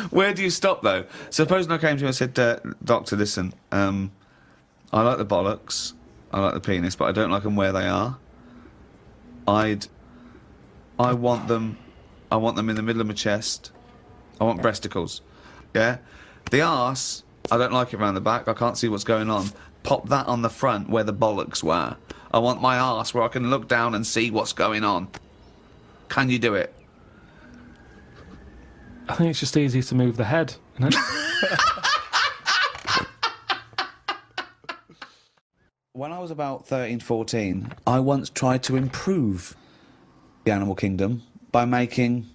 Where do you stop, though? Supposing I came to you and said, Doctor, listen, I like the bollocks, I like the penis, but I don't like them where they are. I want them in the middle of my chest. I want breasticles. Yeah? The arse, I don't like it round the back. I can't see what's going on. Pop that on the front where the bollocks were. I want my arse where I can look down and see what's going on. Can you do it? I think it's just easier to move the head, isn't it? When I was about 13, 14, I once tried to improve the animal kingdom by making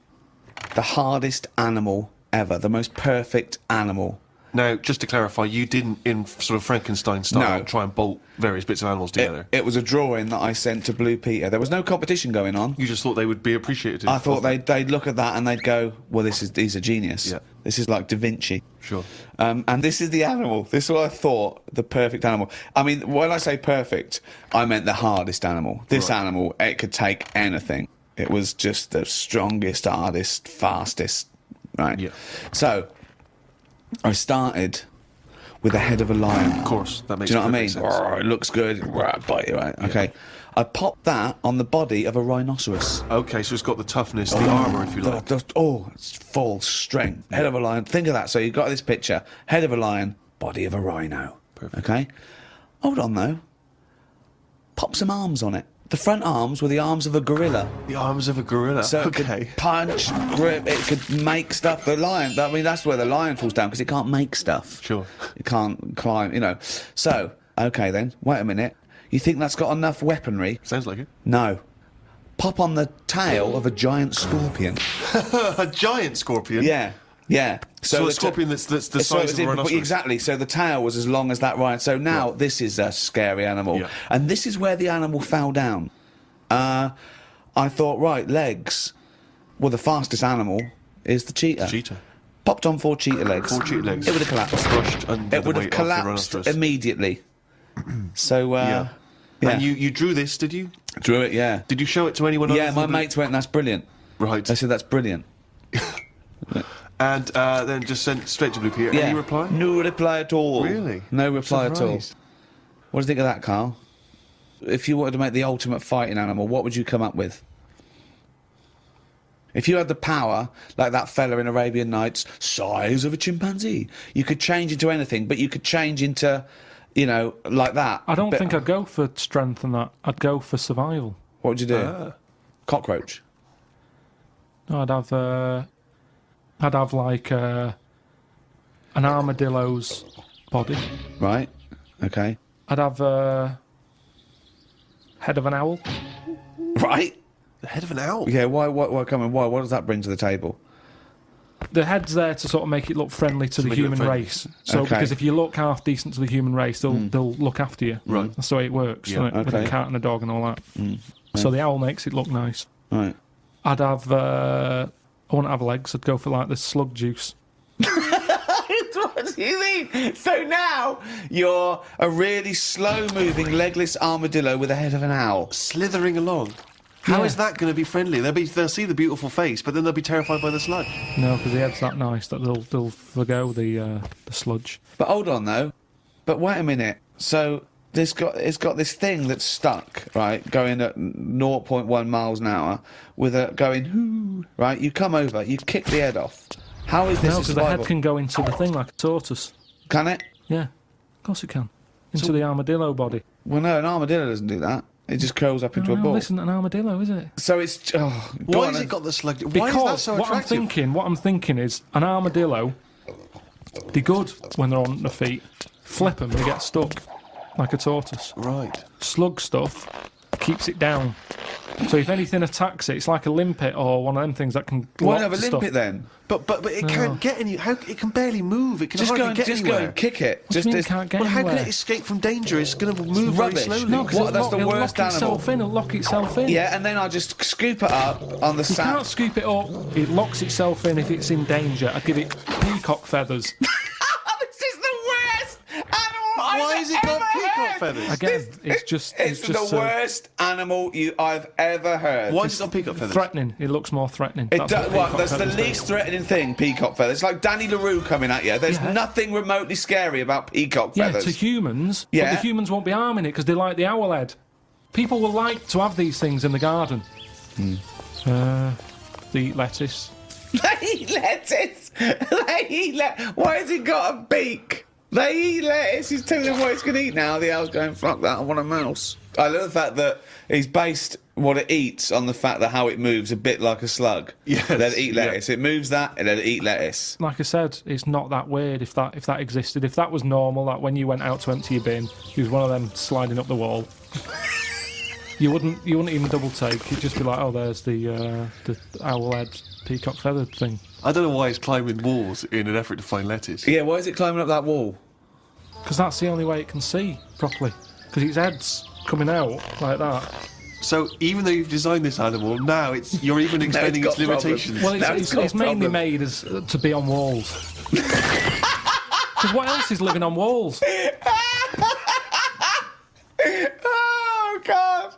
the hardest animal ever, the most perfect animal. Now, just to clarify, you didn't, in sort of Frankenstein style, No. try and bolt various bits of animals together. It was a drawing that I sent to Blue Peter. There was no competition going on. You just thought they would be appreciative. I thought they'd look at that and they'd go, well, he's a genius. Yeah. This is like Da Vinci. Sure. And this is the animal. This is what I thought, the perfect animal. I mean, when I say perfect, I meant the hardest animal. This animal, it could take anything. It was just the strongest, hardest, fastest, right? Yeah. So, I started with the head of a lion. Of course, that makes Do you know what I mean? perfect sense. Roar, it looks good. Roar, bite you, right? Okay. I popped that on the body of a rhinoceros. Okay, so it's got the toughness, the armour, if you like. It's full strength. Head of a lion. Think of that. So you've got this picture. Head of a lion, body of a rhino. Perfect. Okay? Hold on, though. Pop some arms on it. The front arms were the arms of a gorilla. The arms of a gorilla. So it okay. could punch, grip, it could make stuff. The lion, I mean, that's where the lion falls down, because it can't make stuff. Sure. It can't climb, you know. So, okay then, wait a minute. You think that's got enough weaponry? Sounds like it. No. Pop on the tail of a giant scorpion. A giant scorpion? Yeah, yeah. So a scorpion that's the size of a rhinoceros? Exactly, so the tail was as long as that rhino. So now this is a scary animal. Yeah. And this is where the animal fell down. I thought, right, legs. Well, the fastest animal is the cheetah. Cheetah. Popped on 4 cheetah legs. 4 cheetah legs. It would have collapsed. Crushed under It the would have weight of the collapsed rhinoceros. immediately. So, Yeah. yeah. And you drew this, did you? Drew it, yeah. Did you show it to anyone else? Yeah, my mates went, that's brilliant. Right. They said, that's brilliant. And then just sent straight to Blue Peter. Yeah. Any reply? No reply at all. Really? No reply at all. Surprised. What do you think of that, Carl? If you wanted to make the ultimate fighting animal, what would you come up with? If you had the power, like that fella in Arabian Nights, size of a chimpanzee, you could change into anything, but you could change into, you know, like that. I don't think I'd go for strength and that. I'd go for survival. What would you do? Cockroach. No, I'd have like an armadillo's body. Right. Okay. I'd have a head of an owl. Right. The head of an owl? Yeah. Why? Come on. Why? What does that bring to the table? The head's there to sort of make it look friendly to the make it look human friendly. race. So Okay. because if you look half decent to the human race, they'll look after you. Right. That's the way it works, Yeah. doesn't it? With Okay. a cat and a dog and all that. So the owl makes it look nice. Right. I'd have. I wouldn't have legs. I'd go for like the slug juice. What do you mean? So now you're a really slow-moving, legless armadillo with the head of an owl. Slithering along. How Yeah. is that going to be friendly? They'll see the beautiful face, but then they'll be terrified by the sludge. No, because the head's that nice that they'll forgo the sludge. But hold on though. But wait a minute. So it's got this thing that's stuck, right, going at 0.1 miles an hour, with a going whoo, right? You come over, you kick the head off. How is this No, a because the survival? head can go into the thing like a tortoise. Can it? Yeah, of course it can. Into the armadillo body. Well, no, an armadillo doesn't do that. It just curls up into a No, ball. this isn't an armadillo, is it? So it's go Why on has then. it got the sludge? Why is that Because so what attractive? I'm thinking is an armadillo. They're good when they're on their feet. Flip them, they get stuck like a tortoise. Right. Slug stuff keeps it down. So if anything attacks it, it's like a limpet or one of them things that can. Why lock not have a stuff. limpet then? But it can't get any. How it can barely move. It can Just hardly go and get just go anywhere. and kick it. What do you mean it can't get Well, how anywhere? can it escape from danger? It's going to move rubbish. very slowly. No, because What, that's the it'll worst lock itself in. It'll lock itself in. Yeah, and then I just scoop it up on the You sand. can't scoop it up. It locks itself in if it's in danger. I'd give it peacock feathers. This is the worst animal Why has it got peacock feathers. Again, it's just the worst animal I've ever heard. Why has it got peacock feathers? threatening. It looks more threatening. It That's does. what peacock That's the feathers do. least threatening thing. Peacock feathers. It's like Danny LaRue coming at you. There's Yeah. nothing remotely scary about peacock Yeah, feathers. to humans, Yeah. but the humans won't be harming it because they like the owl head. People will like to have these things in the garden. They eat lettuce. They eat lettuce. Why has he got a beak? They eat lettuce. He's telling them what he's going to eat now. The owl's going, fuck that, I want a mouse. I love the fact that he's based what it eats on the fact that how it moves a bit like a slug. Yes, Let it eat lettuce. It moves that, and let it eat lettuce. Like I said, it's not that weird if that existed. If that was normal, that when you went out to empty your bin, he was one of them sliding up the wall. You wouldn't even double take. You'd just be like, oh, there's the owl head peacock feathered thing. I don't know why it's climbing walls in an effort to find lettuce. Yeah, why is it climbing up that wall? Because that's the only way it can see properly. Because its head's coming out like that. So even though you've designed this animal, now you're even extending got its limitations. problems. Well, Now it's got mainly problem. made as to be on walls. Because what else is living on walls? Oh, God.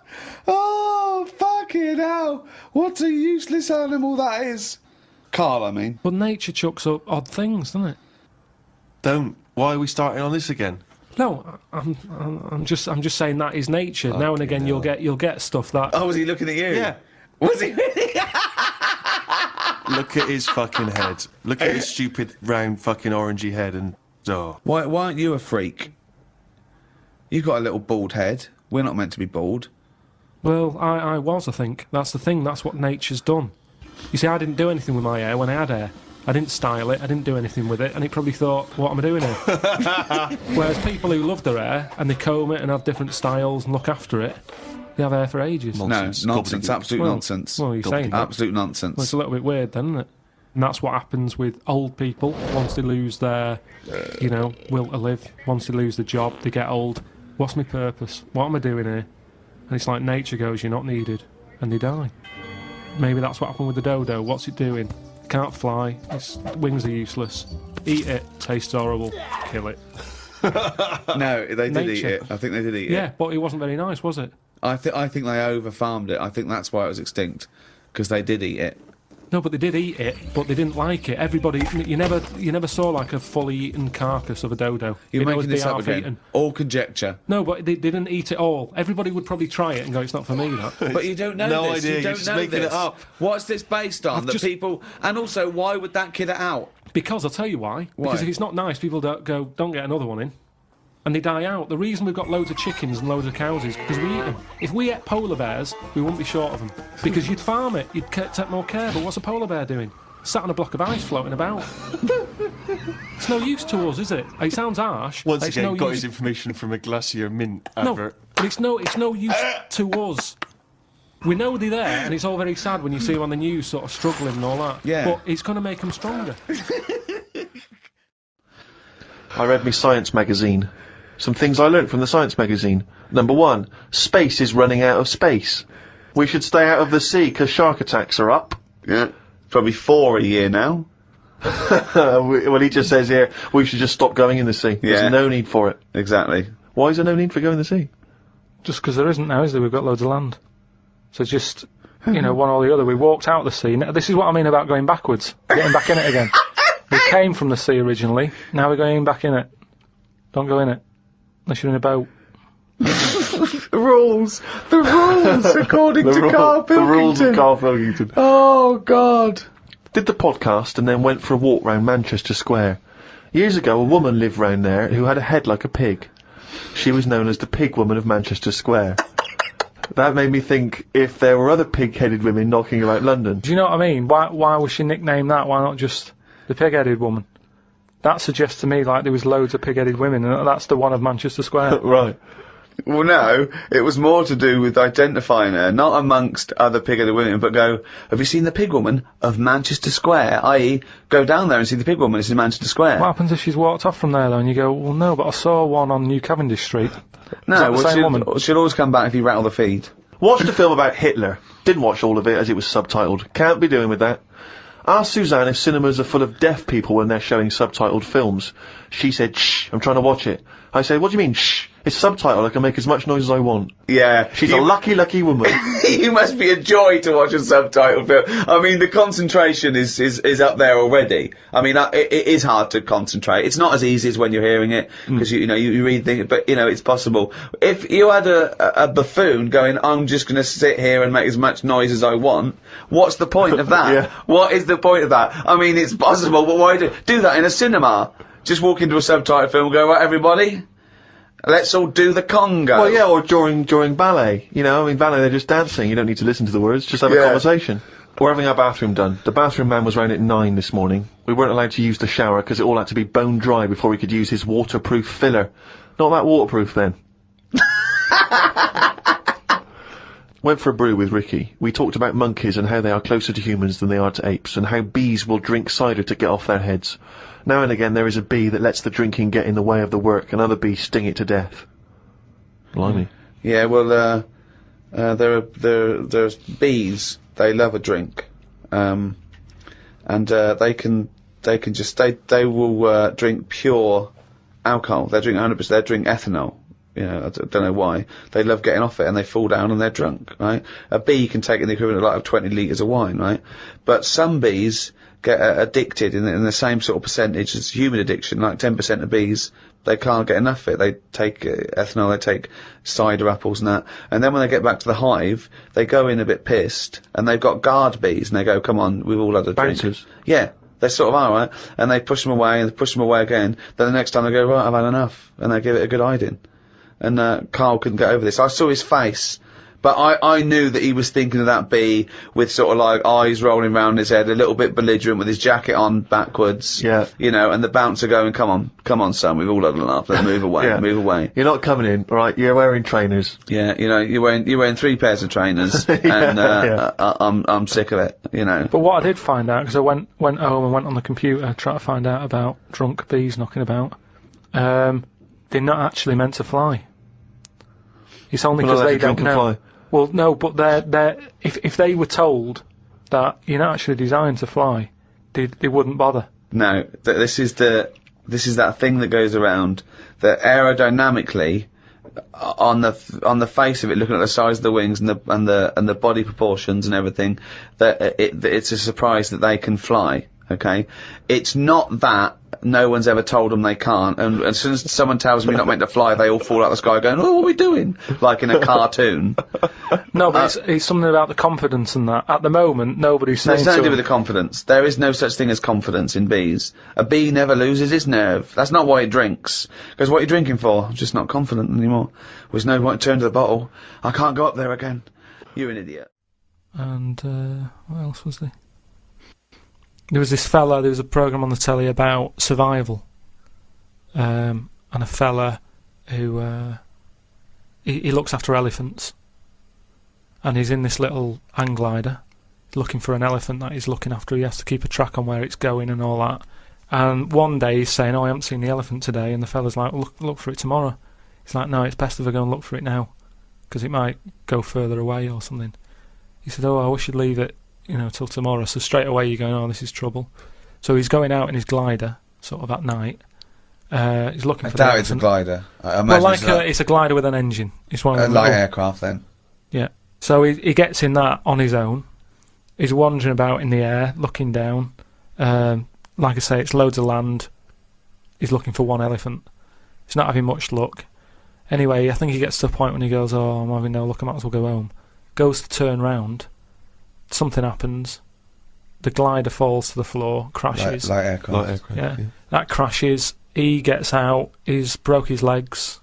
Oh, fucking hell. What a useless animal that is. Carl, I mean. But nature chucks up odd things, doesn't it? Don't. Why are we starting on this again? No, I'm just saying that is nature. Now and again, you'll get stuff that. Oh, was he looking at you? Yeah. Was he really? Look at his fucking head. Look at his stupid round fucking orangey head and... Oh. Why aren't you a freak? You've got a little bald head. We're not meant to be bald. Well, I was. I think that's the thing. That's what nature's done. You see, I didn't do anything with my hair when I had hair. I didn't style it. I didn't do anything with it, and it probably thought, "What am I doing here?" Whereas people who love their hair and they comb it and have different styles and look after it, they have hair for ages. Nonsense. No, nonsense. Gobbledygook. Absolute Well, nonsense. well, you're saying that. Absolute nonsense. Well, it's a little bit weird, then, isn't it? And that's what happens with old people once they lose their, will to live. Once they lose the job, they get old. What's my purpose? What am I doing here? And it's like nature goes, you're not needed, and they die. Maybe that's what happened with the dodo. What's it doing? It can't fly. Its wings are useless. Eat it. Tastes horrible. Kill it. No, they did eat Nature. it. I think they did eat Yeah, it. but it wasn't very nice, was it? I think they over-farmed it. I think that's why it was extinct. Because they did eat it. No, but they did eat it, but they didn't like it. Everybody, you never saw like a fully eaten carcass of a dodo. You're It'd always making this be up half again. eaten. All conjecture. No, but they didn't eat it all. Everybody would probably try it and go, "It's not for me." That. But you don't know No this. idea, You you're don't just know making this. it up. What's this based on? I've That just- people... And also, why would that kid it out? Because I'll tell you why. Why? Because if it's not nice, people don't get another one in. And they die out. The reason we've got loads of chickens and loads of cows is because we eat them. If we ate polar bears, we wouldn't be short of them. Because you'd farm it, you'd take more care. But what's a polar bear doing? Sat on a block of ice floating about. It's no use to us, is it? It sounds harsh. Once It's again, no got use- his information from a Glacier Mint No, advert. but it's no use to us. We know they're there, and it's all very sad when you see them on the news sort of struggling and all that. Yeah. But it's going to make them stronger. I read my science magazine. Some things I learnt from the science magazine. Number 1, space is running out of space. We should stay out of the sea because shark attacks are up. Yeah. Probably 4 a year now. Well, he just says here, we should just stop going in the sea. Yeah. There's no need for it. Exactly. Why is there no need for going in the sea? Just because there isn't now, is there? We've got loads of land. So just, one or the other. We walked out of the sea. Now, this is what I mean about going backwards. Getting back in it again. We came from the sea originally. Now we're going back in it. Don't go in it. Unless you're in a boat. The rules, according to Carl The rules of Pilkington. Carl Pilkington. Oh, God. Did the podcast and then went for a walk round Manchester Square. Years ago, a woman lived round there who had a head like a pig. She was known as the Pig Woman of Manchester Square. That made me think if there were other pig-headed women knocking about London. Do you know what I mean? Why was she nicknamed that? Why not just the pig-headed woman? That suggests to me like there was loads of pig-headed women, and that's the one of Manchester Square. Right. Well, no, it was more to do with identifying her, not amongst other pig-headed women, but go, have you seen the pig woman of Manchester Square? I.e., go down there and see the pig woman, it's in Manchester Square. What happens if she's walked off from there, though, and you go, well, no, but I saw one on New Cavendish Street. No, that the same woman? she'll always come back if you rattle the feed. Watched a film about Hitler. Didn't watch all of it as it was subtitled. Can't be doing with that. Asked Suzanne if cinemas are full of deaf people when they're showing subtitled films. She said, shh, I'm trying to watch it. I said, what do you mean, shh? It's subtitled. I can make as much noise as I want. Yeah. She's a lucky, lucky woman. You must be a joy to watch a subtitled film. I mean, the concentration is up there already. I mean, it is hard to concentrate. It's not as easy as when you're hearing it, because you read things, but it's possible. If you had a buffoon going, I'm just going to sit here and make as much noise as I want, what's the point of that? Yeah. What is the point of that? I mean, it's possible, but why do that in a cinema? Just walk into a subtitled film and go, right, everybody? Let's all do the conga. Well, yeah, or during ballet. I mean, ballet, they're just dancing. You don't need to listen to the words, just have a conversation. We're having our bathroom done. The bathroom man was round at 9 this morning. We weren't allowed to use the shower because it all had to be bone dry before we could use his waterproof filler. Not that waterproof, then. Went for a brew with Ricky. We talked about monkeys and how they are closer to humans than they are to apes, and how bees will drink cider to get off their heads. Now and again there is a bee that lets the drinking get in the way of the work, and other bees sting it to death. Blimey. Yeah, well, there's bees. They love a drink, and they will drink pure alcohol. They drink 100%. They drink ethanol. I don't know why. They love getting off it, and they fall down and they're drunk, right? A bee can take in the equivalent of 20 litres of wine, right? But some bees get addicted in the same sort of percentage as human addiction, like 10% of bees, they can't get enough of it. They take ethanol, they take cider apples and that, and then when they get back to the hive, they go in a bit pissed, and they've got guard bees, and they go, come on, we've all had a drink. Bouncers. Yeah. They sort of are, right? And they push them away, and they push them away again. Then the next time they go, right, I've had enough. And they give it a good hiding. And KARL couldn't get over this. I saw his face, but I knew that he was thinking of that bee with sort of like eyes rolling round his head, a little bit belligerent with his jacket on backwards. Yeah. And the bouncer going, come on, son, we've all had enough. Let's move away, Yeah. move away. You're not coming in, right? You're wearing trainers. Yeah, you're wearing 3 pairs of trainers, and I'm sick of it. But what I did find out, because I went home and went on the computer trying to find out about drunk bees knocking about, they're not actually meant to fly. It's only because they don't know. Fly. Well, no, but they're if they were told that you're not actually designed to fly, they wouldn't bother. No, this is that thing that goes around that aerodynamically, on the face of it, looking at the size of the wings and the body proportions and everything, that it's a surprise that they can fly. Okay, it's not that no one's ever told them they can't, and as soon as someone tells them you're not meant to fly, they all fall out of the sky going, oh, what are we doing? Like in a cartoon. No, but it's something about the confidence and that. At the moment, nobody's saying. It's nothing to do with the confidence. There is no such thing as confidence in bees. A bee never loses its nerve. That's not why it drinks. Because what are you drinking for? I'm just not confident anymore. There's no point to turn to the bottle. I can't go up there again. You're an idiot. And what else was there? There was a programme on the telly about survival, and a fella who, he looks after elephants, and he's in this little hang glider, looking for an elephant that he's looking after. He has to keep a track on where it's going and all that, and one day he's saying, I haven't seen the elephant today, and the fella's like, well, look for it tomorrow. He's like, no, it's best if I go and look for it now, because it might go further away or something. He said, I wish you'd leave it till tomorrow. So straight away you're going, oh, this is trouble. So he's going out in his glider, sort of at night. He's looking for. I doubt it's a glider. I imagine it's a glider with an engine. It's one of a light aircraft then. Yeah. So he gets in that on his own. He's wandering about in the air, looking down. Like I say, it's loads of land. He's looking for one elephant. He's not having much luck. Anyway, I think he gets to a point when he goes, oh, I'm having no luck, I might as well go home. Goes to turn round. Something happens. The glider falls to the floor, crashes. Light aircraft. Yeah. That crashes. He gets out. He's broke his legs.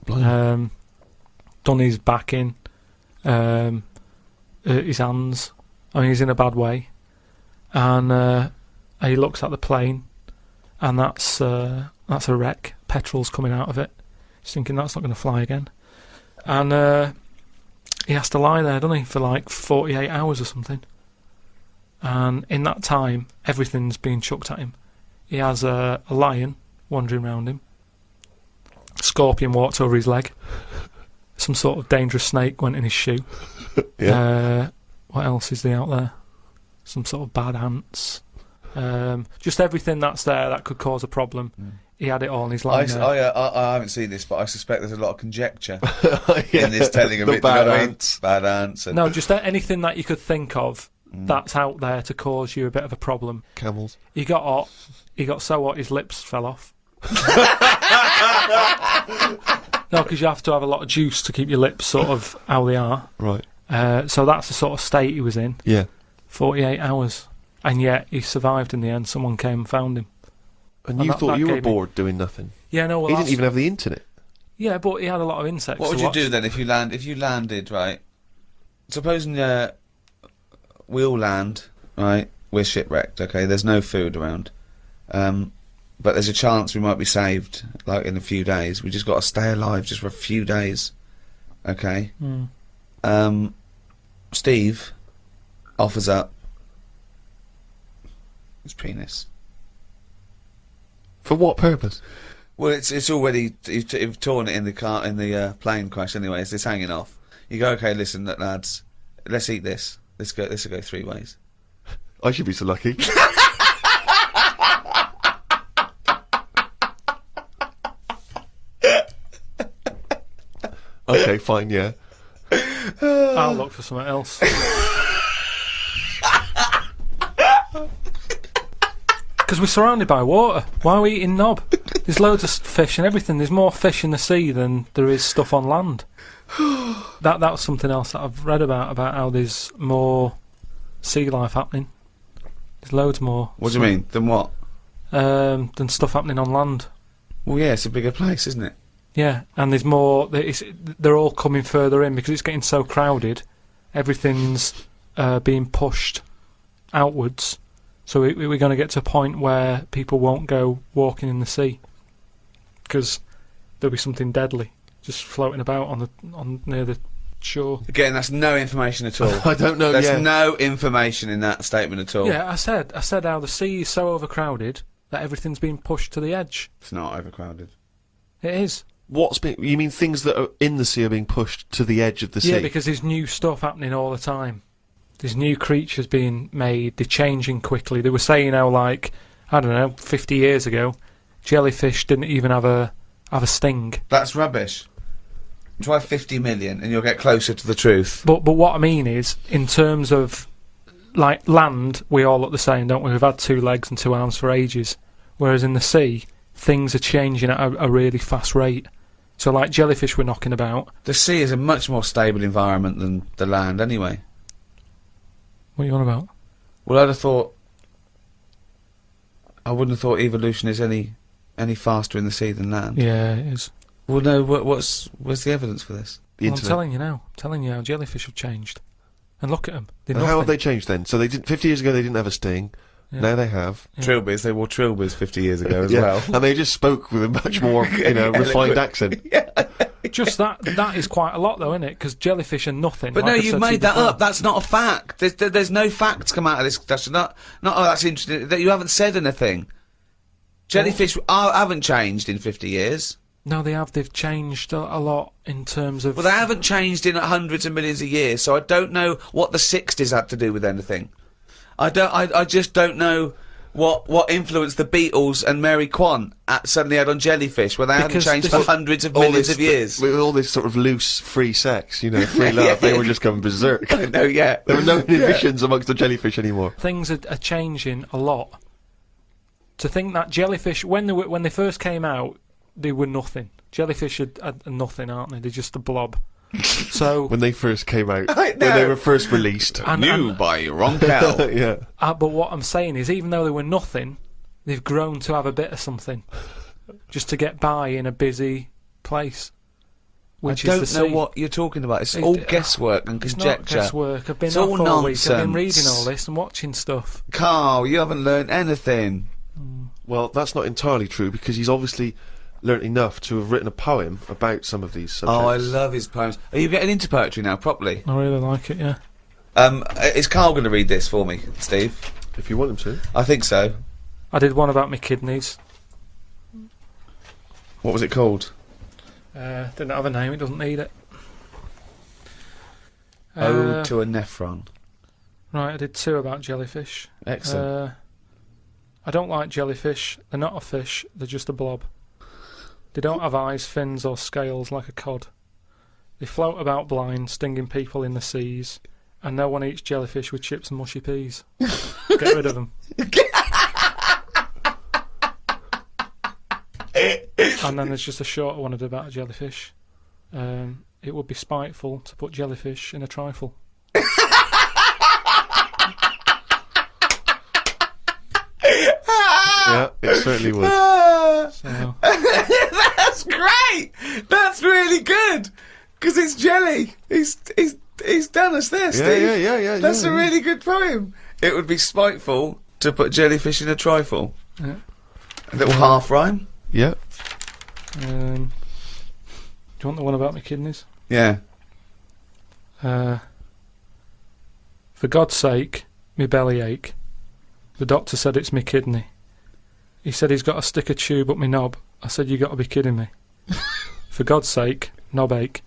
Done his back in. His hands. I mean, he's in a bad way. And he looks at the plane, and that's a wreck. Petrol's coming out of it. He's thinking that's not going to fly again. And he has to lie there, doesn't he, for like 48 hours or something. And in that time, everything's being chucked at him. He has a lion wandering around him. A scorpion walked over his leg. Some sort of dangerous snake went in his shoe. Yeah. What else is there out there? Some sort of bad ants. Just everything that's there that could cause a problem he had it all in his I, line. I haven't seen this, but I suspect there's a lot of conjecture Yeah. in this telling of The it. Do you know bad what I mean? ants. Bad ants. And No, just anything that you could think of that's out there to cause you a bit of a problem. Camels. He got hot. He got so hot his lips fell off. No, because you have to have a lot of juice to keep your lips sort of how they are. Right. So that's the sort of state he was in. Yeah. 48 hours. And yet he survived in the end. Someone came and found him. And And you that thought you were gave me- bored doing nothing. Yeah, no, well, He didn't that's- even have the internet. Yeah, but he had a lot of insects. what would to you watch. do then if you landed, right? Supposing we all land, right? We're shipwrecked, okay? There's no food around. But there's a chance we might be saved, like, in a few days. We just got to stay alive just for a few days, okay? Steve offers up his penis. For what purpose? Well, it's already you've torn it in the plane crash. Anyways, it's hanging off. You go, okay, listen, lads, let's eat this. This will go 3 ways. I should be so lucky. Okay, fine, yeah. I'll look for something else. Because we're surrounded by water. Why are we eating knob? There's loads of fish and everything. There's more fish in the sea than there is stuff on land. That's something else that I've read about how there's more sea life happening. There's loads more. What do you mean? Then what? Than stuff happening on land. Well, yeah, it's a bigger place, isn't it? Yeah, and there's more. They're all coming further in because it's getting so crowded. Everything's being pushed outwards. So we're going to get to a point where people won't go walking in the sea because there'll be something deadly just floating about on near the shore. Again, that's no information at all. I don't know, There's yeah. no information in that statement at all. Yeah, I said how the sea is so overcrowded that everything's being pushed to the edge. It's not overcrowded. It is. You mean things that are in the sea are being pushed to the edge of the sea? Yeah, because there's new stuff happening all the time. There's new creatures being made. They're changing quickly. They were saying how, like, I don't know, 50 years ago, jellyfish didn't even have a sting. That's rubbish. Try 50 million and you'll get closer to the truth. But what I mean is, in terms of, like, land, we all look the same, don't we? We've had 2 legs and 2 arms for ages. Whereas in the sea, things are changing at a really fast rate. So, like, jellyfish we're knocking about. The sea is a much more stable environment than the land anyway. What are you on about? Well, I wouldn't have thought evolution is any faster in the sea than land. Yeah, it is. Well, no, where's the evidence for this? The Well, I'm internet. telling you now. I'm telling you how jellyfish have changed. And look at them. They're And how have nothing. they changed then? So they didn't. 50 years ago, they didn't have a sting. Yeah. Now they have. Yeah. Trilbies, they wore trilbies 50 years ago as Yeah. well. And they just spoke with a much more, refined accent. Just that is quite a lot, though, isn't it? Because jellyfish are nothing. But like no, I said you've to you made that before. up. That's not a fact. There's no facts come out of this discussion. Not, oh, that's interesting. That you haven't said anything. Jellyfish haven't changed in 50 years. No, they have. They've changed a lot in terms of. Well, they haven't changed in hundreds of millions of years, so I don't know what the 60s had to do with anything. I just don't know what influence the Beatles and Mary Kwan suddenly had on jellyfish, where they hadn't Because changed this for is- hundreds of millions of years. With all this sort of loose, free sex, free love, they were just going berserk. No, yeah. There were no inhibitions amongst the jellyfish anymore. Things are changing a lot. To think that jellyfish, when they first came out, they were nothing. Jellyfish are nothing, aren't they? They're just a blob. So, When they first came out, I when they know. were first released. New by Roncal. Yeah. but what I'm saying is, even though they were nothing, they've grown to have a bit of something, just to get by in a busy place. I Which is the don't know sea. what you're talking about. It's It- all guesswork and It's conjecture. not guesswork. I've been It's off all all week. I've been nonsense. reading all this and watching stuff. Carl, you haven't learned anything. Well, that's not entirely true because he's obviously learnt enough to have written a poem about some of these subjects. Oh, I love his poems. Are you getting into poetry now, properly? I really like it. Yeah. Is Carl going to read this for me, Steve? If you want him to. I think so. I did one about my kidneys. What was it called? Didn't have a name. It doesn't need it. Ode to a Nephron. Right, I did 2 about jellyfish. Excellent. I don't like jellyfish. They're not a fish, they're just a blob. They don't have eyes, fins or scales like a cod. They float about blind, stinging people in the seas. And no one eats jellyfish with chips and mushy peas. Get rid of them. And then there's just a shorter one I did about a jellyfish. It would be spiteful to put jellyfish in a trifle. Yeah, it certainly would. So, That's great. That's really good because it's jelly. He's done us there, Steve. Yeah. That's yeah, a really good poem. It would be spiteful to put jellyfish in a trifle. yeah. A little half rhyme. Yeah. Do you want the one about my kidneys? Yeah. For God's sake, me belly ache. The doctor said it's me kidney. He said he's got to stick a tube up me knob. I said, you got to be kidding me. For God's sake, knob ache.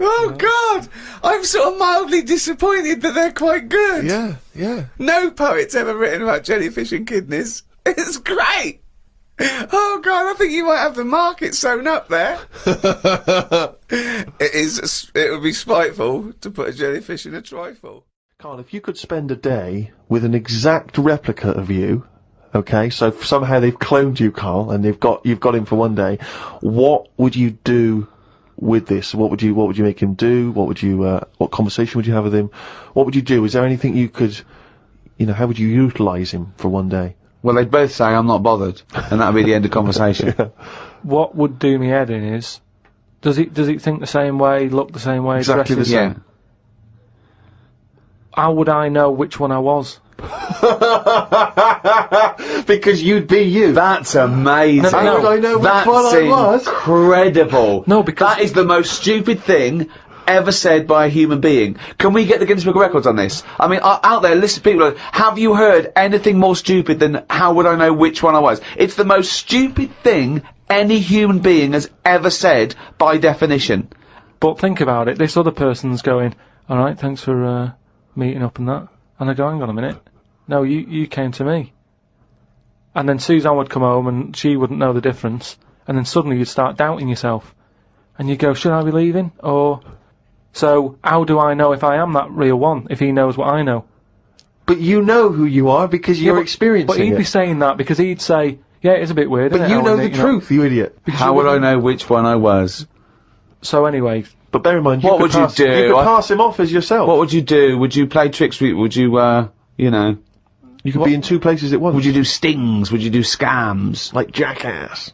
Oh God! I'm sort of mildly disappointed that they're quite good. Yeah. No poet's ever written about jellyfish and kidneys. It's great. Oh God, I think you might have the market sewn up there. It would be spiteful to put a jellyfish in a trifle. Carl, if you could spend a day with an exact replica of you, okay, so somehow they've cloned you, Carl, and you've got him for one day, what would you do with this? What would you make him do? What conversation would you have with him? What would you do? Is there anything you could, how would you utilise him for one day? Well, they'd both say I'm not bothered, and that'd be the end of conversation. Yeah. What would do me head in is, does he think the same way, look the same way, Exactly dress the the same. How would I know which one I was? Because you'd be you. That's amazing. How would I know which That's one I was? incredible. No, because that is the most stupid thing ever said by a human being. Can we get the Guinness Book of Records on this? I mean, out there, listen, people, have you heard anything more stupid than how would I know which one I was? It's the most stupid thing any human being has ever said by definition. But think about it, this other person's going, alright, thanks for meeting up and that. And I go, hang on a minute. No, you came to me. And then Suzanne would come home and she wouldn't know the difference. And then suddenly you'd start doubting yourself. And you go, should I be leaving? Or... So, how do I know if I am that real one, if he knows what I know? But you know who you are because you're experiencing But he'd it. be saying that because he'd say, yeah, it's a bit weird, But isn't it? you know the truth, you idiot. How would I know which one I was? So anyway... But bear in mind, What would you do? You could pass him off as yourself. What would you do? Would you play tricks? Would you, You could be in two places at once. Would you do stings? Would you do scams? Like Jackass.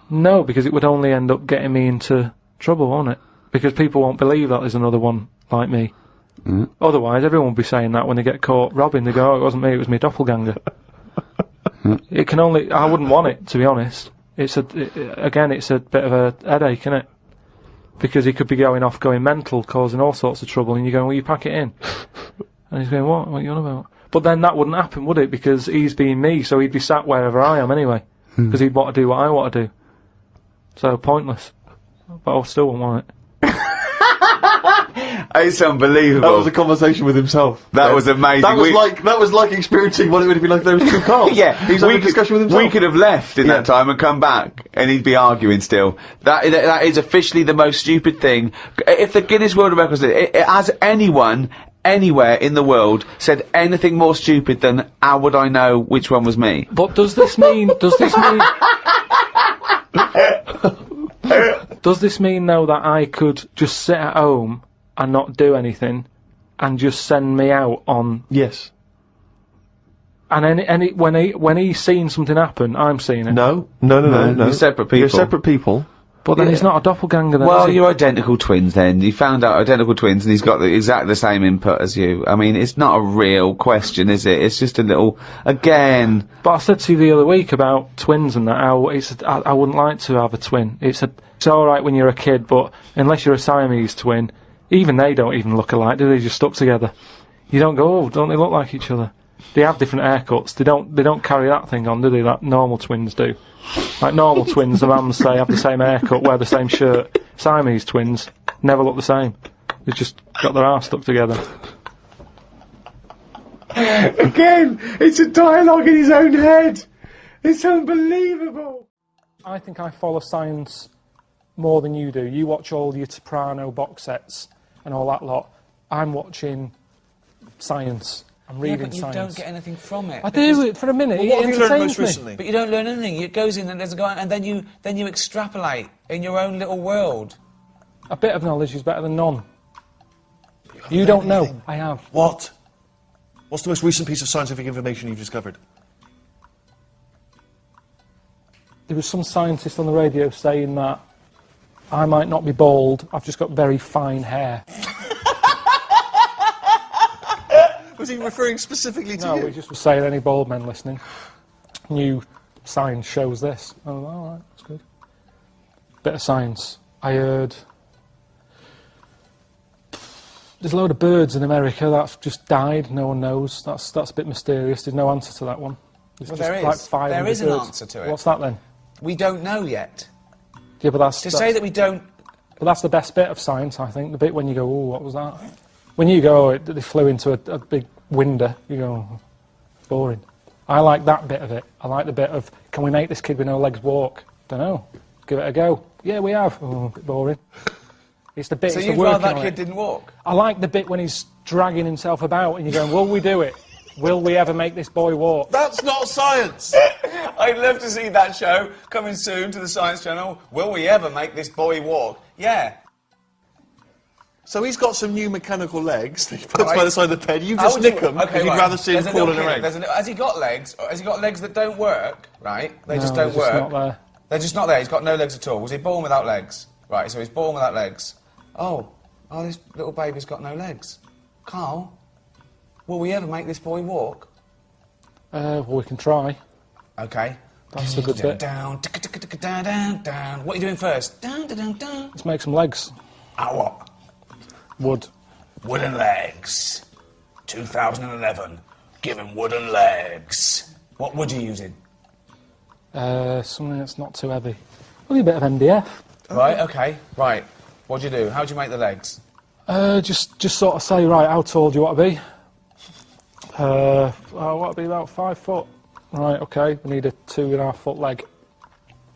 No, because it would only end up getting me into trouble, won't it? Because people won't believe that there's another one like me. Mm. Otherwise, everyone would be saying that when they get caught robbing. They go, oh, it wasn't me, it was my doppelganger. It can only... I wouldn't want it, to be honest. It's a bit of a headache, isn't it? Because he could be going off, going mental, causing all sorts of trouble, and you're going, well, you pack it in. And he's going, what? What are you on about? But then that wouldn't happen, would it? Because he's being me, so he'd be sat wherever I am anyway. Because he'd want to do what I want to do. So, pointless. But I still wouldn't want it. It's unbelievable. That was a conversation with himself. That was amazing. That was like experiencing what it would have been like if there was two Karls. Yeah, He's having a discussion with himself. We could have left in that time and come back, and he'd be arguing still. That is officially the most stupid thing. If the Guinness World Records, has anyone anywhere in the world said anything more stupid than how would I know which one was me? But does this mean... Does this mean, though, that I could just sit at home and not do anything and just send me out on... Yes. And when he's seen something happen, I'm seeing it. No. You're separate people. You're separate people. But then he's not a doppelganger then, Well, is he? you're identical twins then. You found out identical twins and he's got exactly the same input as you. I mean, it's not a real question, is it? It's just a little... Again... But I said to you the other week about twins and that, how he said, I wouldn't like to have a twin. It's alright when you're a kid, but unless you're a Siamese twin, even they don't even look alike, do they? Just stuck together. You don't go, oh, don't they look like each other? They have different haircuts. They don't carry that thing on, do they? Like normal twins do. Like normal twins, the mums say have the same haircut, wear the same shirt. Siamese twins never look the same. They've just got their arse stuck together. Again, it's a dialogue in his own head. It's unbelievable. I think I follow science more than you do. You watch all your Soprano box sets and all that lot. I'm watching science. I'm reading but you science. don't get anything from it. I do it for a minute. Well, It what have you learned entertains most me. recently? But you don't learn anything. It goes in and there's a guy, and then you extrapolate in your own little world. A bit of knowledge is better than none. You don't know. I have. What? What's the most recent piece of scientific information you've discovered? There was some scientist on the radio saying that I might not be bald, I've just got very fine hair. Was he referring specifically to No, you? he just was saying any bald men listening. New science shows this. I was like, alright, that's good. Bit of science. I heard there's a load of birds in America that's just died, no one knows. That's a bit mysterious, there's no answer to that one. There's Well, just there like is. 500 There is an birds. answer to it. What's that then? We don't know yet. Yeah, but that's To say that we don't... but that's the best bit of science, I think. The bit when you go, oh, what was that? When you go, oh, they flew into a big window, you go, oh, boring. I like that bit of it. I like the bit of, can we make this kid with no legs walk? Don't know. Give it a go. Yeah, we have. Oh, a bit boring. It's the bit, So it's the you'd rather working that on kid it. didn't walk? I like the bit when he's dragging himself about and you're going, will we do it? Will we ever make this boy walk? That's not science. I'd love to see that show coming soon to the Science Channel. Will we ever make this boy walk? Yeah. So he's got some new mechanical legs that he puts Right. by the side of the bed. You How just would nick you- them okay, because you'd right. rather see him There's a crawl little in a kid, ring. has he got legs? Has he got legs that don't work? Right? They just No, don't they're work. just not there. They're just not there. He's got no legs at all. Was he born without legs? Right. So he's born without legs. Oh, this little baby's got no legs. Carl, will we ever make this boy walk? Well, we can try. Okay. That's a good bit. Down, down, down, down. What are you doing first? Down, down, down. Let's make some legs. Ah, what? Wood. Wooden legs. 2011. Give him wooden legs. What wood are you using? Something that's not too heavy. Probably a bit of MDF. Right, okay, right. What do you do? How do you make the legs? Just sort of say, right, how tall do you want to be? I want to be about 5 foot. Right, okay, we need a 2.5 foot leg.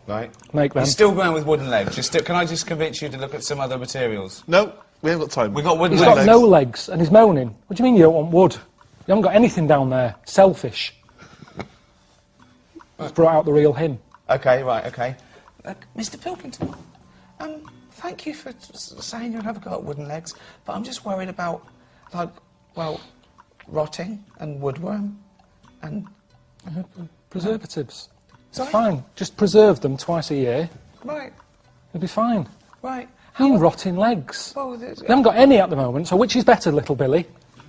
Right. Make them. You're still going with wooden legs. Can I just convince you to look at some other materials? No, we haven't got time. We got wooden He's legs. got no legs and he's moaning. What do you mean you don't want wood? You haven't got anything down there. Selfish. He's brought out the real him. Okay, right, okay. Mr. Pilkington, thank you for saying you haven't got wooden legs, but I'm just worried about, like, well, rotting and woodworm and... Preservatives. Sorry? It's fine. Just preserve them twice a year. Right, It'll be fine. right. You mean rotting legs? Well, You haven't got any at the moment, so which is better, little Billy?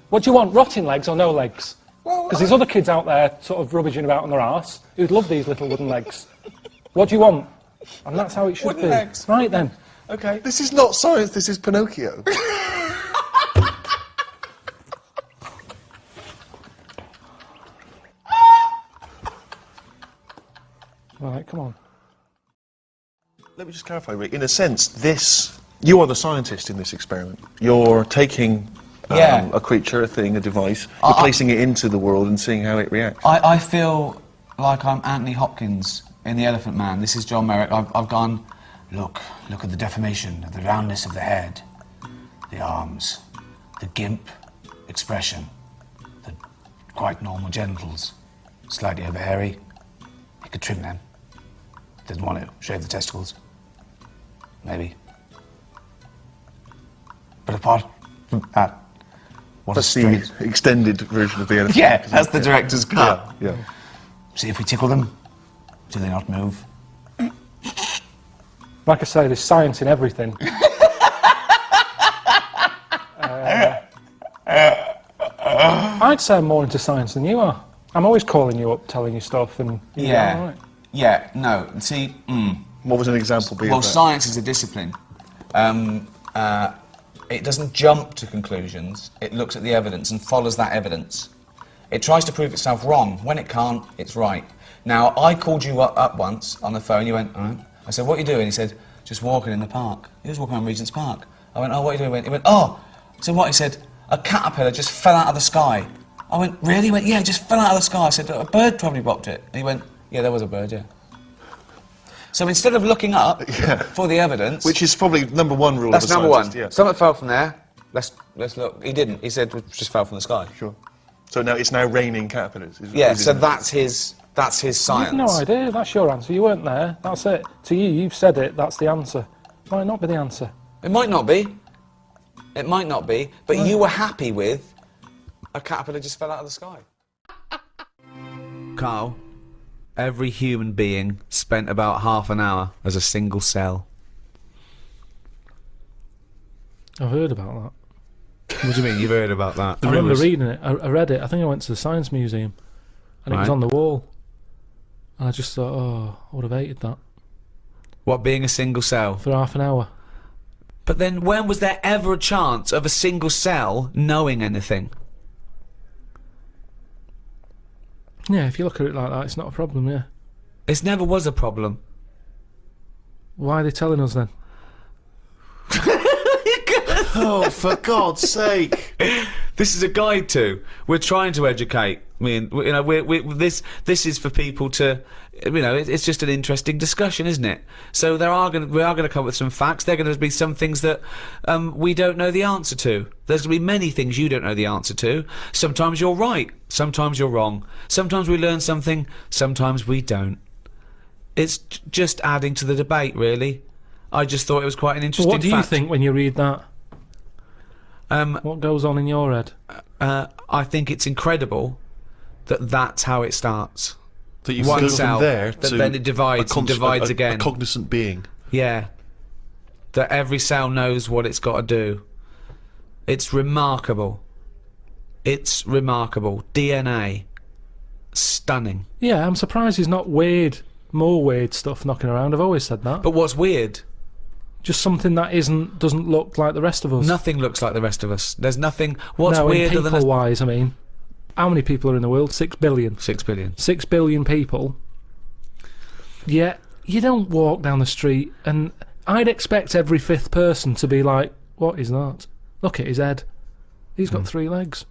What do you want, rotting legs or no legs? Well, Because there's other kids out there sort of rubbishing about on their arse who'd love these little wooden legs. What do you want? And that's how it should Wooden be. legs. Right then. okay. This is not science, this is Pinocchio. Right, come on. Let me just clarify, Rick. In a sense, you are the scientist in this experiment. You're taking Yeah. a creature, a thing, a device, you're placing it into the world and seeing how it reacts. I feel like I'm Anthony Hopkins in The Elephant Man. This is John Merrick. I've gone, look at the deformation, the roundness of the head, the arms, the gimp expression, the quite normal genitals, slightly over hairy. You could trim them. Doesn't want to shave the testicles. Maybe. But apart from that, what a That's strange... the extended version of the elephant. Yeah, that's the director's cut. Yeah. See if we tickle them, do they not move? Like I say, there's science in everything. I'd say I'm more into science than you are. I'm always calling you up, telling you stuff, and you go, Yeah. "All right." Yeah, no, see, What was an example be well, of that? science is a discipline. It doesn't jump to conclusions, it looks at the evidence and follows that evidence. It tries to prove itself wrong. When it can't, it's right. Now, I called you up once on the phone, you went, all right. I said, what are you doing? He said, just walking in the park. He was walking around Regent's Park. I went, oh, what are you doing? He went, oh, So what, he said, a caterpillar just fell out of the sky. I went, really? He went, yeah, it just fell out of the sky. I said, a bird probably dropped it. And he went, yeah, there was a bird, yeah. So instead of looking up for the evidence... Which is probably number one rule That's of a number one. scientist, yeah. Something fell from there. Let's look. He didn't. He said it just fell from the sky. Sure. So now it's now raining caterpillars. Yeah, so that's his science. You've no idea. That's your answer. You weren't there. That's it. To you, you've said it. That's the answer. Might not be the answer. It might not be. It might not be. But you were happy with a caterpillar just fell out of the sky. Carl, every human being spent about half an hour as a single cell. I've heard about that. What do you mean, you've heard about that? I remember reading it. I read it. I think I went to the Science Museum. And it was Right. on the wall. And I just thought, oh, I would have hated that. What, being a single cell? For half an hour. But then when was there ever a chance of a single cell knowing anything? Yeah, if you look at it like that, it's not a problem, yeah. It never was a problem. Why are they telling us then? Oh, for God's sake! This is a guide to. We're trying to educate. I mean, you know, this is for people to, you know, it's just an interesting discussion, isn't it? So we are going to come up with some facts. There are going to be some things that we don't know the answer to. There's going to be many things you don't know the answer to. Sometimes you're right. Sometimes you're wrong. Sometimes we learn something. Sometimes we don't. It's just adding to the debate, really. I just thought it was quite an interesting What do you fact. think when you read that? What goes on in your head? I think it's incredible that that's how it starts. That you One go cell, from there that to then it divides and divides again. A cognizant being. Yeah. That every cell knows what it's got to do. It's remarkable. It's remarkable. DNA. Stunning. Yeah, I'm surprised there's not more weird stuff knocking around. I've always said that. But what's weird? Just something that doesn't look like the rest of us. Nothing looks like the rest of us. There's nothing. What's no, weirder than people-wise, I mean, how many people are in the world? 6 billion. 6 billion. 6 billion people. Yet you don't walk down the street, and I'd expect every fifth person to be like, "What is that? Look at his head. He's got 3 legs.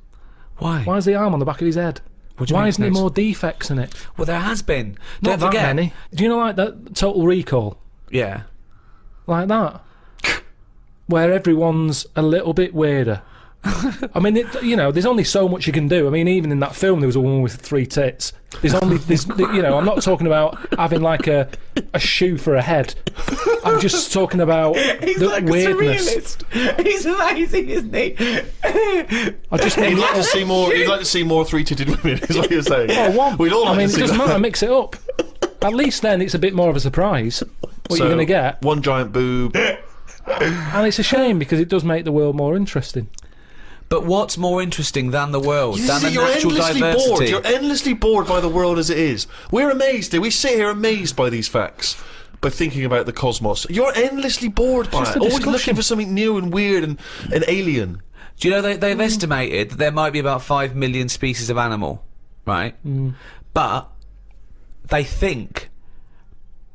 Why? Why is the arm on the back of his head? What do you Why mean isn't there it's- more defects in it? Well, there has been. Not Don't that forget. many. Do you know, like that Total Recall? Yeah. Like that, where everyone's a little bit weirder. I mean, you know, there's only so much you can do. I mean, even in that film, there was a woman with 3 tits. There's you know, I'm not talking about having like a shoe for a head. I'm just talking about the weirdness. He's amazing, isn't he? I just mean, You'd like to see more. You'd like to see more 3-titted women. Is what you're saying? oh, one. We'd all like I mean, to it see doesn't that. matter. Mix it up. At least then it's a bit more of a surprise what So, you're going to get. one giant boob. And it's a shame because it does make the world more interesting. But what's more interesting than the world? Than the You're natural endlessly diversity? bored. You're endlessly bored by the world as it is. We're amazed. We sit here amazed by these facts, by thinking about the cosmos. You're endlessly bored by Just it. a Always discussion. looking for something new and weird and alien. Do you know they've estimated that there might be about 5 million species of animal, right? But they think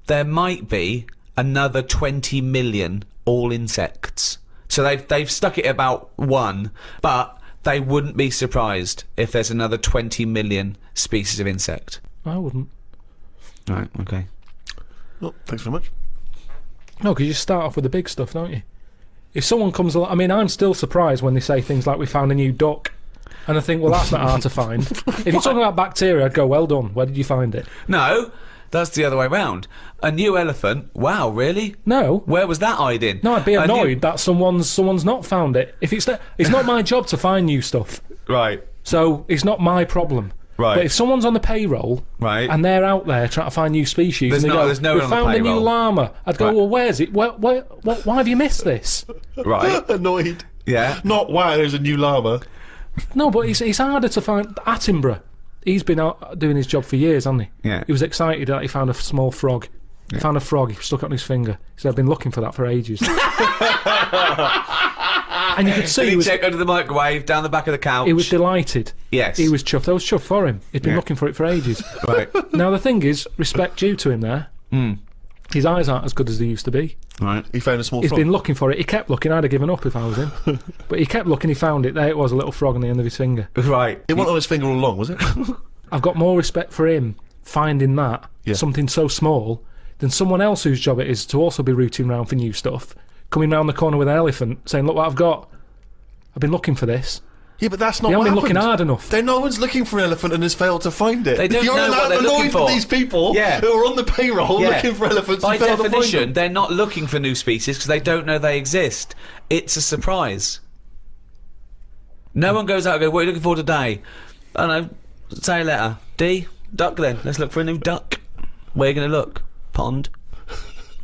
there might be another 20 million all insects. So they've stuck it about 1, but they wouldn't be surprised if there's another 20 million species of insect. I wouldn't. Right, okay. Well, thanks very much. No, because you start off with the big stuff, don't you? If someone comes along, I mean, I'm still surprised when they say things like, "We found a new duck," and I think, well, that's not hard to find. If you're talking about bacteria, I'd go, "Well done. Where did you find it?" No, that's the other way round. A new elephant? Wow, really? No. Where was that hiding? No, I'd be A new- annoyed that someone's not found it. If it's not my job to find new stuff, Right. so it's not my problem. Right. But if someone's on the payroll, Right. and they're out there trying to find new species, There's and they no- go, there's no "We one on the found a new payroll." llama," I'd go, Right. "Well, where's it? Why have you missed this?" Right. Annoyed. Yeah. Not wow. There's a new llama. No, but it's harder to find. Attenborough, he's been out doing his job for years, hasn't he? Yeah. He was excited that he found a small frog. He found a frog, he stuck it on his finger. He said, "I've been looking for that for ages." And you could see Did he he was, check under the microwave down the back of the couch? he was delighted. Yes. He was chuffed. I was chuffed for him. He'd been Yeah. looking for it for ages. Right. Now, the thing is, respect due to him there. His eyes aren't as good as they used to be. Right. He found a small He's frog. been looking for it. He kept looking. I'd have given up if I was him. But he kept looking. He found it. There it was, a little frog on the end of his finger. Right. It wasn't on his finger all along, was it? I've got more respect for him finding that, Yeah. something so small, than someone else whose job it is to also be rooting around for new stuff, coming round the corner with an elephant, saying, look what I've got. I've been looking for this. Yeah, but that's not They what haven't been happened. looking hard enough. No one's looking for an elephant and has failed to find it. They don't You're know what they're annoyed looking for. with these people Yeah. who are on the payroll Yeah. looking for elephants By and fail to find definition, them. they're not looking for new species because they don't know they exist. It's a surprise. No one goes out and goes, what are you looking for today? I don't know, say a letter. D, duck then. Let's look for a new duck. Where are you going to look? Pond.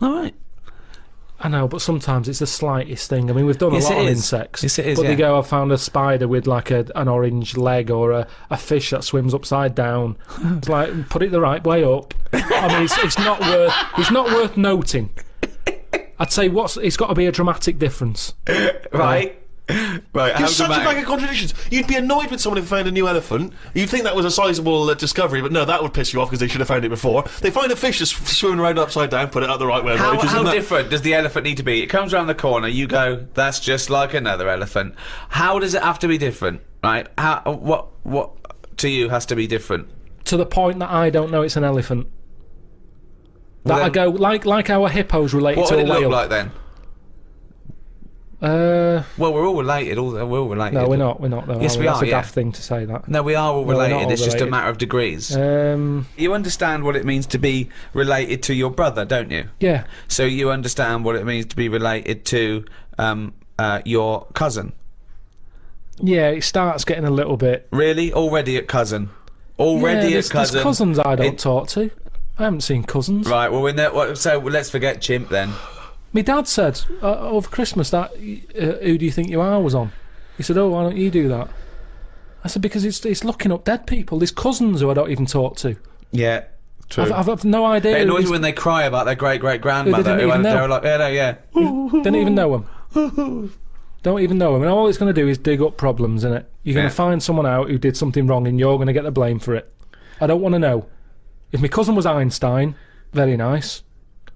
All right. I know, but sometimes it's the slightest thing. I mean, we've done Yes, a lot it on is. insects. Yes, it is, But yeah. they go, I found a spider with like an orange leg, or a fish that swims upside down. It's like, put it the right way up. I mean, it's not worth noting. I'd say it's got to be a dramatic difference. Right. Right. You're such a bag of contradictions. You'd be annoyed with someone who found a new elephant. You'd think that was a sizable discovery, but no, that would piss you off because they should have found it before. They find a fish just swimming around upside down, put it out the right way. How, right? how different does the elephant need to be? It comes around the corner, you go, that's just like another elephant. How does it have to be different, right? What to you has to be different? To the point that I don't know it's an elephant. Well, That I then- go, like our hippos related What to would a it whale. look like then? Uh, Well, we're all related. We're all related. no, we're not though. Yes, are we? we That's are, a yeah. daft thing to say that. No, we are all we're not related. all It's just a related. matter of degrees. Um, You understand what it means to be related to your brother, don't you? yeah. So you understand what it means to be related to your cousin. Yeah, it starts getting a little bit... Really? Already at cousin? Already yeah, at cousin? there's cousins I don't It- talk to. I haven't seen cousins. Right, well, so let's forget chimp then. My dad said over Christmas that who do you think you are was on. He said, oh, why don't you do that? I said, because it's looking up dead people. There's cousins who I don't even talk to. Yeah, true. I've no idea. It who annoys these- me when they cry about their great-great-grandmother. didn't even know. They're like, yeah, no, yeah. Don't even know them. Don't even know them. And all it's going to do is dig up problems, innit? You're going Yeah. to find someone out who did something wrong and you're going to get the blame for it. I don't want to know. If my cousin was Einstein, very nice.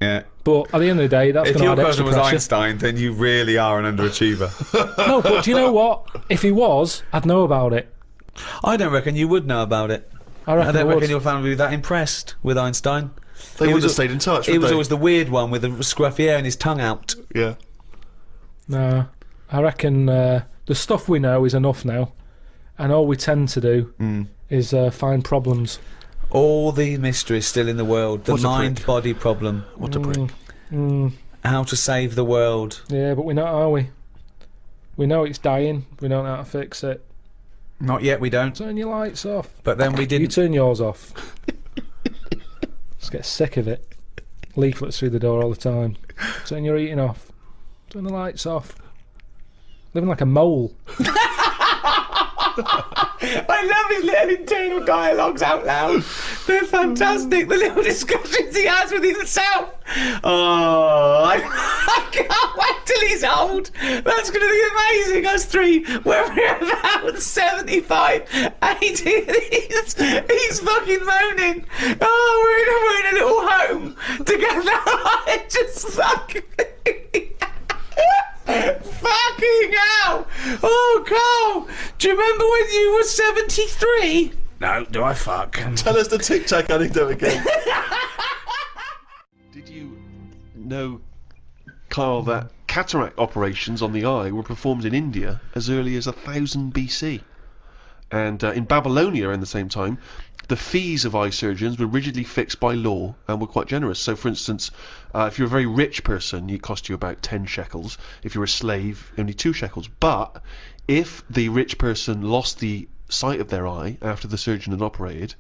Yeah. But at the end of the day, that's If going to your add cousin extra was pressure. Einstein, then you really are an underachiever. No, but do you know what? If he was, I'd know about it. I don't reckon you would know about it. I reckon I don't I would. reckon your family would be that impressed with Einstein. They He would was have a- stayed in touch. He wouldn't was they? always the weird one with the scruffy hair and his tongue out. Yeah. No, I reckon the stuff we know is enough now, and all we tend to do is find problems. All the mysteries still in the world. The What a prick. mind-body problem. What a prick. How to save the world. Yeah, but we're not, are we? We know it's dying. We don't know how to fix it. Not yet, we don't. Turn your lights off. But then we You didn't. turn yours off. Just get sick of it. Leaflets through the door all the time. Turn your eating off. Turn the lights off. Living like a mole. I love his little internal dialogues out loud. They're fantastic. The little discussions he has with himself. Oh, I can't wait till he's old. That's going to be amazing. Us three, we're about 75, 80. He's fucking moaning. Oh, we're in a little home together. It's just fucking. Fucking hell! Oh, Carl! Do you remember when you were 73? No, do I fuck? Tell us the Tic Tac anecdote again. Did you know, Carl, that cataract operations on the eye were performed in India as early as 1000 BC? And in Babylonia, around the same time, the fees of eye surgeons were rigidly fixed by law and were quite generous. So, for instance, if you're a very rich person, it cost you about 10 shekels. If you're a slave, only 2 shekels. But if the rich person lost the sight of their eye after the surgeon had operated,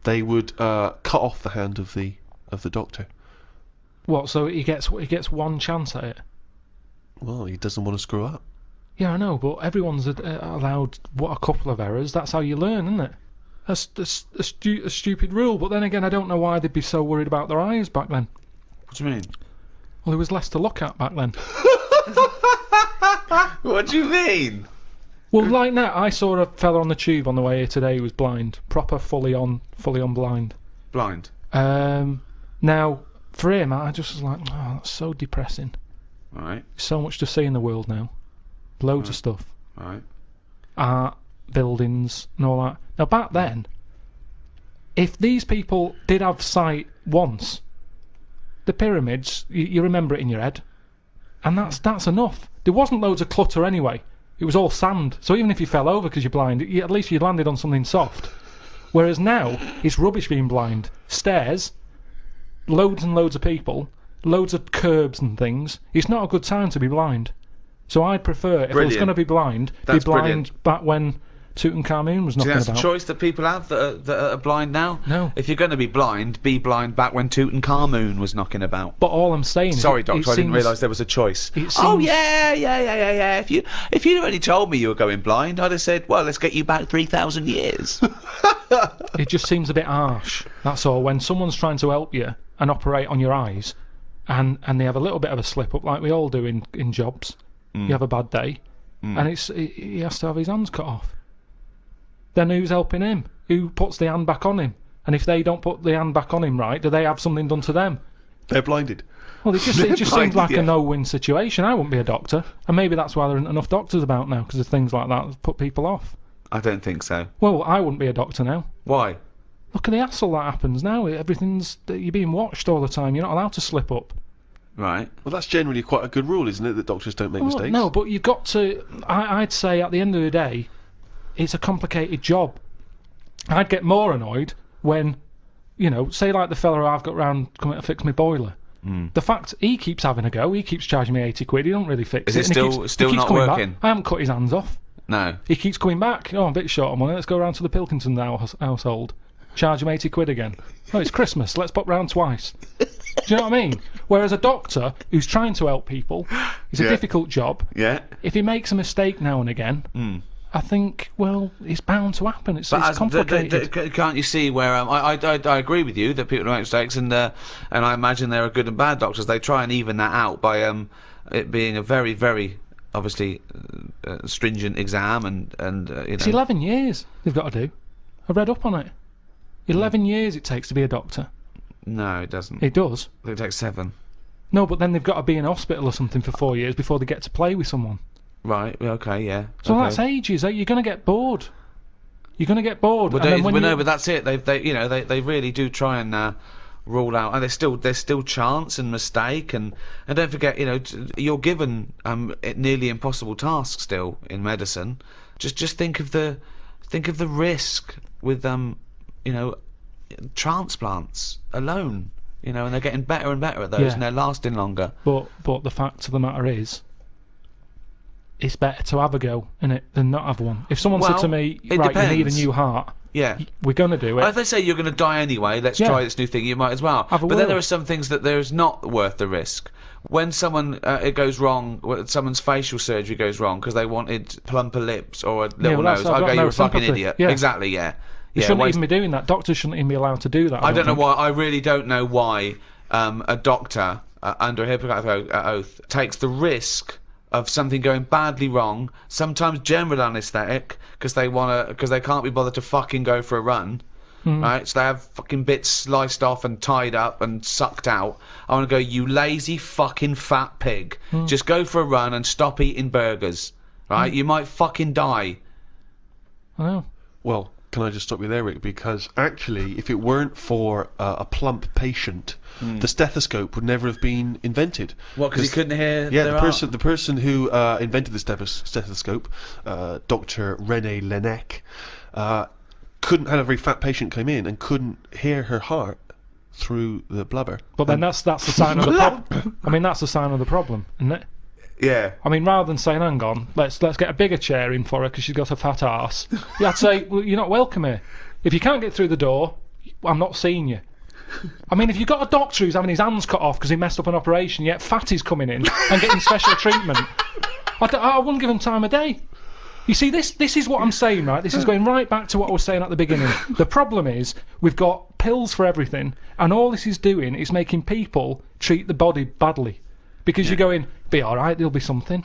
they would cut off the hand of the doctor. What? So he gets one chance at it? Well, he doesn't want to screw up. Yeah, I know, but everyone's allowed a couple of errors. That's how you learn, isn't it? That's a stupid rule. But then again, I don't know why they'd be so worried about their eyes back then. What do you mean? Well, there was less to look at back then. What do you mean? Well, like now, I saw a fella on the tube on the way here today who was blind, proper fully on blind. Blind. Now, for him, I just was like, oh, that's so depressing. Right. So much to see in the world now. Loads of stuff. Right. Art, buildings, and all that. Now, back then, if these people did have sight once, the pyramids, you remember it in your head, and that's enough. There wasn't loads of clutter anyway. It was all sand, so even if you fell over because you're blind, at least you landed on something soft. Whereas now, it's rubbish being blind. Stairs, loads and loads of people, loads of curbs and things. It's not a good time to be blind. So I'd prefer, if I was going to be blind, That's be blind brilliant. back when Tutankhamun was Do you knocking think that's about. a choice that people have that are blind now? No. If you're going to be blind back when Tutankhamun was knocking about. But all I'm saying Sorry, is... Doctor, I didn't realise there was a choice. Oh, yeah. If you'd already told me you were going blind, I'd have said, well, let's get you back 3,000 years. It just seems a bit harsh, that's all. When someone's trying to help you and operate on your eyes, and they have a little bit of a slip-up, like we all do in jobs. You have a bad day, and he has to have his hands cut off. Then who's helping him? Who puts the hand back on him? And if they don't put the hand back on him right, do they have something done to them? They're blinded. Well, it just seems like yeah. a no-win situation. I wouldn't be a doctor, and maybe that's why there aren't enough doctors about now, because of things like that put people off. I don't think so. Well, I wouldn't be a doctor now. Why? Look at the hassle that happens now. You're being watched all the time. You're not allowed to slip up. Right. Well, that's generally quite a good rule, isn't it, that doctors don't make mistakes? No, but you've got to... I'd say at the end of the day, it's a complicated job. I'd get more annoyed when, say like the fella who I've got round coming to fix my boiler. The fact he keeps having a go, he keeps charging me 80 quid, he don't really fix Is it and he still keeps not coming working? Back. I haven't cut his hands off. No. He keeps coming back. Oh, I'm a bit short of money, let's go round to the Pilkington household. Charge him 80 quid again. Oh, it's Christmas, let's pop round twice. Do you know what I mean? Whereas a doctor who's trying to help people, it's a difficult job. Yeah. If he makes a mistake now and again, I think, well, it's bound to happen. It's complicated. Can't you see where I agree with you that people make mistakes, and I imagine there are good and bad doctors. They try and even that out by it being a very, very obviously stringent exam and It's 11 years they've got to do. I read up on it. 11 years it takes to be a doctor. No, it doesn't. It does. It takes 7. No, but then they've got to be in hospital or something for 4 years before they get to play with someone. Right. Okay. Yeah. So okay. that's ages. You're going to get bored. You're going to get bored. But, and then when no, but that's it. They really do try and rule out, and there's still chance and mistake, and don't forget, you're given nearly impossible tasks still in medicine. Just think of the risk with transplants alone. And they're getting better and better at those, Yeah. and they're lasting longer. But the fact of the matter is, it's better to have a go, innit, than not have one. If someone said to me, it right, you need a depends. new heart, Yeah. we're going to do it. Well, if they say you're going to die anyway, let's Yeah. try this new thing, you might as well. Have a But then whirl. there are some things that there's not worth the risk. When someone it goes wrong, when someone's facial surgery goes wrong because they wanted plumper lips or a little well, nose, that's- I've I'll got go, no you're a fucking sympathy. idiot. Yeah. Exactly, yeah. They Yeah, shouldn't waste- even be doing that. Doctors shouldn't even be allowed to do that. I don't know think. why. I really don't know why a doctor under a Hippocratic oath takes the risk of something going badly wrong. Sometimes general anaesthetic because they can't be bothered to fucking go for a run. Right, so they have fucking bits sliced off and tied up and sucked out. I want to go, you lazy fucking fat pig. Just go for a run and stop eating burgers. Right, you might fucking die. I know. Well, can I just stop you there, Rick? Because actually, if it weren't for a plump patient, the stethoscope would never have been invented. What? Because he couldn't hear. Yeah, their the person who invented the stethoscope, Dr. René Laennec, couldn't have a very fat patient come in and couldn't hear her heart through the blubber. But then that's the sign of the problem. I mean, that's the sign of the problem, isn't it? Yeah. I mean, rather than saying, hang on, let's get a bigger chair in for her because she's got a fat arse, I'd say, well, you're not welcome here. If you can't get through the door, I'm not seeing you. I mean, if you've got a doctor who's having his hands cut off because he messed up an operation, yet fatty's coming in and getting special treatment, I wouldn't give him time of day. You see, this is what I'm saying, right? This is going right back to what I was saying at the beginning. The problem is, we've got pills for everything, and all this is doing is making people treat the body badly. Because you're going, be alright, there'll be something.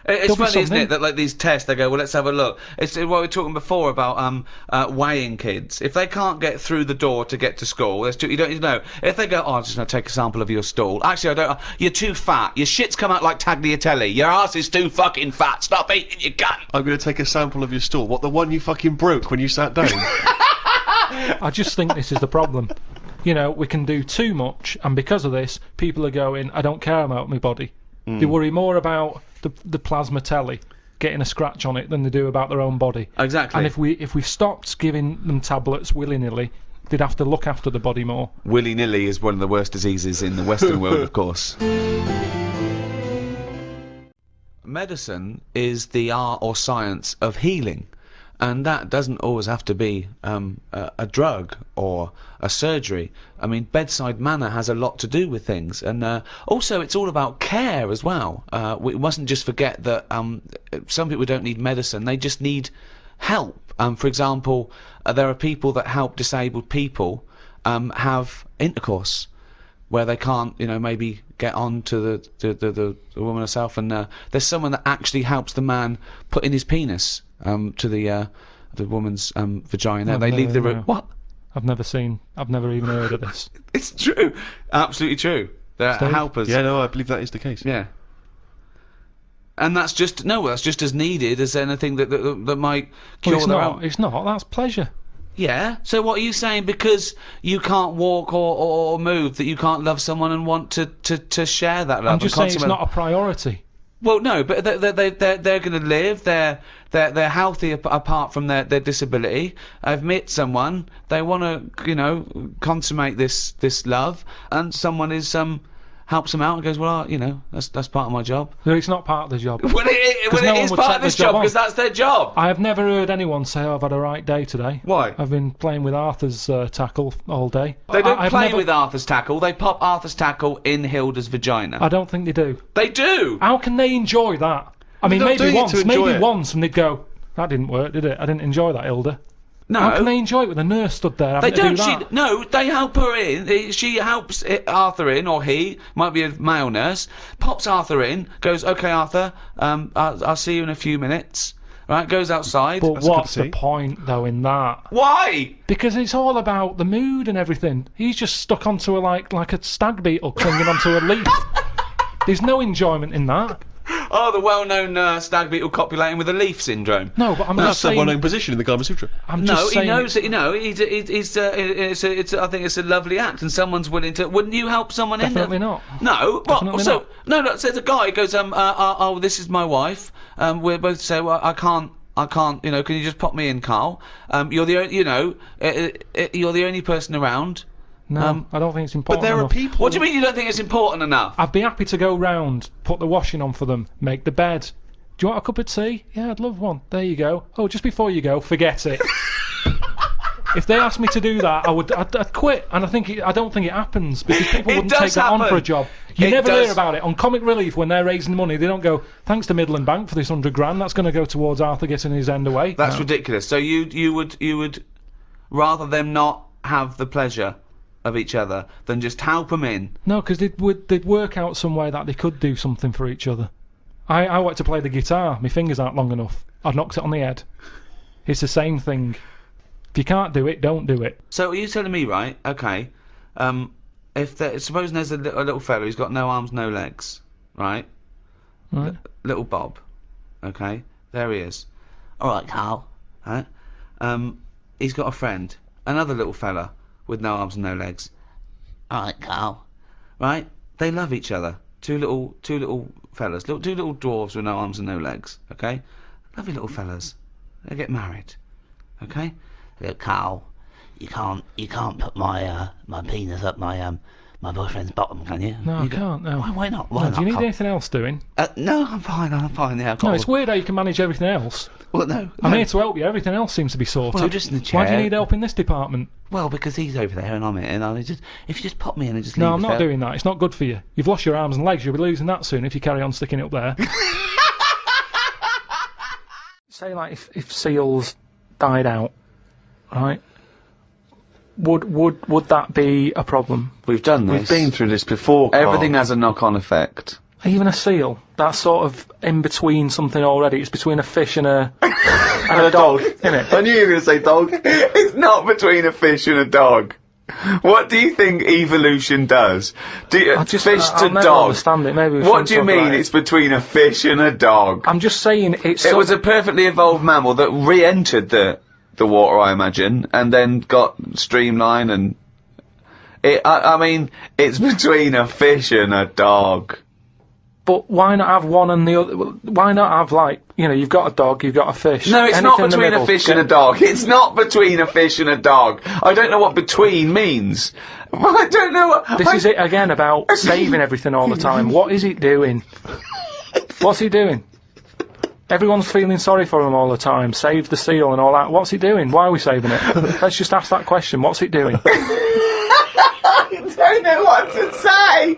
It's There'll be funny, isn't something. it, that like these tests, they go, well, let's have a look. It's what we were talking before about weighing kids. If they can't get through the door to get to school, you don't need to know. If they go, oh, I'm just going to take a sample of your stool. Actually, I don't. You're too fat. Your shit's come out like tagliatelle. Your ass is too fucking fat. Stop eating your gun. I'm going to take a sample of your stool. What, the one you fucking broke when you sat down? I just think this is the problem. You know, we can do too much, and because of this, people are going, I don't care about my body. They worry more about the plasma telly getting a scratch on it than they do about their own body. Exactly. And if we stopped giving them tablets willy-nilly, they'd have to look after the body more. Willy-nilly is one of the worst diseases in the Western world, of course. Medicine is the art or science of healing. And that doesn't always have to be a drug or a surgery. I mean, bedside manner has a lot to do with things. And also, it's all about care as well. We mustn't just forget that some people don't need medicine. They just need help. For example, there are people that help disabled people have intercourse where they can't, you know, maybe get on to the woman herself. And there's someone that actually helps the man put in his penis to the woman's vagina. They leave the room. What? I've never even heard of this. It's true. Absolutely true. They're Steve? helpers. Yeah, no, I believe that is the case. Yeah. And that's just as needed as anything that might cure Well, their own. it's not. That's pleasure. Yeah. So what are you saying? Because you can't walk or move, that you can't love someone and want to share that love? I'm just saying it's not a priority. Well, no, but they're going to live. They're healthy apart from their disability. I've met someone. They want to, you know, consummate this love, and someone is helps them out and goes, well, you know, that's part of my job. No, it's not part of the job. Well, it is part of this job because that's their job. I have never heard anyone say, I've had a right day today. Why? I've been playing with Arthur's tackle all day. They don't I've play never- with Arthur's tackle. They pop Arthur's tackle in Hilda's vagina. I don't think they do. They do. How can they enjoy that? I mean, They're not doing it to enjoy it. once, and they'd go, that didn't work, did it? I didn't enjoy that, Hilda. No. How can they enjoy it with a nurse stood there They having to don't. do that? They help her in. She helps Arthur in, or he might be a male nurse. Pops Arthur in. Goes, okay, Arthur. I'll see you in a few minutes. Right. Goes outside. But That's good what's to the see. point, though, in that? Why? Because it's all about the mood and everything. He's just stuck onto like a stag beetle clinging onto a leaf. There's no enjoyment in that. Oh, the well-known stag beetle copulating with a leaf syndrome. No, but I'm That's just the saying. well-known position in the Kama Sutra. I'm No, just he saying, knows that. You know, I think it's a lovely act, and someone's willing to. Wouldn't you help someone Definitely in? not. No. Definitely So no. So the guy goes, oh, this is my wife. We're both say, well, I can't. You know, can you just pop me in, Carl? You're the only. You know, you're the only person around. No, I don't think it's But important there are enough. people... What do you mean you don't think it's important enough? I'd be happy to go round, put the washing on for them, make the bed. Do you want a cup of tea? Yeah, I'd love one. There you go. Oh, just before you go, forget it. If they asked me to do that, I'd quit. And I don't think it happens because people It wouldn't does take that on happen. for a job. You It never does. hear about it on Comic Relief when they're raising money. They don't go, thanks to Midland Bank for this £100,000. That's going to go towards Arthur getting his end away. That's No. ridiculous. So you would rather them not have the pleasure of each other than just help them in. No, because they'd work out some way that they could do something for each other. I like to play the guitar. My fingers aren't long enough. I've knocked it on the head. It's the same thing. If you can't do it, don't do it. So are you telling me, right? Okay. Supposing there's a little fella who's got no arms, no legs, right? Right? Little Bob. Okay. There he is. All right, Carl. Right? He's got a friend, another little fella with no arms and no legs. All right, Carl. Right? They love each other. Two little fellas, two little dwarves with no arms and no legs. Okay. Lovely little fellas. They get married. Okay. Look, Carl, you can't put my penis up my boyfriend's bottom, can you? No, I can't. No. Why not? No, do you need anything else doing? No, I'm fine. Yeah, I've got No, it's weird how you can manage everything else. Well, no. I'm here to help you. Everything else seems to be sorted. Well, just in the chair. Why do you need help in this department? Well, because he's over there and I'm here, and if you just pop me in and just leave No, I'm us not there. doing that. It's not good for you. You've lost your arms and legs. You'll be losing that soon if you carry on sticking it up there. Say, like, if seals died out, right? Would that be a problem? We've done We've been through this before, Carl. Everything has a knock-on effect. Even a seal, that's sort of in between something already. It's between a fish and a and a dog, isn't it? I knew you were going to say dog. It's not between a fish and a dog. What do you think evolution does? Fish I'll to never dog. understand it. Maybe we What shouldn't do you talk mean about it. it's between a fish and a dog? I'm just saying it's. It was a perfectly evolved mammal that re-entered the water, I imagine, and then got streamlined and... I mean, it's between a fish and a dog. But why not have one and the other? Why not have, like, you know, you've got a dog, you've got a fish. No, it's anything not in the between a middle, fish and a dog. It's not between a fish and a dog. I don't know what between means. I don't know what... This is it again about saving everything all the time. What is it doing? What's he doing? Everyone's feeling sorry for him all the time. Save the seal and all that. What's he doing? Why are we saving it? Let's just ask that question. What's it doing? I don't know what to say.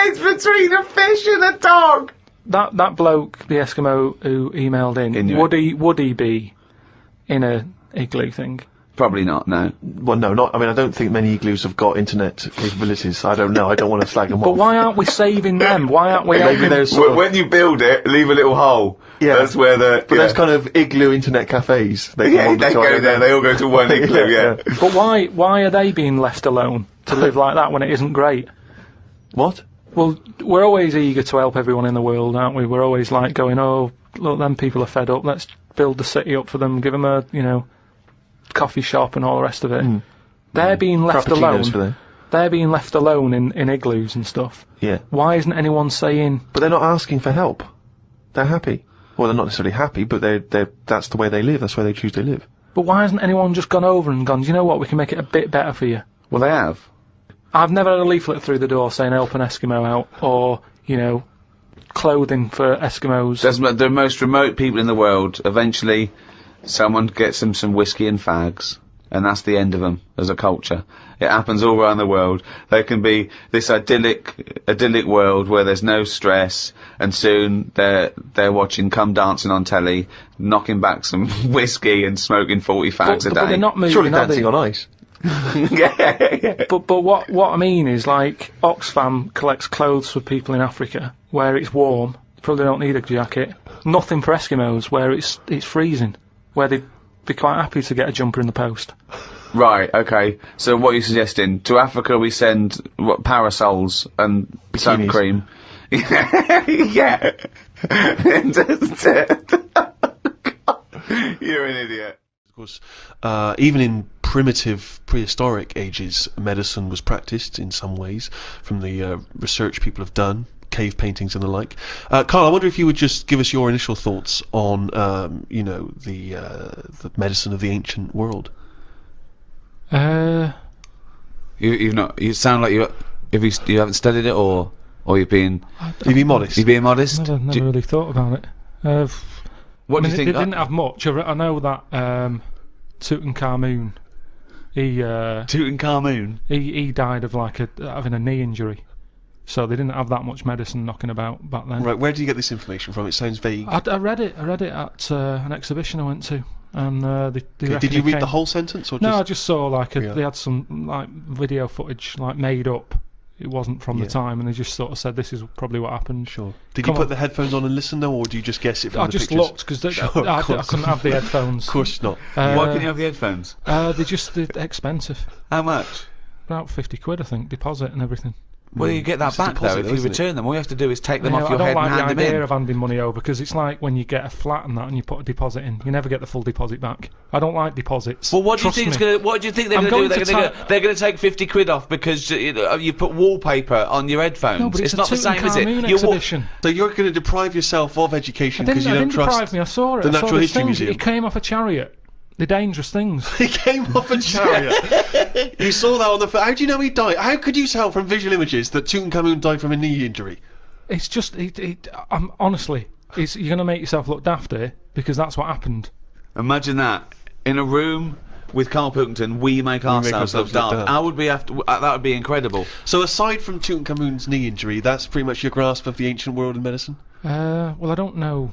It's between a fish and a dog. That bloke, the Eskimo who emailed in, would he be in a igloo thing? Probably not, no. Well, no, not. I mean, I don't think many igloos have got internet capabilities. I don't know. I don't want to slag them But off. why aren't we saving them? Why aren't we Maybe helping? there's sort of, When you build it, leave a little hole. Yeah. That's where the... but there's kind of igloo internet cafes. They Yeah, they go there. They all go to one igloo, yeah. But why are they being left alone to live like that when it isn't great? What? Well, we're always eager to help everyone in the world, aren't we? We're always like going, oh, look, them people are fed up. Let's build the city up for them. Give them a, you know, coffee shop and all the rest of it. They're being left alone. Frappuccinos for them. They're being left alone in igloos and stuff. Yeah. Why isn't anyone saying? But they're not asking for help. They're happy. Well, they're not necessarily happy, but that's the way they live. That's where they choose to live. But why hasn't anyone just gone over and gone? Do you know what? We can make it a bit better for you. Well, they have. I've never had a leaflet through the door saying help an Eskimo out, or, you know, clothing for Eskimos. That's the most remote people in the world. Eventually, someone gets them some whiskey and fags, and that's the end of them as a culture. It happens all around the world. There can be this idyllic world where there's no stress, and soon they're watching Come Dancing on telly, knocking back some whiskey and smoking 40 fags a day. But they're not moving, Surely are they? dancing on ice. Yeah. But what I mean is, like, Oxfam collects clothes for people in Africa where it's warm. They probably don't need a jacket. Nothing for Eskimos where it's freezing, where they'd be quite happy to get a jumper in the post. Right, okay. So what are you suggesting? To Africa we send parasols and sun Bikinis. cream. Yeah. You're an idiot. Of course, even in primitive prehistoric ages, medicine was practiced in some ways from the research people have done, cave paintings and the like. Karl, I wonder if you would just give us your initial thoughts on, the medicine of the ancient world. You've not. You sound like you haven't studied it, or you've been. You be modest. You're being modest. Never really thought about it. What do I mean, you think? They didn't have much. I know that Tutankhamun, Tutankhamun. he died of having a knee injury, so they didn't have that much medicine knocking about back then. Right, where do you get this information from? It sounds vague. I read it at an exhibition I went to, and they reckon Did you it read came- the whole sentence, or just... No, I just saw Yeah. they had some like video footage made up. It wasn't from the Yeah. time, and they just sort of said this is probably what happened. Sure. Did Come you put on. the headphones on and listen though, or do you just guess it from I the just pictures? looked because Sure, of I course. couldn't have the headphones. Of course not. Why couldn't you have the headphones? They're expensive. How much? About 50 quid, I think, deposit and everything. Well, you get that It's a back deposit, though if though, you isn't it? return them. All you have to do is take them You off know, your I head don't and like hand the them in. idea of handing money over because it's like when you get a flat and that and you put a deposit in, you never get the full deposit back. I don't like deposits. Well, what do you Trust think? me. What do you think they're I'm going to going do? to They're going to take 50 quid off because you put wallpaper on your headphones. No, but it's a not the same, is it? Tutankhamun You exhibition. So you're going to deprive yourself of I education didn't, because you I don't didn't trust... deprive me. I saw it. the I saw Natural this History thing. Museum. It came off a chariot. They're dangerous things. He came off a chariot. You saw that on the... How do you know he died? How could you tell from visual images that Tutankhamun died from a knee injury? It's just, honestly, you're going to make yourself look daft here because that's what happened. Imagine that in a room with Carl Pilkington. We make ourselves look daft. That would be incredible. So aside from Tutankhamun's knee injury, that's pretty much your grasp of the ancient world in medicine? Well, I don't know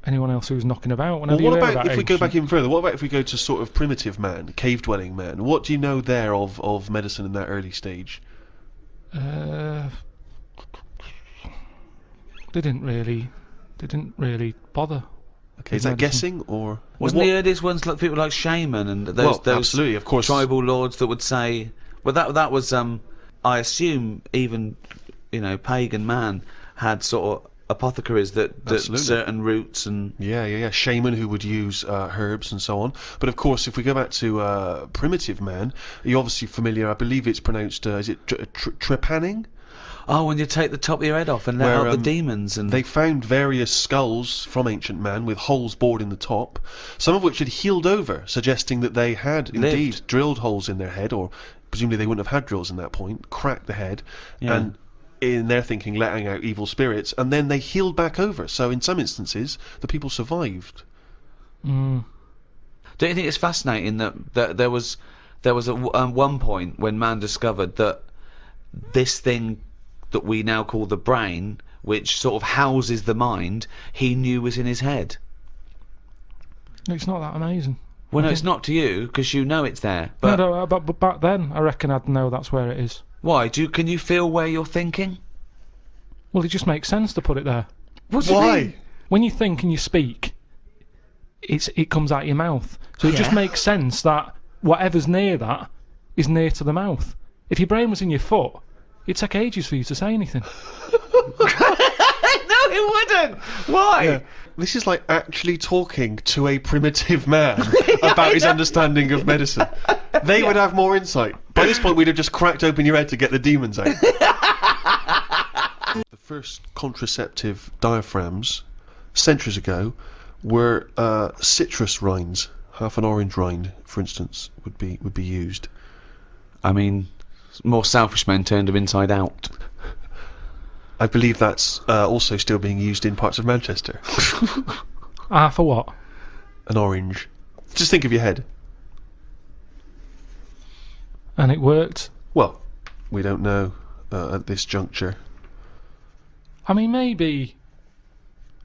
anyone else who's knocking about. Well, Whenever what you hear about if we go ancient- back even further? What about if we go to sort of primitive man, cave-dwelling man? What do you know there of medicine in that early stage? They didn't really bother. Okay, is that guessing or Wasn't the earliest ones like people like shaman and those absolutely, of course, tribal lords that would say, well, that was I assume even pagan man had sort of apothecaries that certain roots and yeah, shaman who would use herbs and so on. But of course, if we go back to primitive man, you're obviously familiar. I believe it's pronounced is it trepanning? Oh, when you take the top of your head off and let out the demons. And they found various skulls from ancient man with holes bored in the top, some of which had healed over, suggesting that they had indeed drilled holes in their head, or presumably they wouldn't have had drills in that point, cracked the head, and in their thinking letting out evil spirits, and then they healed back over. So in some instances, the people survived. Mm. Don't you think it's fascinating that there was one point when man discovered that this thing that we now call the brain, which sort of houses the mind, he knew was in his head. It's not that amazing. Well, no, it's not to you, because you know it's there. But but back then, I reckon I'd know that's where it is. Why? Can you feel where you're thinking? Well, it just makes sense to put it there. What do you mean? When you think and you speak, it comes out your mouth. So it just makes sense that whatever's near that is near to the mouth. If your brain was in your foot, it'd take ages for you to say anything. No, it wouldn't. Why? Yeah. This is like actually talking to a primitive man about his understanding of medicine. They would have more insight. By this point, we'd have just cracked open your head to get the demons out. The first contraceptive diaphragms, centuries ago, were citrus rinds. Half an orange rind, for instance, would be used. I mean, more selfish men turned them inside out. I believe that's also still being used in parts of Manchester. For what? An orange. Just think of your head. And it worked. Well, we don't know at this juncture. I mean, maybe.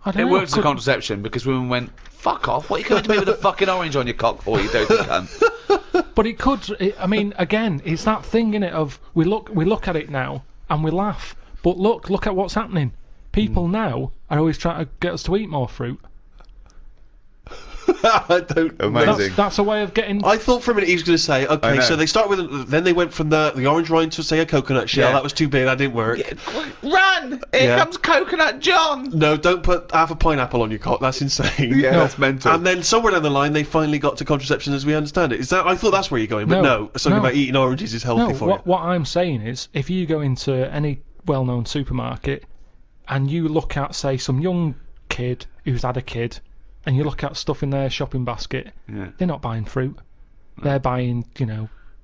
I don't It know. worked as a contraception because women went, fuck off, what are you coming to me with a fucking orange on your cock for, you dirty cunt? But it could. I mean, again, it's that thing, innit, of we look at it now and we laugh. But look at what's happening. People now are always trying to get us to eat more fruit. I don't know. Amazing. That's a way of getting. I thought for a minute he was going to say, okay, so they start with, then they went from the orange rind to say a coconut shell. That was too big, that didn't work. Run! Here comes Coconut John! No, don't put half a pineapple on your cock. That's insane. Yeah, that's mental. And then somewhere down the line, they finally got to contraception as we understand it. Is that? I thought that's where you're going, but no. Something about eating oranges is healthy for you. What I'm saying is, if you go into any well-known supermarket and you look at, say, some young kid who's had a kid, and you look at stuff in their shopping basket, they're not buying fruit. They're buying,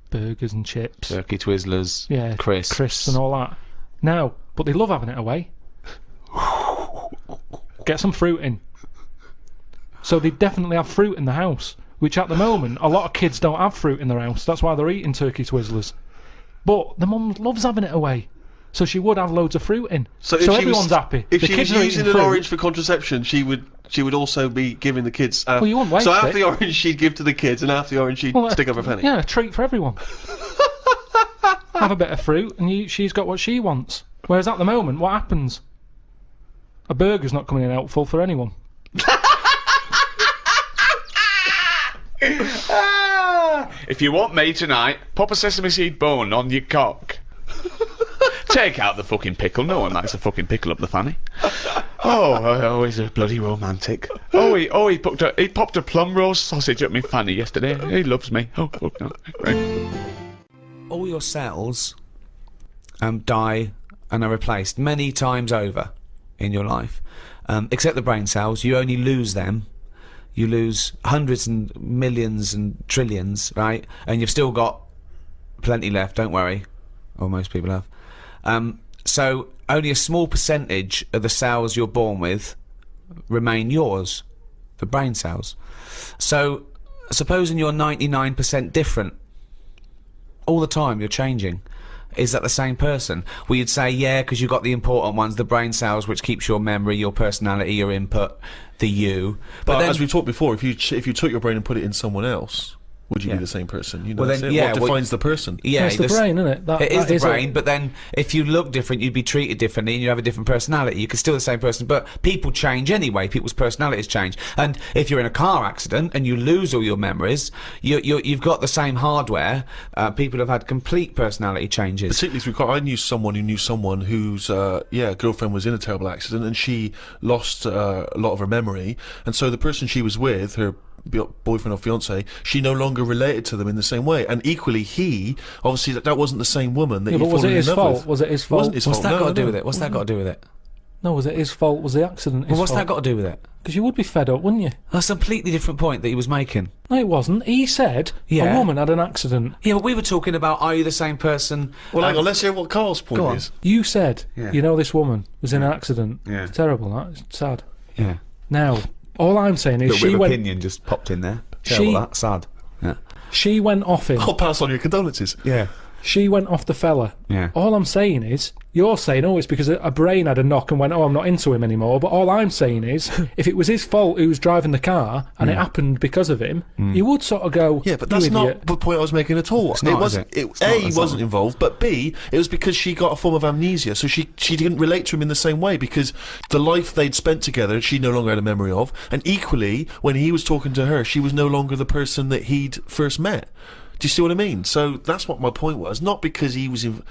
burgers and chips. Turkey Twizzlers, crisps and all that. No, but they love having it away. Get some fruit in. So they definitely have fruit in the house, which at the moment, a lot of kids don't have fruit in their house. That's why they're eating Turkey Twizzlers. But the mum loves having it away. So she would have loads of fruit in. So everyone's happy. If the she kids was are using eating an fruit. orange for contraception, she would also be giving the kids. Well, you wouldn't waste so half it. the orange she'd give to the kids, and half the orange she'd stick up her penny. Yeah, a treat for everyone. Have a bit of fruit, and she's got what she wants. Whereas at the moment, what happens? A burger's not coming in helpful for anyone. If you want me tonight, pop a sesame seed bone on your cock. Take out the fucking pickle. No one likes a fucking pickle up the fanny. Oh, he's a bloody romantic. He popped a plum roast sausage up my fanny yesterday. He loves me. Oh, fuck no. Right. All your cells die and are replaced many times over in your life. Except the brain cells, you only lose them. You lose hundreds and millions and trillions, right? And you've still got plenty left, don't worry. Or most people have. So only a small percentage of the cells you're born with remain yours, the brain cells. So supposing you're 99% different all the time, you're changing. Is that the same person? Well, you'd say, yeah, because you've got the important ones, the brain cells, which keeps your memory, your personality, your input, the you. But then, as we talked before, if you took your brain and put it in someone else, would you Yeah. be the same person? You know, Well, that's then, it. yeah, what well- defines the person? Yeah, It's the this- brain, isn't it? It is that the it. brain, but then if you look different, you'd be treated differently and you have a different personality. You could still be the same person, but people change anyway. People's personalities change. And if you're in a car accident and you lose all your memories, you've got the same hardware. People have had complete personality changes. Particularly through car. I knew someone who knew someone whose girlfriend was in a terrible accident and she lost a lot of her memory, and so the person she was with, her boyfriend or fiance, she no longer related to them in the same way. And equally, he obviously that wasn't the same woman that Yeah, he but was fallen it in his love fault? with. Was it his It fault? wasn't his What's fault. that No, got to do no. with it? What's that got to do with it? No, was it his fault? Was the accident his Well, what's fault? that got to do with it? Because you would be fed up, wouldn't you? That's a completely different point that he was making. No, it wasn't. He said Yeah. a woman had an accident. Yeah, but we were talking about, are you the same person? Well, hang on, let's hear what Carl's point Go on. is. You said, Yeah. you know, this woman was in an accident. Yeah. It's terrible, that. It's sad. Yeah. Now, all I'm saying is Little bit she of went, opinion just popped in there. She- Terrible, that. Sad. Yeah. she went off him. I'll pass on your condolences. Yeah. She went off the fella. Yeah. All I'm saying is, you're saying, oh, it's because a brain had a knock and went, oh, I'm not into him anymore. But all I'm saying is, if it was his fault who was driving the car and it happened because of him, you would sort of go, Yeah, but "You that's idiot." not the point I was making at all. not, it wasn't. is it? It, It's not, A, that's wasn't not. involved, but B, it was because she got a form of amnesia, so she didn't relate to him in the same way because the life they'd spent together, she no longer had a memory of, and equally, when he was talking to her, she was no longer the person that he'd first met. Do you see what I mean? So that's what my point was. Not because he was in.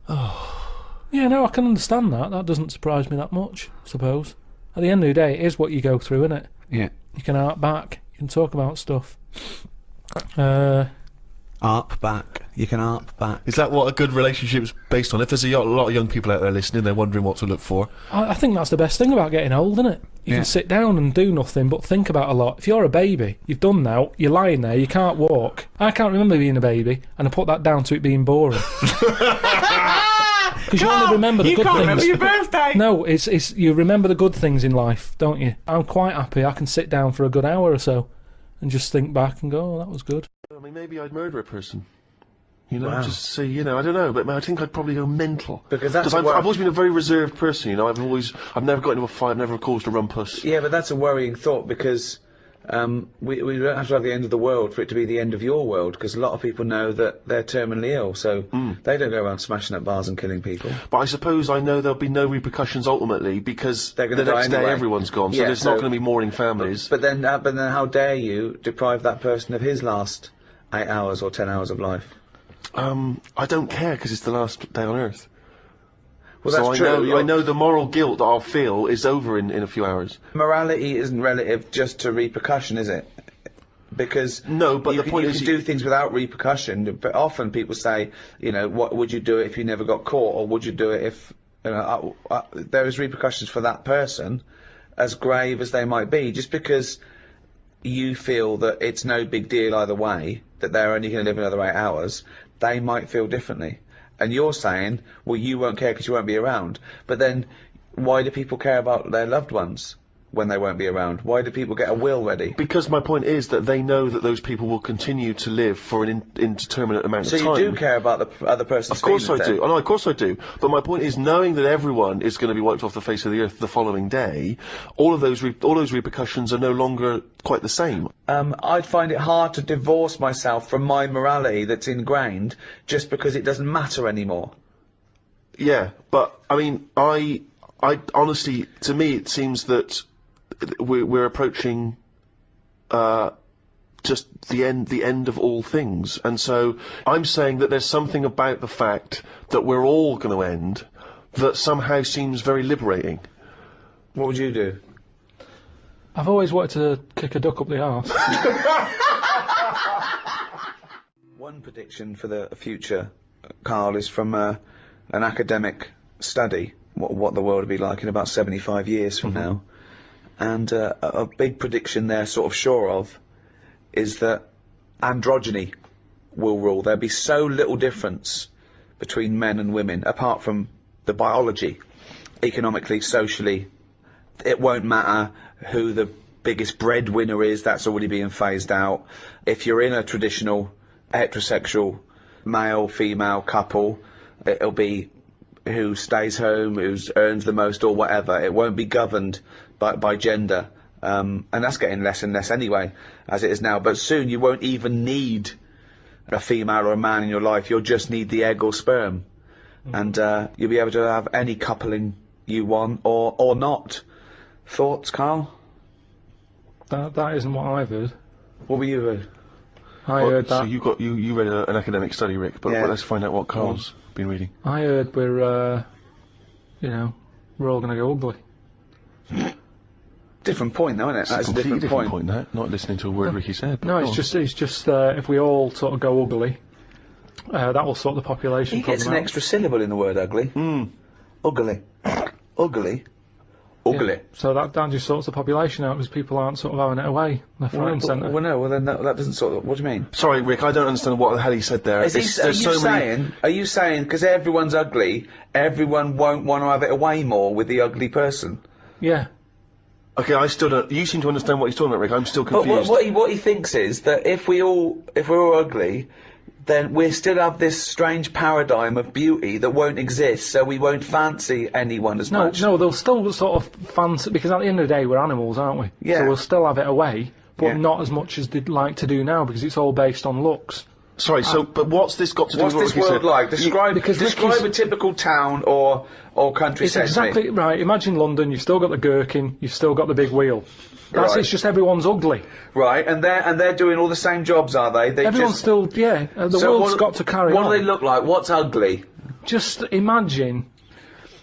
Yeah, no, I can understand that. That doesn't surprise me that much, I suppose. At the end of the day, it is what you go through, isn't it? Yeah. You can hark back. You can talk about stuff. Arp back. You can arp back. Is that what a good relationship is based on? If there's a lot of young people out there listening, they're wondering what to look for. I think that's the best thing about getting old, isn't it? You Yeah. can sit down and do nothing but think about a lot. If you're a baby, you've done now, you're lying there, you can't walk. I can't remember being a baby, and I put that down to it being boring. Because you only remember the You good can't things. remember your birthday. No, it's you remember the good things in life, don't you? I'm quite happy I can sit down for a good hour or so and just think back and go, oh, that was good. I mean, maybe I'd murder a person. You know, Wow. just see, you know, I don't know, but I think I'd probably go mental. Because that's I've what- always been a very reserved person, you know, I've never got into a fight, I've never caused a rumpus. Yeah, but that's a worrying thought because we don't have to have the end of the world for it to be the end of your world because a lot of people know that they're terminally ill, so they don't go around smashing up bars and killing people. But I suppose I know there'll be no repercussions ultimately because They're the gonna die next day anyway. everyone's gone, so Yeah, there's so- not going to be mourning families. But then how dare you deprive that person of his last 8 hours or 10 hours of life? I don't care because it's the last day on Earth. Well, So that's true. I know the moral guilt that I'll feel is over in a few hours. Morality isn't relative just to repercussion, is it? Because No, but you the point you is can you- do things without repercussion. But often people say, you know, what would you do if you never got caught, or would you do it if there is repercussions for that person, as grave as they might be, just because you feel that it's no big deal either way, that they're only going to live another 8 hours, they might feel differently. And you're saying, well, you won't care because you won't be around. But then, why do people care about their loved ones when they won't be around? Why do people get a will ready? Because my point is that they know that those people will continue to live for an indeterminate amount So of you time. do care about the other person's Of course I feelings do. then? Oh, no, of course I do. But my point is, knowing that everyone is going to be wiped off the face of the earth the following day, all of those repercussions are no longer quite the same. I'd find it hard to divorce myself from my morality that's ingrained just because it doesn't matter anymore. Yeah, but I mean, I honestly, to me, it seems that we're approaching just the end of all things, and so I'm saying that there's something about the fact that we're all going to end that somehow seems very liberating. What would you do? I've always wanted to kick a duck up the arse. One prediction for the future, Carl, is from an academic study, what the world will be like in about 75 years from now. And a big prediction they're sort of sure of is that androgyny will rule. There'll be so little difference between men and women, apart from the biology, economically, socially. It won't matter who the biggest breadwinner is, that's already being phased out. If you're in a traditional heterosexual male-female couple, it'll be who stays home, who earns the most or whatever. It won't be governed by gender. and that's getting less and less anyway, as it is now. But soon you won't even need a female or a man in your life. You'll just need the egg or sperm, and you'll be able to have any coupling you want or not. Thoughts, Carl? That isn't what I've heard. What were you heard? I heard So that. you read an academic study, Rick, but Yeah. let's find out what Carl's been reading. I heard we're, we're all going to go ugly. Different point, though, isn't it? That's a Completely different point. that. Not listening to a word Ricky said. but No, go it's on. just if we all sort of go ugly, that will sort the population He gets problem an out. extra syllable in the word ugly. Ugly. Ugly. Ugly. Yeah. So that just sorts the population out because people aren't sort of having it away left, right, and centre. Well, no. Well, then that doesn't sort of. What do you mean? Sorry, Rick, I don't understand what the hell he said there. Are There's so many. you saying because everyone's ugly, everyone won't want to have it away more with the ugly person? Yeah. Okay, I still don't. You seem to understand what he's talking about, Rick. I'm still But confused. what he thinks is that if we're all ugly, then we still have this strange paradigm of beauty that won't exist, so we won't fancy anyone as No, much. no, they'll still sort of fancy, because at the end of the day we're animals, aren't we? Yeah. So we'll still have it away, but Yeah. not as much as they'd like to do now, because it's all based on looks. Sorry, but what's this got to do What's with this what Ricky world said? like? Describe because describe Ricky's- a typical town or country It's set to me. exactly right. Imagine London, you've still got the gherkin, you've still got the big wheel. Right. It's just everyone's ugly. Right, and they're doing all the same jobs, are they? Everyone's just, still, the So world's what- got to carry What on. do they look like? What's ugly? Just imagine,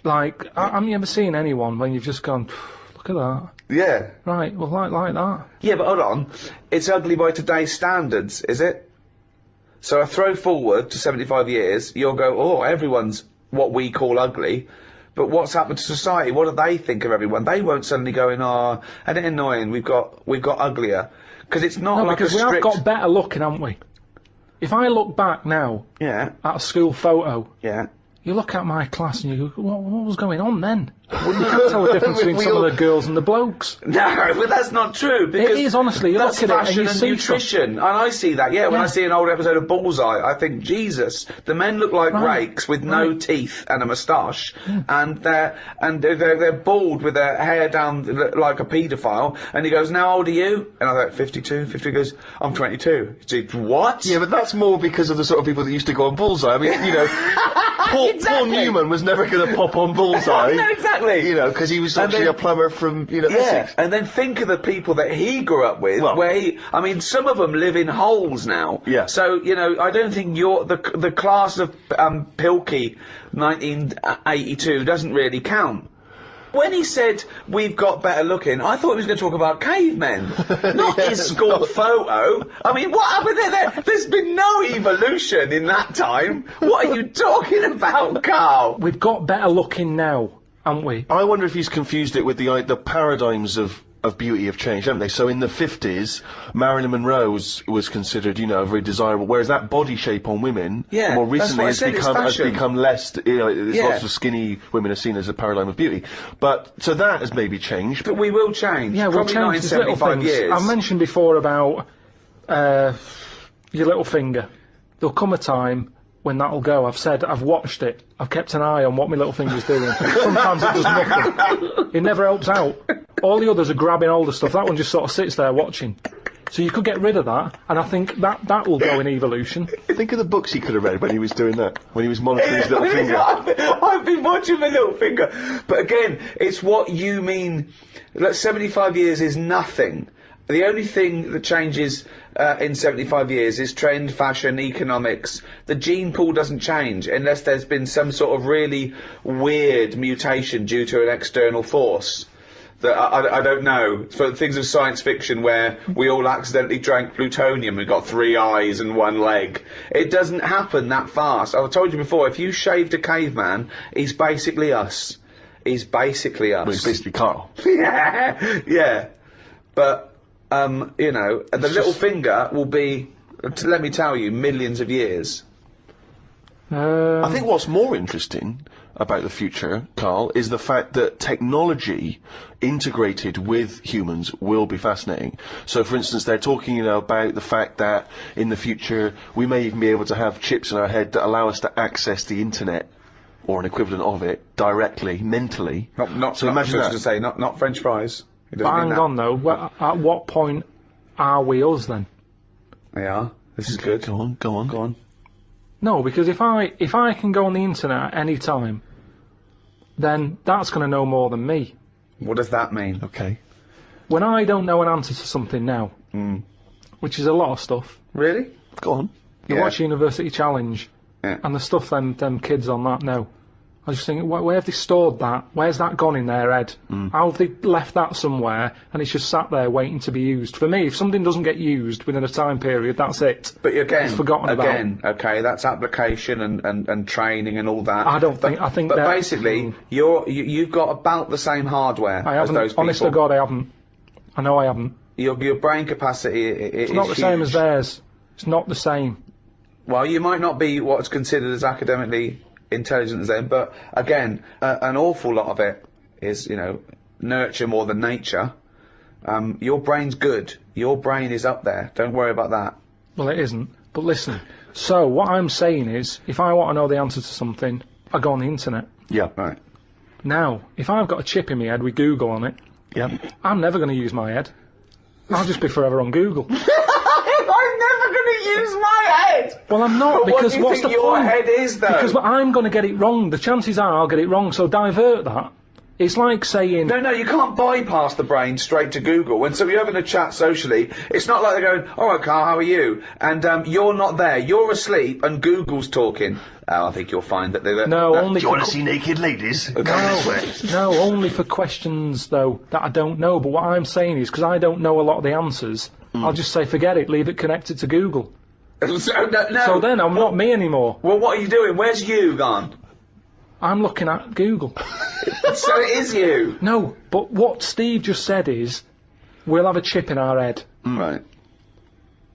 like, have you ever seen anyone when you've just gone, look at that. Yeah. Right, well, like that. Yeah, but hold on. It's ugly by today's standards, is it? So I throw forward to 75 years, you'll go, oh, everyone's what we call ugly. But what's happened to society? What do they think of everyone? They won't suddenly go in, oh, isn't it annoying? We've got uglier. Because it's not No, like because a we have strict... got better looking, haven't we? If I look back now Yeah, at a school photo, yeah. you look at my class and you go, what was going on then? You can't tell the difference between some of the girls and the blokes. No, but that's not true. Because It is, honestly. You that's look at it and fashion you and see nutrition, and I see that. Yeah, when Yeah. I see an old episode of Bullseye, I think, Jesus, the men look like Right. rakes with no Right. teeth and a moustache, and they're bald with their hair down like a paedophile. And he goes, "Now, how old are you?" And I go, 52. 50 He goes, "I'm 22." He goes, "What?" Yeah, but that's more because of the sort of people that used to go on Bullseye. I mean, you know, Paul Exactly. Newman was never going to pop on Bullseye. No, exactly. You know, because he was And actually then- a plumber from, Yeah, Essex. and then think of the people that he grew up with, Well- I mean, some of them live in holes now. Yeah. So, I don't think the class of Pilkey 1982 doesn't really count. When he said, we've got better looking, I thought he was going to talk about cavemen, not his school photo. I mean, what happened there? There's been no evolution in that time. What are you talking about, Carl? We've got better looking now, haven't we? I wonder if he's confused it with the paradigms of beauty have changed, haven't they? So in the 50s, Marilyn Monroe was considered, very desirable, whereas that body shape on women, Yeah, more that's recently what I said, it's has fashion. become less, there's Yeah. lots of skinny women are seen as a paradigm of beauty. But, so that has maybe changed. But we will change. Yeah, we'll Probably not in change these little 75 things. years. I mentioned before about your little finger. There'll come a time when that'll go. I've watched it. I've kept an eye on what my little finger's doing. Sometimes it does nothing. It never helps out. All the others are grabbing all the stuff. That one just sort of sits there watching. So you could get rid of that, and I think that will go in evolution. Think of the books he could have read when he was doing that, when he was monitoring his little finger. I've been watching my little finger. But again, it's what you mean. Like 75 years is nothing. The only thing that changes in 75 years is trend, fashion, economics. The gene pool doesn't change unless there's been some sort of really weird mutation due to an external force. That I don't know. For things of science fiction where we all accidentally drank plutonium and got 3 eyes and 1 leg. It doesn't happen that fast. I've told you before, if you shaved a caveman, he's basically us. He's basically us. Well, it's basically Carl. yeah. But, the little finger will be, let me tell you, millions of years. I think what's more interesting about the future, Carl, is the fact that technology integrated with humans will be fascinating. So, for instance, they're talking, about the fact that in the future we may even be able to have chips in our head that allow us to access the internet or an equivalent of it directly, mentally. Not So imagine just that. to say, not French fries. It But doesn't mean hang that. on though, at what point are we us then? They are. This is good. Go on, go on. Go on. No, because if I can go on the internet at any time, then that's going to know more than me. What does that mean? Okay. When I don't know an answer to something now, which is a lot of stuff, Really? Go on. you Yeah. watch University Challenge, Yeah. and the stuff them kids on that know. I was just thinking, where have they stored that? Where's that gone in their head? How have they left that somewhere, and it's just sat there waiting to be used? For me, if something doesn't get used within a time period, that's it. But again, It's forgotten about. okay, that's application and training and all that. I don't think- I think But that- basically, you've got about the same hardware I as haven't. those people. Honest to God, I haven't. I know I haven't. Your brain capacity is It's not the same as huge. theirs. It's not the same. Well, you might not be what's considered as academically intelligent as them, but again, an awful lot of it is, nurture more than nature. Your brain's good. Your brain is up there. Don't worry about that. Well, it isn't. But listen. So what I'm saying is, if I want to know the answer to something, I go on the internet. Yeah. Right. Now, if I've got a chip in my head with Google on it, Yeah. I'm never going to use my head. I'll just be forever on Google. I'm never going to use my head. Well, I'm not, But what because do you what's think the your point? head is, though? Because I'm going to get it wrong. The chances are I'll get it wrong, so divert that. It's like saying... No, you can't bypass the brain straight to Google. When you're having a chat socially, it's not like they're going, all right, Carl, how are you? And you're not there. You're asleep and Google's talking. I think you'll find that they're... No, only Do you for want to see naked ladies? No, only for questions, though, that I don't know. But what I'm saying is, because I don't know a lot of the answers, I'll just say, forget it, leave it connected to Google. no. So then I'm not me anymore. Well, what are you doing? Where's you gone? I'm looking at Google. So it is you. No, but what Steve just said is, we'll have a chip in our head Right.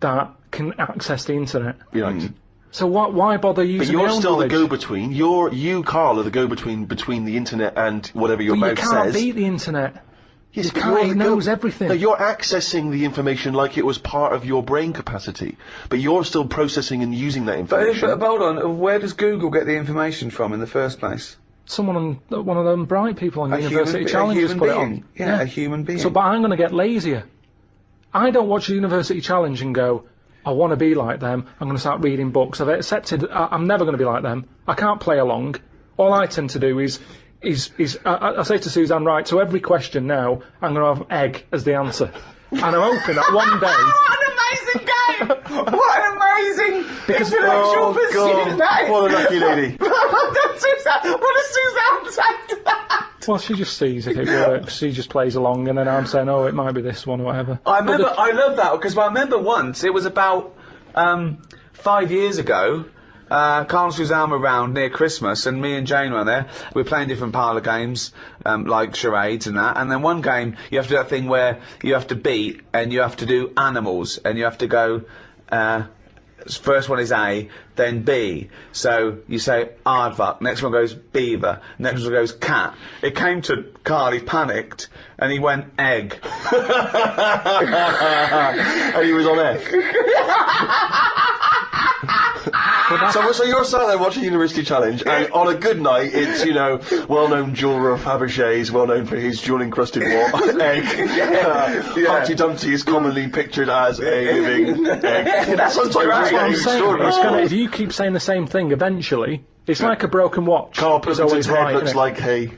that can access the internet. Right. So why bother But using my you're own still the knowledge? go-between. You, Carl, are the go-between between the internet and whatever your But you mouth can't says. beat the internet. Yes, You but can't, you're it the knows everything. No, you're accessing the information like it was part of your brain capacity, but you're still processing and using that But information. hold on. Where does Google get the information from in the first place? Someone on one of them bright people on A University human- Challenge a has human put being. it on. Yeah, a human being. So, but I'm going to get lazier. I don't watch the University Challenge and go, I want to be like them. I'm going to start reading books. I've accepted I'm never going to be like them. I can't play along. All I tend to do is I say to Suzanne, right, so every question now, I'm going to have egg as the answer. And I'm hoping that one day... What an amazing game! What an amazing intellectual pursuit that is! What a lucky lady. What does Suzanne say to that? Well, she just sees if it works. She just plays along, and then I'm saying, oh, it might be this one or whatever. I love that, because I remember once, it was about 5 years ago, Carl and Suzanne were round near Christmas, and me and Jane were there. We were playing different parlour games, like charades and that. And then one game, you have to do that thing where you have to beat, and you have to do animals, and you have to go. First one is A, then B. So you say aardvark. Next one goes beaver. Next one goes cat. It came to Carl. He panicked, and he went egg. And he was on air. So you're sat there watching University Challenge, and on a good night, it's, well-known jeweller of Fabergé's, well-known for his jewel-encrusted egg. Humpty Dumpty is commonly pictured as a living egg. Sometimes great. it's I'm getting saying, extraordinary. if you keep saying the same thing, eventually, it's like a broken watch. Carl It's Pilkington's always head right, looks isn't it? like hay.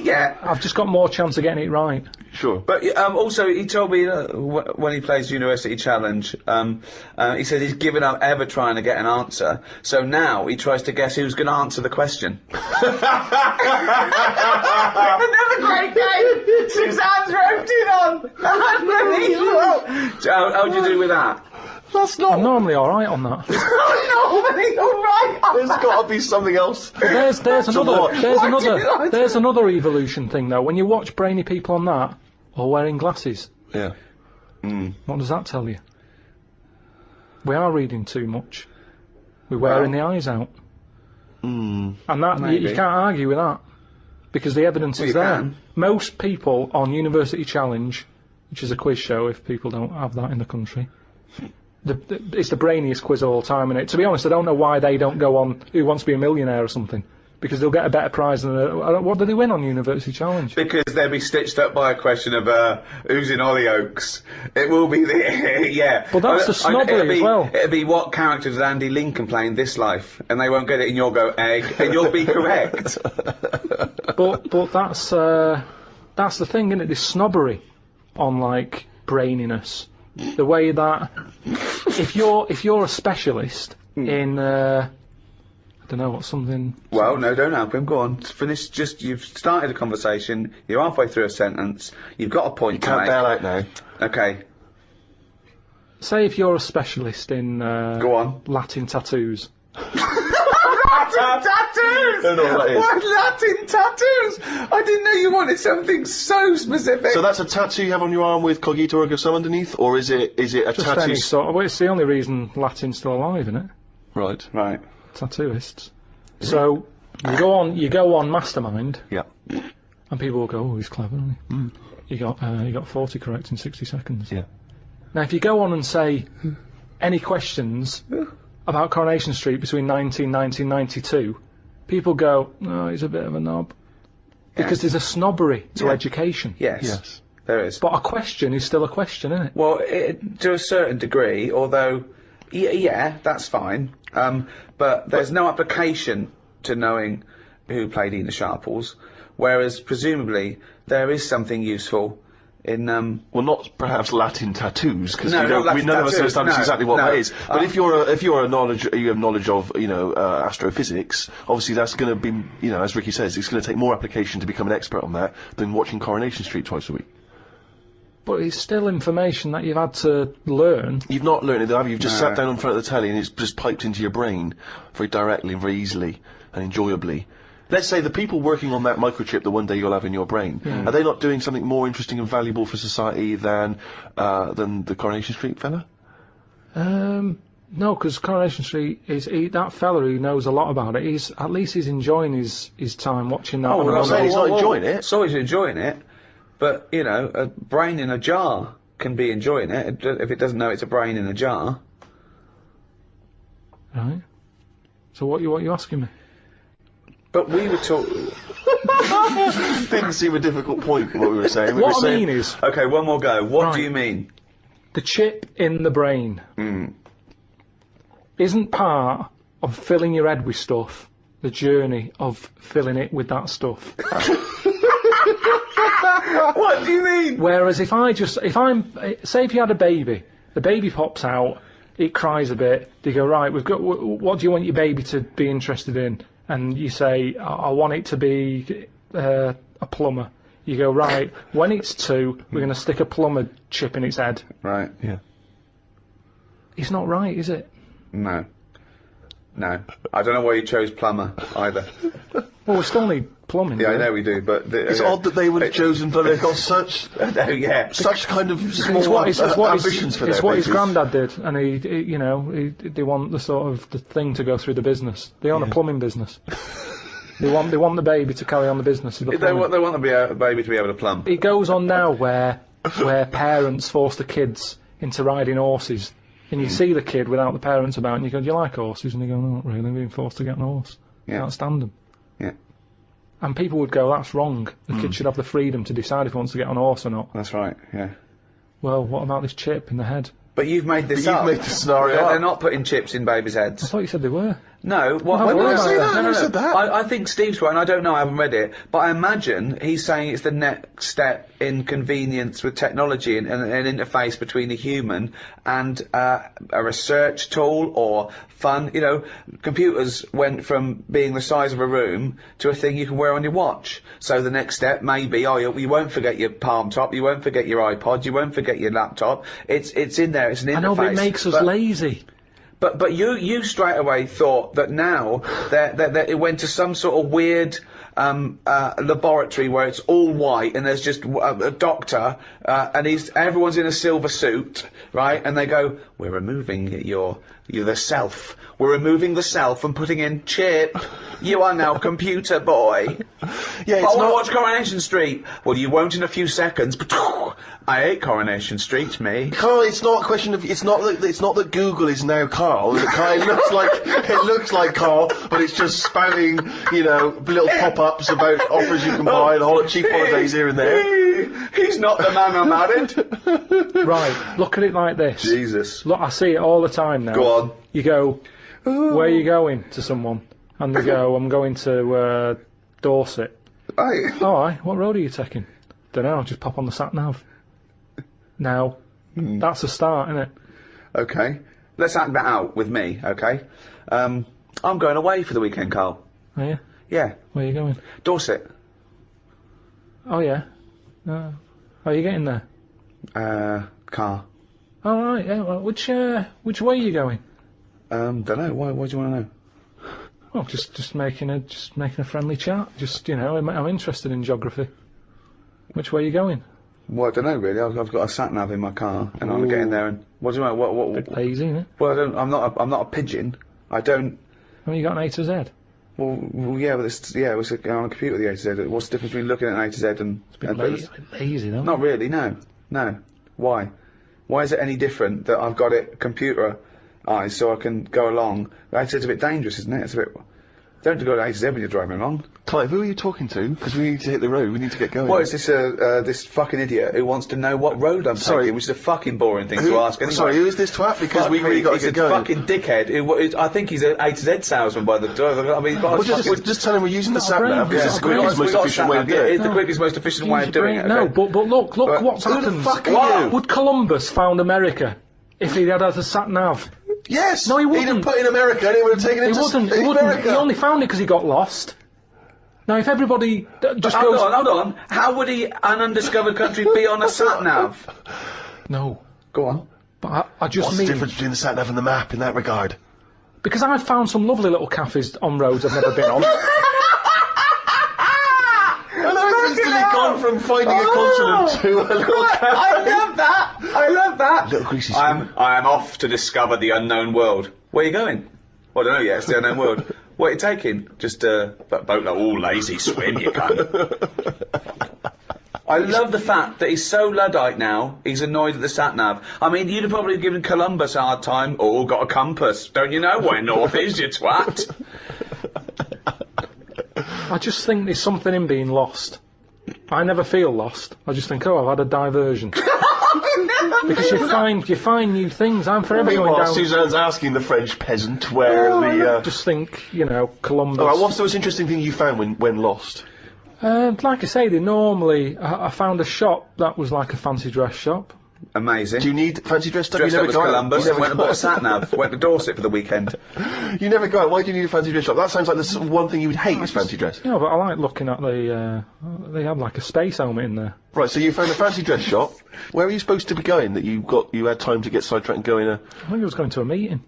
Yeah. I've just got more chance of getting it right. Sure. But also, he told me when he plays University Challenge, he said he's given up ever trying to get an answer. So now he tries to guess who's going to answer the question. Another great game. Suzanne's roped in on. Unbelievable. How do you do with that? That's not... I'm normally all right on that. Normally, all right. There's got to be something else. There's Why do you like there's another evolution thing though. When you watch brainy people on that, or wearing glasses, Yeah. what does that tell you? We are reading too much. We're wearing the eyes out, and that you Maybe. can't argue with that because the evidence is you there. can. Most people on University Challenge, which is a quiz show if people don't have that in the country. It's the brainiest quiz of all time, and to be honest, I don't know why they don't go on Who Wants to Be a Millionaire or something. because they'll get a better prize than what do they win on University Challenge? Because they'll be stitched up by a question of who's in Hollyoaks. It will be the yeah. But that's the snobbery as well. It'll be what character did Andy Lincoln play in this life, and they won't get it, and you'll go egg, and you'll be correct. But that's the thing, isn't it? This snobbery on like braininess, the way that if you're a specialist in I don't know what something. Well, no, don't help him. Go on, finish. Just you've started a conversation. You're halfway through a sentence. You've got a point. You can't bail out now. Okay. Say if you're a specialist in Go on. Latin tattoos. Latin tattoos! don't know what that is. What, Latin tattoos? I didn't know you wanted something so specific. So that's a tattoo you have on your arm with Cogito ergo sum underneath, or is it a Just tattoo? any sort of, well, it's the only reason Latin's still alive, isn't it? Right. Right. Tattooists. So you go on Mastermind, Yeah. and people will go, "Oh, he's clever, isn't he?" You got 40 correct in 60 seconds. Yeah. Now, if you go on and say any questions about Coronation Street between 1990 and 92, people go, "No, he's a bit of a knob," because there's a snobbery to education. Yes. Yes. There is. But a question is still a question, isn't it? Well, to a certain degree, although, yeah, that's fine. But there's no application to knowing who played Ena Sharples, whereas presumably there is something useful in. Well, not perhaps Latin tattoos, because No, not we Latin none of us tattoos, understand no, exactly what no. that is. But if you have knowledge of astrophysics, obviously that's going to be as Ricky says, it's going to take more application to become an expert on that than watching Coronation Street twice a week. But it's still information that you've had to learn. You've not learned it, have you? You've just sat down in front of the telly and it's just piped into your brain very directly and very easily and enjoyably. Let's say the people working on that microchip that one day you'll have in your brain, are they not doing something more interesting and valuable for society than the Coronation Street fella? No, because Coronation Street that fella who knows a lot about it. He's enjoying his time watching that. Oh, well, I'm saying he's not enjoying it. So he's enjoying it, but a brain in a jar can be enjoying it if it doesn't know it's a brain in a jar. Right. So what you asking me? But we were talking. Didn't seem a difficult point what we were saying. We were What I saying, mean is Okay, one more go. What Right. do you mean? the chip in the brain isn't part of filling your head with stuff. The journey of filling it with that stuff. What do you mean? Whereas if you had a baby, the baby pops out, it cries a bit. They go, right, what do you want your baby to be interested in? And you say, I want it to be a plumber. You go, right, when it's 2, we're going to stick a plumber chip in its head. Right. yeah. It's not right, is it? No. No. I don't know why you chose plumber either. Well, we still need plumbing. Yeah, I don't we? know we do, but It's odd that they would have chosen, but they've got such yeah. such kind of It's small what ambitions for their it's what his babies. granddad did, and they want the sort of the thing to go through the business. They own a plumbing business. They want the baby to carry on the business of the They plumbing. want the baby to be able to plumb. It goes on now where parents force the kids into riding horses, and you see the kid without the parents about, and you go, "Do you like horses?" And they go, "No, not really. I'm being forced to get on a horse. Can't stand them." Yeah. And people would go, "That's wrong. The kid should have the freedom to decide if he wants to get on a horse or not." That's right. Yeah. Well, what about this chip in the head? But you've made this But you've up. made the scenario They're up. not putting chips in babies' I heads. thought you said they were. No, what? Well, no, I didn't say that, I never said that. I think Steve's right, and I don't know. I haven't read it, but I imagine he's saying it's the next step in convenience with technology and an interface between a human and a research tool or fun. Computers went from being the size of a room to a thing you can wear on your watch. So the next step may be, you won't forget your palm top, you won't forget your iPod, you won't forget your laptop. It's in there. It's an interface. I know, but it makes us lazy. But you straight away thought that now that it went to some sort of weird laboratory where it's all white and there's just a doctor and everyone's in a silver suit, right? And they go, "We're removing the self. We're removing the self and putting in chip. You are now computer boy." Yeah, I it's want to not. watch Coronation Street. Well, you won't in a few seconds. I hate Coronation Street, me. Carl, it's not a question of. It's not that Google is now Carl. It looks like Carl, but it's just spouting, little pop-ups about offers you can buy and cheap holidays here and there. He's not the man I married. Right, look at it like this. Jesus. Look, I see it all the time now. Go on. You go, "Where are you going?" to someone, and they go, "I'm going to Dorset." Right. All right, what road are you taking? Don't know, just pop on the sat-nav. Now, that's a start, isn't it? Okay. Let's act that out with me, okay? I'm going away for the weekend, Carl. Are you? Yeah. Where are you going? Dorset. Oh, yeah. How are you getting there? Car. All right, yeah, well, which way are you going? Don't know. Why do you want to know? Well, just making a friendly chat. I'm interested in geography. Which way are you going? Well, I don't know really. I've got a sat nav in my car, and I'm getting there. And what do you want? What? Bit lazy, isn't it? Well, I'm not a pigeon. I don't. Have you got an A to Z? Well, yeah, but it's on a computer the A to Z. What's the difference between looking at an A to Z and? Lazy, though. Not really. No. Why? Why is it any different that I've got it computerized so I can go along? A to Z's a bit dangerous, isn't it? It's a bit. Don't go to A to Z when you're driving along. Clive, who are you talking to? Because we need to hit the road. We need to get going. Well, it's this fucking idiot who wants to know what road I'm taking, which is a fucking boring thing to ask anyway. Sorry, who is this twat? Because we really got to get going. He's a fucking dickhead. I think he's an A to Z salesman by the door. I mean, just tell him we're using the sat nav because it's the quickest, most efficient way to do it. It's the quickest, most efficient way of doing it. No, but look what's who happened. the fuck are you? Would Columbus found America if he'd had a sat nav? Yes! No, he He'd wouldn't. have put in America and he would have taken it to He wouldn't. America. He only found it because he got lost. Now, if everybody just goes... Hold on. How would an undiscovered country be on a sat-nav? No. Go on. But I just What's mean... the difference between the sat nav and the map in that regard? Because I've found some lovely little cafes on roads I've never been on. And I've instantly gone from finding a continent to a little cafe. I love that. Little greasy I am off to discover the unknown world. Where are you going? Well, I don't know yet. It's the unknown world. What are you taking? Just a boat. All lazy swim, you cunt. I love the fact that he's so Luddite now, he's annoyed at the sat-nav. I mean, you'd have probably given Columbus a hard time. Oh, got a compass. Don't you know where north is, you twat? I just think there's something in being lost. I never feel lost. I just think, I've had a diversion. Because you find new things. I'm forever going Meanwhile, down... Suzanne's asking the French peasant where the... Just think, Columbus... Alright, what's the most interesting thing you found when lost? Like I say, I found a shop that was like a fancy dress shop. Amazing. Do you need fancy dress stuff? Dressed You up never as go out. Columbus You and went and bought a sat-nav. Went to Dorset for the weekend. You never go out. Why do you need a fancy dress shop? That sounds like the one thing you would hate is fancy dress. Yeah, but I like looking at they had like a space helmet in there. Right, so you found a fancy dress shop. Where were you supposed to be going that you had time to get sidetracked and go in a... I think I was going to a meeting.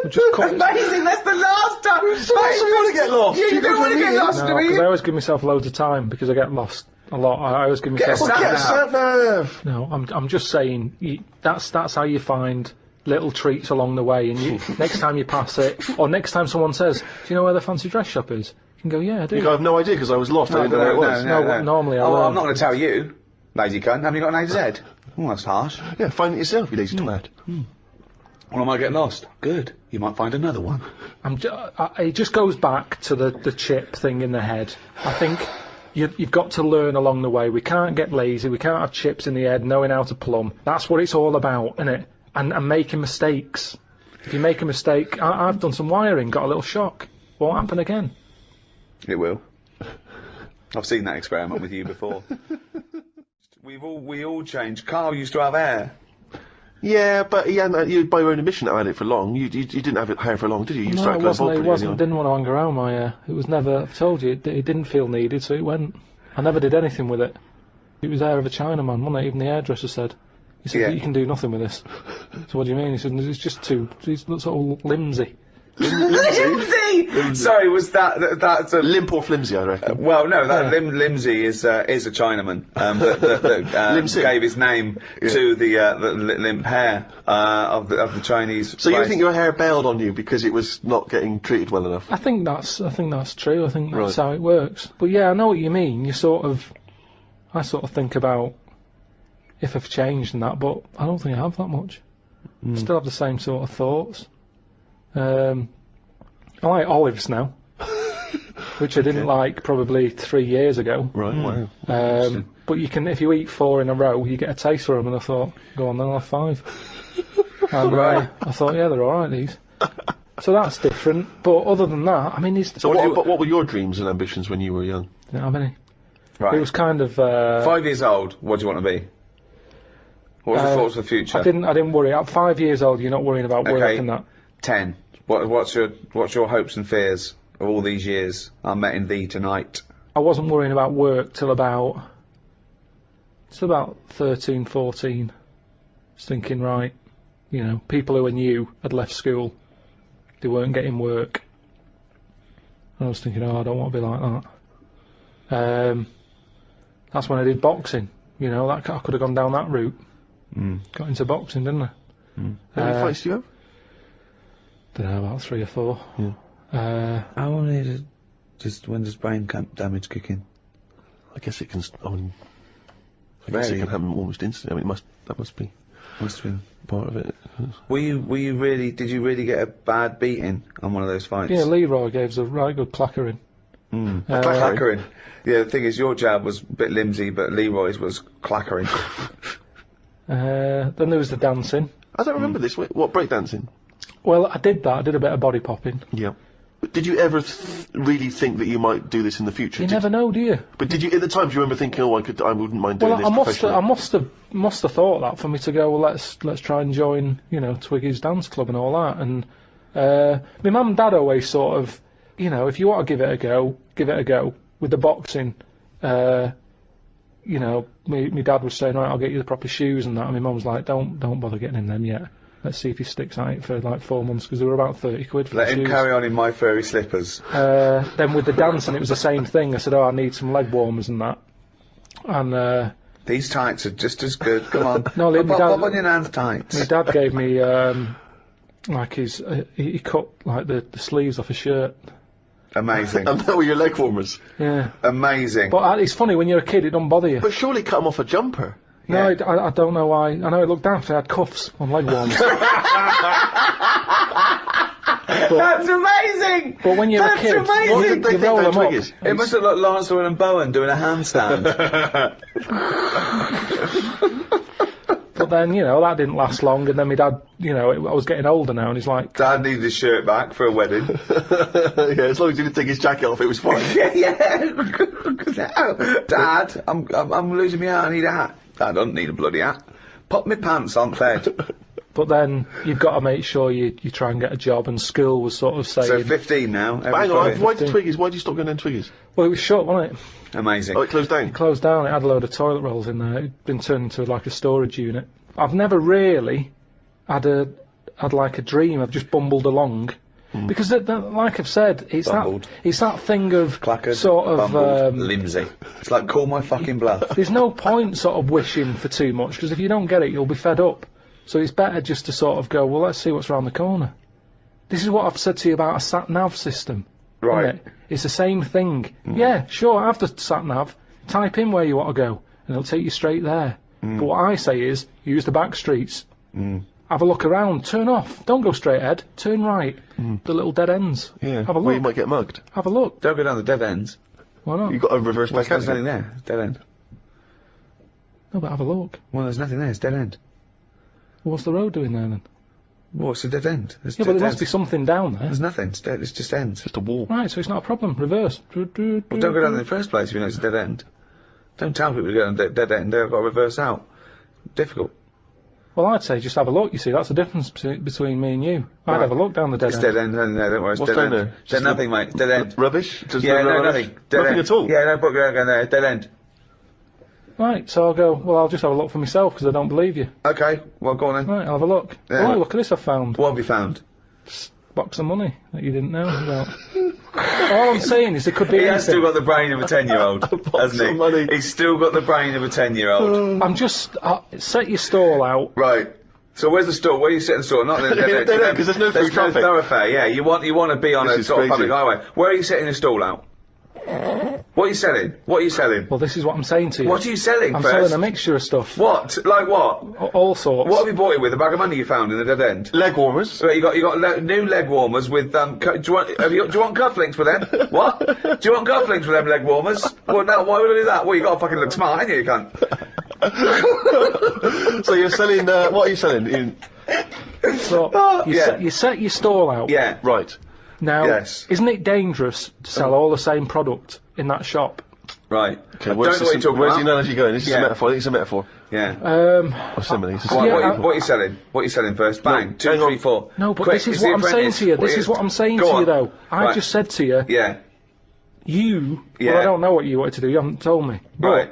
Just cut it. Amazing, that's the last time. So what's the point of get lost? You don't want to get lost, No, do because you? I always give myself loads of time because I get lost a lot. I always give myself... Get a Get a sat nav! No, I'm just saying that's how you find little treats along the way. And next time you pass it, or next time someone says, "Do you know where the fancy dress shop is?" You can go, "Yeah, I do." You go, I have no idea because I was lost. I didn't know where it was. No, normally I learn. I'm not going to tell you, lazy cunt. Haven't you got an A to Z? Oh, that's harsh. Yeah, find it yourself, you lazy twat. Well, I might get lost. Good. You might find another one. It just goes back to the chip thing in the head. I think you've got to learn along the way. We can't get lazy. We can't have chips in the head knowing how to plumb. That's what it's all about, isn't it? And making mistakes. If you make a mistake, I've done some wiring, got a little shock. Won't happen again. It will. I've seen that experiment with you before. We all changed. Carl used to have hair. Yeah, but you by your own admission had it for long. You didn't have it hair for long, did you? You No, started it going wasn't. bald It pretty wasn't. early on. Didn't want to hang around my hair. It was never. I've told you, it didn't feel needed, so it went. I never did anything with it. It was hair of a Chinaman, wasn't it? Even the hairdresser said. He said, Yeah. "You can do nothing with this." So what do you mean? He said, "It's just too. It looks all limsy." Limsy! Sorry, was that's a... Limp or flimsy, I reckon. Well, no, that Limsy is a Chinaman that gave his name to the limp hair of the Chinese. So you race. think your hair bailed on you because it was not getting treated well enough? I think that's true. I think that's Right. how it works. But yeah, I know what you mean. I sort of think about if I've changed and that, but I don't think I have that much. I still have the same sort of thoughts. I like olives now, which I didn't like probably 3 years ago. Right, wow. But you can, if you eat 4 in a row, you get a taste for them. And I thought, go on, then I'll have 5. And I thought, yeah, they're all right, these. So that's different. But other than that, I mean, So what were your dreams and ambitions when you were young? didn't have any. Right. It was kind of 5 years old. What do you want to be? What was your thoughts for the future? I didn't worry. At 5 years old, you're not worrying about work Okay. and that. 10. What's your hopes and fears of all these years? I met in thee tonight. I wasn't worrying about work till about 13, 14. Just thinking, right, you know, people who are new had left school, they weren't getting work. And I was thinking, I don't want to be like that. That's when I did boxing. You know, I could have gone down that route. Got into boxing, didn't I? How many fights do you have? Don't know, about 3 or 4. How long is it? When does brain damage kick in? I guess it can. I guess it can happen almost instantly. I mean, that must be part of it. Were you really? Did you really get a bad beating on one of those fights? Yeah, Leroy gave us a right good clackering. Clackering. Yeah, the thing is, your jab was a bit limsy, but Leroy's was clackering. Then there was the dancing. I don't remember this. What, breakdancing? Well, I did that. I did a bit of body popping. Yeah. But did you ever really think that you might do this in the future? You never know, do you? But did you, at the time, do you remember thinking, I wouldn't mind doing Well, this I professionally? must have thought that for me to go. Well, let's try and join, you know, Twiggy's dance club and all that. And my mum and dad always sort of, you know, if you want to give it a go, give it a go. With the boxing, you know, my dad was saying, right, I'll get you the proper shoes and that. And my mum was like, don't bother getting him them yet. Let's see if he sticks at it for like 4 months, because they were about 30 quid for Let the him shoes. carry on in my furry slippers. Then with the dancing, it was the same thing. I said, I need some leg warmers and that. And These tights are just as good. Come on. No, my dad- Pop on your hands tights. my dad gave me like his he cut like the sleeves off a shirt. Amazing. And that were your leg warmers. Yeah. Amazing. But it's funny, when you're a kid, it don't bother you. But surely cut them off a jumper. No, I don't know why. I know it looked daft. I had cuffs on leg warmers. That's amazing! But when you're That's a kid, amazing! What did they you think roll about them up. Twiggies? It must have looked like Lancelot and Bowen doing a handstand. But then, you know, that didn't last long, and then my dad, you know, I was getting older now, and he's like, Dad needed his shirt back for a wedding. Yeah, as long as he didn't take his jacket off, it was fine. yeah. Dad, I'm losing my hat. I need a hat. Dad, I don't need a bloody hat. Pop my pants on bed. but then you've got to make sure you try and get a job, and school was sort of saying, So 15 now. But hang on, Friday. why did you stop going down Twiggies? well, it was shut, wasn't it? Amazing. Oh, it closed down. Closed down. It had a load of toilet rolls in there. It'd been turned into like a storage unit. I've never really had like a dream. I've just bumbled along. Because, like I've said, it's Bumbled. that thing of Clackered, sort of. bumbled, limsy. It's like, call my fucking bluff. There's no point sort of wishing for too much, because if you don't get it, you'll be fed up. So it's better just to sort of go, well, let's see what's around the corner. This is what I've said to you about a sat-nav system. Right. Isn't it? It's the same thing. Yeah, sure, have the sat-nav, type in where you want to go, and it'll take you straight there. But what I say is, use the back streets. Have a look around, turn off, don't go straight ahead, turn right. The little dead ends. Yeah, Have a where you look. might get mugged. Have a look. Don't go down the dead ends. Why not? You've got to reverse back There's out. nothing there. It's dead end. No, but have a look. Well, there's nothing there. It's dead end. What's the road doing there then? Well, it's a dead end. There's Yeah, but dead there must ends. be something down there. There's nothing. It's dead. It's just ends. Just a wall. Right, so it's not a problem. Reverse. Well, don't go down in the first place if you know it's a dead end. Don't tell people to go down a dead end. They've got to reverse out. Difficult. Well, I'd say just have a look, you see. That's the difference between me and you. I'd Right. have a look down the dead It's end. dead end. No, don't worry. It's What's dead down end. there? There's nothing, mate. Dead end. Rubbish? Just Yeah, no, rubbish? nothing. Dead Nothing end. at all? Yeah, no, put going there. Dead end. Right, so I'll go, well, I'll just have a look for myself, because I don't believe you. Okay, well, go on then. Right, I'll have a look. Yeah. Oh, look at this I've found. What have you found? box of money that you didn't know about. All I'm saying is there could be He has anything. still got the brain of a 10-year-old, hasn't of he? money. He's still got the brain of a 10-year-old. I'm just... set your stall out. Right. So where's the store? Where are you setting the store? Not the No, 'cause there's no through traffic. thoroughfare. Yeah, you want to be on This a is sort of crazy. public highway. Where are you setting the stall out? What are you selling? What are you selling? Well, this is what I'm saying to you. What are you selling I'm first? selling a mixture of stuff. What? Like what? All sorts. What have you bought it with? A bag of money you found in the dead end? Leg warmers. So you got new leg warmers with do you want cufflinks for them? What? Do you want cufflinks for them leg warmers? Well, no. Why would I do that? Well, you got to fucking look smart, ain't you cunt? So you're selling, what are you selling? So, yeah. you set your stall out. Yeah. Right. Now, Yes. isn't it dangerous to sell all the same product in that shop? Right. Okay, I don't know what you're talking where's the about. analogy going? This is Yeah. a metaphor. I think it's a metaphor. Yeah. Or simile. It's a What, simile. what are you selling? What are you selling first? Bang. hang 2, on. 3, 4. No, but Quick, this is it's The what I'm saying Apprentice. to you. This is what I'm saying Go to you, on. though. I Right. just said to you, Yeah. well, Yeah. I don't know what you wanted to do. You haven't told me. But Right.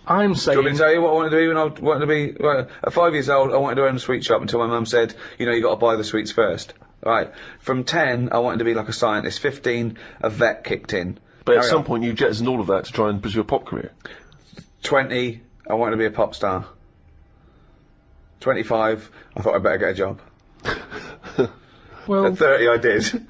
I'm Do you want me saying, to tell you what I wanted to do when I wanted to be... Well, at 5 years old, I wanted to own a sweet shop until my mum said, you know, you got to buy the sweets first. Right. From 10, I wanted to be like a scientist. 15, a vet kicked in. But at Carry some on. point you jettisoned all of that to try and pursue a pop career. 20, I wanted to be a pop star. 25, I thought I'd better get a job. well, At 30, I did.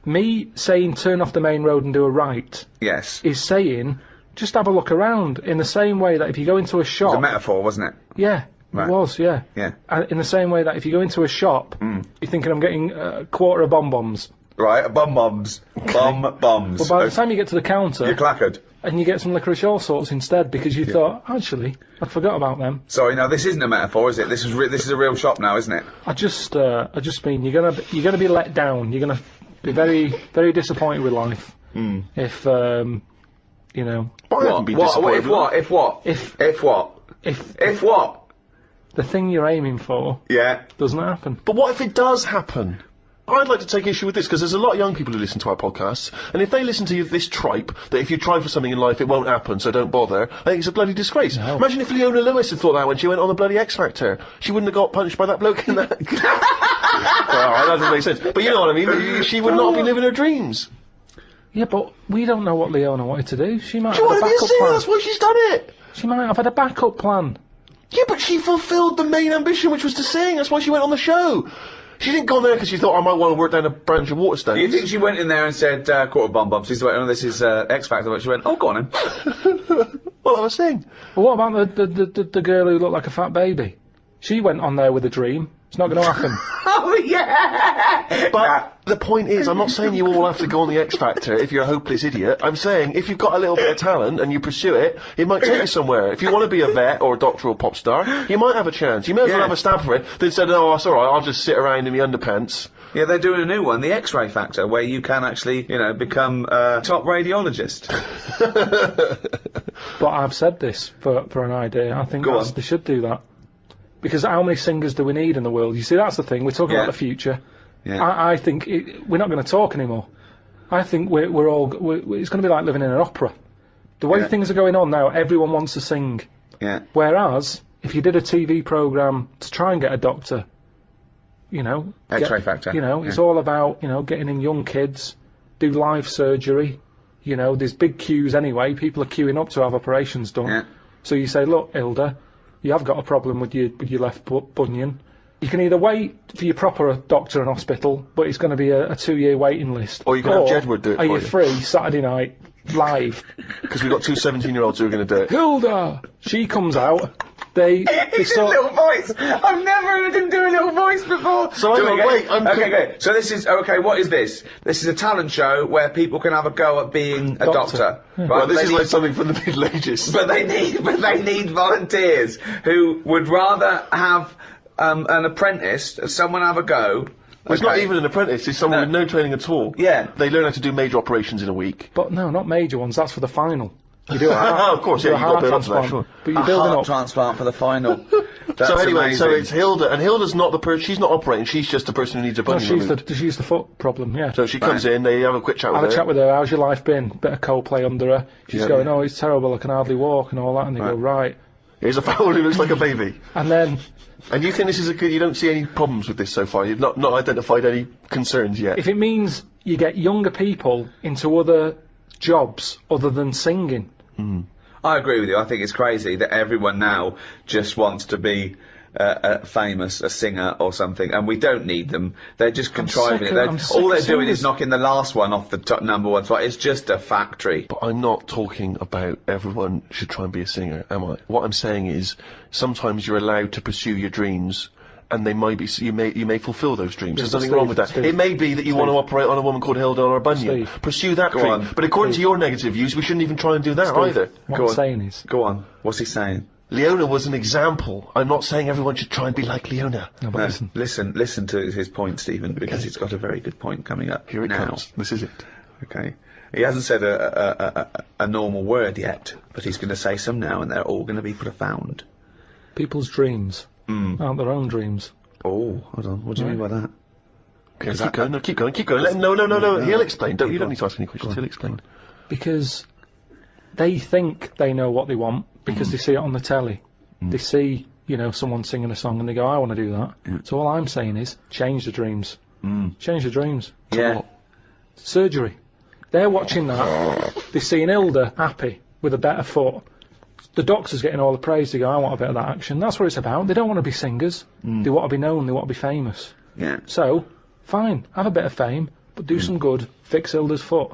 me saying turn off the main road and do a right Yes. is saying just have a look around in the same way that if you go into a It was shop... a metaphor, wasn't it? Yeah, Right. it was, yeah. Yeah. In the same way that if you go into a shop, you're thinking I'm getting a quarter of bonbons. Right, bum-bums. Bum-bums. But by the time you get to the counter, You're clackered. and you get some licorice all sorts instead because you thought, actually, I forgot about them. Sorry, now this isn't a metaphor, is it? This is a real shop now, isn't it? I just mean you're gonna be let down. You're gonna be very, very disappointed with life if you know, But I haven't been disappointed. If what? If what? if what? If what? the thing you're aiming for Yeah. doesn't happen. But what if it does happen? I'd like to take issue with this because there's a lot of young people who listen to our podcasts, and if they listen to this tripe that if you try for something in life it won't happen, so don't bother, I think it's a bloody disgrace. No. Imagine if Leona Lewis had thought that when she went on the bloody X Factor. She wouldn't have got punched by that bloke in that. Well, alright, that doesn't make sense. But you know what I mean? She would not be living her dreams. Yeah, but we don't know what Leona wanted to do. She might She have had a wanted to be a backup singer, plan. that's why she's done it. She might have had a backup plan. Yeah, but she fulfilled the main ambition, which was to sing. That's why she went on the show. She didn't go on there because she thought I might want to work down a branch of Waterstones. You think she went in there and said, quarter bum-bums? She went, oh, this is X Factor. But she went, oh, go on then. Well, I was saying. Well, what about the girl who looked like a fat baby? She went on there with a dream. It's not going to happen. Oh, yeah! But the point is, I'm not saying you all have to go on the X Factor if you're a hopeless idiot. I'm saying if you've got a little bit of talent and you pursue it, it might take you somewhere. If you want to be a vet or a doctor or pop star, you might have a chance. You may as well Yeah. have a stab for it than said, oh, that's alright, I'll just sit around in my underpants. Yeah, they're doing a new one, the X-ray Factor, where you can actually, you know, become a top radiologist. But I've said this for an idea. I think Go on. they should do that. Because how many singers do we need in the world? You see, that's the thing. We're talking Yeah. about the future. Yeah. I think we're not going to talk anymore. I think we're all... it's going to be like living in an opera. The way Yeah. things are going on now, everyone wants to sing. Yeah. Whereas, if you did a TV programme to try and get a doctor, you know... X-ray Factor. You know, it's Yeah. all about, you know, getting in young kids, do live surgery. You know, there's big queues anyway. People are queuing up to have operations done. Yeah. So you say, look, Hilda, you have got a problem with your left bunion. You can either wait for your proper doctor and hospital, but it's going to be a 2-year waiting list. Or you can have Jedward do it Are for you you. free Saturday night, live? Because we've got two 17-year-olds who are going to do it. Hilda! She comes out. They He did a sort little voice. I've never heard him do a little voice before. So hang Do it on, again. wait, I'm okay, okay. So this is okay. What is this? This is a talent show where people can have a go at being a doctor. Right? Well, this They is need- like something from the Middle Ages. But they need volunteers who would rather have an apprentice, someone have a go. Well, it's not even an apprentice, it's someone No. with no training at all. Yeah. They learn how to do major operations in a week. But no, not major ones. That's for the final. You do a heart, Of course, you do yeah, a you've got heart to build up to that, transplant, sure. but you're building up. transplant for the final. That's So anyway, amazing. so it's Hilda, and Hilda's not the person, she's not operating, she's just the person who needs a No, bunion removed. she's the foot problem. Yeah. So she comes in, they have a quick chat with Have her. a chat with her. How's your life been? Bit of Coldplay under her. She's Yeah. going, oh, it's terrible. I can hardly walk and all that. And they go, right. Here's a fowl who looks like a baby. And then, And you think this is a good... You don't see any problems with this so far? You've not identified any concerns yet? if it means you get younger people into other jobs other than singing, I agree with you. I think it's crazy that everyone now just wants to be famous, a singer or something, and we don't need them. They're just contriving it. All they're doing is knocking the last one off the top #1 spot. It's just a factory. But I'm not talking about everyone should try and be a singer, am I? What I'm saying is, sometimes you're allowed to pursue your dreams, and they might be, you may fulfil those dreams. There's nothing wrong with that. It may be that you want to operate on a woman called Hilda or a Bunyan. Pursue that dream. on. But according to your negative views, we shouldn't even try and do that either. what I'm saying is... Go on. What's he saying? Leona was an example. I'm not saying everyone should try and be like Leona. No, but No, listen to his point, Stephen, because he's got a very good point coming up. Here it now. comes. This is it. Okay. He hasn't said a normal word yet, but he's going to say some now, and they're all going to be profound. People's dreams aren't their own dreams. Oh, hold on. What do you mean by that? Okay, keep going. No, keep going. Keep going. Let him, no. He'll explain. You don't need to ask any questions. He'll explain. Because they think they know what they want because they see it on the telly. They see, someone singing a song and they go, I want to do that. So all I'm saying is, change the dreams. Change the dreams. Yeah. Surgery. They're watching that. They're seeing Hilda happy with a better foot. The doctor's getting all the praise. They go, I want a bit of that action. That's what it's about. They don't want to be singers. They want to be known. They want to be famous. Yeah. So, fine, have a bit of fame, but do some good. Fix Hilda's foot.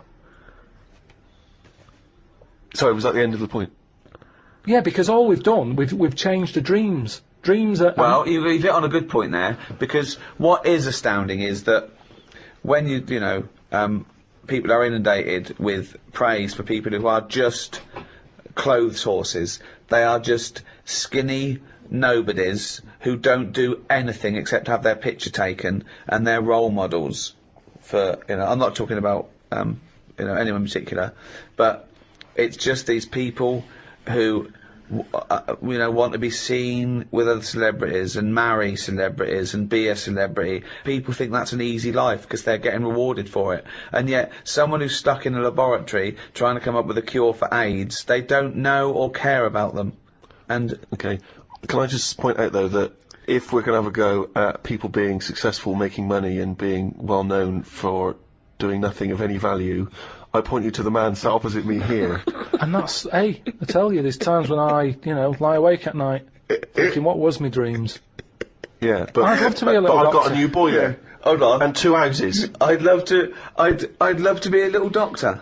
Sorry, was that the end of the point? Yeah, because all we've done, we've changed the dreams. Dreams are... Well, you've hit on a good point there, because what is astounding is that when people are inundated with praise for people who are just clothes horses, they are just skinny nobodies who don't do anything except have their picture taken, and they're role models for, I'm not talking about, anyone in particular, but it's just these people who, want to be seen with other celebrities and marry celebrities and be a celebrity. People think that's an easy life because they're getting rewarded for it. And yet, someone who's stuck in a laboratory trying to come up with a cure for AIDS, they don't know or care about them. And okay, can I just point out though that if we're going to have a go at people being successful, making money, and being well known for doing nothing of any value, I point you to the man sat opposite me here. And that's, I tell you, there's times when I, lie awake at night thinking, what was my dreams? Yeah, but I'd love to be a little I've got doctor. a new boiler. hold on, And 2 houses. I'd love to be a little doctor.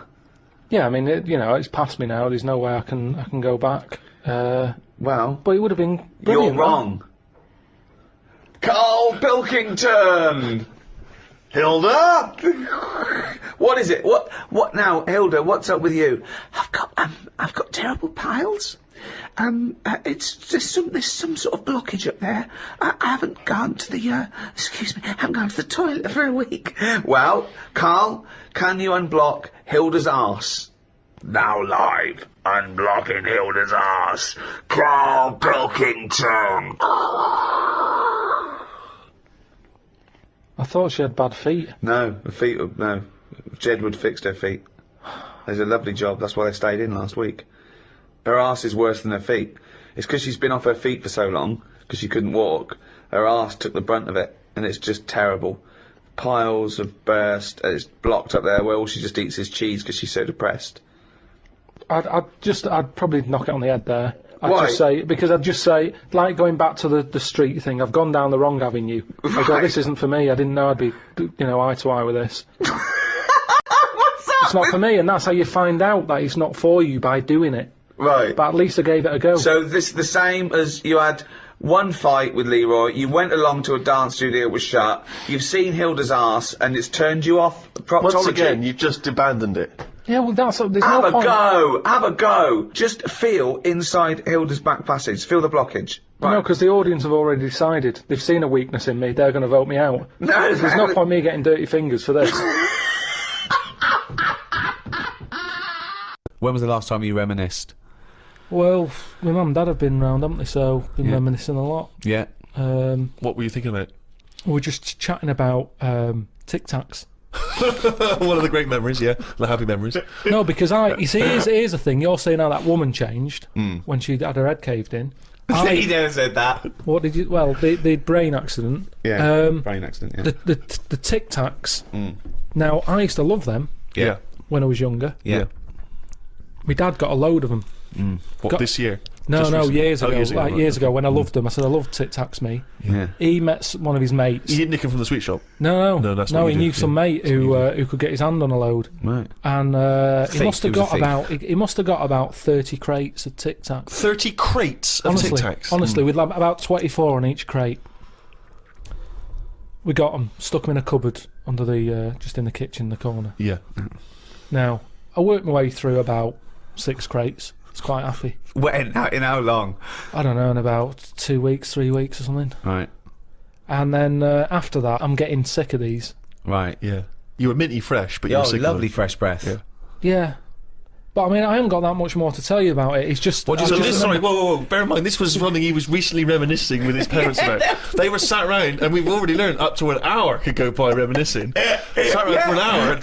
Yeah, I mean, it's past me now. There's no way I can go back. Well, But it would have been you're brilliant. wrong. Carl Pilkington. Hilda! What is it? What now, Hilda? What's up with you? I've got terrible piles. There's some sort of blockage up there. I haven't gone to the haven't gone to the toilet for a week. Well, Carl, can you unblock Hilda's arse? Now live, unblocking Hilda's arse, Carl Pilkington. I thought she had bad feet. No, her feet. No, Jedward fixed her feet. They did a lovely job. That's why they stayed in last week. Her arse is worse than her feet. It's because she's been off her feet for so long, because she couldn't walk. Her arse took the brunt of it, and it's just terrible. Piles have burst, and it's blocked up there where all she just eats is cheese because she's so depressed. I'd probably knock it on the head there. Why? I'd just say, like going back to the street thing, I've gone down the wrong avenue. I go, this isn't for me. I didn't know I'd be, eye to eye with this. It's not for me, and that's how you find out that it's not for you, by doing it. Right. But at least I gave it a go. So this the same as you had one fight with Leroy, you went along to a dance studio, it was shut, you've seen Hilda's arse, and it's turned you off proctology. Once again, you've just abandoned it. Yeah, well, there's Have no a point. go! Have a go! Just feel inside Hilda's back passage. Feel the blockage. Right. No, because the audience have already decided. They've seen a weakness in me. They're going to vote me out. No, There's no point me getting dirty fingers for this. When was the last time you reminisced? Well, my mum and dad have been round, haven't they? So, been reminiscing a lot. Yeah. What were you thinking about? We're just chatting about Tic Tacs. One of the great memories, yeah. The happy memories. No, because you see, here's the thing. You're saying how that woman changed when she had her head caved in. He never said that. What did you? Well, the brain accident. Brain accident. Yeah. The Tic Tacs. Now, I used to love them Yeah. when I was younger. Yeah. My dad got a load of them. What, this year? No, Just no, recently? years Oh, ago. years ago, Like right, years okay. ago when I loved them. I said I love Tic Tacs, me. Yeah. He met one of his mates. You didn't nick him from the sweet shop? No, No, that's what he you knew do, some yeah. mate who could get his hand on a load, Right. and he Thief, must have he was a got thief. about he must have got about 30 crates of Tic Tacs. 30 crates of Tic Honestly, Tacs. honestly, with like about 24 on each crate. We got them, stuck them in a cupboard under the just in the kitchen, in the corner. Yeah. Now I worked my way through about 6 crates. I was quite happy. When? In how long? I don't know, in about 2 weeks, 3 weeks or something. Right. And then after that, I'm getting sick of these. Right. Yeah. You were minty fresh, but you were Oh, sick of lovely them. fresh breath. Yeah. Yeah. But I mean, I haven't got that much more to tell you about it. It's just. What do you I So just just this, sorry, remember- whoa. Bear in mind, this was something he was recently reminiscing with his parents about. They were sat round, and we've already learned up to an hour could go by reminiscing. Sat round for an hour,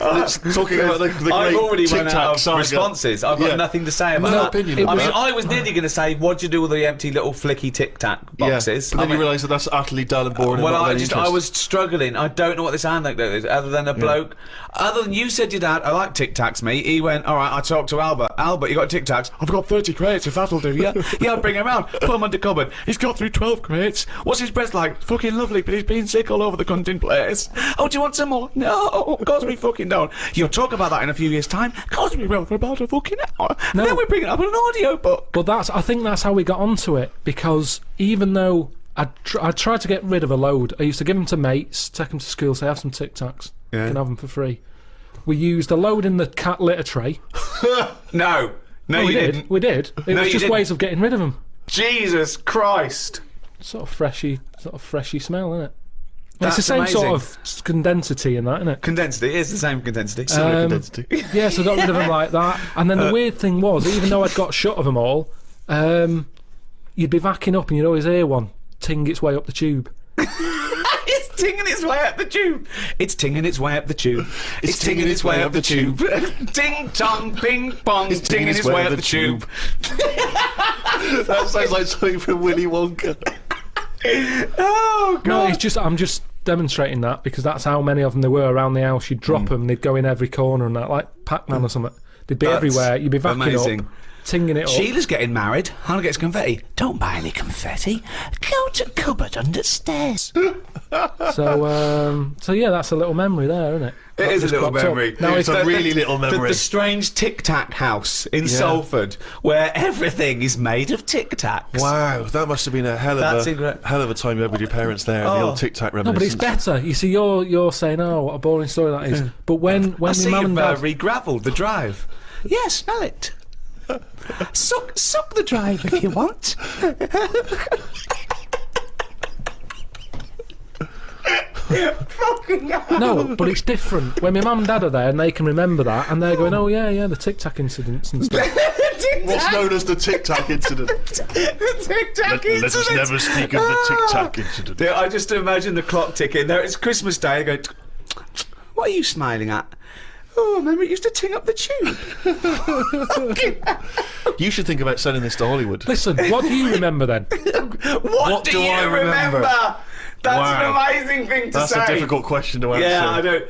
talking about the great I've already Tic run Tac out of saga. responses. I've got Yeah. nothing to say about No that. opinion I on mean, that. I was nearly going to say, what'd you do with the empty little flicky Tic Tac boxes? Yeah, but then I you mean, realise that that's utterly dull and boring. well, and not I of any interest. was struggling. I don't know what this anecdote is, other than a bloke. Other than you said your dad, I like Tic Tacs, mate. He went, all right. I talked to Albert. Albert, you got Tic Tacs? I've got 30 crates. If that'll do, yeah, yeah. I'll bring him round. Put him under cupboard. He's got through 12 crates. What's his breath like? Fucking lovely, but he's been sick all over the cunting place. Oh, do you want some more? No, of course we fucking don't. You'll talk about that in a few years' time. Of course we will for about a fucking hour. No. Then we bring it up in an audio book. But I think that's how we got onto it, because even though I tried to get rid of a load, I used to give them to mates, take them to school, say, have some Tic Tacs. You can have them for free. We used a load in the cat litter tray. No, Oh, you we did. didn't. We did. It No, was you just didn't. ways of getting rid of them. Jesus Christ. Sort of freshy smell, isn't it? That's It's the same amazing. sort of condensity in that, isn't it? Condensity. It is the same condensity. Condensity. Yeah, so I got rid of them like that. And then the weird thing was, even though I'd got shut of them all, you'd be backing up and you'd always hear one ting its way up the tube. It's tinging its way up the tube. It's tinging its way up the tube. It's tinging its way up the tube. Ding tong, ping pong. It's tinging its way up the tube. That sounds like something from Willy Wonka. Oh No, god. it's just I'm just demonstrating that because that's how many of them there were around the house. You'd drop them, they'd go in every corner and that, like Pac-Man or something. They'd be That's everywhere. You'd be backing amazing. up, tinging it up. Sheila's getting married. Hannah gets confetti. Don't buy any confetti. Go to cupboard under stairs. So yeah, that's a little memory there, isn't it? It That is a just little cropped up. memory. Now It's it's a really little memory. The strange Tic Tac house in Salford, where everything is made of Tic Tacs. Wow, that must have been a hell That's of a time you had with your parents there. The Oh. old Tic Tac no, but it's reminiscence. better. You see, you're saying, oh, what a boring story that is. But when I my see mum you've and dad, re-gravelled the drive. Yeah, smell it. Suck the drive if you want. no, but it's different. When my mum and dad are there and they can remember that, and they're going, oh yeah, the Tic Tac incidents and stuff. What's known as the Tic Tac incident. The Tic Tac Let us incident. never speak of the Tic Tac incident. Yeah, I just imagine the clock ticking. There, it's Christmas Day. I go, what are you smiling at? Oh, remember it used to ting up the tube. You should think about selling this to Hollywood. Listen, what do you remember then? What do you I remember? That's Wow. an amazing thing to That's say. a difficult question to answer. Yeah, I don't.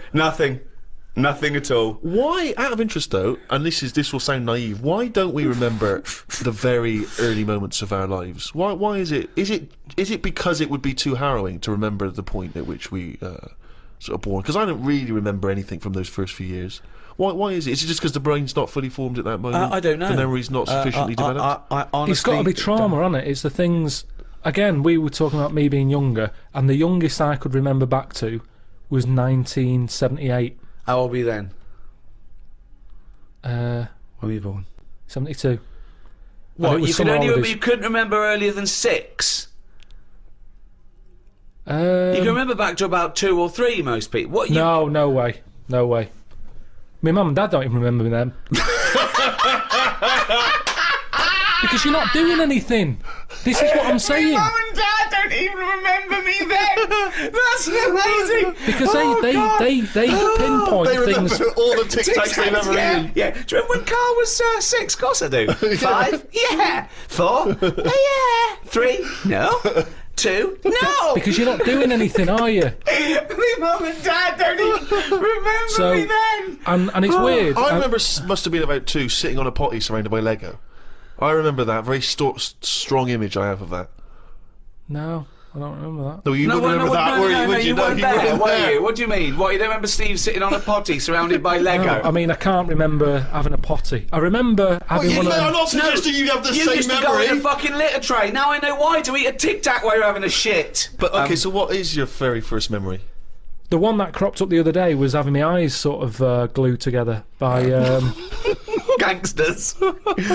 Nothing at all. Why, out of interest though, and this will sound naive, why don't we remember the very early moments of our lives? Why is it? Is it because it would be too harrowing to remember the point at which we sort of born? Because I don't really remember anything from those first few years. Why is it? Is it just because the brain's not fully formed at that moment? I don't know. The memory's not sufficiently developed. I honestly, It's got to be trauma, hasn't it? It's the things. Again, we were talking about me being younger, and the youngest I could remember back to was 1978. How old were you then? When were you born? 72. And it What? was You summer holidays. you couldn't remember earlier than 6. You Um, can remember back to about 2 or 3. Most people. What? You, no way. My mum and dad don't even remember them. Because you're not doing anything. This is what I'm saying. My mum and dad don't even remember me then. That's amazing. Because they pinpoint They remember things. all the Tic Tacs they've ever yeah, eaten. yeah. Do you remember when Carl was 6? Of course I do. 5? Yeah. 4? Yeah. 3? No. 2? No. Because you're not doing anything, are you? My mum and dad don't even remember So, me then. and it's weird. I remember must have been about 2 sitting on a potty surrounded by Lego. I remember that. Very strong image I have of that. No, I don't remember that. No, you wouldn't remember that, were you? Would you? You No, weren't you there, weren't were there. you? What do you mean? What, you don't remember Steve sitting on a potty surrounded by Lego? No, I mean, I can't remember having a potty. I remember having one of I'm them. not suggesting you have the You same used to go memory. in a fucking litter tray. Now I know why, to eat a Tic Tac while you're having a shit. But okay, so what is your very first memory? The one that cropped up the other day was having my eyes sort of glued together by. Gangsters.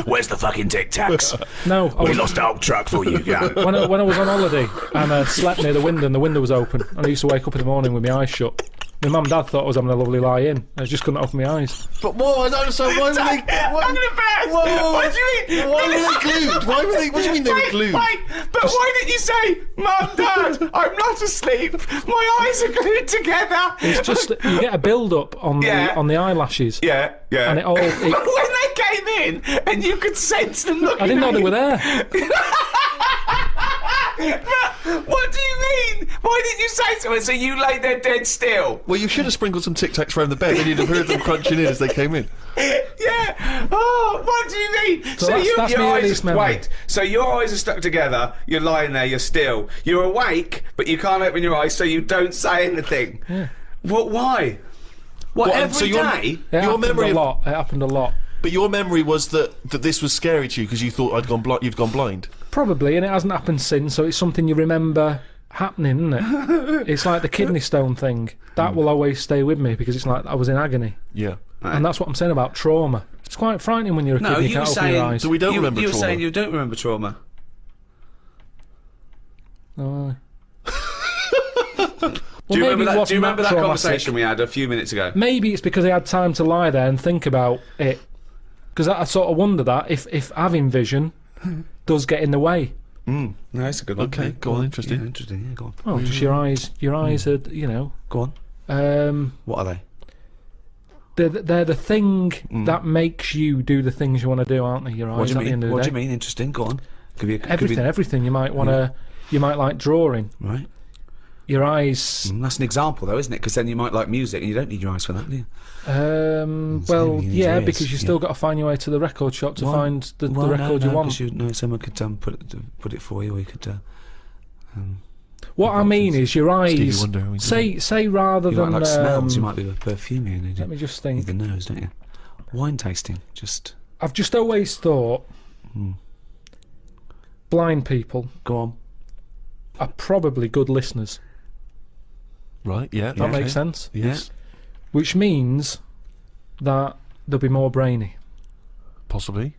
Where's the fucking Tic Tacs? No, I was, lost our truck for you, yeah. when I was on holiday and I slept near the window and the window was open and I used to wake up in the morning with my eyes shut. My mum and dad thought I was having a lovely lie in. I just couldn't open my eyes. But whoa, I don't understand. Why were they? I'm gonna burst. Whoa. What do you mean? Why were they glued? Why were they? What do you mean they were glued? Wait, but why didn't you say, Mum, Dad, I'm not asleep. My eyes are glued together. It's just that you get a build up on Yeah. the eyelashes. Yeah, yeah. And it all. But when they came in and you could sense them looking I didn't know at they you. were there. But what do you mean? Why didn't you say so? So you lay there dead still? Well, you should have sprinkled some Tic Tacs around the bed, and you'd have heard them crunching in as they came in. Yeah. Oh, what do you mean? So that's your my eyes earliest are, memory. wait. So your eyes are stuck together. You're lying there. You're still. You're awake, but you can't open your eyes, so you don't say anything. Yeah. What? Why? What? What, Every so your- day? It Your happened memory a of- lot. It happened a lot. But your memory was that this was scary to you because you thought you'd gone blind. Probably, and it hasn't happened since, so it's something you remember happening, isn't it? It's like the kidney stone thing. That will always stay with me because it's like I was in agony. Yeah. And that's what I'm saying about trauma. It's quite frightening when you're a kid No, and you you were can't open your saying. eyes. So we don't remember You were trauma. saying you don't remember trauma. Oh. Do you remember that? Do you remember that traumatic. conversation we had a few minutes ago? Maybe it's because I had time to lie there and think about it. Because I sort of wonder that if having vision does get in the way. No, it's a good one. Okay, go on, interesting. Yeah, interesting. Yeah, go on. Oh, just your eyes are, you know. Go on. What are they? They're the thing that makes you do the things you want to do, aren't they? Your eyes What do you at the end mean? of the What day. do you mean? Interesting. Go on. Everything. You might want to. You might like drawing. Right. Your eyes. That's an example, though, isn't it? Because then you might like music, and you don't need your eyes for that, do you? Well, you need yeah, your ears, because you still got to find your way to the record shop to find the Well, record you want. Because someone could put it for you, or you could. What I mean is your Stevie eyes. Wonder, we do. Say rather You than might like smells. You might be a perfume. You let me just need think. the nose, don't you? Wine tasting, just I've just always thought blind people go on. are probably good listeners. Right, yeah. That makes sense. Yes. Which means that they'll be more brainy. Possibly.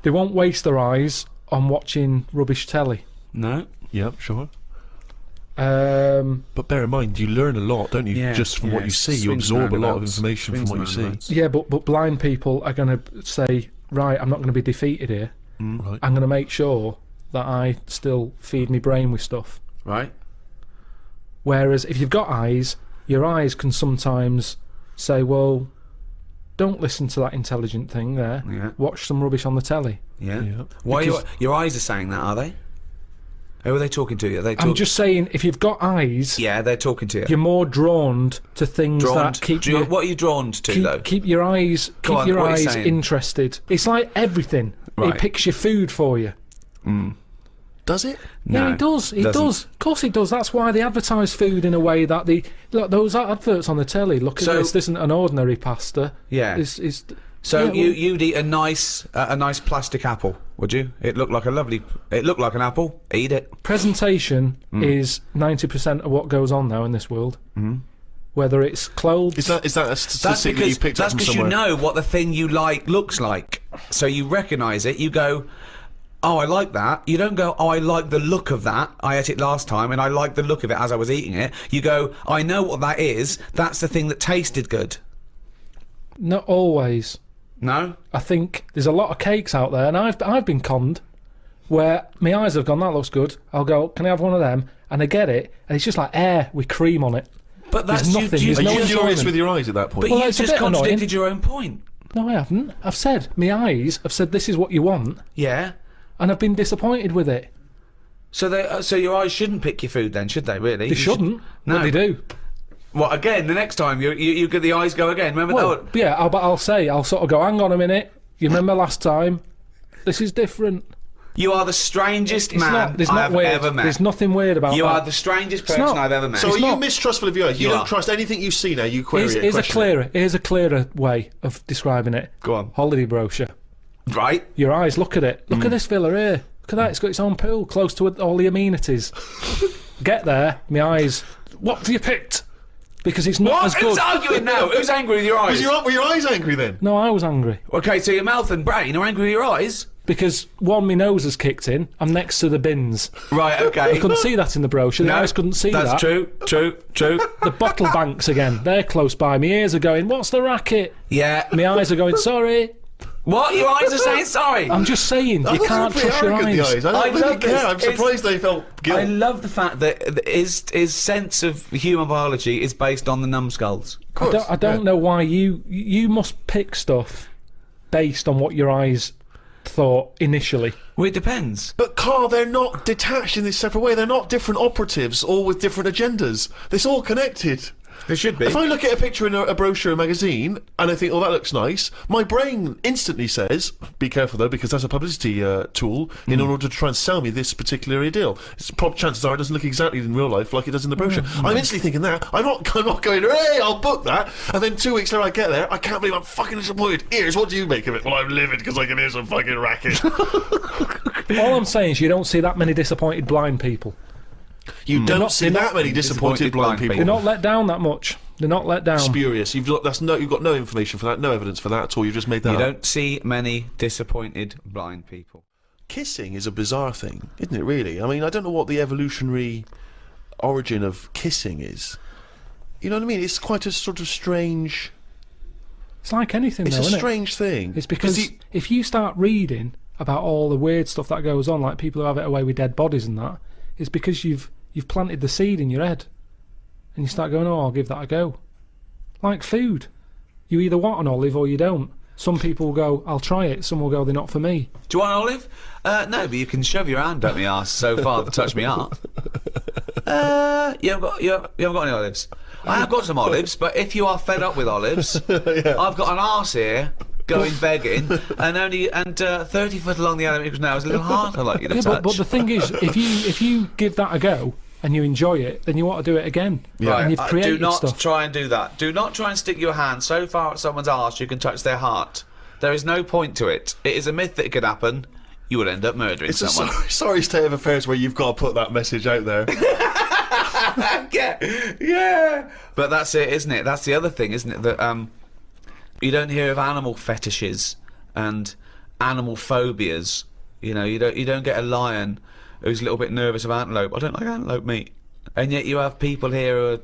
They won't waste their eyes on watching rubbish telly. No. Yep, sure. Um, But bear in mind, you learn a lot, don't you? Yeah, Just from what you see, you swings absorb a lot of roundabouts. information from Swings what you see. roundabouts. yeah, but blind people are going to say, right, I'm not going to be defeated here. Right. I'm going to make sure that I still feed my brain with stuff. Right. Whereas if you've got eyes, your eyes can sometimes say, well, don't listen to that intelligent thing there. Yeah. Watch some rubbish on the telly. Yeah. Yeah. Why Because- your eyes are saying that? Are they? Who are they talking to? Are they I'm just saying, if you've got eyes, Yeah, they're talking to you. you're more drawn to things Drawn. that keep you... What are you drawn to, though? Keep your eyes, Go on, what are you saying? interested. It's like everything. Right. It picks your food for you. Does it? Yeah, No, it does. It doesn't. does. Of course, it does. That's why they advertise food in a way that look. Those adverts on the telly. Look at So- this. This isn't an ordinary pasta. Yeah. It's So yeah, well- you'd eat a nice plastic apple, would you? It looked like an apple. Eat it. presentation is 90% of what goes on now in this world. Whether it's clothes, Is that a That's statistic that you because picked up from you somewhere? know what the thing you like looks like. So you recognise it. You go, oh, I like that. You don't go, oh, I like the look of that. I ate it last time, and I like the look of it as I was eating it. You go, I know what that is. That's the thing that tasted good. not always. No? I think there's a lot of cakes out there, and I've been conned, where my eyes have gone, that looks good. I'll go, can I have one of them? And I get it, and it's just like air with cream on it. But that's There's nothing. Are There's no you furious enjoyment. with your eyes at that point? But Well, you it's a just bit annoying. contradicted your own point. No, I haven't. I've said, my eyes have said this is what you want, Yeah. and I've been disappointed with it. So your eyes shouldn't pick your food then, should they? Really? They shouldn't, No. but they do. What again? The next time you get the eyes go again. Remember Well, that? yeah, I'll sort of go, hang on a minute. You remember last time? This is different. You are the strangest It's man not. There's I've not weird. ever met. There's nothing weird about You that. are the strangest person not. I've ever met. So are you not- mistrustful of your eyes? You You don't are. trust anything you see now. You query it. Here's a clearer way of describing it. Go on. Holiday brochure. Right? Your eyes, look at it. Look at this villa here. Look at that, it's got its own pool, close to all the amenities. Get there, my eyes, what have you picked? Because it's not What? as Who's good. arguing now? Who's angry with your eyes? Were your eyes angry then? No, I was angry. Okay, so your mouth and brain are angry with your eyes? Because, one, my nose has kicked in, I'm next to the bins. Right, okay. You couldn't see that in the brochure, the No, eyes couldn't see that. That's true. The bottle banks again, they're close by, my ears are going, what's the racket? Yeah. My eyes are going, sorry. What? Your eyes are saying sorry? I'm just saying, you can't trust your eyes. I I don't really love this. care. I'm It's- surprised they felt guilt. I love the fact that his sense of human biology is based on the numbskulls. I don't know why you must pick stuff based on what your eyes thought initially. Well, it depends. But Carl, they're not detached in this separate way. They're not different operatives, all with different agendas. It's all connected. It should be. If I look at a picture in a brochure or a magazine and I think, oh, that looks nice, my brain instantly says, be careful though, because that's a publicity tool in order to try and sell me this particular deal. Chances are it doesn't look exactly in real life like it does in the brochure. I'm instantly thinking that. I'm not going, hey, I'll book that. And then 2 weeks later I get there, I can't believe I'm fucking disappointed. Ears, what do you make of it? Well, I'm livid because I can hear some fucking racket. All I'm saying is you don't see that many disappointed blind people. You don't not- see they're that not many disappointed blind people. They're not let down that much. They're not let down. Spurious. You've got no information for that, no evidence for that at all. You've just made that You up. don't see many disappointed blind people. Kissing is a bizarre thing, isn't it, really? I mean, I don't know what the evolutionary origin of kissing is. You know what I mean? It's quite a sort of strange... It's like anything, It's though, a isn't strange thing. it? It's because if you start reading about all the weird stuff that goes on, like people who have it away with dead bodies and that, it's because you've planted the seed in your head. And you start going, oh, I'll give that a go. Like food. You either want an olive or you don't. Some people will go, I'll try it. Some will go, they're not for me. Do you want an olive? No, but you can shove your hand up my arse so far to touch me heart. You haven't got any olives. I have got some olives, but if you are fed up with olives, I've got an arse here going begging, and 30 foot along the other now is a little heart I'd like you to touch. But the thing is, if you give that a go and you enjoy it, then you want to do it again. Right, And you've created do not stuff. try and do that. Do not try and stick your hand so far at someone's arse you can touch their heart. There is no point to it. It is a myth that it could happen. You would end up murdering It's a someone. sorry state of affairs where you've got to put that message out there. yeah. But that's it, isn't it? That's the other thing, isn't it? That you don't hear of animal fetishes and animal phobias. You know, you don't get a lion who's a little bit nervous of antelope. I don't like antelope meat. And yet you have people here who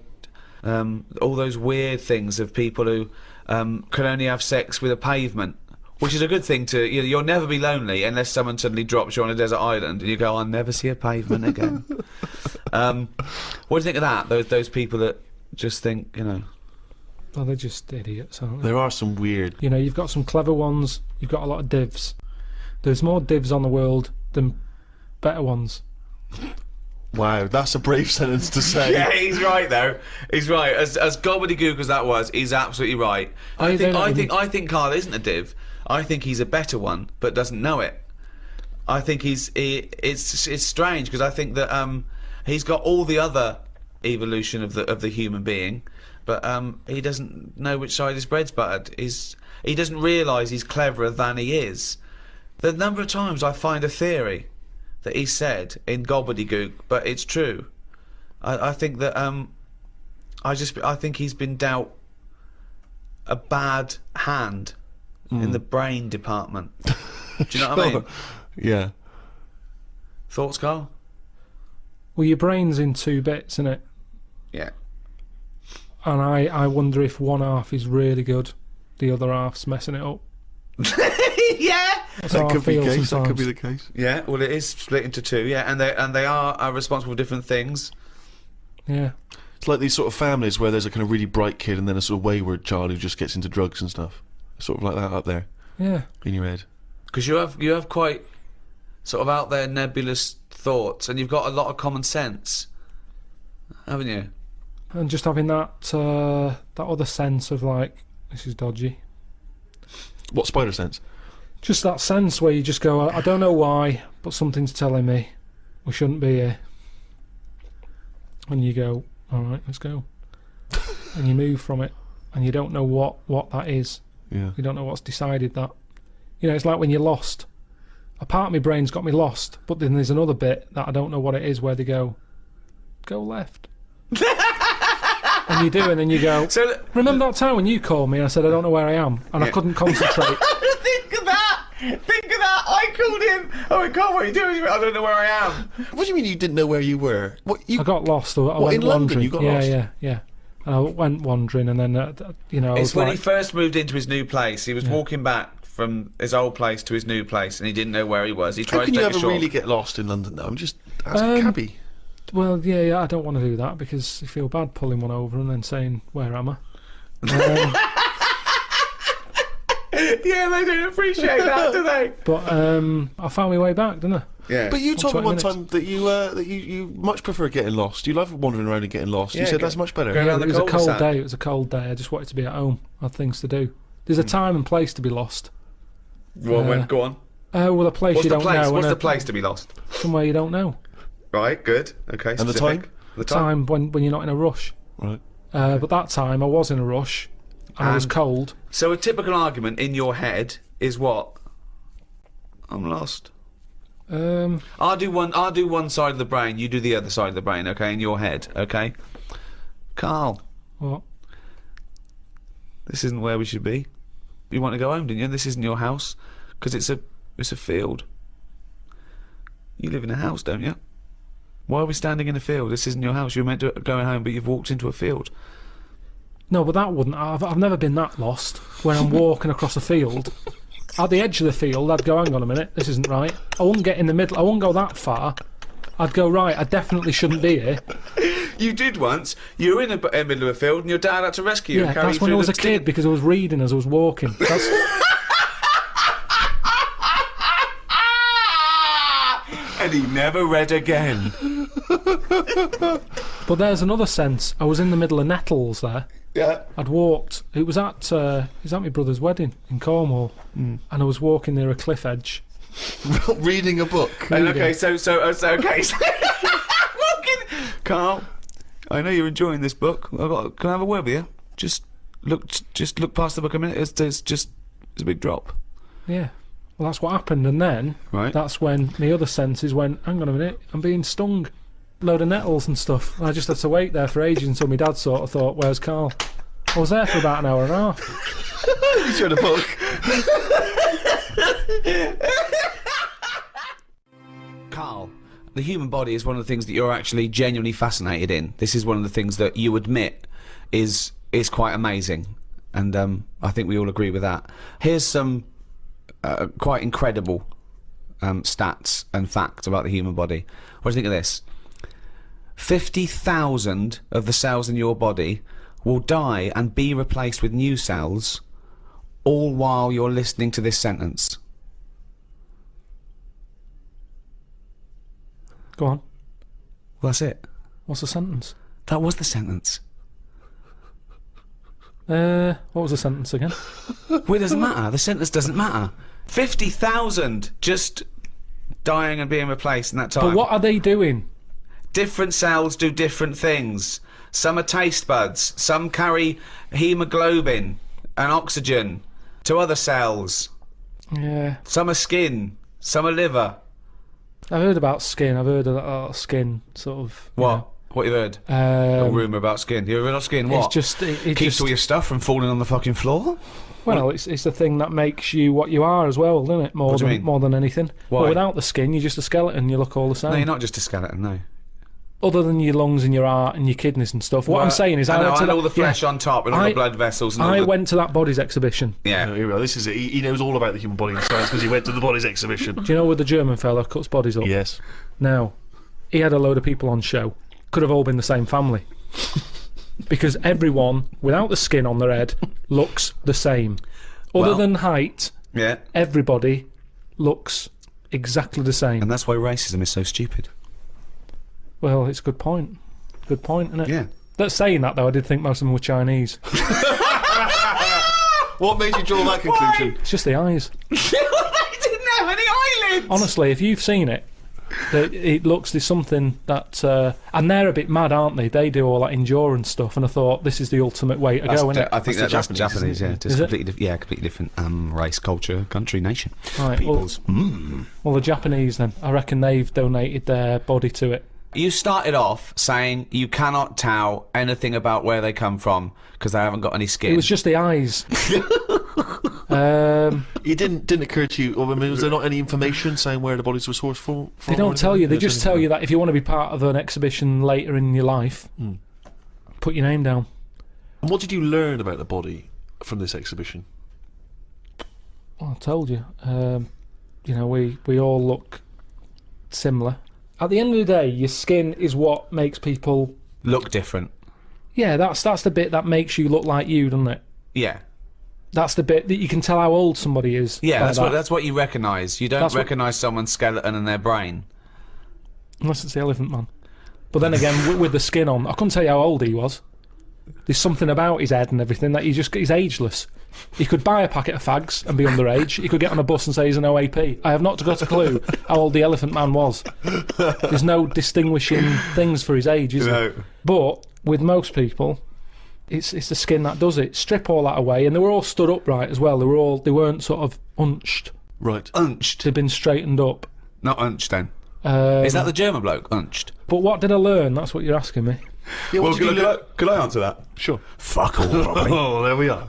are all those weird things of people who can only have sex with a pavement. Which is a good thing to... You'll never be lonely unless someone suddenly drops you on a desert island and you go, I'll never see a pavement again. What do you think of that? Those people that just think, Well, they're just idiots, aren't they? There are some weird... You know, you've got some clever ones, you've got a lot of divs. There's more divs on the world than better ones. Wow, that's a brave sentence to say. Yeah, he's right though. He's right. As gobbledygook as that was, he's absolutely right. I think Carl isn't a div. I think he's a better one, but doesn't know it. I think it's strange because I think that he's got all the other evolution of the human being, but he doesn't know which side his bread's buttered. He doesn't realise he's cleverer than he is. The number of times I find a theory that he said in gobbledygook, but it's true. I think that I think he's been dealt a bad hand in the brain department. Do you know what I mean? Yeah. Thoughts, Carl? Well, your brain's in two bits, isn't it? Yeah. And I wonder if one half is really good, the other half's messing it up. Yeah. That's how I That could be feel the case. That sometimes. could be the case. Yeah, well, it is split into two. Yeah, and they are responsible for different things. Yeah. It's like these sort of families where there's a kind of really bright kid and then a sort of wayward child who just gets into drugs and stuff. Sort of like that up there Yeah. in your head. Because you have quite sort of out there nebulous thoughts, and you've got a lot of common sense, haven't you? And just having that that other sense of like, this is dodgy. What spider sense? Just that sense where you just go, I don't know why, but something's telling me we shouldn't be here. And you go, all right, let's go. And you move from it, and you don't know what that is. Yeah. You don't know what's decided that. You know, it's like when you're lost. A part of my brain's got me lost, but then there's another bit that I don't know what it is where they go left. And you do, and then you go, So remember that time when you called me and I said I don't know where I am, and I couldn't concentrate. Think of that. Think of that. I called him. Oh my God, what are you doing? He went, I don't know where I am. What do you mean you didn't know where you were? What you? I got lost. I What, went in London wandering. you got yeah, lost? Yeah. And I went wandering, and then you know, I it's was when like, he first moved into his new place. He was walking back from his old place to his new place, and he didn't know where he was. He How tried can to you take a ever short. really get lost in London? Though I'm just asking Cabby. well, yeah, I don't want to do that because you feel bad pulling one over and then saying, where am I? Yeah, they don't appreciate that, do they? But I found my way back, didn't I? Yeah, But you told me 20 one minutes. time that you much prefer getting lost. You love wandering around and getting lost. Yeah, you said go- that's much better. go around It the was a cold cul-de-sac. day. It was a cold day. I just wanted to be at home. I had things to do. There's a time and place to be lost. Well, go on. Well, a place What's you the don't place? know. What's and the place to be lost? Somewhere you don't know. Right, good. Okay, And the specific. time? The time. Time when you're not in a rush. Right. But that time I was in a rush. And I was And- cold. So a typical argument in your head is what? I'm lost. I'll do one side of the brain. You do the other side of the brain. Okay, in your head. Okay. Carl, What? this isn't where we should be. You want to go home, didn't you? This isn't your house, because it's a field. You live in a house, don't you? Why are we standing in a field? This isn't your house. You were meant to go home, but you've walked into a field. No, but that wouldn't. I've never been that lost. When I'm walking across a field, at the edge of the field, I'd go, hang on a minute, this isn't right. I wouldn't get in the middle. I wouldn't go that far. I'd go, right, I definitely shouldn't be here. You did once. You were in the middle of a field, and your dad had to rescue you. Yeah, and carry that's you when I through was the a kid because I was reading as I was walking. That's, And he never read again. but there's another sense. I was in the middle of nettles there. Yeah. I'd walked. It was at my brother's wedding in Cornwall, and I was walking near a cliff edge. Reading a book. And okay, so okay. Walking. Carl, I know you're enjoying this book. Can I have a word with you? Just look past the book a minute. It's a big drop. Yeah. Well, that's what happened, and then Right. that's when the other senses went, hang on a minute, I'm being stung. Load of nettles and stuff. And I just had to wait there for ages until my dad sort of thought, where's Carl? I was there for about an hour and a half. You showed a book. Carl, the human body is one of the things that you're actually genuinely fascinated in. This is one of the things that you admit is quite amazing, and I think we all agree with that. Here's some quite incredible stats and facts about the human body. What do you think of this? 50,000 of the cells in your body will die and be replaced with new cells, all while you're listening to this sentence. Go on. Well, that's it. What's the sentence? That was the sentence. What was the sentence again? Well, it doesn't matter. The sentence doesn't matter. 50,000 just dying and being replaced in that time. But what are they doing? Different cells do different things. Some are taste buds. Some carry hemoglobin and oxygen to other cells. Yeah. Some are skin. Some are liver. I've heard about skin. I've heard of skin, sort of. you What? What you heard? know. A rumour about skin. You heard of skin? It's What? just. It Keeps just, all your stuff from falling on the fucking floor? well, it's the thing that makes you what you are as well, isn't it? What do you mean? More than anything. Why? Well, without the skin, you're just a skeleton. You look all the same. No, you're not just a skeleton, no. other than your lungs and your heart and your kidneys and stuff. What I'm saying is, I know, went to and that, all the flesh on top and all the blood vessels. And all I the... went to that bodies exhibition. Yeah. Here we are. This is it. He knows all about the human body and science because he went to the bodies exhibition. Do you know where the German fella cuts bodies up? Yes. Now, he had a load of people on show. Could have all been the same family. Because everyone, without the skin on their head, looks the same. Other than height, everybody looks exactly the same. And that's why racism is so stupid. Well, it's a good point. Good point, isn't it? Yeah. That's saying that, though, I did think most of them were Chinese. What made you draw that conclusion? It's just the eyes. They didn't have any eyelids! Honestly, if you've seen it, it looks, there's something that... and they're a bit mad, aren't they? They do all that endurance stuff, and I thought, this is the ultimate way to go, isn't it? I think that's Japanese, yeah. Just Is it? completely different race, culture, country, nation. Right, Peoples. Well, the Japanese, then, I reckon they've donated their body to it. You started off saying you cannot tell anything about where they come from because they haven't got any skin. It was just the eyes. It didn't occur to you, or I mean, was there not any information saying where the bodies were sourced from? They don't tell you. They just tell you that if you want to be part of an exhibition later in your life, put your name down. And what did you learn about the body from this exhibition? Well, I told you. You know, we all look similar. At the end of the day, your skin is what makes people look different. Yeah, that's the bit that makes you look like you, doesn't it? Yeah. That's the bit that you can tell how old somebody is. Yeah, that's what you recognise. You don't recognise someone's skeleton and their brain. Unless it's the Elephant Man. But then again, with the skin on, I couldn't tell you how old he was. There's something about his head and everything that he's ageless. He could buy a packet of fags and be underage. He could get on a bus and say he's an OAP. I have not got a clue how old the Elephant Man was. There's no distinguishing things for his age, is there? But with most people, it's the skin that does it. Strip all that away, and they were all stood upright as well. They weren't sort of unched. Right. Unched. They'd been straightened up. Not unched then. Is that the German bloke? Unched. But what did I learn? That's what you're asking me. Yeah, well, could I answer that? Sure. Fuck all, probably. Oh, there we are.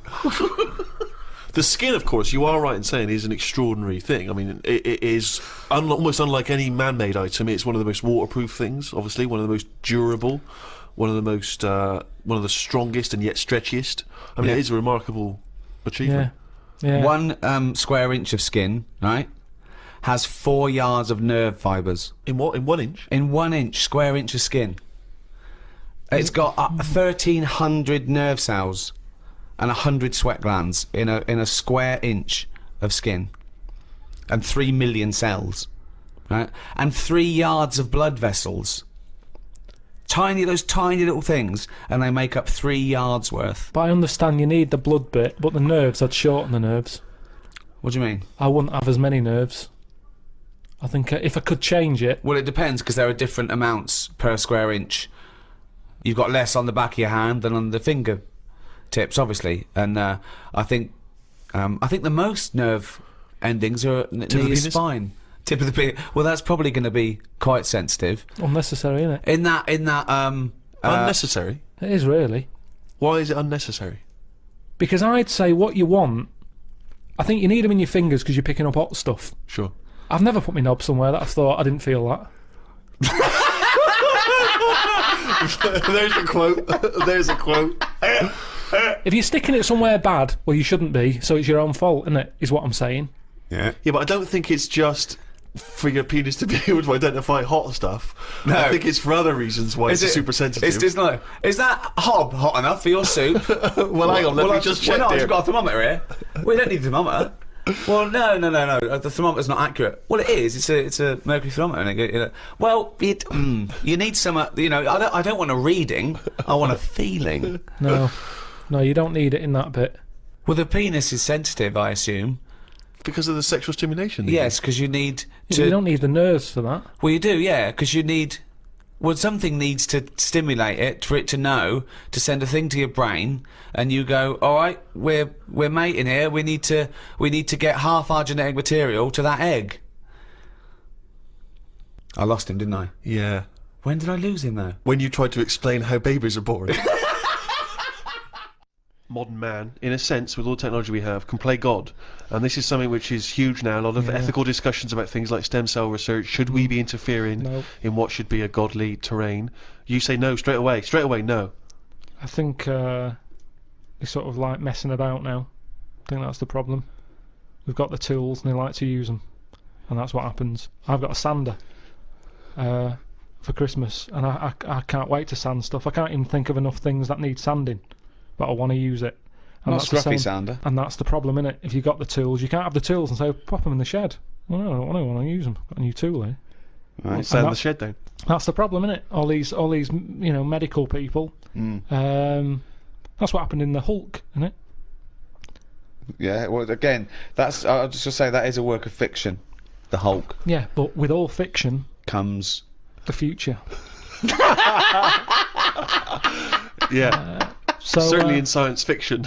The skin, of course, you are right in saying, is an extraordinary thing. I mean, it is almost unlike any man-made item. It's one of the most waterproof things, obviously, one of the most durable, one of the strongest and yet stretchiest. I mean, it is a remarkable achievement. Yeah. 1 square inch of skin, right, has 4 yards of nerve fibres. In what? In 1 inch? In 1 inch, square inch of skin. It's got 1,300 nerve cells and 100 sweat glands in a square inch of skin, and 3 million cells, right? And 3 yards of blood vessels. Those tiny little things, and they make up 3 yards worth. But I understand you need the blood bit, but the nerves, I'd shorten the nerves. What do you mean? I wouldn't have as many nerves. I think if I could change it... Well, it depends, because there are different amounts per square inch. You've got less on the back of your hand than on the finger tips, obviously, and I think the most nerve endings are near your spine. Tip of the penis. Well, that's probably going to be quite sensitive. Unnecessary, isn't it? In that Unnecessary? It is, really. Why is it unnecessary? Because I'd say what you want... I think you need them in your fingers because you're picking up hot stuff. Sure. I've never put my knob somewhere that I thought I didn't feel that. There's a quote. There's a quote. If you're sticking it somewhere bad, well, you shouldn't be, so it's your own fault, isn't it? Is what I'm saying. Yeah. Yeah, but I don't think it's just for your penis to be able to identify hot stuff. No. I think it's for other reasons why it's super sensitive. It's not. Is that hob hot enough for your soup? Well, hang on, let me just check I've here. got a thermometer here. We don't need a thermometer. Well, no. The thermometer's not accurate. Well, it is. It's a mercury thermometer. And you need some. I don't want a reading. I want a feeling. No, you don't need it in that bit. Well, the penis is sensitive, I assume. Because of the sexual stimulation? Yes, because you need to... You don't need the nerves for that. Well, you do, yeah, because you need... Well, something needs to stimulate it for it to know, to send a thing to your brain, and you go, all right, we're mating here, we need to get half our genetic material to that egg. I lost him, didn't I? Yeah. When did I lose him, though? When you tried to explain how babies are born. modern man, in a sense, with all the technology we have, can play God. And this is something which is huge now. A lot of ethical discussions about things like stem cell research. Should we be interfering in what should be a godly terrain? You say no straight away. Straight away, no. I think they're sort of like messing about now. I think that's the problem. We've got the tools and they like to use them. And that's what happens. I've got a sander for Christmas, and I can't wait to sand stuff. I can't even think of enough things that need sanding, but I want to use it. And Not that's the scruffy same. sander. And that's the problem, innit? If you've got the tools, you can't have the tools and say, pop them in the shed. Well, no, I don't want to use them. I've got a new tool here. Right. Sand the shed down. That's the problem, innit? All these medical people. That's what happened in the Hulk, innit? Yeah, well, again, I'll just say that is a work of fiction. The Hulk Yeah, but with all fiction, comes. the future. Yeah. So Certainly in science fiction.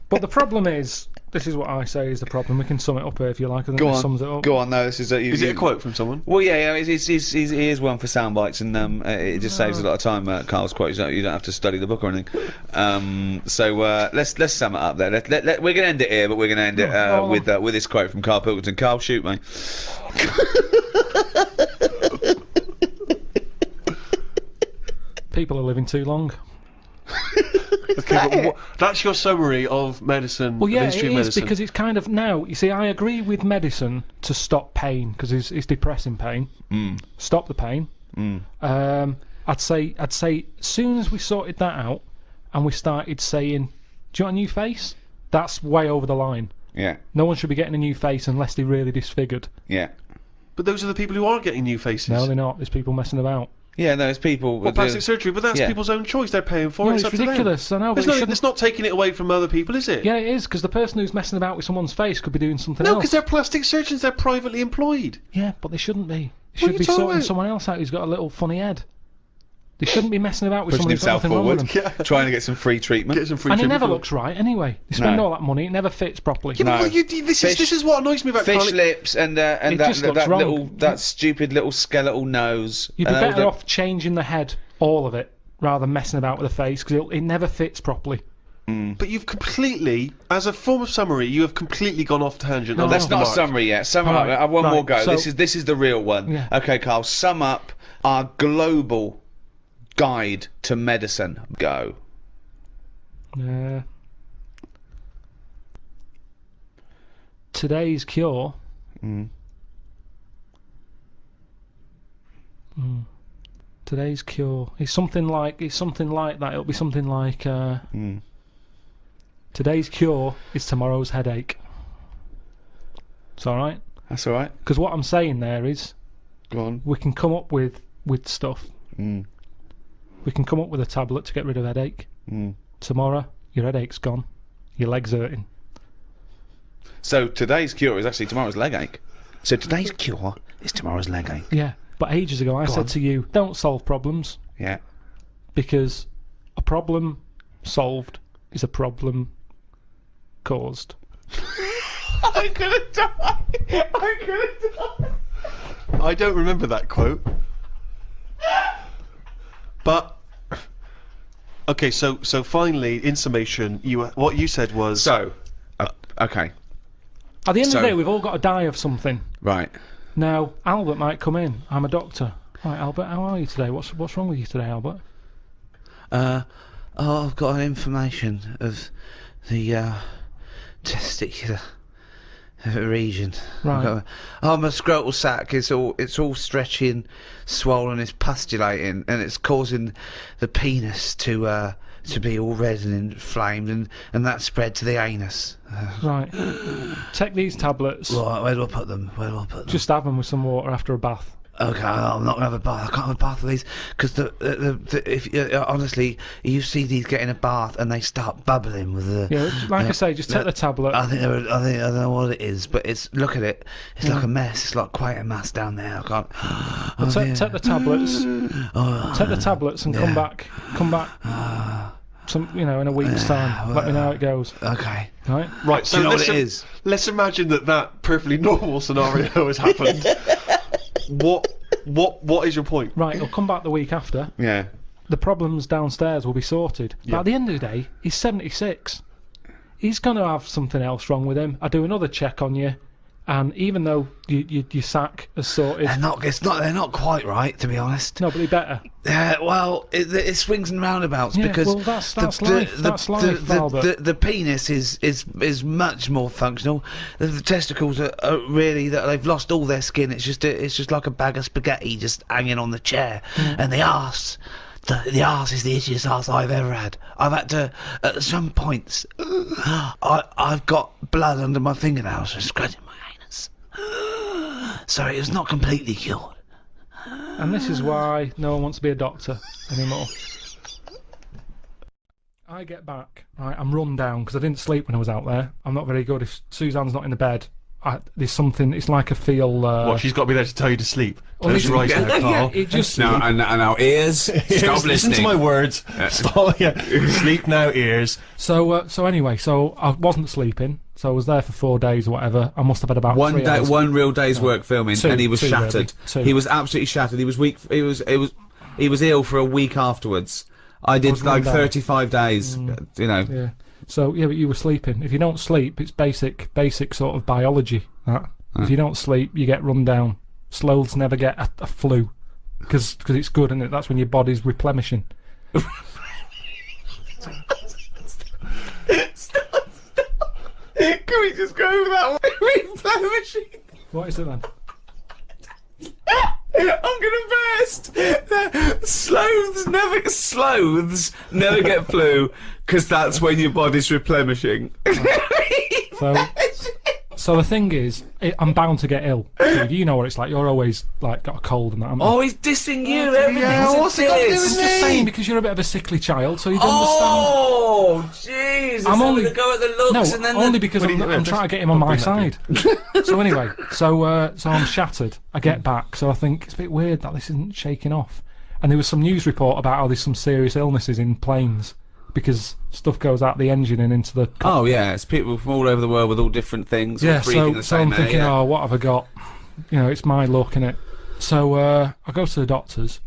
But the problem is, this is what I say is the problem. We can sum it up here if you like. I think Go it on. sums it up. Go on. No, this is. Is it a quote from someone? Well, yeah, here's one for sound bites, and it just saves a lot of time. Carl's quote. You don't have to study the book or anything. So let's sum it up there. We're gonna end it here, but we're gonna end it with this quote from Carl Pilkington. Carl, shoot me. People are living too long. Okay, but that's your summary of medicine. Well, yeah, the it history of is medicine. because it's kind of now. You see, I agree with medicine to stop pain because it's depressing pain. Stop the pain. I'd say as soon as we sorted that out and we started saying, "Do you want a new face?" That's way over the line. Yeah. No one should be getting a new face unless they're really disfigured. Yeah. But those are the people who are getting new faces. No, they're not. There's people messing about. Yeah, no, it's people. Well, plastic surgery, but that's yeah. people's own choice. They're paying for No, it. it's up to them. ridiculous. I know, but It's not taking it away from other people, is it? Yeah, it is, because the person who's messing about with someone's face could be doing something No, else. because they're plastic surgeons. They're privately employed. Yeah, but they shouldn't be. They What are should you be talking sorting about? someone else out who's got a little funny head. They shouldn't be messing about with Pushing someone who's got himself nothing wrong with forward, them. trying to get some free treatment. Get some free And it treatment never for looks right anyway. They spend No. all that money, it never fits properly. Yeah, No. but this is what annoys me about Fish Carl. lips and It just looks that wrong. little stupid little skeletal nose. You'd be and all better the- off changing the head, all of it, rather than messing about with the face, because it never fits properly. But you've completely, as a form of summary, you have completely gone off tangent. No, and That's off the not a mark. summary yet. Sum Right, up. I have one right, more go. so- This is the real one. Yeah. Okay, Carl. Sum up our global guide to medicine. Go. Today's cure. Today's cure. It's something like that. It'll be something like today's cure is tomorrow's headache. It's all right. That's all right. Because what I'm saying there is, Go on. we can come up with stuff. We can come up with a tablet to get rid of headache. Tomorrow, your headache's gone. Your leg's hurting. So today's cure is actually tomorrow's leg ache. So today's cure is tomorrow's leg ache. Yeah, but ages ago I said to you, don't solve problems, Yeah. because a problem solved is a problem caused. I'm gonna die. I'm gonna die. I don't remember that quote. But okay, so finally, in summation, what you said was So, okay, At the end of So- the day, we've all got to die of something. right. Now, Albert might come in. I'm a doctor. Right, Albert, how are you today? What's wrong with you today, Albert? I've got an inflammation of the testicular region. Right. My scrotal sac is all stretchy and swollen. It's pustulating, and it's causing the penis to be all red and inflamed, and that spread to the anus. Right. Take these tablets. Right, where do I put them? Just have them with some water after a bath. Okay, I'm not gonna have a bath. I can't have a bath of these because honestly, you see these get in a bath and they start bubbling with the. Yeah, like I say, just take the tablet. I don't know what it is, but look at it. It's like a mess. It's like quite a mess down there. I can't. Well, take the tablets. Take the tablets and come back. In a week's time. Let me know how it goes. Okay. Right. right. So you know let's what it is? Let's imagine that perfectly normal scenario has happened. What is your point? Right. He'll come back the week after. Yeah. The problems downstairs will be sorted. But Yeah. at the end of the day, he's 76. he's going to have something else wrong with him. I do another check on you, and even though your sack is sorted... They're not quite right, to be honest. No, but he better. Well, it swings and roundabouts Yeah, because well, that's life. That's life, Albert. the penis is much more functional. The testicles are really that they've lost all their skin. It's just like a bag of spaghetti just hanging on the chair, and the arse. The arse is the itchiest arse I've ever had. I've had to, at some points, I've got blood under my fingernails from scratching my anus. So it's not completely cured. And this is why no one wants to be a doctor anymore. I get back, right, I'm run down because I didn't sleep when I was out there. I'm not very good. If Suzanne's not in the bed, there's something, it's like I feel... What, she's got to be there to tell you to sleep? Close your eyes now, Carl. Yeah, it just... Now, and our ears, stop Listen listening. to my words. Stop, sleep now, ears. So anyway, I wasn't sleeping, so I was there for 4 days or whatever. I must have had about 3 hours. One real day's work filming, and he was two, shattered. really. Two. He was absolutely shattered. He was weak. He was ill for a week afterwards. I did like 35 days. You know. Yeah. So yeah, but you were sleeping. If you don't sleep, it's basic sort of biology. That if you don't sleep, you get run down. Sloths never get a flu because it's good, isn't it? That's when your body's replenishing. Stop. Can we just go over that way? Replenishing. What is it then? I'm gonna burst. Sloths never get flu because that's when your body's replenishing. So the thing is, I'm bound to get ill. Steve, you know what it's like. You're always like got a cold and that. haven't you? Oh, he's dissing you. Everything's what's he got to do with I'm just saying because you're a bit of a sickly child, so you don't Oh, jeez. I'm only to go at the looks understand. and then Only because I'm trying to get him on my side. So anyway, so I'm shattered. I get back, so I think it's a bit weird that this isn't shaking off. And there was some news report about how there's some serious illnesses in planes because stuff goes out the engine and into the... Oh, yeah, it's people from all over the world with all different things. Yeah, all breathing the so same I'm thinking, air, yeah. oh, what have I got? You know, it's my luck, innit? So I go to the doctors.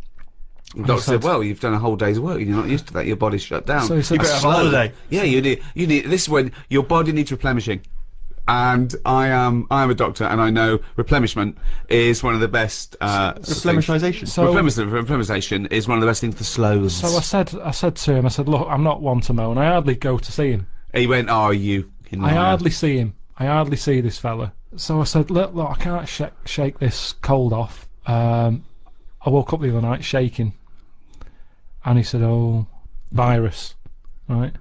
The doctor said, well, you've done a whole day's work. You're not used to that. Your body's shut down. So he said, You better have a holiday. Yeah, you need. This is when your body needs replenishing. And I am a doctor, and I know replenishment is one of the best. Replenishization. Replenishization is one of the best things for sloths. So I said to him, I said, look, I'm not one to moan. I hardly go to see him. He went, oh, you. I hardly see him. I hardly see this fella. So I said, look, I can't shake this cold off. I woke up the other night shaking. And he said, oh, virus. Right?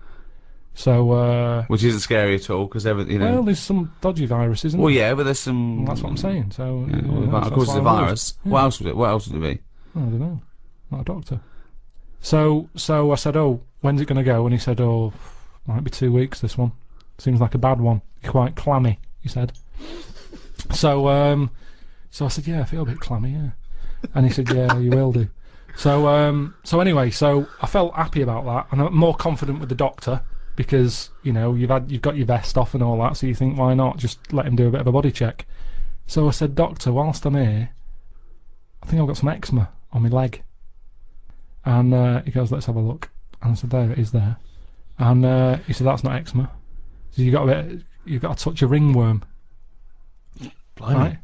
So, which isn't scary at all, because everything, well, there's some dodgy virus, isn't there? Well, yeah, but there's some... Well, that's what I'm saying. So, of course, it's a virus. Yeah. What else would it? What else would it be? I don't know. Not a doctor. So I said, oh, when's it going to go? And he said, oh, might be 2 weeks. This one seems like a bad one. Quite clammy, he said. So I said, yeah, I feel a bit clammy, yeah. And he said, yeah, you will do. So anyway, so I felt happy about that, and I'm more confident with the doctor. Because, you know, you've got your vest off and all that, so you think, why not just let him do a bit of a body check? So I said, doctor, whilst I'm here, I think I've got some eczema on my leg. And he goes, let's have a look. And I said, there it is there. And he said, that's not eczema. So you've got a touch of ringworm. Blimey. Right?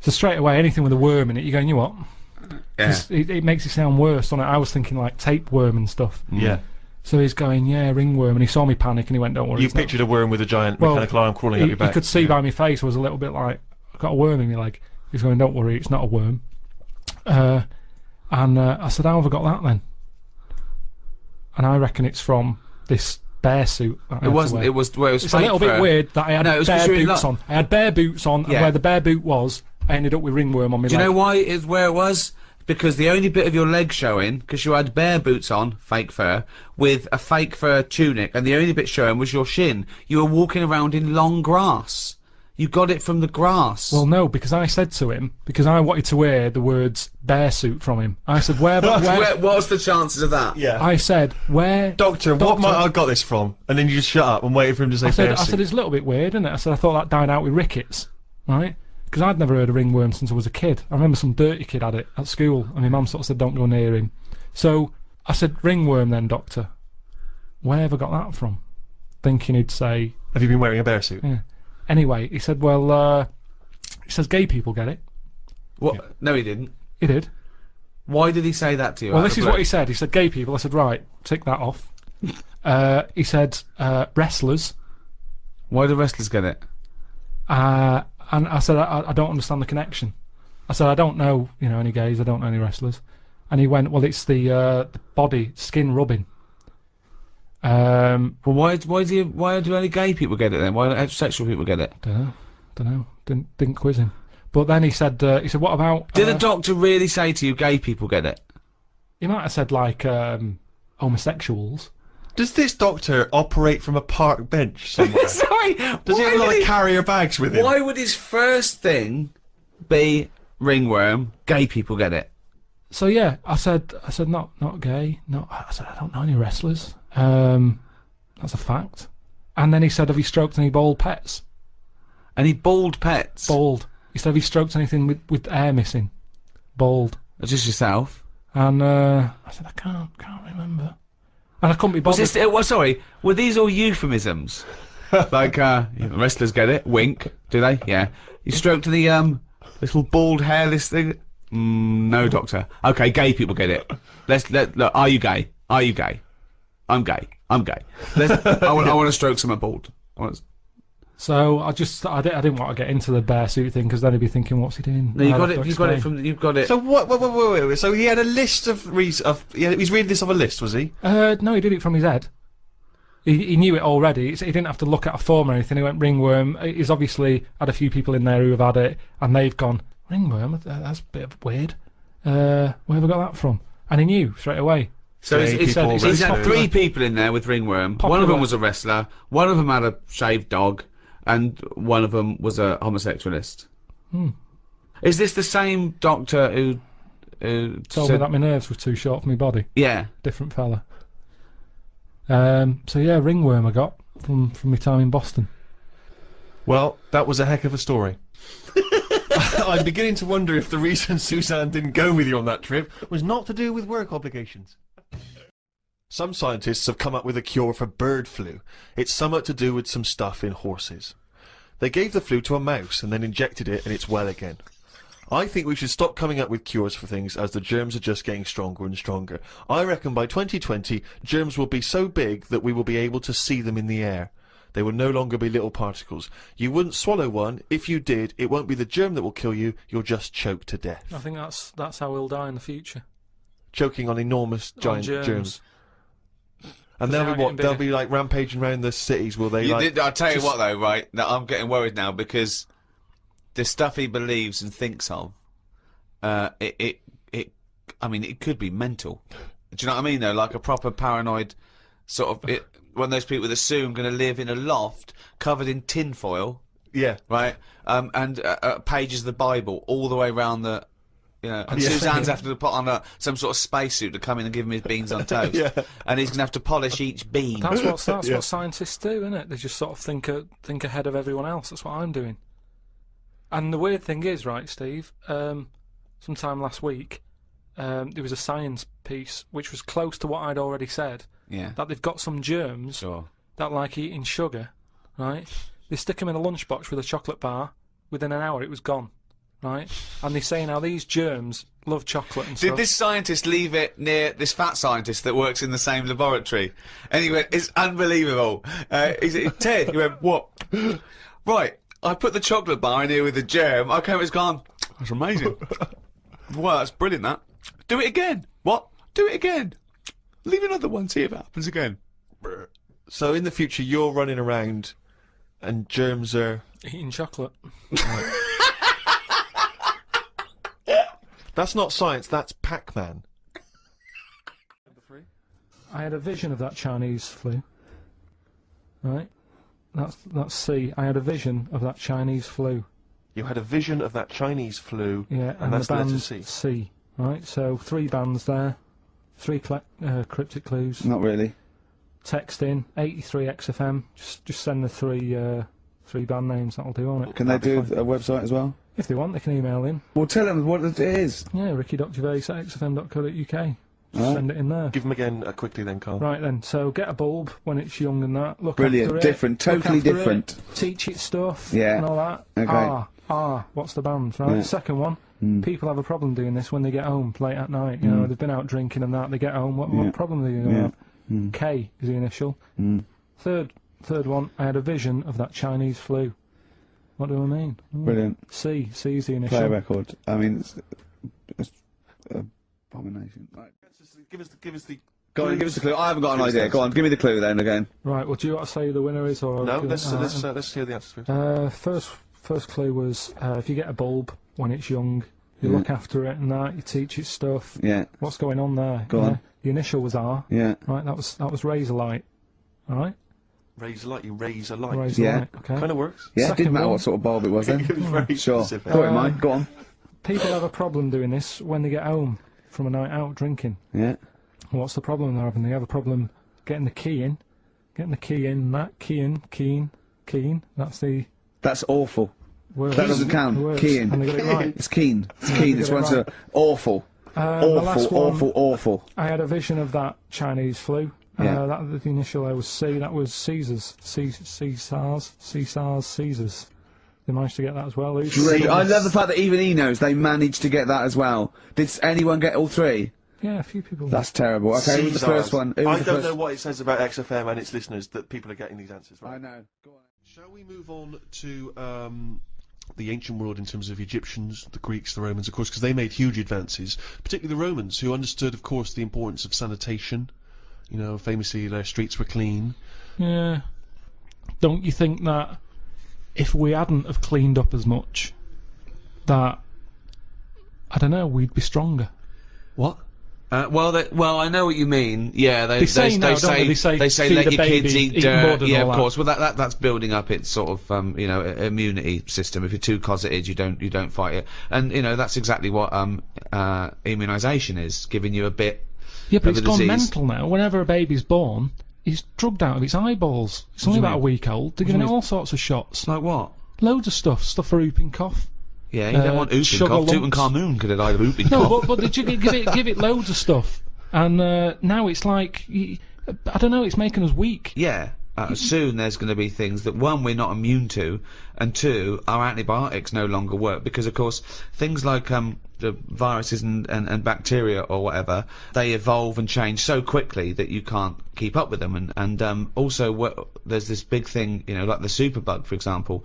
So straight away, anything with a worm in it, you're going, you what? Yeah. It makes it sound worse, doesn't it? I was thinking like tapeworm and stuff. Yeah. So he's going, yeah, ringworm, and he saw me panic, and he went, don't worry. You pictured a worm with a giant mechanical arm crawling up your back. You could see by my face, I was a little bit like, I've got a worm in my leg. He's going, don't worry, it's not a worm. And I said, how have I got that then? And I reckon it's from this bear suit. That I It had to wasn't. wear. It was. Well, it was It's a fake little bit fur. weird that I had No, it was 'cause bare you were in boots lo- on. I had bare boots on, and Yeah. where the bare boot was, I ended up with ringworm on my Do you leg. know why it's where it was? Because the only bit of your leg showing, because you had bare boots on, fake fur, with a fake fur tunic, and the only bit showing was your shin. You were walking around in long grass. You got it from the grass. Well, no, because I said to him, because I wanted to wear the words bear suit from him. I said, where What's the chances of that? Yeah. I said, where... Doctor, what might I got this from? And then you just shut up and waited for him to say I said, bear suit. it's a little bit weird, isn't it? I said, I thought that died out with rickets, right? Because I'd never heard of ringworm since I was a kid. I remember some dirty kid had it at school, and my mum sort of said, don't go near him. So I said, ringworm then, doctor. Where have I got that from? thinking he'd say, Have you been wearing a bear suit? yeah. Anyway, he said, well, he says gay people get it. What? No, he didn't. He did. Why did he say that to you? Well, out this of is the what blue? he said. He said gay people. I said, right, tick that off. He said wrestlers. Why do wrestlers get it? And I said, I don't understand the connection. I said, I don't know, any gays. I don't know any wrestlers. And he went, well, it's the body skin rubbing. Well, why do only gay people get it then? Why don't heterosexual people get it? Don't know. Didn't quiz him. But then he said, what about? Did the doctor really say to you, gay people get it? He might have said like homosexuals. Does this doctor operate from a park bench somewhere? Sorry, Does he have a lot of carrier bags with him? Why would his first thing be ringworm? Gay people get it. So yeah, I said not gay. I said I don't know any wrestlers. That's a fact. And then he said, have you stroked any bald pets? Any bald pets? Bald. He said, have you stroked anything with hair missing? Bald. Just yourself. And I said, I can't remember. And I couldn't be bothered. Sorry, were these all euphemisms? Like, wrestlers get it. Wink. Do they? Yeah. You stroked the little bald hairless thing. No, doctor. Okay, gay people get it. Look. Are you gay? Are you gay? I'm gay. I'm gay. I want to stroke someone bald. So I didn't want to get into the bear suit thing because then he'd be thinking, what's he doing? No, you've got it. So wait. So he had a list of he's reading this off a list, was he? No, he did it from his head. He knew it already. He didn't have to look at a form or anything. He went ringworm. He's obviously had a few people in there who have had it, and they've gone ringworm. That's a bit of weird. Where have I got that from? And he knew straight away. So he's had popular. 3 people in there with ringworm. Popular. One of them was a wrestler. One of them had a shaved dog, and one of them was a homosexualist. Is this the same doctor who Told me that my nerves were too short for my body. Yeah. Different fella. So yeah, ringworm I got from my time in Boston. Well, that was a heck of a story. I'm beginning to wonder if the reason Suzanne didn't go with you on that trip was not to do with work obligations. Some scientists have come up with a cure for bird flu. It's somewhat to do with some stuff in horses. They gave the flu to a mouse and then injected it and it's well again. I think we should stop coming up with cures for things as the germs are just getting stronger and stronger. I reckon by 2020 germs will be so big that we will be able to see them in the air. They will no longer be little particles. You wouldn't swallow one. If you did, it won't be the germ that will kill you. You'll just choke to death. I think that's how we'll die in the future. Choking on enormous giant germs. And Because they'll be like rampaging around the cities, will they? I'll tell you what though, right? Now, I'm getting worried now because the stuff he believes and thinks of, I mean, it could be mental. Do you know what I mean though? Like a proper paranoid sort of, one of those people that assume going to live in a loft covered in tinfoil. Yeah. Right? And pages of the Bible all the way around the... and Yeah. Suzanne's having to put on some sort of spacesuit to come in and give him his beans on toast. Yeah. And he's going to have to polish each bean. That's what Yeah. what scientists do, isn't it? They just sort of think ahead of everyone else. That's what I'm doing. And the weird thing is, right, Steve, sometime last week, there was a science piece which was close to what I'd already said. Yeah. That they've got some germs Sure. that like eating sugar, right? They stick them in a lunchbox with a chocolate bar. Within an hour, it was gone, right? And they say now these germs love chocolate and Did stuff. this scientist leave it near this fat scientist that works in the same laboratory? And he went, it's unbelievable. He said, Ted, he went, what? Right, I put the chocolate bar in here with the germ. Okay, it's gone. That's amazing. Wow, that's brilliant, that. Do it again. What? Do it again. Leave another one, see if it happens again. So in the future, you're running around and germs are... Eating chocolate. That's not science, that's Pac-Man. I had a vision of that Chinese flu. Right? That's C. I had a vision of that Chinese flu. You had a vision of that Chinese flu, Yeah, and that's the the letter band C. C. Right? So 3 bands there. 3 cryptic clues. Not really. Text in 83 XFM. Just send the 3 band names. That'll do, won't it? Can they do a website as well? If they want, they can email in. Well, tell them what it is. Yeah, ricky.gervais@xfm.co.uk. Send it in there. Give them again quickly then, Carl. Right then, so get a bulb when it's young and that. Look Brilliant, after it. different, look totally after different. It, teach it stuff. Yeah. And all that. Okay. What's the band? Right. Yeah. Second one. People have a problem doing this when they get home late at night. You know, they've been out drinking and that. They get home. What problem are they going to have? K is the initial. Third one. I had a vision of that Chinese flu. What do I mean? Brilliant. C is the initial. Play a record. I mean, it's abomination. Right. Give us the. Go on, give us the clue. I haven't got an idea. Go on, give me the clue then again. Right. Well, do you want to say who the winner is, or No, do you- let's hear the answers first. First clue was if you get a bulb when it's young, you look after it and that, you teach it stuff. Yeah. What's going on there? Go on. The initial was R. Yeah. Right, that was razor light. All right. Raise a light. You raise a light. Razor Yeah. light. Okay. Kind of works. Yeah, it Second didn't matter one. what sort of bulb it was then. It was very Sure. specific. Got it, mate. Go on. People have a problem doing this when they get home from a night out drinking. Yeah. What's the problem they're having? They have a problem getting the key in. That keen. That's the That's awful. word. That doesn't count. The words. Keen. And they got it right. It's keen. It's keen. It's Get it one's right. awful. The last one, Awful. I had a vision of that Chinese flu. Yeah. That the initial I was C. That was Caesars. Caesars. They managed to get that as well. I love the fact that even he knows they managed to get that as well. Did anyone get all three? Yeah, a few people. That's terrible. Okay, who was the first one? Who was I the don't first- know what it says about XFM and its listeners that people are getting these answers right. I know. Go on. Shall we move on to the ancient world in terms of Egyptians, the Greeks, the Romans, of course, because they made huge advances, particularly the Romans, who understood, of course, the importance of sanitation. You know, famously their streets were clean. Yeah. Don't you think that if we hadn't have cleaned up as much, that I don't know, we'd be stronger? What? Well, I know what you mean. Yeah, They say now, don't they? They say let feed your the kids baby, eat eat dirt. mud and Yeah, all of that. course. Well, that's building up its sort of immunity system. If you're too cosseted, you don't fight it. And that's exactly what immunisation is, giving you a bit. Yeah, but of it's the gone disease. mental now. Whenever a baby's born, he's drugged out of its eyeballs. It's only do you about a mean? week old. They're do you giving it mean? all sorts of shots. Like what? Loads of stuff for whooping cough. Yeah, you don't want whooping sugar cough. lumps. Tutankhamun could have died of whooping No, cough. but did you give it loads of stuff? And now it's like, I don't know, it's making us weak. Yeah. Soon there's going to be things that, one, we're not immune to, and two, our antibiotics no longer work, because of course things like the viruses and bacteria or whatever, they evolve and change so quickly that you can't keep up with them. And also there's this big thing, like the superbug, for example.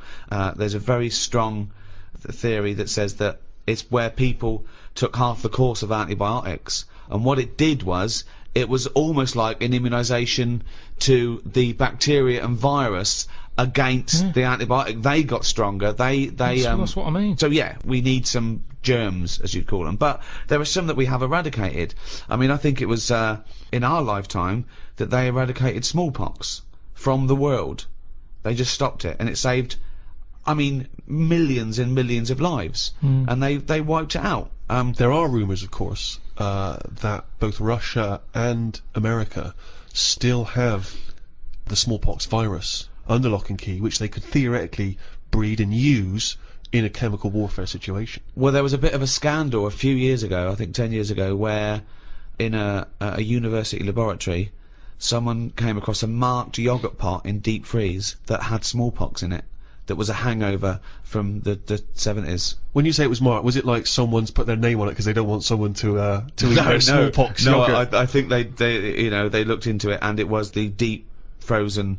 There's a very strong theory that says that it's where people took half the course of antibiotics, and what it did was it was almost like an immunisation to the bacteria and virus against the antibiotic. They got stronger. That's what I mean. So yeah, we need some germs, as you'd call them, but there are some that we have eradicated. I mean, I think it was in our lifetime that they eradicated smallpox from the world. They just stopped it, and it saved, I mean, millions and millions of lives, and they wiped it out. There are rumours, of course, that both Russia and America still have the smallpox virus under lock and key, which they could theoretically breed and use in a chemical warfare situation. Well, there was a bit of a scandal a few years ago, I think 10 years ago, where in a university laboratory, someone came across a marked yogurt pot in deep freeze that had smallpox in it. That was a hangover from the 70s. When you say it was marked, was it like someone's put their name on it because they don't want someone to eat their smallpox no, yogurt? I think they looked into it, and it was the deep frozen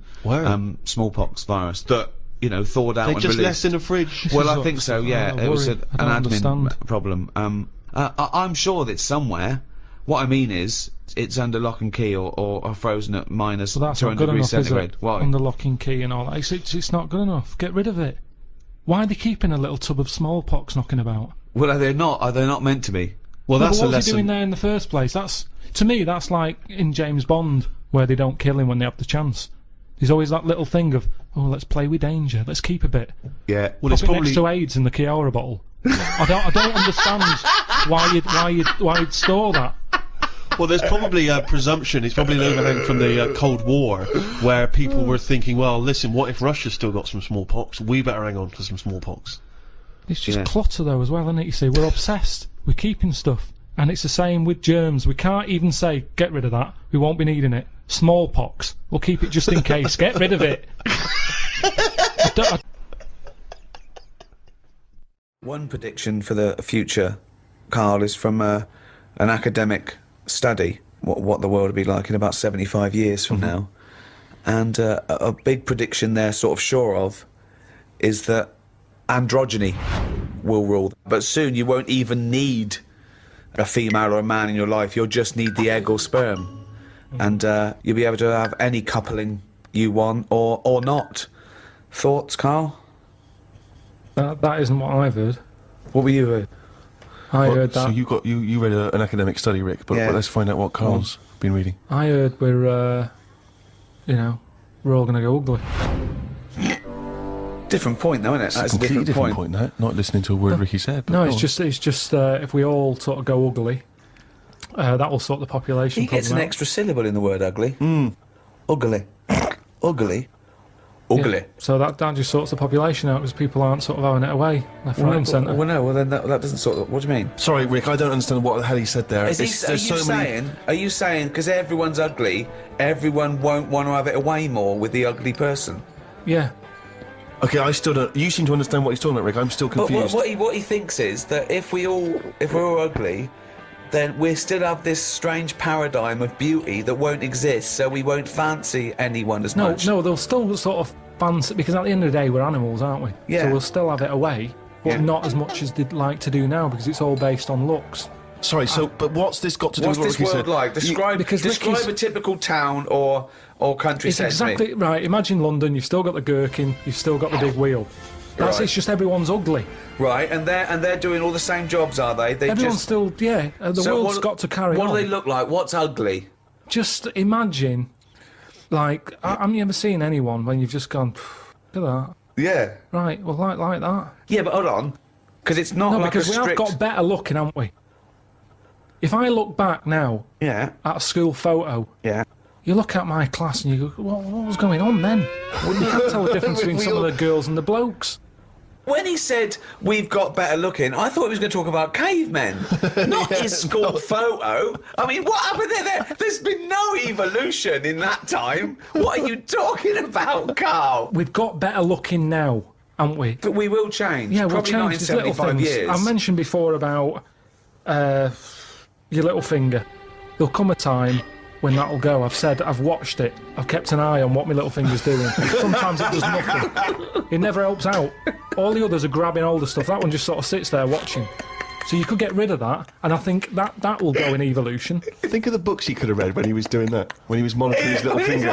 smallpox virus that thawed out They and just released. left in the fridge. Well, I think so. Yeah, it was an I don't admin understand. problem. I'm sure that it's somewhere. What I mean is, it's under lock and key or frozen at minus So that's 200 not good degrees enough, is centigrade. it? Why? Under lock and key and all that. It's not good enough. Get rid of it. Why are they keeping a little tub of smallpox knocking about? Well, are they not meant to be? Well, No, that's but a what was he doing lesson. there in the first place? To me, that's like in James Bond, where they don't kill him when they have the chance. There's always that little thing of, let's play with danger, let's keep a bit. Yeah. Well, it's Pop it probably next to AIDS in the Chiara bottle. I don't understand why you'd store that. Well, there's probably a presumption, it's probably an overhang from the Cold War, where people were thinking, well, listen, what if Russia's still got some smallpox? We better hang on to some smallpox. It's just Yeah. clutter though as well, isn't it? You see, we're obsessed. We're keeping stuff. And it's the same with germs. We can't even say, get rid of that, we won't be needing it. Smallpox, we'll keep it just in case. Get rid of it. One prediction for the future, Karl, is from an academic study, what the world will be like in about 75 years from now. And a big prediction they're sort of sure of is that androgyny will rule. But soon you won't even need a female or a man in your life. You'll just need the egg or sperm. And you'll be able to have any coupling you want or not. Thoughts, Karl? That isn't what I've heard. What were you heard? I heard So that. you read an academic study, Rick, but Yeah. let's find out what Carl's been reading. I heard we're, we're all going to go ugly. Different point, though, isn't it? It's a That's a completely different different point, that. Not listening to a word Ricky said. But No, go it's on. just if we all sort of go ugly, that will sort the population He gets an problem out. extra syllable in the word ugly. Ugly. Ugly. Ugly. Yeah. So that just sorts the population out because people aren't sort of having it away left, right, and centre. Well, no, well, then that doesn't sort of... What do you mean? Sorry, Rick, I don't understand what the hell he said there. Are There's you so many- saying, because everyone's ugly, everyone won't want to have it away more with the ugly person? Yeah. Okay, I still don't... You seem to understand what he's talking about, Rick. I'm still But confused. what he thinks is that if we're all ugly, then we still have this strange paradigm of beauty that won't exist, so we won't fancy anyone as much. No, they'll still sort of fancy, because at the end of the day, we're animals, aren't we? Yeah. So we'll still have it away, but Yeah. not as much as they'd like to do now because it's all based on looks. Sorry, but what's this got to do What's with what this Ricky world said? like? Describe because describe Ricky's- a typical town or country It's set to me. exactly right. Imagine London, you've still got the gherkin, you've still got the big wheel. That's Right. It's just everyone's ugly. Right, and they're doing all the same jobs, are they? They Everyone's just still, the So world's got to carry What on. do they look like? What's ugly? Just imagine, like, I've never seen anyone when you've just gone, look at that. Yeah. Right, well, like that. Yeah, but hold on, because it's not No, like because a we strict. have got better looking, haven't we? If I look back now Yeah, at a school photo, yeah. you look at my class and you go, what was going on then? Well, you can't tell the difference between some of the girls and the blokes. When he said we've got better looking, I thought he was going to talk about cavemen, not his school photo. I mean, what happened there? There's been no evolution in that time. What are you talking about, Karl? We've got better looking now, haven't we? But we will change. Yeah, we'll Probably change not in these little 75 things. years. I mentioned before about your little finger. There'll come a time when that'll go. I've watched it. I've kept an eye on what my little finger's doing. Sometimes it does nothing. It never helps out. All the others are grabbing all the stuff. That one just sort of sits there watching. So you could get rid of that, and I think that will go in evolution. Think of the books he could have read when he was doing that, when he was monitoring his little finger.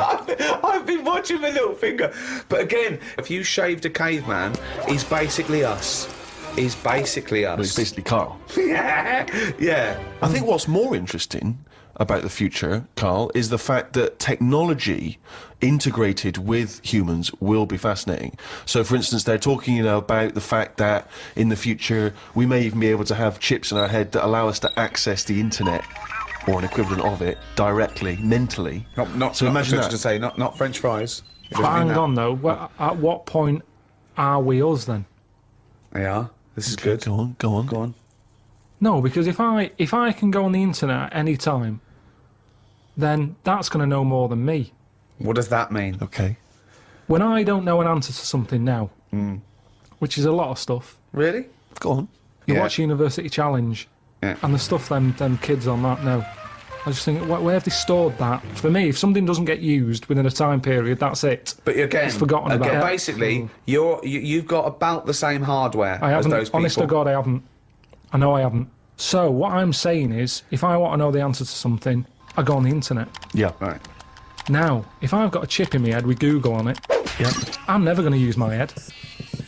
I've been watching my little finger. But again, if you shaved a caveman, he's basically us. He's basically us. Well, it's basically Carl. yeah. I think what's more interesting about the future, Carl, is the fact that technology integrated with humans will be fascinating. So, for instance, they're talking, about the fact that in the future we may even be able to have chips in our head that allow us to access the internet or an equivalent of it directly, mentally. Not So imagine not that. to say not French fries. It doesn't But mean hang that. on though, at what point are we us then? They are. This is Okay, good. Go on, go on. Go on. No, because if I can go on the internet at any time, then that's going to know more than me. What does that mean? Okay. When I don't know an answer to something now, which is a lot of stuff, Really? Go on. you Yeah. watch University Challenge, Yeah. and the stuff them kids on that know. I just think, where have they stored that? For me, if something doesn't get used within a time period, that's it. But again, It's forgotten about. again, Yeah. basically, you've got about the same hardware I as haven't. those people. Honest to God, I haven't. I know I haven't. So what I'm saying is, if I want to know the answer to something, I go on the internet. Yeah. Right. Now, if I've got a chip in my head with Google on it, Yeah. I'm never going to use my head.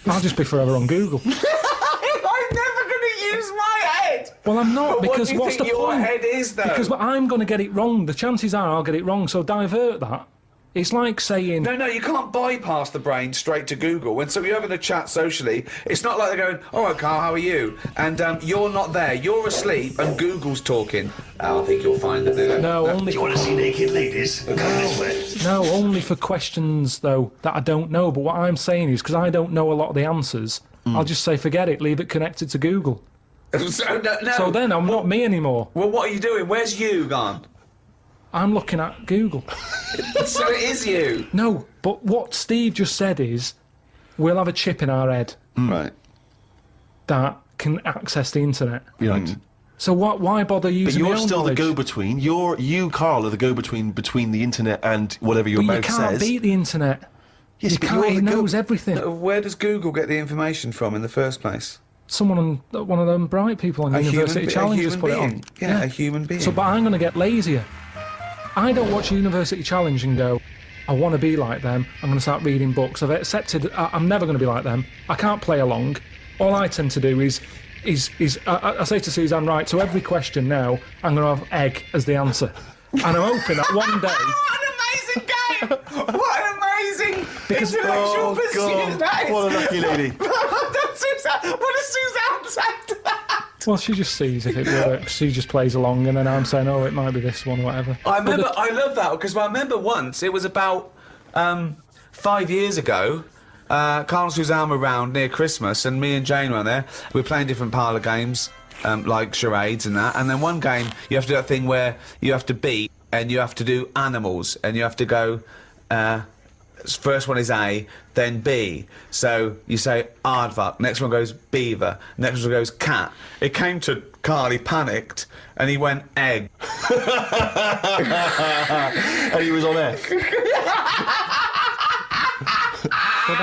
I'll just be forever on Google. I'm never going to use my head. Well, I'm not, But because what do you what's think the your point? head is, though? Because I'm going to get it wrong. The chances are I'll get it wrong, so divert that. It's like saying... No, you can't bypass the brain straight to Google. When you're having a chat socially, it's not like they're going, all right, Carl, how are you? And you're not there. You're asleep and Google's talking. I think you'll find that they don't. No, only You want to see naked ladies? Come this way. no, only for questions, though, that I don't know. But what I'm saying is, because I don't know a lot of the answers, I'll just say, forget it, leave it connected to Google. No. So then I'm not me anymore. Well, what are you doing? Where's you gone? I'm looking at Google. So it is you. No, but what Steve just said is, we'll have a chip in our head Right. that can access the internet. Right. So why bother But using my you're own still knowledge? the go-between. You, Carl, are the go-between between the internet and whatever your But you mouth can't says. beat the internet. Yes, You but can't. you're He the knows everything. Where does Google get the information from in the first place? Someone on one of them bright people on University Challenge just put it on. Yeah, a human being. So, but I'm going to get lazier. I don't watch University Challenge and go, I want to be like them. I'm going to start reading books. I've accepted I'm never going to be like them. I can't play along. All I tend to do is I say to Suzanne, right, so every question now, I'm going to have egg as the answer. And I'm hoping that one day... What an amazing game! What an amazing intellectual pursuit that is! What a lucky lady. What does Suzanne say to that? Well, she just sees if it works. She just plays along, and then I'm saying, oh, it might be this one or whatever. I love that, because I remember once, it was about 5 years ago, Carl and Suzanne were round near Christmas, and me and Jane were there. We were playing different parlour games, like charades and that, and then one game, you have to do that thing where you have to beat, and you have to do animals, and you have to go... first one is A, then B. So you say aardvark, next one goes beaver, next one goes cat. It came to Carl, he panicked, and he went egg. And he was on air.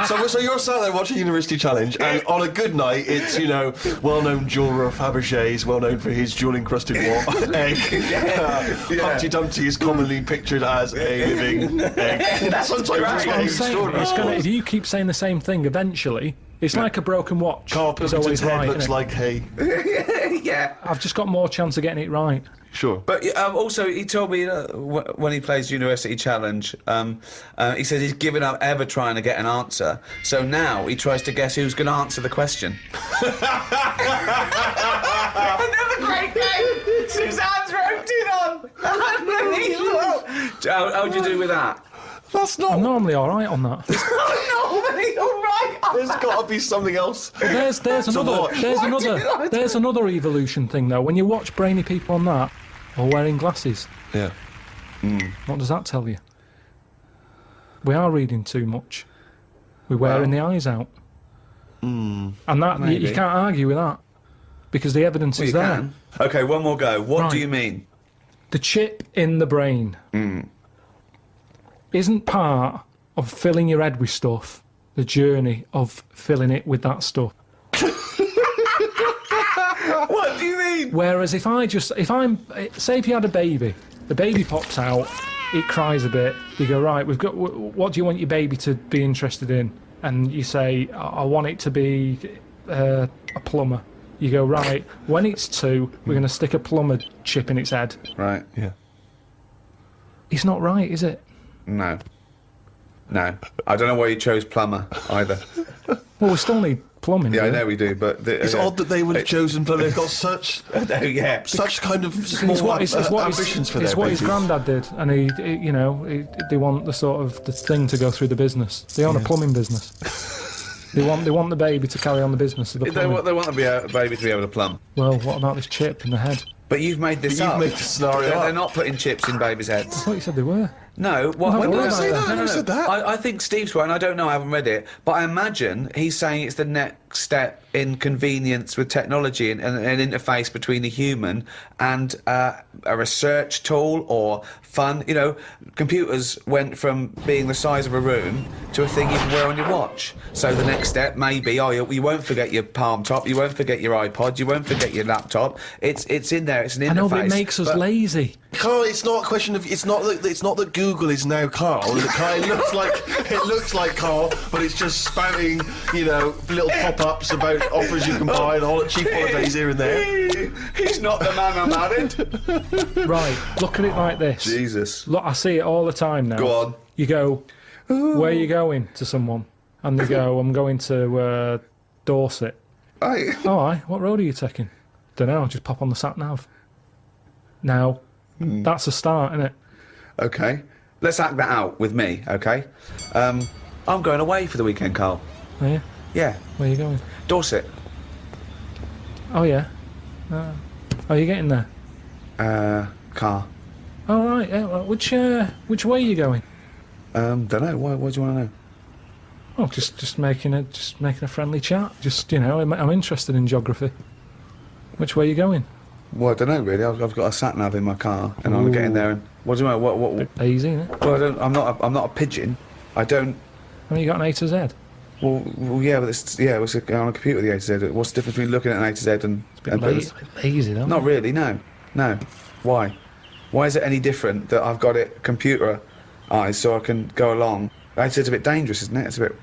So you're sat there watching University Challenge, and on a good night, it's, well-known jeweller Fabergé's, well-known for his jewel-encrusted egg. Humpty Dumpty is commonly pictured as a living egg. Sometimes it's I'm saying, if you keep saying the same thing, eventually, it's like a broken watch. Carl It's Pilkington's always head right, looks innit? like hay. Yeah. I've just got more chance of getting it right. Sure. But also, he told me when he plays University Challenge, he says he's given up ever trying to get an answer. So now he tries to guess who's going to answer the question. Another great game! Suzanne's roped in on! Unbelievable! How'd you do with that? That's not... I'm normally all right on that. Normally all right. There's got to be something else. There's another evolution thing though. When you watch brainy people on that, or wearing glasses, Yeah. what does that tell you? We are reading too much. We're wearing the eyes out, and that you Maybe. can't argue with that because the evidence Well, is you there. can. Okay, one more go. What do Right. you mean? The chip in the brain isn't part of filling your head with stuff. The journey of filling it with that stuff. What do you mean? Whereas if if you had a baby, the baby pops out, it cries a bit, you go, right, what do you want your baby to be interested in? And you say, I want it to be a plumber. You go, right, when it's 2, we're going to stick a plumber chip in its head. Right. Yeah. It's not right, is it? No. No. I don't know why you chose plumber either. Well, we still need plumbing. Yeah, I don't we? know we do, but... It's odd that they would have chosen plumber. They've got such yeah. kind of small ambitions for their It's what his babies. granddad did, and they want the thing to go through the business. They own a plumbing business. They want the baby to carry on the business of the plumbing. They want a baby to be able to plumb. Well, what about this chip in the head? But you've made this But you've up. made the scenario They're up. not putting chips in babies' I heads. thought you said they were. No, Well, when I did I wouldn't say say that? that. No, I never said that. I think Steve's right, and I don't know, I haven't read it, but I imagine he's saying it's the next step in convenience with technology and an interface between a human and a research tool or fun. Computers went from being the size of a room to a thing you can wear on your watch. So the next step may be, you won't forget your palm top, you won't forget your iPod, you won't forget your laptop. It's in there, it's an interface. I know, but it makes us lazy. Carl, it's not a question of. It's not that Google is now Carl. It looks like Carl, but it's just spouting, little pop-ups about offers you can buy and cheap holidays here and there. He's not the man I'm married. Right, look at it like this. Jesus. Look, I see it all the time now. Go on. You go, where are you going to someone? And they go, I'm going to Dorset. Right. Oh, aye, what road are you taking? Don't know, just pop on the sat-nav. Now, that's a start, isn't it? Okay. Let's act that out with me, okay? I'm going away for the weekend, Carl. Are you? Yeah. Where are you going? Dorset. Oh, yeah. How are you getting there? Car. Oh, right. Yeah, well, which way are you going? Don't know. Why do you want to know? Oh, just making a friendly chat. Just, you know, I'm interested in geography. Which way are you going? Well, I don't know really. I've got a sat nav in my car, and I'm getting there. And what do you know? What? Easy, isn't it? Well, I'm not a pigeon. I don't. Have you got an A to Z? Well, yeah, but it's on a computer. The A to Z. What's the difference between looking at an A to Z and? Lazy, though. Not really. No. Why? Why is it any different that I've got it computerized so I can go along? A to Z's a bit dangerous, isn't it? It's a bit.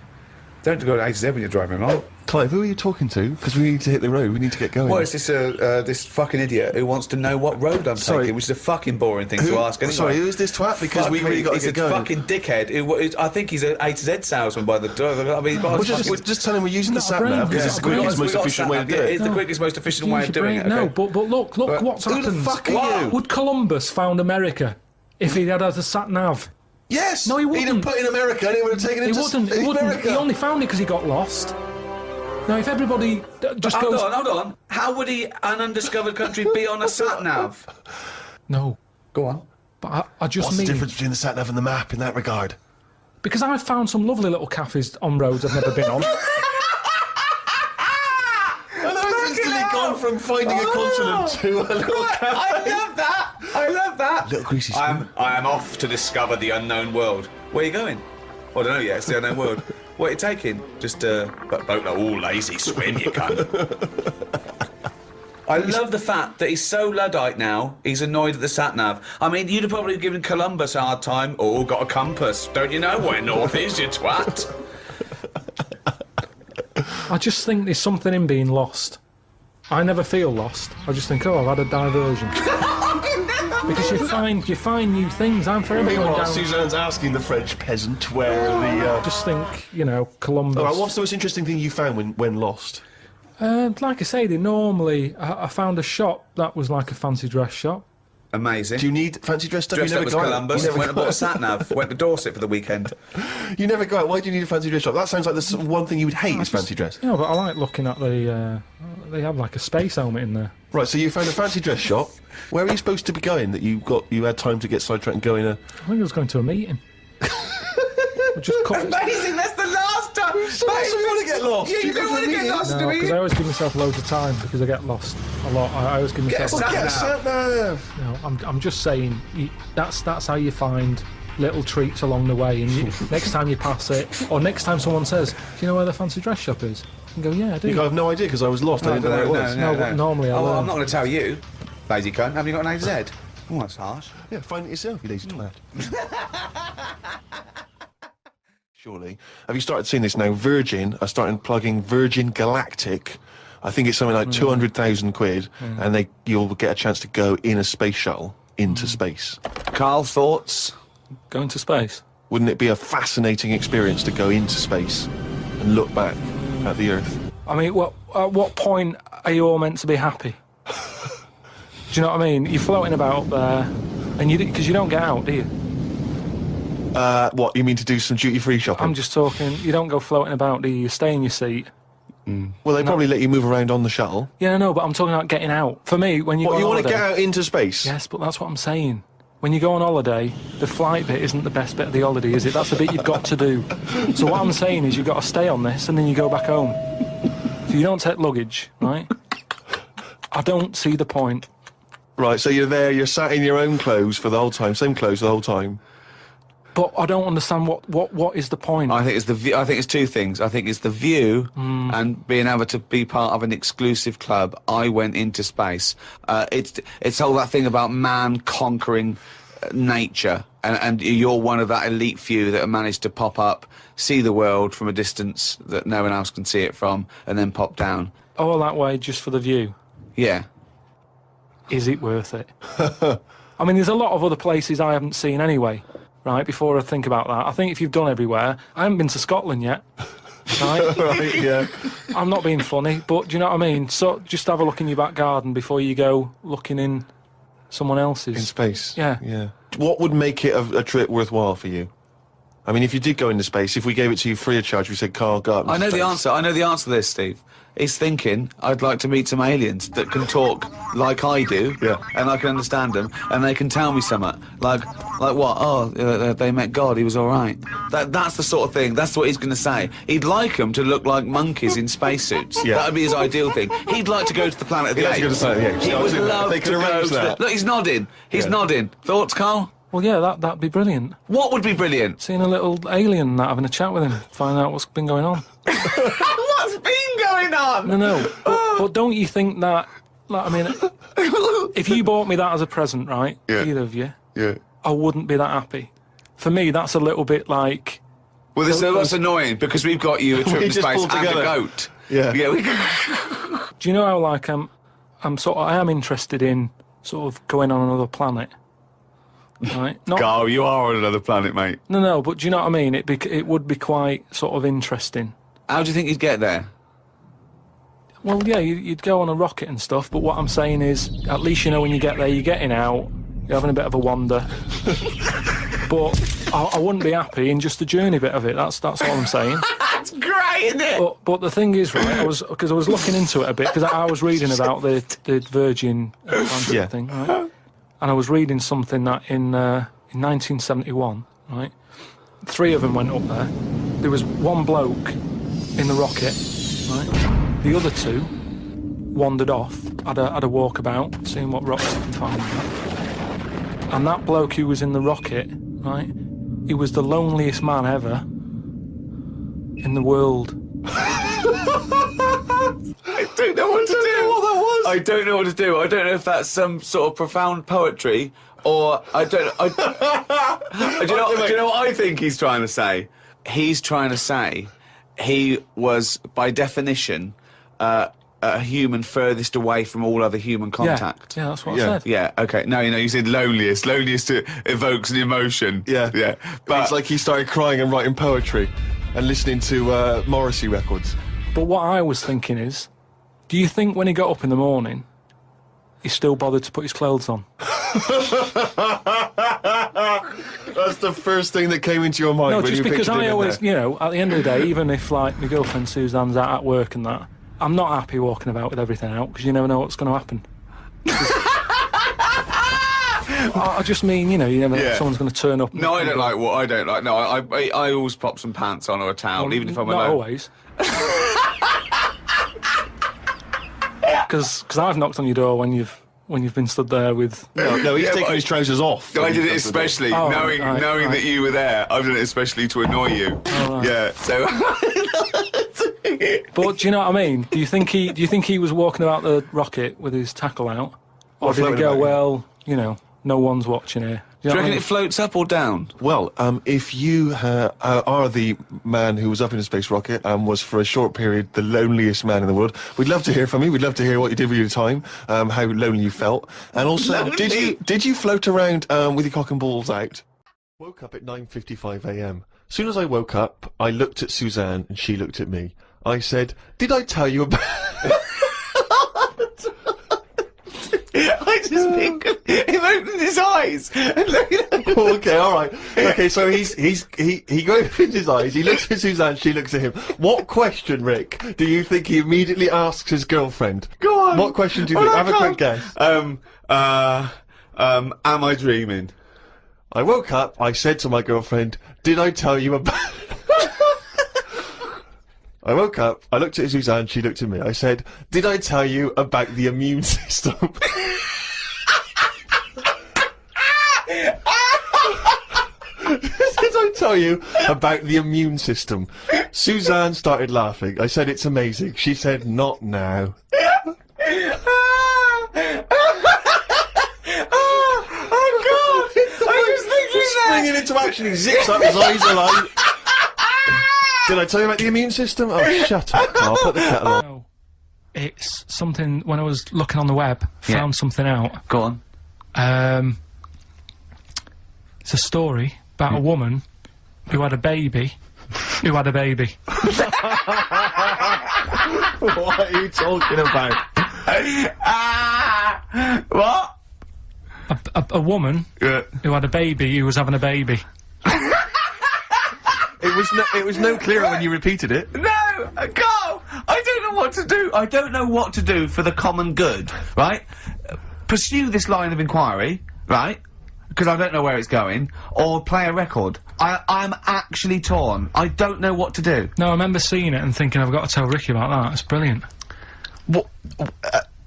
Don't go to A to Z when you're driving along. Clive, who are you talking to? Because we need to hit the road. We need to get going. Well, it's this fucking idiot who wants to know what road I'm taking, which is a fucking boring thing to ask anyway. Sorry, who is this twat? Because we really got to get going. He's a fucking dickhead. I think he's an A to Z salesman by the... I mean, just tell him we're using the sat nav because it's the quickest, most efficient way to do it. It's the quickest, most efficient way of doing it. No, but look what's happened. Who the fuck are you? Would Columbus found America if he had a sat nav? Yes! No, he wouldn't. He'd have put in America and he would have taken him to He wouldn't. America. He only found it because he got lost. Now, if everybody just goes... Hold on. How would an undiscovered country be on a sat-nav? No. Go on. But I just What's mean... the difference between the sat-nav and the map in that regard? Because I've found some lovely little cafes on roads I've never been on. And I've instantly gone from finding a continent to a little cafe. I love that. Little greasy spoon. I am off to discover the unknown world. Where are you going? Well, I don't know yet. It's the unknown world. What are you taking? Just a boat, all lazy swim, you cunt. I love the fact that he's so Luddite now, he's annoyed at the sat-nav. I mean, you'd have probably given Columbus a hard time. Oh, got a compass. Don't you know where north is, you twat? I just think there's something in being lost. I never feel lost. I just think, I've had a diversion. Because you find new things. I'm forever going down... Suzanne's asking the French peasant where the... Just think, Columbus... All right, what's the most interesting thing you found when lost? Like I say, I found a shop that was like a fancy dress shop. Amazing. Do you need fancy dress stuff? Dressed you up never as go Columbus, out. went and bought a sat-nav, went to Dorset for the weekend. You never go out. Why do you need a fancy dress shop? That sounds like the one thing you would hate is fancy dress. Yeah, but I like looking at the... they have like a space helmet in there. Right, so you found a fancy dress shop. Where are you supposed to be going that you had time to get sidetracked and go in a... I think I was going to a meeting. Amazing, that's the last time! So you want to get lost? Yeah, you don't want to get lost, do No, we? because I always give myself loads of time because I get lost a lot. I always give myself... Get a sat-nav! No, I'm just saying, that's how you find little treats along the way, and next time you pass it, or next time someone says, do you know where the fancy dress shop is? You can go, yeah, I do. I have no idea because I was lost. I didn't know where it was. No, but normally I learn. I'm not going to tell you, lazy cunt. Have you got an A to Z? Oh, that's harsh. Yeah, find it yourself, you lazy twat. Surely. Have you started seeing this now? Virgin are starting plugging Virgin Galactic. I think it's something like 200,000 quid, and you'll get a chance to go in a space shuttle into space. KARL, thoughts? Going to space? Wouldn't it be a fascinating experience to go into space and look back at the Earth? I mean, at what point are you all meant to be happy? Do you know what I mean? You're floating about up there, and because you don't get out, do you? What, you mean to do some duty-free shopping? I'm just talking, you don't go floating about, do you? You stay in your seat. Well, they probably let you move around on the shuttle. Yeah, I know, but I'm talking about getting out. For me, when you go on you want to holiday... get out into space? Yes, but that's what I'm saying. When you go on holiday, the flight bit isn't the best bit of the holiday, is it? That's the bit you've got to do. So what I'm saying is you've got to stay on this and then you go back home. So you don't take luggage, right? I don't see the point. Right, so you're there, you're sat in your own clothes for the whole time, same clothes the whole time. But I don't understand what is the point. I think it's the view. I think it's two things. I think it's the view and being able to be part of an exclusive club. I went into space. It's all that thing about man conquering nature, and you're one of that elite few that have managed to pop up, see the world from a distance that no one else can see it from, and then pop down. All that way just for the view. Yeah. Is it worth it? I mean, there's a lot of other places I haven't seen anyway. Right, before I think about that, I think if you've done everywhere, I haven't been to Scotland yet. Right? Right, yeah. I'm not being funny, but do you know what I mean? So just have a look in your back garden before you go looking in someone else's. In space? Yeah. Yeah. What would make it a trip worthwhile for you? I mean, if you did go into space, if we gave it to you free of charge, we said, KARL, go up into I know space. the answer. I know the answer to this, Steve. He's thinking, I'd like to meet some aliens that can talk like I do, and I can understand them, and they can tell me something. Like what? Oh, they met God, he was all right. That's the sort of thing, that's what he's going to say. He'd like them to look like monkeys in spacesuits. Yeah. That would be his ideal thing. He'd like to go to the planet of the apes. He would love they to could go arrange to that. Look, he's nodding. He's nodding. Thoughts, Carl? Well, yeah, that'd be brilliant. What would be brilliant? Seeing a little alien and that, having a chat with him, finding out what's been going on. What's been going on? No. But don't you think that, like, I mean, if you bought me that as a present, right, either of you, I wouldn't be that happy. For me, that's a little bit like... Well, that's annoying, because we've got you a trip to just space pulled and a together. goat. Yeah. Do you know how, like, I am interested in sort of going on another planet, right? Not, Carl, you are on another planet, mate. No, but do you know what I mean? It would be quite sort of interesting. How do you think you'd get there? Well, yeah, you'd go on a rocket and stuff, but what I'm saying is, at least you know when you get there, you're getting out, you're having a bit of a wander. But I wouldn't be happy in just the journey bit of it. That's what I'm saying. That's great, isn't it? But the thing is, right? I was looking into it a bit because I was reading about the Virgin Atlantic thing, right? And I was reading something that in 1971, right? 3 of them went up there. There was one bloke in the rocket, right? The other 2 wandered off, had a walkabout, seeing what rocks they can find. And that bloke who was in the rocket, right? He was the loneliest man ever in the world. I don't know what to do. What that was. I don't know what to do. I don't know if that's some sort of profound poetry, or I don't. Do you know what I think he's trying to say? He's trying to say he was, by definition, a human furthest away from all other human contact. Yeah, that's what I said. Yeah, okay. No, you said loneliest. Loneliest evokes an emotion. Yeah. But it's like he started crying and writing poetry and listening to Morrissey records. But what I was thinking is, do you think when he got up in the morning, he still bothered to put his clothes on? That's the first thing that came into your mind. No, when just you because pictured him I in always, there. at the end of the day, even if, like, my girlfriend Suzanne's out at work and that, I'm not happy walking about with everything out, because you never know what's going to happen. I just mean, you never know if someone's going to turn up. no, I don't like what I don't like. No, I always pop some pants on or a towel, even if I'm not alone. always. Because I've knocked on your door when you've been stood there with... No, he's taking his trousers off. I did it especially, knowing that you were there. I've done it especially to annoy you. Oh, right. Yeah, so... But do you know what I mean? Do you think he was walking about the rocket with his tackle out? Or did he go, well, no one's watching here? Do you reckon it floats up or down? Well, if you are the man who was up in a space rocket and was for a short period the loneliest man in the world, we'd love to hear from you. We'd love to hear what you did with your time, how lonely you felt, and also did you float around with your cock and balls out? Woke up at 9:55 a.m. As soon as I woke up, I looked at Suzanne and she looked at me. I said, "Did I tell you about?" I just think of him opening his eyes and looking at him. Okay, all right. Okay, so he opens his eyes. He looks at Suzanne. She looks at him. What question, Rick, do you think he immediately asks his girlfriend? Go on. What question do you think? Have a quick guess. Am I dreaming? I woke up. I said to my girlfriend, "Did I tell you about?" I woke up. I looked at Suzanne. She looked at me. I said, "Did I tell you about the immune system?" Did I tell you about the immune system? Suzanne started laughing. I said, "It's amazing." She said, "Not now." Oh God! I was thinking that. Springing into action, he zips up, his eyes are like... Did I tell you about the immune system? Oh, shut up, Carl. Put the kettle on. No. It's something, when I was looking on the web, found something out. Go on. It's a story about a woman who had a baby. What are you talking about? What? A woman who had a baby who was having a baby. It was no clearer when you repeated it. No, Carl, I don't know what to do. I don't know what to do for the common good, right? Pursue this line of inquiry, right? Because I don't know where it's going, or play a record. I'm actually torn. I don't know what to do. No, I remember seeing it and thinking, I've got to tell Ricky about that. It's brilliant. What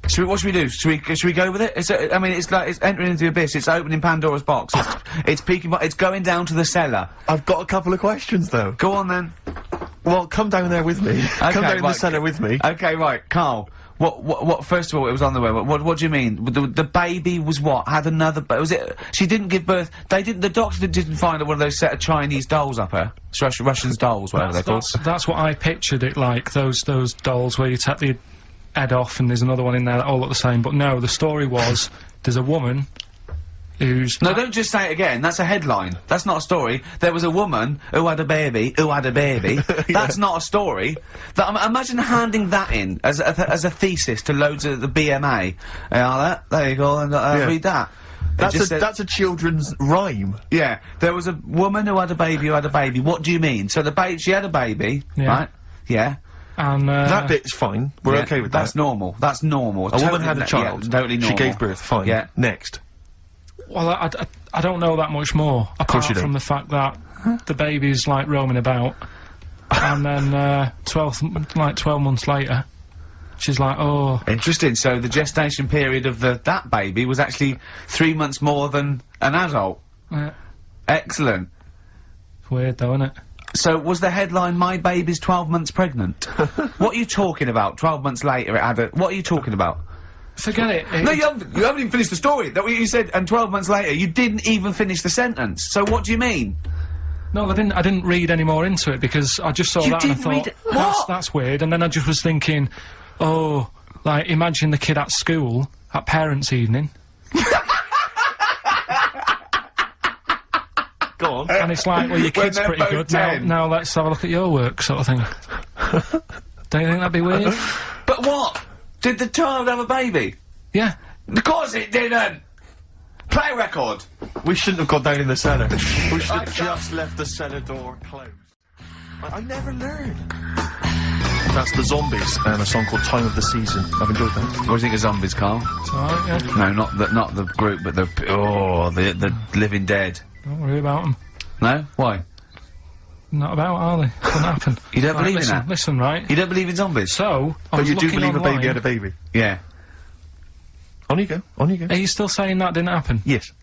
should we do? Should we go with it? I mean, it's like, it's entering into the abyss. It's opening Pandora's box. It's peeking. It's going down to the cellar. I've got a couple of questions though. Go on then. Well, come down there with me. Come down in the cellar with me. Okay, right, Carl. What? First of all, it was on the way. What do you mean? The baby was what? Had another? Was it? She didn't give birth. They didn't. The doctor didn't find one of those set of Chinese dolls up her. Russian dolls, whatever they're called. That's what I pictured it like. Those dolls where you take the head off and there's another one in there that all look the same. But no, the story was there's a woman who's... No, don't just say it again. That's a headline. That's not a story. There was a woman who had a baby, That's not a story. Imagine handing that in as a thesis to loads of the BMA. There you go, and read that. That's a children's rhyme. Yeah, there was a woman who had a baby, What do you mean? So she had a baby, right? Yeah. And, that bit's fine. We're okay with that. That's normal. That's normal. A woman had a child. Yeah, totally normal. She gave birth. Fine. Yeah. Next. Well, I don't know that much more, apart from the fact that the baby's, like, roaming about, and then, 12 months later, she's like, oh... Interesting, so the gestation period of that baby was actually 3 months more than an adult. Yeah. Excellent. It's weird, though, isn't it? So, was the headline, "My baby's 12 months pregnant"? What are you talking about? 12 months later, it had a... What are you talking about? Forget it. No, you haven't even finished the story. That what you said, and 12 months later, you didn't even finish the sentence. So what do you mean? No, I didn't read any more into it because I just saw that and I thought, that's weird, and then I just was thinking, oh, like, imagine the kid at school, at parents' evening. Go on. And it's like, well, your kid's pretty good, now let's have a look at your work, sort of thing. Don't you think that'd be weird? But what? Did the child have a baby? Yeah. Of course it didn't! Play a record! We shouldn't have gone down in the cellar. We should have just left the cellar door closed. I never learned. That's the Zombies and a song called Time of the Season. I've enjoyed that. What do you think of Zombies, Carl? It's alright, yeah. No, not the group, but the Living Dead. Don't worry about them. No? Why? Not about, are they? Couldn't happen. You don't believe in that? Listen, right? You don't believe in zombies? So, but you do believe a baby had a baby? Yeah. On you go, on you go. Are you still saying that didn't happen? Yes.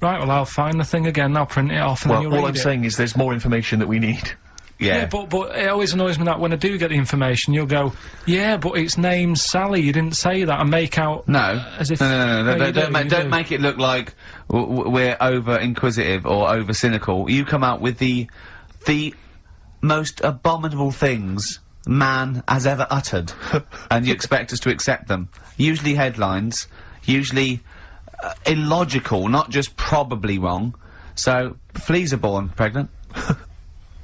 Right, well, I'll find the thing again, I'll print it off, and then you'll read it. All I'm saying is there's more information that we need. Yeah, but it always annoys me that when I do get the information, you'll go, yeah, but it's named Sally, you didn't say that, and make out... No. As if... No, don't make it look like we're over-inquisitive or over-cynical. You come out with the most abominable things man has ever uttered, and you expect us to accept them. Usually headlines, usually illogical, not just probably wrong. So, fleas are born pregnant.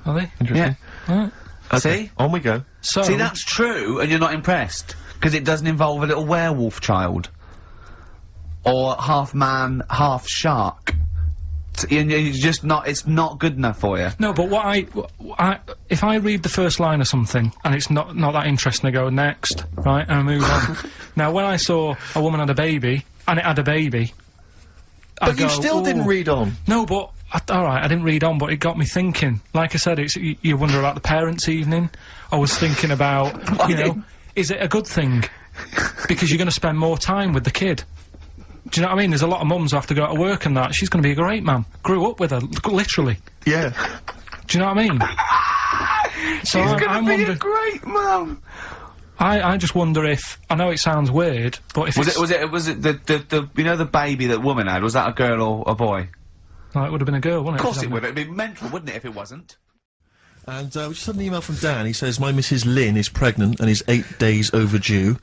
Are they? Interesting. Yeah. Right. Okay. See? On we go. So... See, that's true, and you're not impressed, because it doesn't involve a little werewolf child. Or half man, half shark. You're just not, it's not good enough for you. No, but if I read the first line of something, and it's not that interesting, I go next, right, and I move on. Now, when I saw a woman had a baby, and it had a baby, but you still didn't read on. No, but, alright, I didn't read on, but it got me thinking. Like I said, you wonder about the parents' evening. I was thinking about, you know, is it a good thing? Because you're gonna spend more time with the kid. Do you know what I mean? There's a lot of mums who have to go to work and that. She's gonna be a great mum. Grew up with her, literally. Yeah. Do you know what I mean? So She's gonna be a great mum. I just wonder if, I know it sounds weird, but if was it the you know the baby that woman had, was that a girl or a boy? No, it would have been a girl, wouldn't it? Of course it would. It'd be mental, wouldn't it, if it wasn't? And we just had an email from Dan. He says, my Mrs. Lynn is pregnant and is 8 days overdue.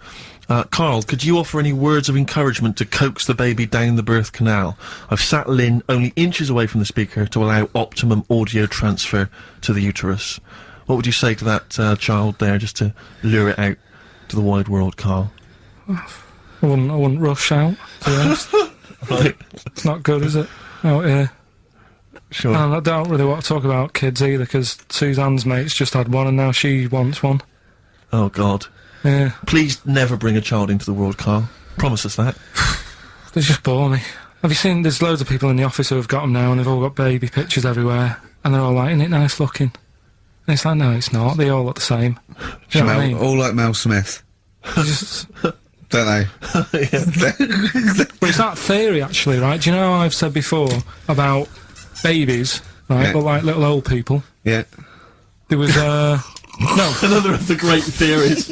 Karl, could you offer any words of encouragement to coax the baby down the birth canal? I've sat Lynn only inches away from the speaker to allow optimum audio transfer to the uterus. What would you say to that child there, just to lure it out to the wide world, Karl? I wouldn't rush out, to be honest. Right. It's not good, is it? Out here. Sure. And I don't really want to talk about kids either, because Suzanne's mate's just had one and now she wants one. Oh, God. Yeah. Please never bring a child into the world, Carl. Promise us that. They just bore me. Have you seen, there's loads of people in the office who have got them now and they've all got baby pictures everywhere. And they're all like, isn't it nice looking? And it's like, no, it's not. They all look the same. Do you know what I mean? All like Mel Smith, They just, don't they? but it's that theory, actually, right? Do you know how I've said before about babies, right? Yeah. But like little old people. Yeah. There was, no. Another of the great theories.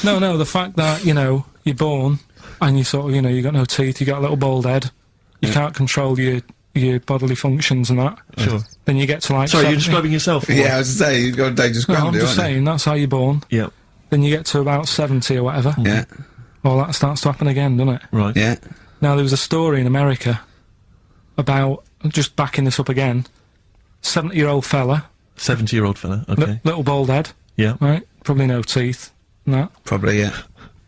No, the fact that, you know, you're born and you sort of, you know, you got no teeth, you got a little bald head, you can't control your bodily functions and that. Sure. Then you get to like Sorry, 70. you're describing yourself? or Yeah, I was to say, you've got a dangerous No, ground I'm here, just aren't you? saying, that's how you're born. what? Yeah. Then you get to about 70 or whatever. Yeah. Well, that starts to happen again, doesn't it? Right. Yeah. Now, there was a story in America about, just backing this up again, 70-year-old fella, 70-year-old fella. Okay. little bald head, Yeah. right? Probably no teeth and that. Probably, yeah.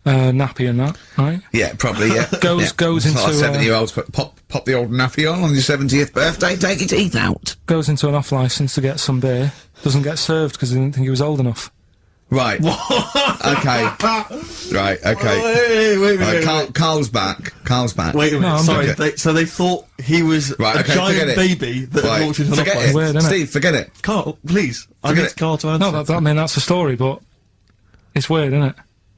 Nappy and that, right? Yeah, probably, yeah. Goes It's like into, 70-year-olds pop the old nappy on your 70th birthday, take your teeth out. Goes into an off-licence to get some beer, doesn't get served because he didn't think he was old enough. Right. Okay. Right, okay. Wait a Right, Carl's back. Carl's back. Wait a minute, No, I'm sorry. okay. So they thought he was Right, a okay, giant forget it. baby that Right. had walked into an Forget off-licence. it. Weird, innit? Steve, forget it. Carl, please. I Forget need it. Carl to answer. No, I mean, that's the story, but it's weird, isn't it?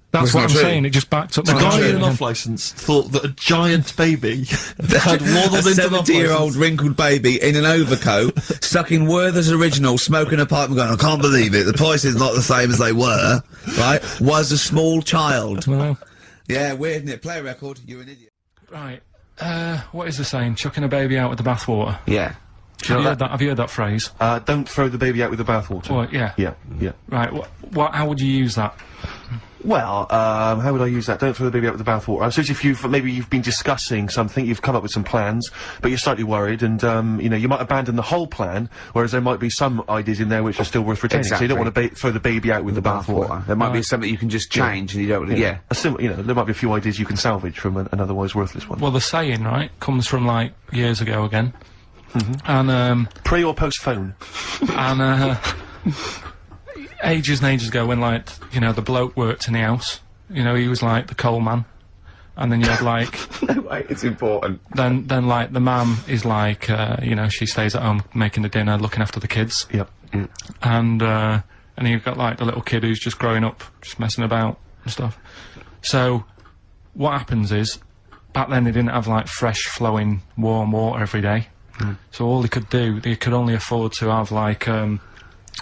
That's It's what not I'm true. saying, it just backed up The my guy theory in an again. off-licence thought that a giant baby had waddled A into an 70-year-old off-licence. wrinkled baby in an overcoat, stuck in Werther's Original, smoking a pipe and going, I can't believe it, the price is not the same as they were, right, was a small child. Well, Yeah, weird, isn't it? Play a record, you're an idiot. right, what is the saying? Chucking a baby out with the bathwater. Yeah. Have you heard that phrase? Don't throw the baby out with the bathwater. Well, yeah. Yeah, yeah. Right, how would you use that? Well, how would I use that? Don't throw the baby out with the bathwater. I suppose if you've been discussing something, you've come up with some plans, but you're slightly worried, and you know, you might abandon the whole plan, whereas there might be some ideas in there which are still worth retaining. So you don't want to throw the baby out with the bathwater. There might be something you can just change and you don't want to, yeah. A similar, you know, there might be a few ideas you can salvage from an otherwise worthless one. Well, the saying, right, comes from like years ago again. And Pre or post phone? and ages and ages ago when, like, you know, the bloke worked in the house, you know, he was like the coal man, and then you had like No way, it's important. then like the mum is like you know, she stays at home making the dinner, looking after the kids. Yep. And you've got like the little kid who's just growing up, just messing about and stuff. So what happens is, back then they didn't have like fresh flowing warm water every day. So all they could only afford to have like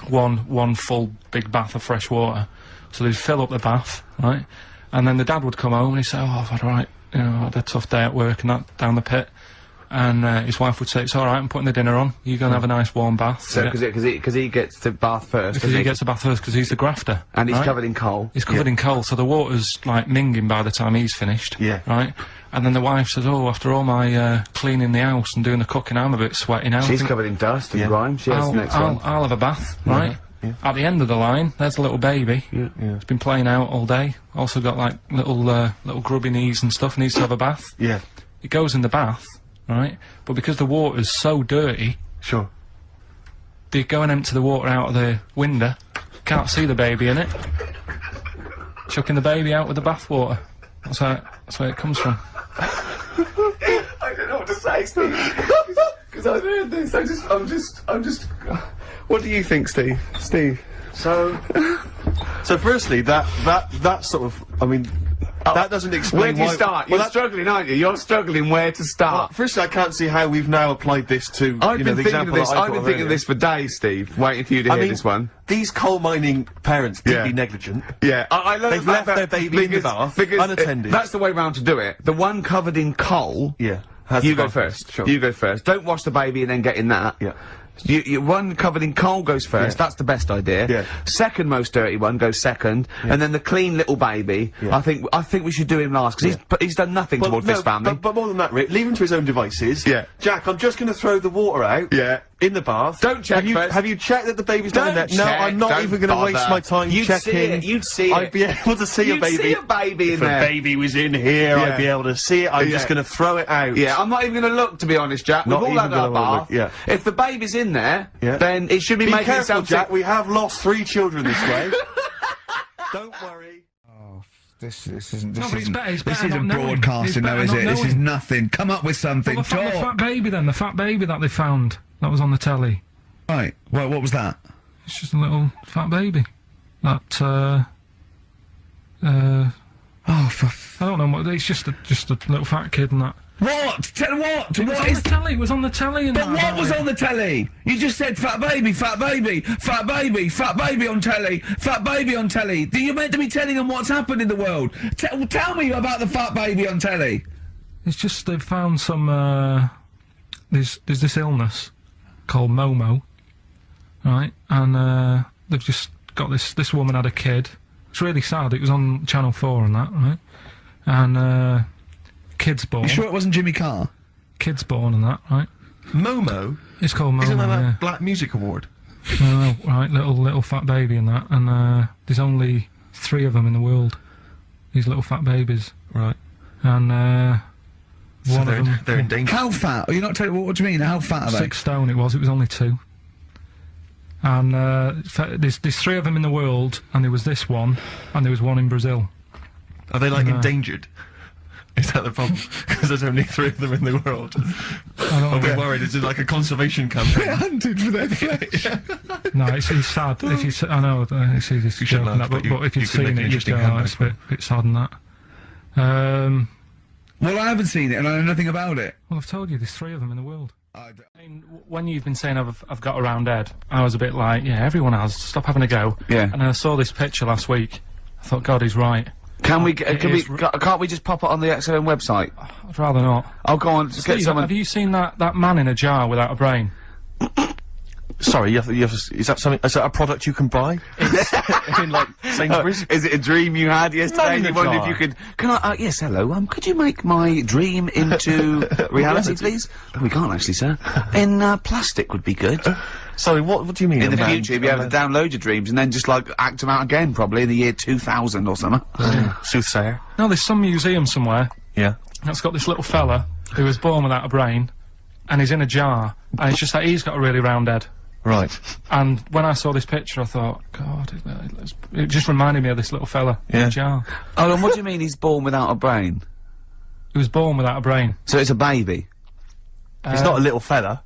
one full big bath of fresh water. So they'd fill up the bath, right? And then the dad would come home and he'd say, oh, I've had you know, I had a tough day at work and that, down the pit. And his wife would say, it's alright, I'm putting the dinner on, you're gonna have a nice warm bath. So, because he gets the bath first, Because he gets the bath first, because he's the grafter. and he's right? covered in coal. He's covered in coal, so the water's like minging by the time he's finished. Yeah. Right? And then the wife says, oh, after all my cleaning the house and doing the cooking, I'm a bit sweaty now. I She's think covered in dust and Yeah. grime. She has the next one. I'll have a bath, right? Yeah. At the end of the line, there's a little baby. Yeah. He's been playing out all day. Also got like little grubby knees and stuff, needs to have a bath. Yeah. He goes in the bath, right? But because the water's so dirty, Sure. they go and empty the water out of the window. Can't see the baby in it. Chucking the baby out with the bathwater. That's where it comes from. I don't know what to say, Steve. Because I heard this. I'm just. What do you think, Steve? Steve. So firstly, that sort of, I mean, that doesn't explain Where do you why- start? Well, You're struggling, aren't you? You're struggling where to start. firstly, I can't see how we've now applied this to, I've you know, been the thinking of example this. that I I've been thought thinking of earlier. this for days, Steve. Waiting for you to I hear mean, this one. These coal mining parents, deeply Yeah. negligent. Yeah, I love They've the fact left their that- baby in the bath, unattended. That's the way round to do it. The one covered in coal. Yeah. has You the go bath first. Sure. You go first. Don't wash the baby and then get in that. Yeah. One covered in coal goes first. Yeah. That's the best idea. Yeah. Second most dirty one goes second, and then the clean little baby. Yeah. I think we should do him last because he's done nothing Well, towards no, this family. But more than that, Rick, leave him to his own devices. Yeah. Jack, I'm just going to throw the water out. Yeah. In the bath. Don't check have you, first. Have you checked that the baby's not in there? Don't No, check, I'm not don't even going to waste bother. my time You'd checking. see it, you'd see I'd it. be able to see a You'd baby. see a baby in if there. a baby was in here, Yeah. I'd be able to see it. I'm Yeah. just going to throw it out. Yeah, I'm not even going to look, to be honest, Jack. Not We've all even had our gonna bath. look, yeah. If the baby's in there, Yeah. then it should be Be making careful, itself Jack. We have lost 3 children this way. Don't. This isn't. No, This but it's isn't. better- it's This better isn't not knowing. broadcasting, It's though, better is not it? This is knowing. nothing. Come up with something. Well, the fat baby then, the fat baby that they found, that was on the telly. Right. Well, what was that? It's just a little fat baby. That, Oh, for I don't know what, it's just a little fat kid and that. what? Tell what? It was on the telly, it was on the telly and But that. what was on the telly? You just said fat baby, fat baby, fat baby, fat baby on telly, fat baby on telly. You're meant to be telling them what's happened in the world. Tell me about the fat baby on telly. It's just they've found some, there's this illness called Momo, right? And, they've just got this woman had a kid. It's really sad, it was on Channel 4 and that, right? And, kid's born. You sure it wasn't Jimmy Carr? Kid's born and that, right? Momo? It's called Momo, Isn't that yeah. a Black Music Award? No, right, little fat baby and that, and there's only 3 of them in the world. These little fat babies, Right. and So one of them, they're in danger. How fat? Are you not telling what do you mean? How fat are they? 6 stone. It was only 2. And there's 3 of them in the world, and there was this one, and there was one in Brazil. Are they like No. endangered? Is that the problem? Because there's only 3 of them in the world. I don't Are we know. worried? Is it like a conservation campaign? Hunted for their flesh. No, it's sad. If you, I know, it's easy to You should joke and laugh, that, but but if you you've can make seen an it, you'd interesting go, oh, it's a handbag bit sad and that. Well, I haven't seen it, and I know nothing about it. Well, I've told you, there's 3 of them in the world. I mean, when you've been saying I've got a round head, I was a bit like, yeah, everyone has. Stop having a go. Yeah. And then I saw this picture last week. I thought, God, he's right. Can we? It Can we? is Can't we just pop it on the XFM website? I'd rather not. I'll go on. Just get Steve, someone. have you seen that man in a jar without a brain? Sorry, is that something? Is that a product you can buy? In like Sainsbury's? Is it a dream you had yesterday? Man in And a you wondered if jar. you could. Can I? Yes, hello. Could you make my dream into reality, please? Oh, we can't actually, sir. In plastic would be good. Sorry, what do you mean? In the a man- future, you'll be able to download your dreams and then just like act them out again, probably in the year 2000 or something. Soothsayer. No, there's some museum somewhere Yeah. that's got this little fella who was born without a brain, and he's in a jar, and it's just that he's got a really round head. Right. And when I saw this picture, I thought, God, it just reminded me of this little fella in Yeah. a jar. Oh, and what do you mean he's born without a brain? He was born without a brain. So it's a baby. He's not a little fella.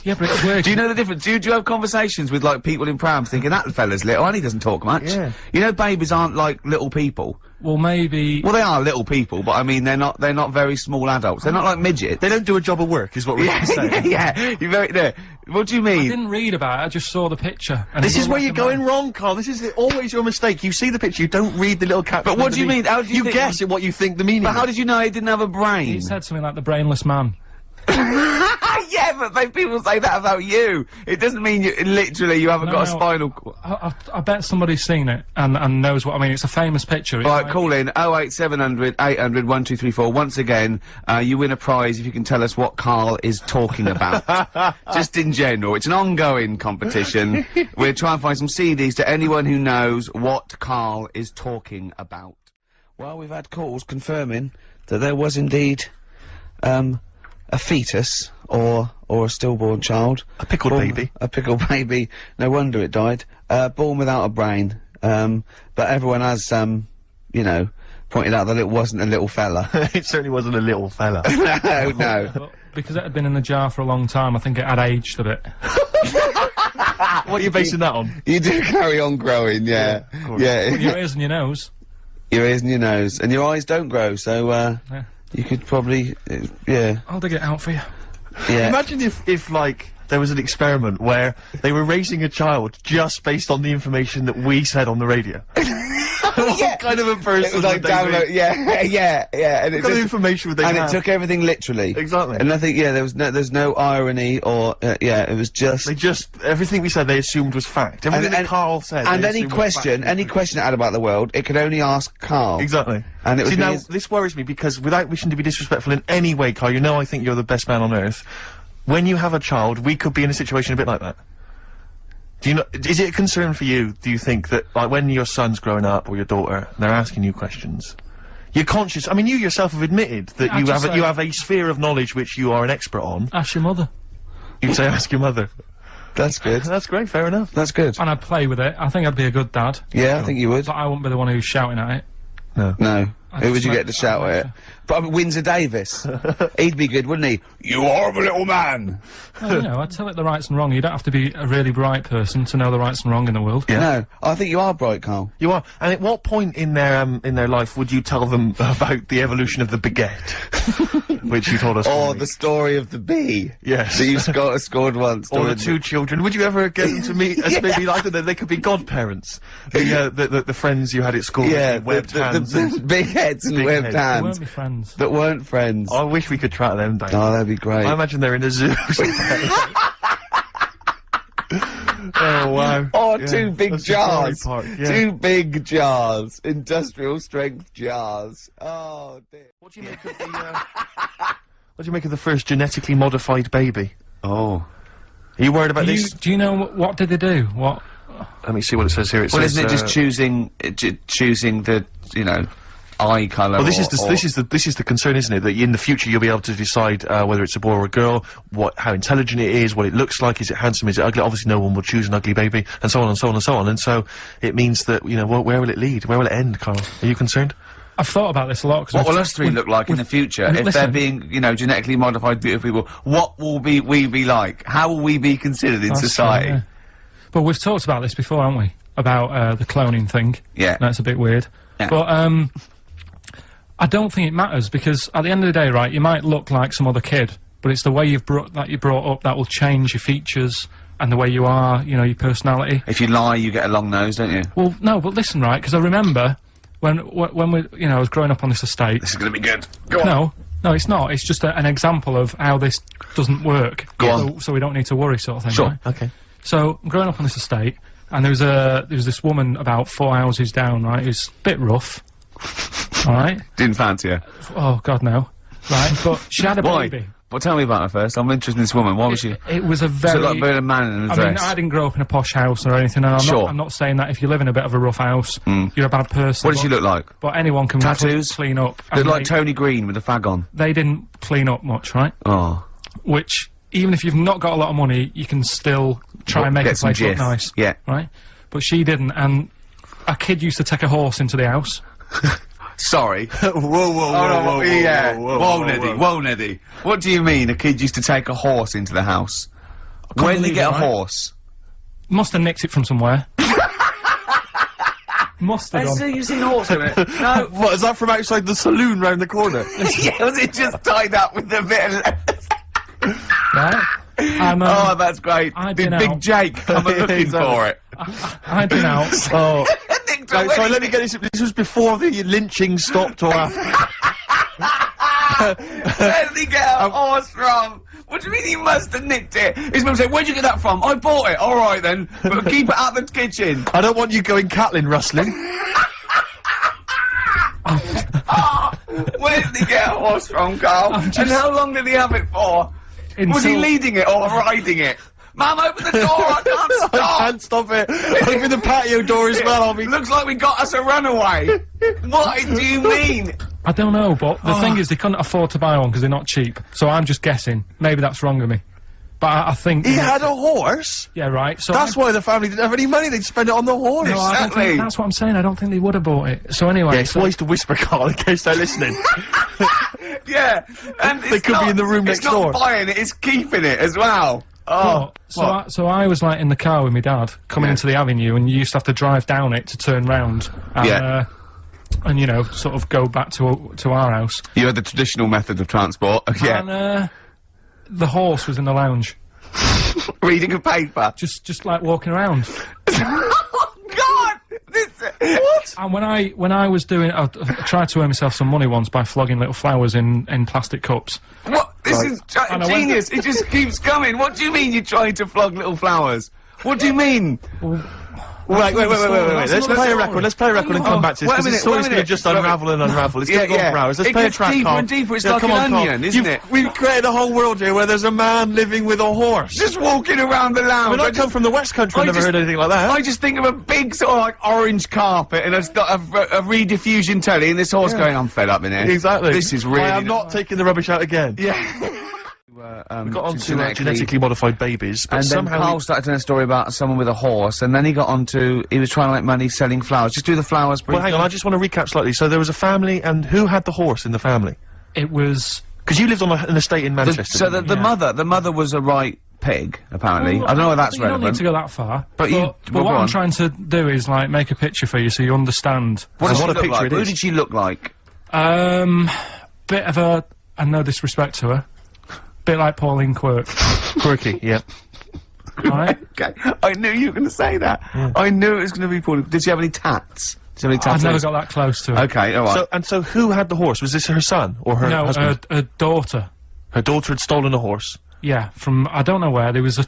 Yeah, but it's weird. Do you know the difference? Do you have conversations with like people in prams thinking that fella's little and he doesn't talk much? Yeah. You know, babies aren't like little people. Well, maybe. Well, they are little people, but I mean they're not very small adults. They're not like midgets. They don't do a job of work, is what we're Yeah, saying. yeah. You're very there. What do you I mean? didn't read about it. I just saw the picture. And This it is where looked you're like a going man. wrong, Carl. This is always your mistake. You see the picture, you don't read the little caption. But what do you mean? How do you think- guess at what you think the meaning But how is. did you know he didn't have a brain? He said something like the brainless man. Yeah, but people say that about you. It doesn't mean you literally you haven't No, got a no. spinal cord. I bet somebody's seen it and knows what I mean. It's a famous picture. It's Right, like- call in 08700 800 1234. Once again, you win a prize if you can tell us what Carl is talking about. Just in general. It's an ongoing competition. We're trying to find some CDs to anyone who knows what Carl is talking about. Well, we've had calls confirming that there was indeed, a fetus or a stillborn child. A pickled Born- baby. A pickled baby. No wonder it died. Born without a brain. But everyone has, you know, pointed out that it wasn't a little fella. It certainly wasn't a little fella. No, no. But because it had been in the jar for a long time, I think it had aged a bit. What are you basing that on? You do carry on growing, yeah. Yeah. Your ears and your nose. Your ears and your nose. And your eyes don't grow, so, Yeah. you could probably, yeah. I'll dig it out for you. Yeah. Imagine if like, there was an experiment where they were raising a child just based on the information that we said on the radio. What kind of a person It was like would they be? download, yeah. And it What kind of just, information would they and have? it took everything literally. Exactly. And nothing, yeah, there's no irony or, yeah, it was just. They just, everything we said they assumed was fact. Everything that Carl said And they any assumed was question, fact. any question it had about the world, it could only ask Carl. Exactly. And it would See, be now, his- this worries me because without wishing to be disrespectful in any way, Carl, you know I think you're the best man on earth. When you have a child, we could be in a situation a bit like that. Do you know, is it a concern for you, do you think, that, like, when your son's growing up, or your daughter, and they're asking you questions, you're conscious, I mean, you yourself have admitted that I'd you just say- you have a sphere of knowledge which you are an expert on. Ask your mother. You'd say ask your mother. That's good. That's great, fair enough. That's good. And I'd play with it. I think I'd be a good dad. Yeah, I think you would. But I wouldn't be the one who's shouting at it. No. No. I Who would just you like- get to shout I like at? Probably Windsor Davis. He'd be good, wouldn't he? You horrible little man! Well, you know, I'd tell it the rights and wrong. You don't have to be a really bright person to know the rights and wrong in the world. No, I think you are bright, Carl. You are. And at what point in their life would you tell them about the evolution of the baguette, which you told us? Or Rory? the story of the bee. Yes. That you scored once. Or the Story- two children. Would you ever get them to meet as maybe like that? They could be godparents. The friends you had at school. Yeah, with the webbed hands. the big heads and Big webbed heads. They hands weren't my friends. that weren't friends. I wish we could track them down. Oh, that'd be great. I imagine they're in a zoo. Oh wow. Oh, Yeah, two big that's the Safari jars. Park, yeah. Two big jars. Industrial strength jars. Oh, dear. What do you make of the? What do you make of the first genetically modified baby? Oh. Are you worried about Do you, this? do you know what did they do? What? Let me see what it says here. It Well, says, isn't it just choosing the eye colour? Well, this is the concern, isn't it? That in the future you'll be able to decide whether it's a boy or a girl, how intelligent it is, what it looks like, is it handsome, is it ugly? Obviously, no one will choose an ugly baby, and so on and so on and so on. And so it means that where will it lead? Where will it end, Carl? Are you concerned? I've thought about this a lot. What will us three look like in the future if they're listen. being, genetically modified beautiful people? What will we be like? How will we be considered in society? Yeah. But we've talked about this before, haven't we? About the cloning thing. Yeah. That's a bit weird. Yeah. But I don't think it matters, because at the end of the day, right, you might look like some other kid, but it's the way you're brought up that will change your features and the way you are, your personality. If you lie, you get a long nose, don't you? Well, no, but listen, right, because I remember when we, I was growing up on this estate. This is gonna be good. Go on. No, it's not. It's just an example of how this doesn't work. Go on. So we don't need to worry, sort of thing. Sure. Right? Okay. So I'm growing up on this estate, and there was this woman about 4 houses down, right, who's a bit rough. Alright? Didn't fancy her. Oh, God, no. Right, but she had a Why? baby. Well, tell me about her first. I'm interested in this woman. Why was she? It was a Was very... it like being a man in a I mean, dress? I didn't grow up in a posh house or anything, and Sure. I'm not saying that if you live in a bit of a rough house, you're a bad person. What did she look like? But anyone can Tattoos? clean up. Looked and like Tony Green with a fag on. they didn't clean up much, right? Oh. Which, even if you've not got a lot of money, you can still try and make Get a some place look jiff. nice. Yeah. Right? But she didn't, and a kid used to take a horse into the house. Sorry. Whoa, whoa, whoa, Oh, no, yeah. whoa, Whoa, Neddy. What do you mean a kid used to take a horse into the house? Where did they believe get it, a right? horse? Must have nicked it from somewhere. Must have done. you seen a horse in it? No. What, is that from outside the saloon round the corner? Yeah, was it just tied up with a bit of... Right? And, Oh, that's great. I'd Did been Big out. Jake come looking Exactly. for it? I'd been out. Oh. Nicked Right, a sorry, wedding let me get this. This was before the lynching stopped or after. Where did he get a horse from? What do you mean he must have nicked it? His mum said, where'd you get that from? I bought it. All right then, but keep it out the kitchen. I don't want you going Catlin rustling. Where did he get a horse from, Carl? And how long did he have it for? Was he Until- leading it or riding it? Mum, open the door, I can't I stop! can't stop it. Open the patio door as well, I'll be... Looks like we got us a runaway. What do you mean? I don't know, but the thing is, they couldn't afford to buy one because they're not cheap. So I'm just guessing. Maybe that's wrong of me. But I think... He had a horse? Yeah, right. So That's why the family didn't have any money, they'd spend it on the horse. No, I don't Exactly. think, that's what I'm saying. I don't think they would have bought it. So anyway... Yeah, it's so- wise to whisper, Carl, in case they're listening. Yeah, and They could be in the room next door. It's not buying it, it's keeping it as well. Oh, So I was like in the car with my dad coming Yeah. into the avenue, and you used to have to drive down it to turn round. And, Yeah. and sort of go back to our house. you had the traditional method of transport. Yeah, And the horse was in the lounge, reading a paper. just like walking around. Oh God! What? And when I was doing, I tried to earn myself some money once by flogging little flowers in plastic cups. What? This is And I went- genius. It just keeps coming. What do you mean you're trying to flog little flowers? What do you mean? Wait. That's Let's another play a story. record. Let's play a record and come back to this, wait a because the minute, story's wait a going to minute. just unravel and unravel. It's Yeah, going to go yeah. on for hours. Let's It play a gets track, deeper Carl. and deeper. It's Yeah, like come an on, Carl. onion, isn't You've- it? We've created a whole world here where there's a man living with a horse. Just walking around the lounge. I mean, I come from the West Country, I've never heard anything like that. I just think of a big sort of like orange carpet and a rediffusion telly and this horse going, I'm fed up in here. Exactly. This is really... I am not taking the rubbish out again. Yeah. We got on to genetically modified babies, but And then somehow Carl started telling a story about someone with a horse, and then he got on to, he was trying to make money selling flowers. Just do the flowers, Well, briefly. hang on, I just want to recap slightly. So there was a family, and who had the horse in the family? It was. Because you lived on an estate in Manchester. So the Yeah. mother was a right pig, apparently. I don't know if that's You don't relevant. need to go that far. But you- well, what go I'm on. trying to do is like make a picture for you so you understand. What And did she what a look picture like? it Who is. did she look like? Bit of a, and no disrespect to her, bit like Pauline Quirk, Quirky, yeah. right? Okay, I knew you were going to say that. I knew it was going to be Paul. Did she have any tats? Did she have any tattoos? I've never got that close to her. Okay, all right. So who had the horse? Was this her son or her No, husband? her daughter. Her daughter had stolen a horse, Yeah, from I don't know where. There was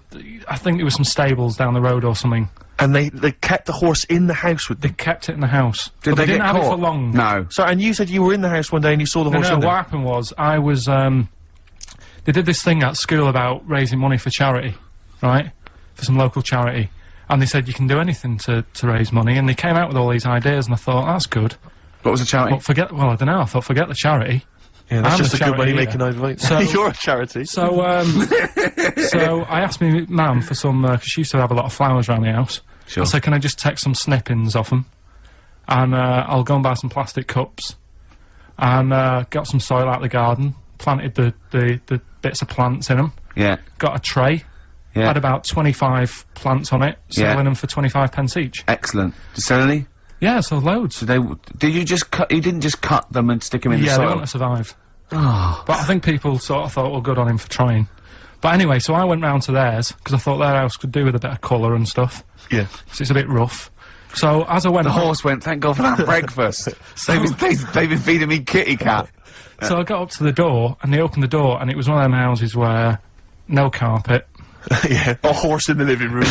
I think there was some stables down the road or something. and they kept the horse in the house with They them. kept it in the house. Did but they didn't get have it caught? for long. No. So, and you said you were in the house one day and you saw the No, horse no, in what there. happened was, I was, they did this thing at school about raising money for charity, right? For some local charity. And they said you can do anything to raise money, and they came out with all these ideas, and I thought, that's good. What was the charity? Well, I don't know, I thought, forget the charity. Yeah, that's I'm just a a good way charity of making here. advice. So- You're a charity. So, so I asked my mum for some, because she used to have a lot of flowers around the house. Sure. I said, can I just take some snippings off them? And, I'll go and buy some plastic cups. And, got some soil out of the garden, planted the bits of plants in them, Yeah. got a tray, Yeah. had about 25 plants on it, Yeah. selling them for 25 pence each. Excellent. Did you sell any? Yeah, so loads. Did you just cut? You didn't just cut them and stick them in the Yeah, they soil. wouldn't have survived. Oh. But I think people sort of thought, well, good on him for trying. But anyway, so I went round to theirs, because I thought their house could do with a bit of colour and stuff. Yeah. So it's a bit rough. So as I went The on- horse went, thank God for that breakfast. They've been feeding me kitty cat. So I got up to the door, and they opened the door, and it was one of them houses where no carpet, Yeah. A horse in the living room.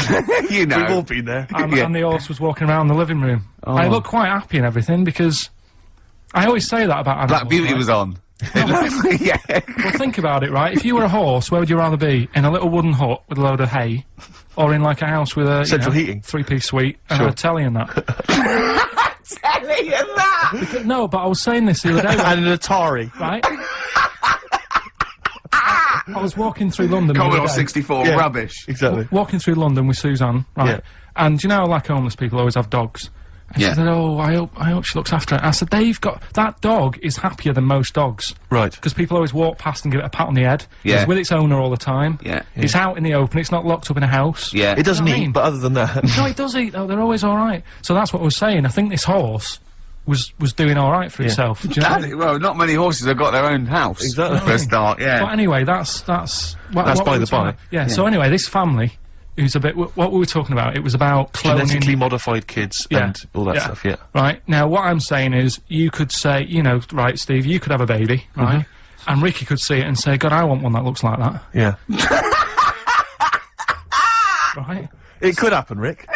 You know. We've all been there. and, Yeah. and the horse was walking around the living room. Oh. I looked quite happy and everything, because I always say that about animals. Black Beauty right? was on. Yeah. Well, think about it, right? If you were a horse, where would you rather be? In a little wooden hut with a load of hay, or in like a house with a Central heating. 3-piece suite and Sure. a telly and that? Telling you that. No, but I was saying this the other day, And an Atari. right? I was walking through London. the other Commodore day. 64, Yeah. rubbish. Exactly. Walking through London with Suzanne, right? Yeah. And you know, like homeless people always have dogs. And Yeah. she said, "Oh, I hope she looks after it." I said, "They've got that dog is happier than most dogs Right. because people always walk past and give it a pat on the head. Yeah. It's with its owner all the time. Yeah. It's out in the open. It's not locked up in a house. Yeah. It doesn't You know what I eat, mean? but other than that. No, it does eat though. They're always all right. So that's what I was saying. I think this horse was doing all right for itself. Do you know? Well, not many horses have got their own house. Exactly. For a start, yeah. But anyway, that's what That's what by we the were talking by. about. Yeah. So anyway, this family, who's a bit. What we were talking about? It was about cloning. Genetically modified kids Yeah. and all that Yeah. stuff, yeah. Right, now what I'm saying is, you could say, you know, right, Steve, you could have a baby, right? And Ricky could see it and say, God, I want one that looks like that, Yeah. right? It could happen, Rick.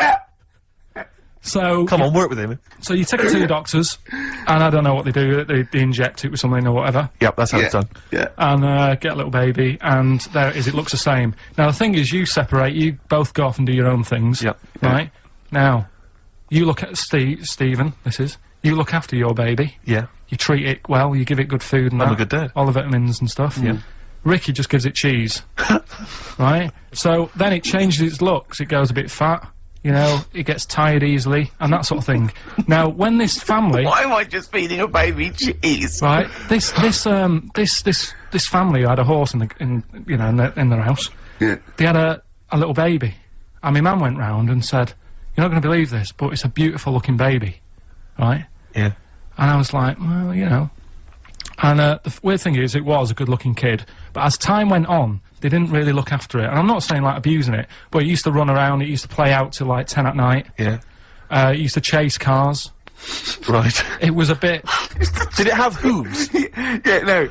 So, Come on, work with him. so you take it to the doctors, and I don't know what they do, they inject it with something or whatever, Yep, that's how it's done. Yeah. and get a little baby, and there it is, it looks the same. Now the thing is, you separate, you both go off and do your own things, Yep. right? Now, you look at Stephen, you look after your baby, Yeah. you treat it well, you give it good food and I'm that, a good dad. all the vitamins and stuff. Yeah. Ricky just gives it cheese, right? So then it changes its looks. It goes a bit fat, you know. It gets tired easily and that sort of thing. Now, when this family, Why am I just feeding a baby cheese? right? This family had a horse in their house. Yeah. They had a little baby, and my mum went round and said, "You're not going to believe this, but it's a beautiful looking baby, right?" Yeah. And I was like, well, you know. And the weird thing is, it was a good-looking kid, but as time went on, they didn't really look after it. And I'm not saying, like, abusing it, but it used to run around, it used to play out till, like, 10 at night. Yeah. It used to chase cars. Right. It was a bit... Did it have hooves? Yeah, no.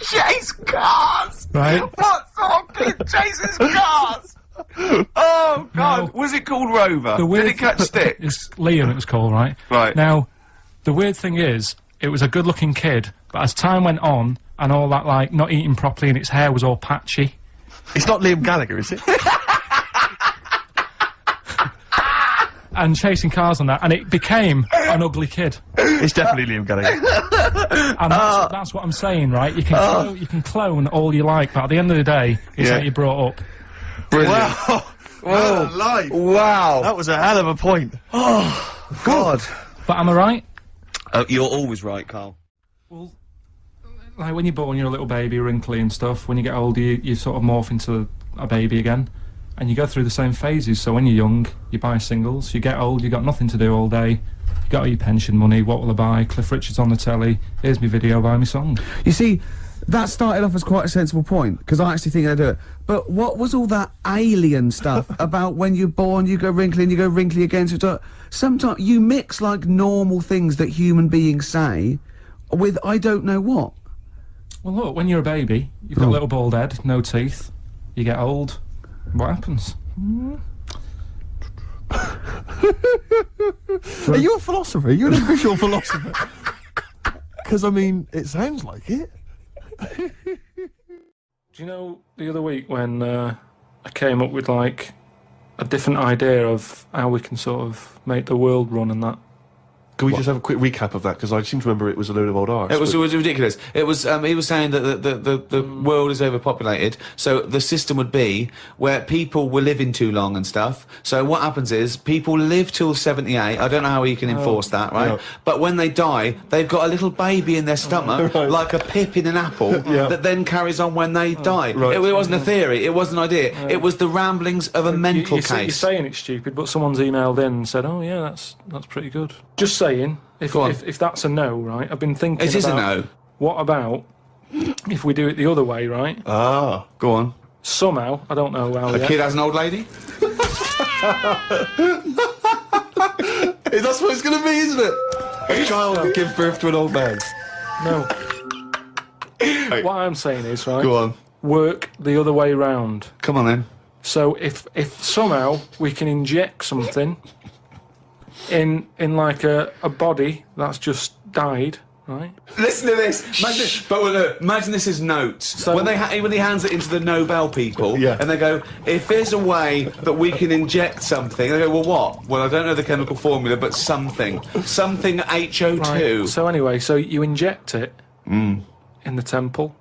Chase cars! Right? What sort of kid chases cars? Oh, God. No. Was it called Rover? The weird Did it catch sticks? It's Liam, it was called, right? Right. Now, the weird thing is, it was a good-looking kid, but as time went on, and all that, like, not eating properly and its hair was all patchy, It's not Liam Gallagher, is it? and chasing cars and that, and it became an ugly kid. It's definitely Liam Gallagher. And that's what I'm saying, right? You can clone all you like, but at the end of the day, it's how you brought up. Brilliant. Wow. Wow. Live. Wow. That was a hell of a point. Oh, God. But am I right? You're always right, Carl. Well, like when you're born, you're a little baby, wrinkly and stuff. When you get older, you sort of morph into a baby again. And you go through the same phases. So when you're young, you buy singles. You get old, you got nothing to do all day. You got all your pension money. What will I buy? Cliff Richard's on the telly. Here's my video, buy me song. You see, that started off as quite a sensible point, because I actually think I do it. But what was all that alien stuff about when you're born, you go wrinkly and you go wrinkly again? So sometimes you mix like normal things that human beings say with I don't know what. Well, look, when you're a baby, you've got a little bald head, no teeth. You get old. What happens? Are you a philosopher? Are you an official philosopher? Because, I mean, it sounds like it. Do you know the other week when I came up with like a different idea of how we can sort of make the world run and that? Can we just have a quick recap of that? Because I seem to remember it was a load of old arse. It was ridiculous. It was he was saying that the world is overpopulated, so the system would be where people were living too long and stuff. So what happens is people live till 78. I don't know how you can enforce that, right? Yeah. But when they die, they've got a little baby in their stomach, Right. like a pip in an apple, that then carries on when they die. Right. It wasn't a theory. It wasn't an idea. It was the ramblings of a mental case. You're saying it's stupid, but someone's emailed in and said, "Oh yeah, that's pretty good." Just saying, if that's a no, right? I've been thinking. It is a about, no. What about if we do it the other way, right? Ah. Go on. Somehow, I don't know how. A kid has an old lady? That's what it's going to be, isn't it? A child will give birth to an old man. No. What I'm saying is, right? Go on. Work the other way round. Come on then. So if somehow we can inject something in like a body that's just died, right? Listen to this. Imagine this is notes. So- when he hands it into the Nobel people, Yeah. and they go, if there's a way that we can inject something, they go, well, what? Well, I don't know the chemical formula, but something HO2. Right. So anyway, so you inject it in the temple.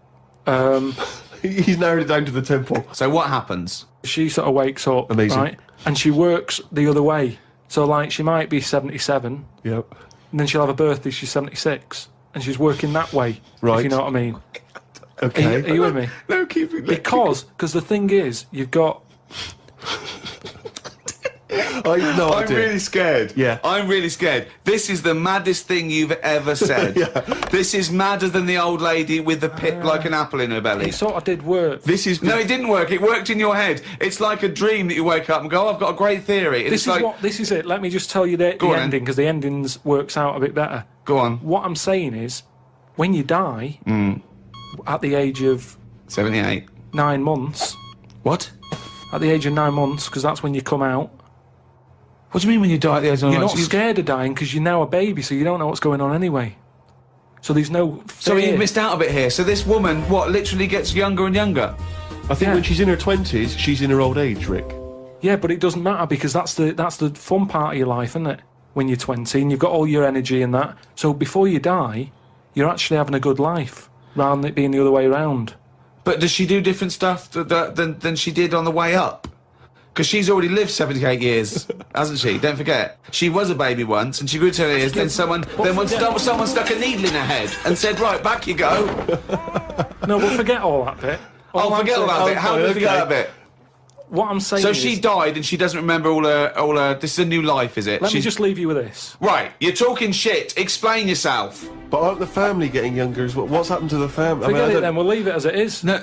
He's narrowed it down to the temple. So what happens? She sort of wakes up, Amazing. right? And she works the other way. So like she might be 77, Yep. and then she'll have a birthday. She's 76, and she's working that way. Right. If you know what I mean. Okay. Are you with me? No, keep it. Because the thing is, you've got. I have no I'm idea. really scared. Yeah. I'm really scared. This is the maddest thing you've ever said. This is madder than the old lady with the pip like an apple in her belly. It sort of did work. This is... No, it didn't work. It worked in your head. It's like a dream that you wake up and go, oh, I've got a great theory. And This it's is like, this is it. Let me just tell you the Go on, then. ending, because the endings works out a bit better. Go on. What I'm saying is, when you die at the age of 78. 9 months, What? at the age of 9 months, because that's when you come out. What do you mean when you die at the age of You're 9 not scared of dying because you're now a baby, so you don't know what's going on anyway. So there's no fear. So you missed out a bit here. So this woman, what, literally gets younger and younger? I think when she's in her 20s, she's in her old age, Rick. Yeah, but it doesn't matter because that's the fun part of your life, isn't it? When you're 20 and you've got all your energy and that. So before you die, you're actually having a good life, rather than it being the other way around. But does she do different stuff than she did on the way up? Because she's already lived 78 years, hasn't she? Don't forget. She was a baby once, and she grew to 70 years, then someone stuck a needle in her head and said, right, back you go. No, but forget all that bit. Forget all that bit. How do we forget that bit? What I'm saying So is... she died and she doesn't remember all her... This is a new life, is it? Let me just leave you with this. Right, you're talking shit. Explain yourself. But aren't the family getting younger as well? What's happened to the family? Forget it then, we'll leave it as it is. No,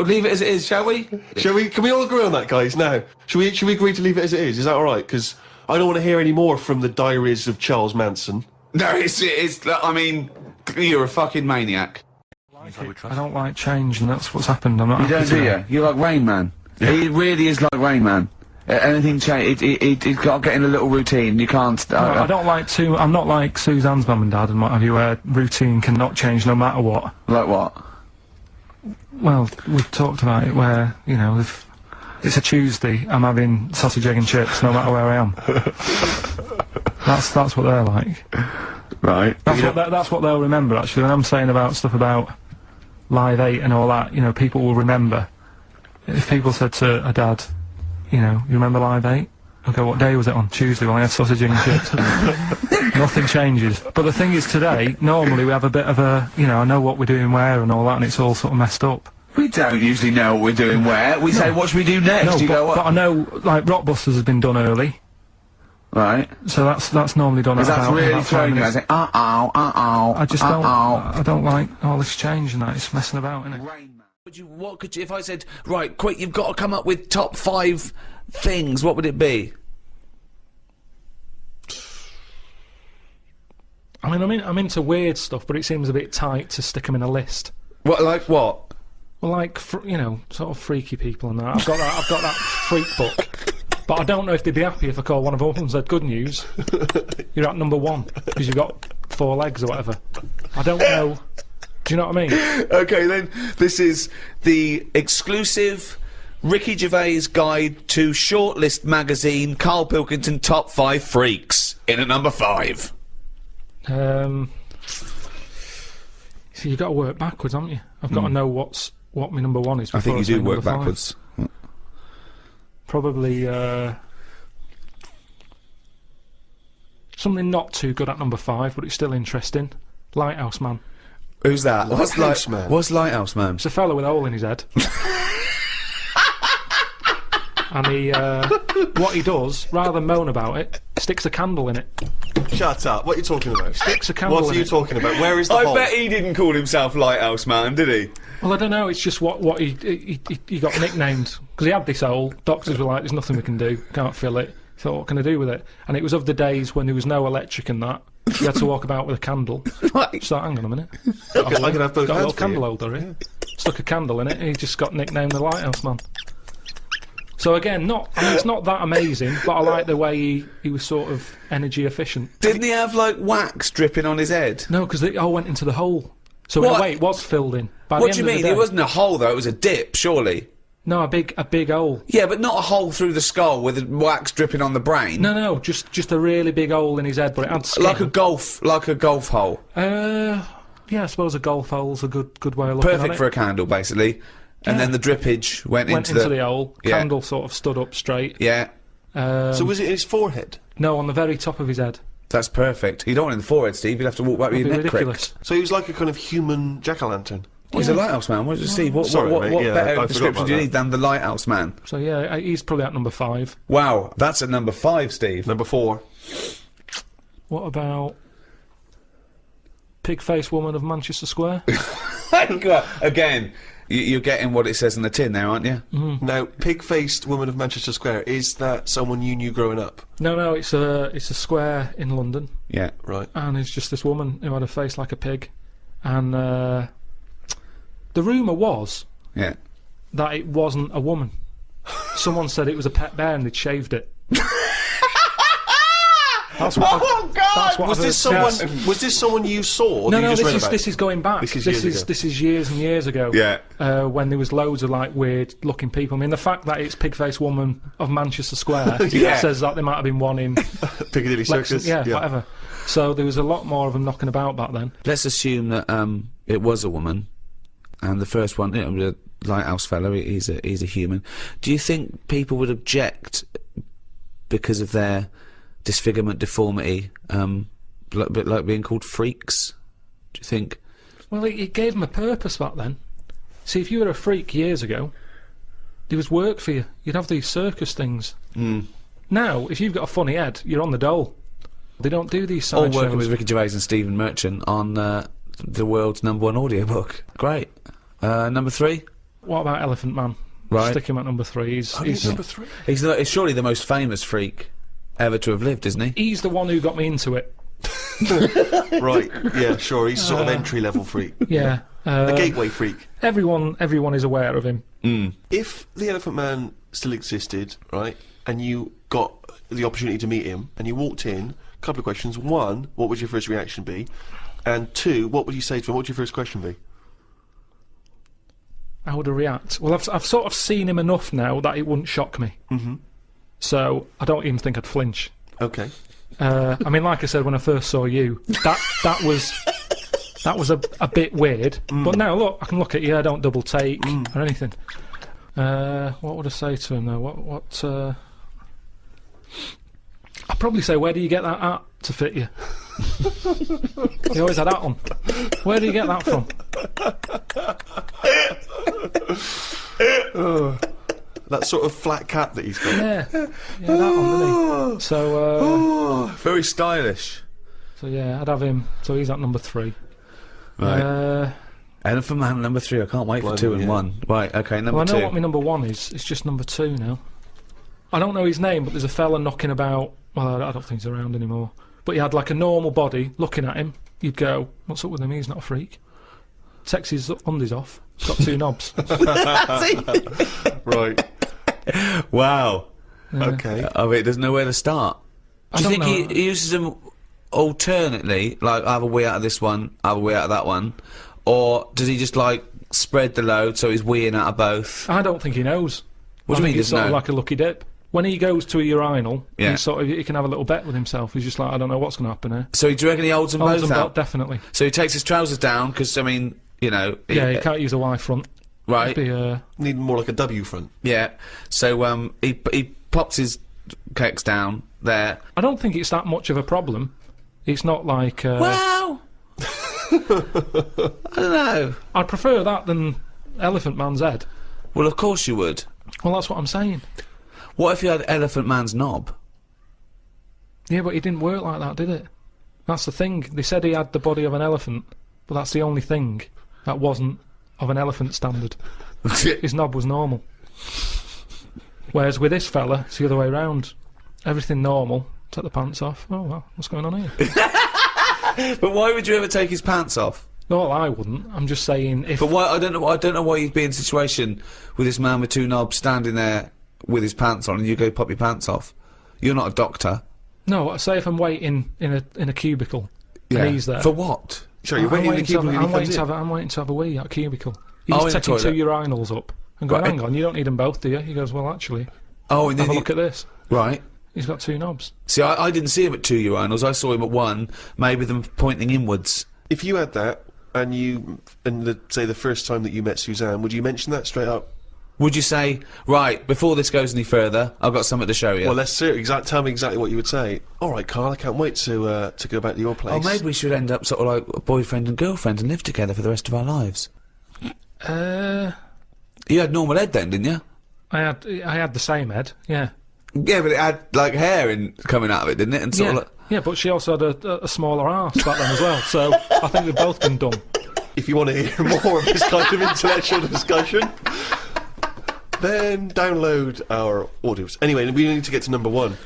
leave it as it is, shall we? Shall we? Can we all agree on that, guys? Now, should we agree to leave it as it is? Is that all right? Because I don't want to hear any more from the diaries of Charles Manson. No, it's. I mean, you're a fucking maniac. I don't like change, and that's what's happened. I'm not. You don't, do you? You're like Rain Man. He really is like Rain Man. Anything change, it's got to get in a little routine. You can't. No, I don't like to. I'm not like Suzanne's mum and dad and what have you, where routine cannot change no matter what. Like what? Well, we've talked about it where, you know, if it's a Tuesday, I'm having sausage, egg and chips no matter where I am. That's what they're like. Right. That's what they'll remember, actually. When I'm saying about stuff about Live 8 and all that, you know, people will remember. If people said to a dad, you know, you remember Live 8? Okay, what day was it on? Tuesday when I had sausage and chips. Nothing changes. But the thing is, today, normally we have a bit of a, you know, I know what we're doing where and all that, and it's all sort of messed up. We don't usually know what we're doing where. We say, what should we do next? No, but I know, like, Rockbusters has been done early. Right. So that's normally done. Is at that about really throwing you? I say, I just don't. I don't like all this change and that. It's messing about, isn't it? What could you? If I said, right, quick, you've got to come up with top 5 things. What would it be? I mean, I'm into weird stuff, but it seems a bit tight to stick them in a list. What, like what? Well, like, you know, sort of freaky people and that. I've got that freak book. But I don't know if they'd be happy if I called one of them and said, good news, you're at number 1, because you've got 4 legs or whatever. I don't know. Do you know what I mean? Okay, then, this is the exclusive Ricky Gervais guide to Shortlist magazine, Carl Pilkington Top 5 Freaks, in at number 5. So you've got to work backwards, haven't you? I've got to know what my number 1 is. I think you do work number 5. backwards. Probably something not too good at number 5, but it's still interesting. Lighthouse Man. Who's that? Lighthouse Man? What's Lighthouse Man? It's a fella with a hole in his head. And he, what he does, rather than moan about it, sticks a candle in it. Shut up. What are you talking about? Sticks a candle What are in you it. talking about? Where is the hole? I bet he didn't call himself Lighthouse Man, did he? Well, I don't know, it's just what he got nicknamed. Because he had this hole, doctors were like, there's nothing we can do, can't fill it. He thought, what can I do with it? And it was of the days when there was no electric and that. You had to walk about with a candle. Right. So, hang on a minute. I can have both Got a hands little for candle you. holder here. Stuck a candle in it, and he just got nicknamed the Lighthouse Man. So again, I mean, it's not that amazing, but I like the way he was sort of energy efficient. Didn't he have, like, wax dripping on his head? No, because it all went into the hole. So in What? a way, it was filled in. By What the do you end of mean? the It day- wasn't a hole, though, it was a dip, surely. No, a big hole. Yeah, but not a hole through the skull with wax dripping on the brain. No, just a really big hole in his head, but it had skin. Like a golf hole. Yeah, I suppose a golf hole's a good way of looking at it. Perfect for a candle, basically. And Yeah. then the drippage went Went into the hole. Yeah. Candle sort of stood up straight. Yeah, So was it in his forehead? No, on the very top of his head. that's perfect. You don't want it in the forehead, Steve. You'd have to walk back with That'd your be neck ridiculous. cracked. So he was like a kind of human jack-o'-lantern. He's a lighthouse man. What did you see? What Sorry, mate. Yeah, I better forgot description about do you that. need than the lighthouse man? So yeah, he's probably at number 5. Wow, that's at number 5, Steve. Number 4. What about Pig-faced Woman of Manchester Square? Again, you're getting what it says in the tin there, aren't you? Now, pig-faced woman of Manchester Square, is that someone you knew growing up? No, it's a square in London, Yeah. Right. and it's just this woman who had a face like a pig, and the rumour was Yeah. that it wasn't a woman. Someone said it was a pet bear and they'd shaved it. That's what Oh, God! That's what Was I've this heard. someone? Was this someone you saw? Or No, that you no, just read about? this is going back. This is years ago. This is years and years ago. Yeah. When there was loads of like weird looking people. I mean, the fact that it's Pig-faced Woman of Manchester Square Yeah. says that there might have been one in Piccadilly Circus. Lexington, whatever. So there was a lot more of them knocking about back then. Let's assume that it was a woman, and the first one, you know, the lighthouse fellow, he's a human. Do you think people would object because of their disfigurement, deformity, a bit like being called freaks? Do you think? Well, it gave them a purpose back then. See, if you were a freak years ago, there was work for you. You'd have these circus things. Now, if you've got a funny head, you're on the dole. They don't do these Or side working shows. with Ricky Gervais and Stephen Merchant on the world's #1 audiobook. Great. Number 3? What about Elephant Man? Right. Stick him at number 3. He's Number 3. He's surely the most famous freak ever to have lived, isn't he? He's the one who got me into it. Right. Yeah. Sure. He's a sort of entry-level freak. Yeah. A gateway freak. Everyone is aware of him. If the Elephant Man still existed, right, and you got the opportunity to meet him, and you walked in, a couple of questions. 1, what would your first reaction be? And 2, what would you say to him? What would your first question be? How would I react? Well, I've sort of seen him enough now that it wouldn't shock me. So I don't even think I'd flinch. Okay. I mean, like I said when I first saw you, that was a bit weird. But now look, I can look at you. I don't double take or anything. What would I say to him though? What? I'd probably say, where do you get that at to fit you? He always had that on. Where do you get that from? That sort of flat cap that he's got. Yeah, that one, didn't he? So, very stylish. So yeah, I'd have him. So he's at number 3. Right. Elephant Man number 3. I can't wait for 2 and 1. Right. Okay. Number 2. I know what my number 1 is. It's just number 2 now. I don't know his name, but there's a fella knocking about. Well, I don't think he's around anymore. But he had like a normal body. Looking at him, you'd go, "What's up with him? He's not a freak." Takes his undies off. Got 2 knobs. Right. Wow. Yeah. Okay. I mean, there's nowhere to start. Do you think he uses them alternately, like have a wee out of this one, have a wee out of that one, or does he just like spread the load so he's weeing out of both? I don't think he knows. What do you mean? It's sort of like a lucky dip. When he goes to a urinal, he can have a little bet with himself. He's just like, I don't know what's going to happen here. So do you reckon he holds them both out? Definitely. So he takes his trousers down because I mean, you know. Yeah, he can't use a Y front. Right. Need more like a W front. Yeah. So he pops his cakes down there. I don't think it's that much of a problem. It's not like. Well, I don't know. I'd prefer that than Elephant Man's head. Well, of course you would. Well, that's what I'm saying. What if you had Elephant Man's knob? Yeah, but it didn't work like that, did it? That's the thing. They said he had the body of an elephant, but that's the only thing that wasn't of an elephant standard. His knob was normal. Whereas with this fella, it's the other way round. Everything normal. Take the pants off. Oh well, what's going on here? But why would you ever take his pants off? No, well, I wouldn't. I'm just saying if. But why? I don't know why you'd be in a situation with this man with 2 knobs standing there with his pants on, and you go pop your pants off. You're not a doctor. No, say if I'm waiting in a cubicle, and he's there. For what? Sure, you're waiting in a cubicle. I'm waiting to have a wee at a cubicle. He's in the taking 2 toilet. urinals up and going, hang on, you don't need them both, do you? He goes, well, actually. Oh, and then have a look at this. Right. He's got 2 knobs. See, I didn't see him at 2 urinals. I saw him at 1, maybe them pointing inwards. If you had that, and say the first time that you met Suzanne, would you mention that straight up? Would you say, right, before this goes any further, I've got something to show you? Well, let's see. Tell me exactly what you would say. All right, Carl, I can't wait to go back to your place. Oh, maybe we should end up sort of like boyfriend and girlfriend and live together for the rest of our lives. You had normal head then, didn't you? I had the same head, yeah. Yeah, but it had like hair coming out of it, didn't it? And sort of like... Yeah, but she also had a smaller arse back then as well, so I think we've both been done. If you want to hear more of this kind of intellectual discussion, then download our audios. Anyway, we need to get to number 1.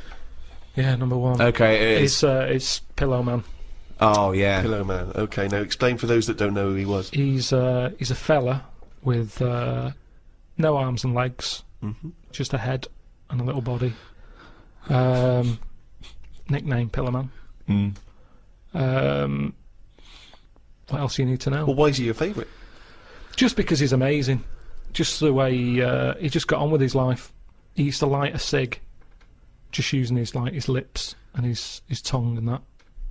Yeah, number 1. Okay, it is. It's Pillow Man. Oh, yeah. Pillow Man. Okay, now explain for those that don't know who he was. He's a fella with no arms and legs, just a head and a little body. Nickname Pillow Man. What else do you need to know? Well, why is he your favourite? Just because he's amazing. Just the way he just got on with his life. He used to light a cig, just using his lips and his tongue and that.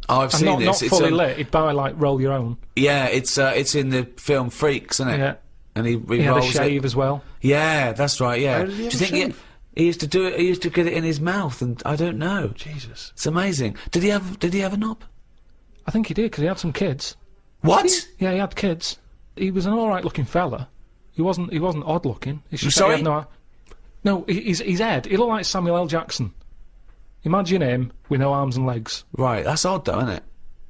Oh, I've seen this. Not fully lit. He'd buy like Roll Your Own. Yeah, it's in the film Freaks, isn't it? Yeah. And he had rolls a shave as well. Yeah, that's right. Yeah. How did he have Do you a think shave? he used to do it? He used to get it in his mouth, and I don't know. Jesus, it's amazing. Did he have a knob? I think he did because he had some kids. What? Yeah, he had kids. He was an all right looking fella. He wasn't odd looking. It's just sorry? He had his head. He looked like Samuel L. Jackson. Imagine him with no arms and legs. Right, that's odd though, isn't it?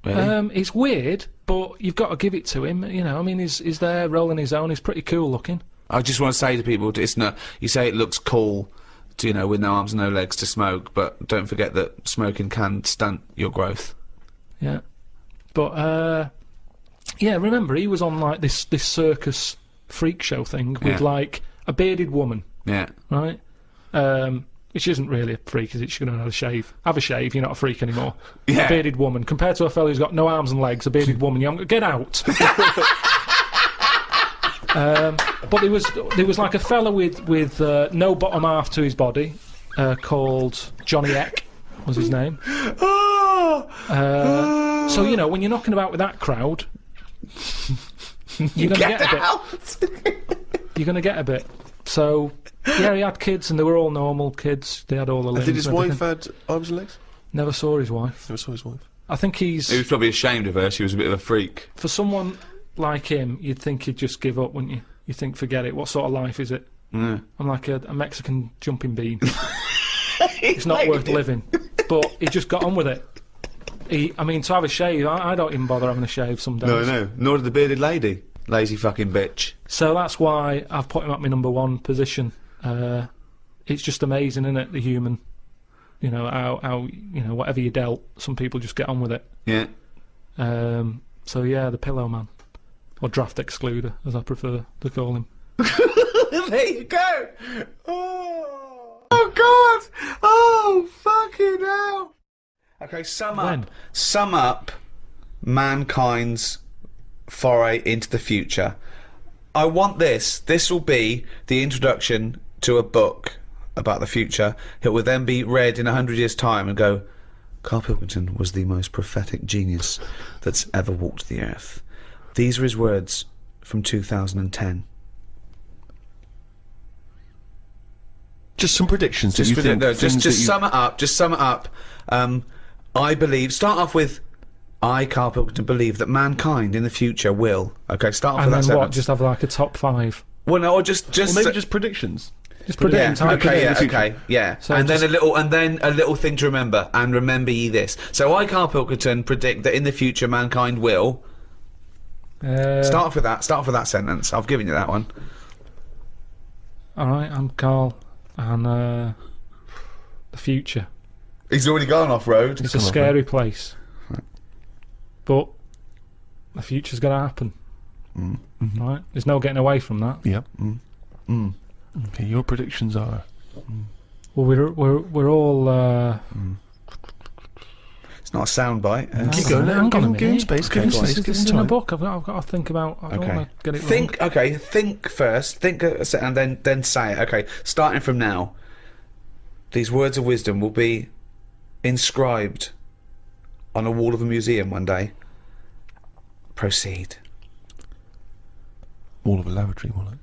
Really? It's weird, but you've got to give it to him. You know, I mean, he's there rolling his own. He's pretty cool looking. I just want to say to people, it's not. You say it looks cool, to, with no arms and no legs to smoke, but don't forget that smoking can stunt your growth. Yeah, but yeah, remember he was on like this circus freak show thing with like a bearded woman. Yeah. Right. Which isn't really a freak, is it? She's going to have a shave. Have a shave, you're not a freak anymore. Yeah. A bearded woman. Compared to a fella who's got no arms and legs, a bearded woman, get out! But there was like a fella with no bottom half to his body, called Johnny Eck. was his name. Oh. So, you know, when you're knocking about with that crowd, you're going to get a bit. You're going to get a bit. So, yeah, he had kids, and they were all normal kids. They had all the limbs. Did his and wife everything. had arms and legs? Never saw his wife. Never saw his wife. I think He was he's... probably ashamed of her. She was a bit of a freak. For someone like him, you'd think he'd just give up, wouldn't you? You think, forget it. What sort of life is it? Yeah. I'm like a Mexican jumping bean. It's not worth living. But he just got on with it. I mean, to have a shave, I don't even bother having a shave some days. No. Nor did the bearded lady. Lazy fucking bitch. So that's why I've put him at my number one position. It's just amazing, isn't it, the human? You know, how you know, whatever you dealt, some people just get on with it. Yeah. So yeah, the Pillow Man. Or Draft Excluder, as I prefer to call him. There you go. Oh God. Oh fucking hell. Okay, sum up mankind's foray into the future. I want this. This will be the introduction to a book about the future. It will then be read in 100 years' time and go, Karl Pilkington was the most prophetic genius that's ever walked the earth. These are his words from 2010. Just some predictions. Just sum it up. Just sum it up. I believe. Start off with, I, Karl Pilkington, believe that mankind in the future will. Okay, start off And with that then what? sentence. Just have like a top 5. Well, no, or just Or maybe just predictions. Just predict. yeah, okay, yeah. So and just- then a little thing to remember. And remember ye this. So I, Karl Pilkington, predict that in the future mankind will. Start off with that. Start off with that sentence. I've given you that one. All right, I'm Karl, and the future. He's already gone off road. It's a scary place, but the future's going to happen. Right? There's no getting away from that. Yep. Okay, your predictions are. Well, we're all. It's not a soundbite. Keep going. Hang on a minute. Give him space. Give him This space. is Give him in a time. book. I've got to think about. I don't want to get it wrong. Think first. Think and then say it. Okay, starting from now. These words of wisdom will be inscribed on a wall of a museum one day. Proceed. Wall of a lavatory, will it?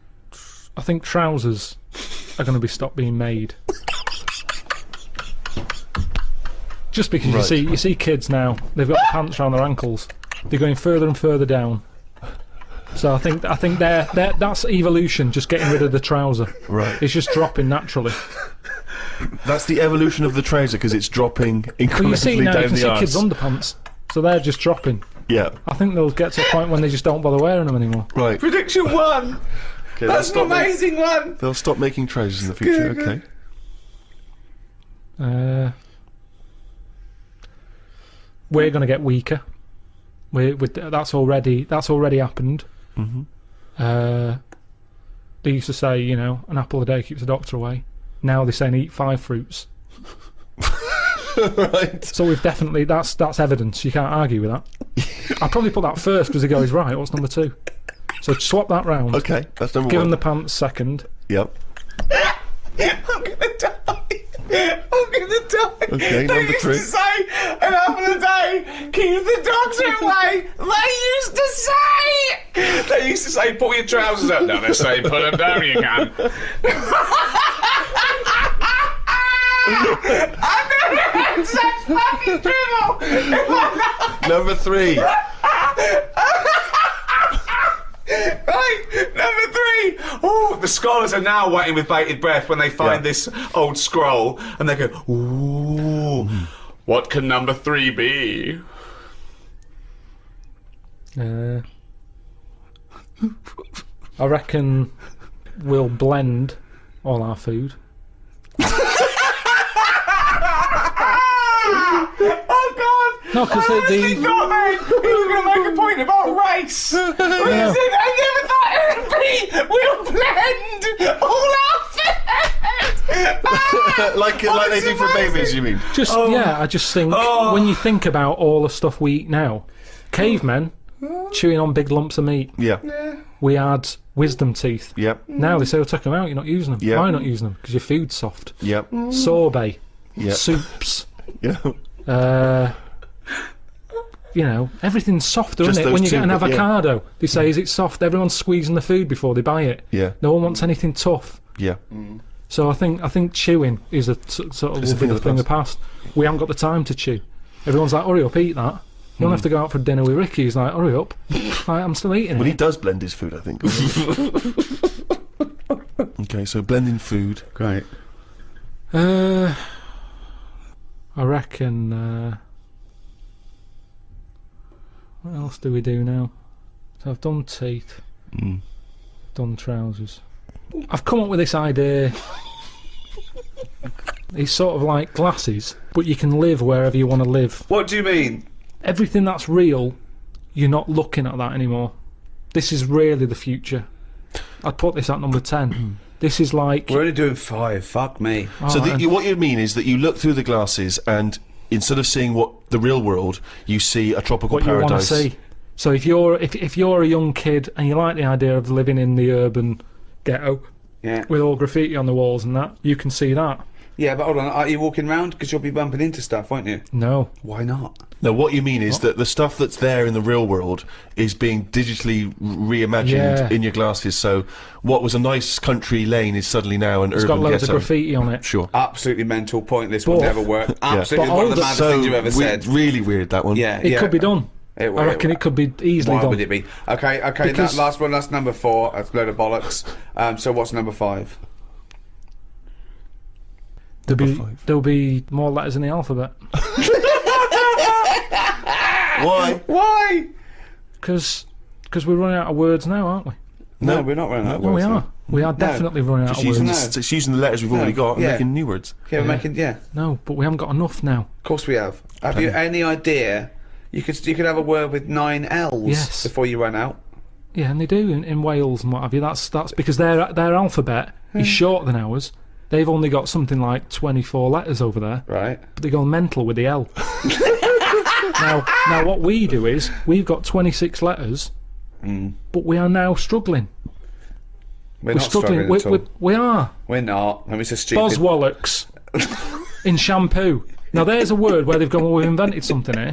I think trousers are going to be stopped being made. Just because you see kids now, they've got pants around their ankles. They're going further and further down. So I think that's evolution, just getting rid of the trouser. Right. It's just dropping naturally. That's the evolution of the trouser because it's dropping incrementally Well, you see now, you down can the see arse. kids' underpants, so they're just dropping. Yeah. I think they'll get to a point when they just don't bother wearing them anymore. Right. Prediction 1. Okay, That's an amazing one. They'll stop making trousers in the future. Good. Okay. We're going to get weaker. That's already happened. They used to say, you know, an apple a day keeps the doctor away. Now they're saying eat 5 fruits. Right. So we've definitely that's evidence. You can't argue with that. I'd probably put that first because the guy is right. What's number 2? So swap that round. Okay, that's number Give 1. him the pants second. Yep. I'm gonna die. Okay, They number used 3. to say an apple a day keeps the doctor away. They used to say pull your trousers up. Now they say put them down. You can. I've never had such fucking dribble. Number 3. Right, number 3. Oh, the scholars are now waiting with bated breath when they find this old scroll, and they go, "Ooh, what can number 3 be?" I reckon we'll blend all our food. Oh God! No, because He was going to make a point about race. He said, I never thought it would be. We'll blend all our food. like they do for babies, you mean? I just think when you think about all the stuff we eat now, cavemen chewing on big lumps of meat. Yeah. We had wisdom teeth. Yep. Now they say, take them out, you're not using them. Yep. Why not using them? Because your food's soft. Yep. Sorbet. Yep. Soups. Yeah. You know, everything's softer, Just isn't it? those When you two, get an but yeah. avocado, they say, is it soft? Everyone's squeezing the food before they buy it. Yeah. No one wants anything tough. Yeah. So I think chewing is a sort of It's a thing of the thing of the past. We haven't got the time to chew. Everyone's like, hurry up, eat that. You don't have to go out for dinner with Ricky. He's like, hurry up. Like, I'm still eating Well, it. he does blend his food, I think. Okay, so blending food. Great. I reckon. What else do we do now? So I've done teeth, done trousers. I've come up with this idea. It's sort of like glasses, but you can live wherever you want to live. What do you mean? Everything that's real, you're not looking at that anymore. This is really the future. I'd put this at number 10. This is like... We're only doing 5. Fuck me. So what you mean is that you look through the glasses and instead of seeing what the real world, you see a tropical what paradise. You want to see. So if you're a young kid and you like the idea of living in the urban ghetto with all graffiti on the walls and that, you can see that. Yeah, but hold on. Are you walking around? Because you'll be bumping into stuff, won't you? No. Why not? No, what you mean is that the stuff that's there in the real world is being digitally reimagined in your glasses. So what was a nice country lane is suddenly now an It's urban got loads ghetto. of graffiti on it. Sure. Absolutely mental, pointless, will never work. Absolutely one of the maddest things you've ever said. Really weird, that one. Yeah, It could be done. I reckon it could be easily Why done. would it be? Okay, Because- that last one, that's number 4. That's a load of bollocks. So what's number 5? There'll be more letters in the alphabet. Why? Why? Because we're running out of words now, aren't we? No, we're not running out of Well, words. we are. We are definitely running out Just of words. using, it's using the letters we've already got and making new words. Yeah, we're making, No, but we haven't got enough now. Of course we have. Have you any idea? You could have a word with 9 L's Yes. before you run out. Yeah, and they do in Wales and what have you. That's because their alphabet is shorter than ours. They've only got something like 24 letters over there. Right. But they go mental with the L. now what we do is we've got 26 letters, but we are now struggling. We're not struggling at all. We are. We're not. I mean, it's a stupid... Boswallocks in shampoo. Now there's a word where they've gone, well, we've invented something here.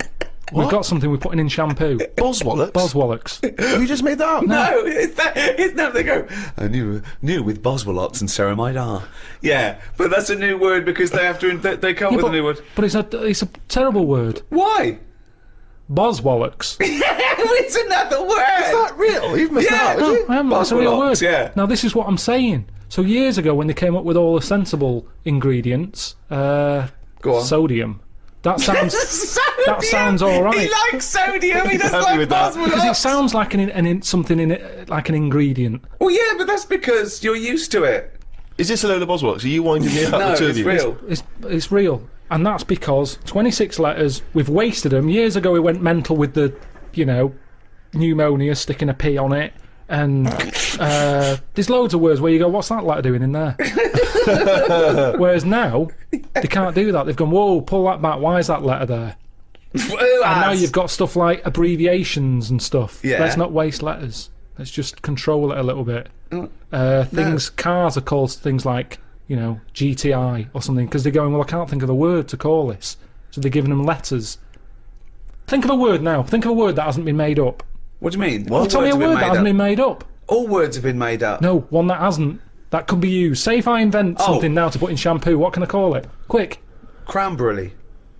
We've got something we're putting in shampoo. Boswallocks? Boswallocks. Have you just made that up? No, it's not. They go, I knew with Boswellots and ceramide R. Yeah, but that's a new word because they have to. They come up with a new word. But it's a terrible word. Why? Boswallocks. It's another word. Is that real? You've made that up, No, have you? I haven't. That's a real word. Boswellocks, yeah. Now this is what I'm saying. So years ago, when they came up with all the sensible ingredients, Go on. sodium. That sounds. Sodium! That sounds all right. He likes sodium. He doesn't happy like with that. Because it Boswellots. sounds like something in it, like an ingredient. Well, yeah, but that's because you're used to it. Is this a load of Boswellocks? Are you winding me up? No, the two it's of you? real. It's real, and that's because 26 letters. We've wasted them. Years ago, we went mental with the, pneumonia, sticking a P on it, and there's loads of words where you go, what's that letter doing in there? Whereas now, they can't do that. They've gone, whoa, pull that back. Why is that letter there? And now you've got stuff like abbreviations and stuff. Yeah. Let's not waste letters. Let's just control it a little bit. Cars are called things like, GTI or something, because they're going, well, I can't think of a word to call this. So they're giving them letters. Think of a word now. Think of a word that hasn't been made up. What do you mean? Well, tell me a word that hasn't been made up. All words have been made up. No, one that hasn't. That could be used. Say if I invent something now to put in shampoo, what can I call it? Quick. Cranberry.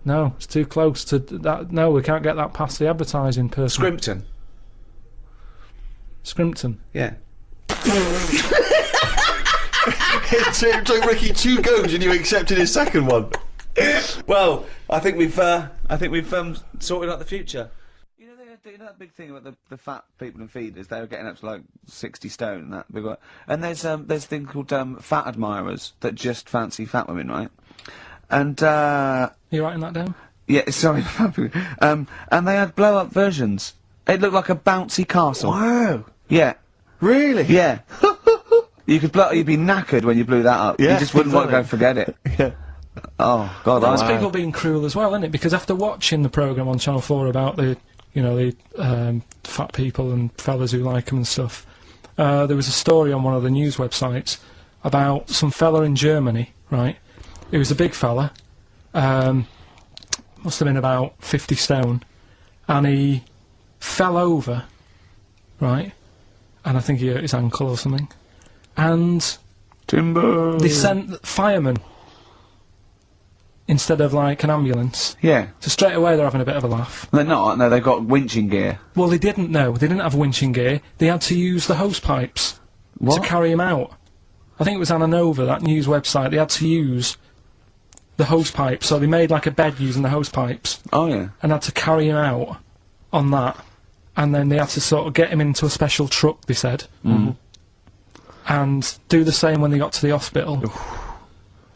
No, it's too close to that. No, we can't get that past the advertising person. Scrimpton. Scrimpton. Yeah. It took Ricky 2 goes and you accepted his second one. Well, I think we've sorted out the future. You know that big thing about the fat people in feeders? They were getting up to like 60 stone and that big one. And there's a thing called fat admirers that just fancy fat women, right? And You writing that down? yeah, sorry, and they had blow up versions. It looked like a bouncy castle. Wow. Yeah. Really? Yeah. You'd be knackered when you blew that up. Yeah, You just wouldn't want to go and forget it. Yeah. Oh God, That's people being cruel as well, isn't it? Because after watching the programme on Channel 4 about the fat people and fellas who like them and stuff, there was a story on one of the news websites about some fella in Germany, right? He was a big fella, must have been about 50 stone, and he fell over, right, and I think he hurt his ankle or something, and Timber. they sent firemen instead of, like, an ambulance. Yeah. So straight away they're having a bit of a laugh. They're not. No, they've got winching gear. Well, they didn't know. They didn't have winching gear. They had to use the hose pipes What? to carry him out. I think it was Anna Nova, that news website. They had to use the hose pipes, so they made like a bed using the hose pipes Oh yeah. and had to carry him out on that. And then they had to sort of get him into a special truck, they said, and do the same when they got to the hospital.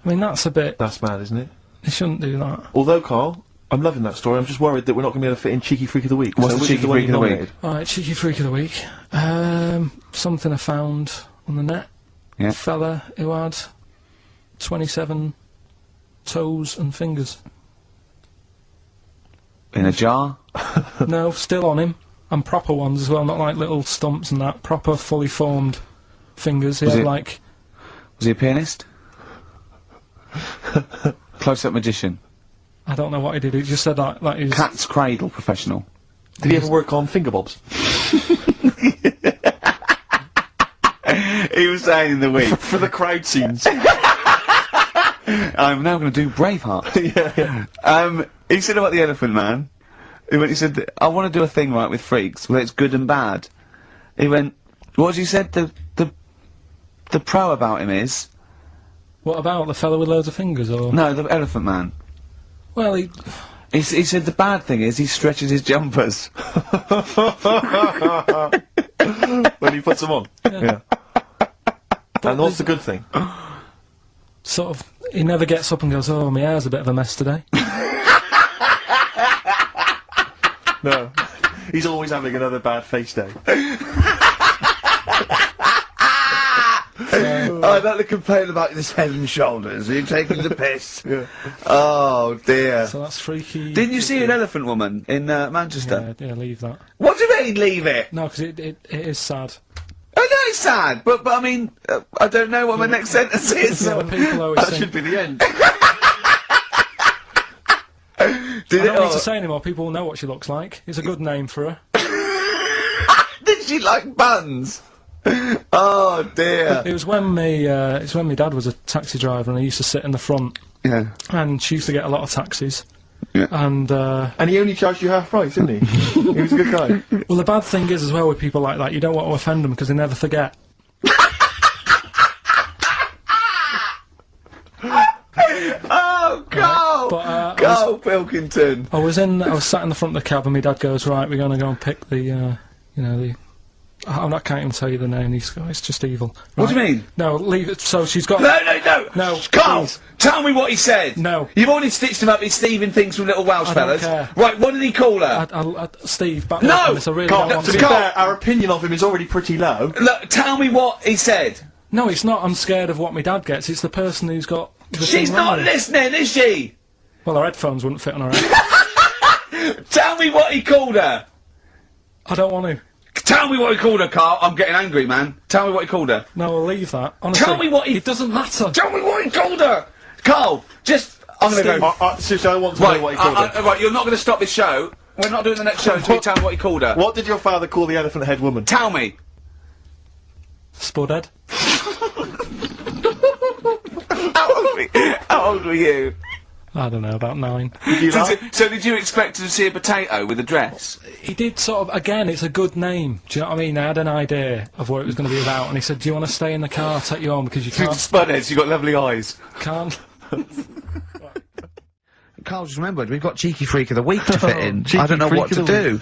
I mean, that's a bit... That's mad, isn't it? They shouldn't do that. Although, Carl, I'm loving that story. I'm just worried that we're not going to be able to fit in Cheeky Freak of the Week. What's So the which Cheeky is one Freak you of the week? nominated? Alright, Cheeky Freak of the Week. Something I found on the net. Yeah. A fella who had 27 toes and fingers. In a jar. No, still on him. And proper ones as well, not like little stumps and that. Proper, fully formed fingers. He Was had it- like... Was he a pianist? Close-up magician. I don't know what he did. He just said like he was... Cat's cradle professional. Did he ever work on fingerbobs? He was saying in the week. For the crowd scenes. I'm now going to do Braveheart. yeah. He said about the Elephant Man. He said, I want to do a thing right with freaks where it's good and bad. He went, what you said the pro about him is? What about the fella with loads of fingers, or...? No, the Elephant Man. Well, he... He said the bad thing is he stretches his jumpers. When he puts them on. Yeah. And what's the good thing? Sort of... He never gets up and goes, oh, my hair's a bit of a mess today. No. He's always having another bad face day. I like to complain about this head and shoulders. Are you taking the piss? Yeah. Oh dear. So that's freaky... Didn't you see an elephant woman in Manchester? Yeah, leave that. What do you mean, leave it? No, because it is sad. I know it's sad, but I mean, I don't know what my next sentence is. Yeah, the people always That think... should be the end. Did I it? don't need Oh, to say anymore, people will know what she looks like. It's a good name for her. did she like buns? Oh dear. It was when my dad was a taxi driver and I used to sit in the front, Yeah. and she used to get a lot of taxis. Yeah. And, And he only charged you half price, didn't he? He was a good guy. well, the bad thing is as well with people like that, you don't want to offend them because they never forget. Oh, go! But, Go, Pilkington! I was sat in the front of the cab and my dad goes, right, we're going to go and pick the, I can't even tell you the name, these guys, it's just evil. What do you Right. mean? No, leave it, so she's got... No! No, Carl! please. Tell me what he said! No. You've already stitched him up with Stephen things from Little Welsh I don't fellas. care. Right, what did he call her? Steve, back No! up on this, I really Carl, don't want to be to... fair, our opinion of him is already pretty low. Look, tell me what he said. No, it's not, I'm scared of what my dad gets, it's the person who's got... the She's thing not wrong. listening, is she? Well, her headphones wouldn't fit on her head. Tell me what he called her. I don't want to. Tell me what he called her, Carl. I'm getting angry, man. Tell me what he called her. No, I'll leave that. Honestly, Tell me what he... It doesn't matter. Tell me what he called her! Carl, just... I'm gonna Steve. go... Seriously, I want to Right, know what he called her. right, you're not gonna stop this show. We're not doing the next show until you tell me what he called her. What did your father call the elephant head woman? Tell me. Spudhead. How old were you? I don't know, about 9. So did you expect to see a potato with a dress? He did sort of, again, it's a good name. Do you know what I mean? I had an idea of what it was going to be about, and he said, do you want to stay in the car? I'll take you home because you Spudheads, you got lovely eyes. can't. Carl just remembered, we've got Cheeky Freak of the Week to fit in. Cheeky I don't know Freak what of to the do.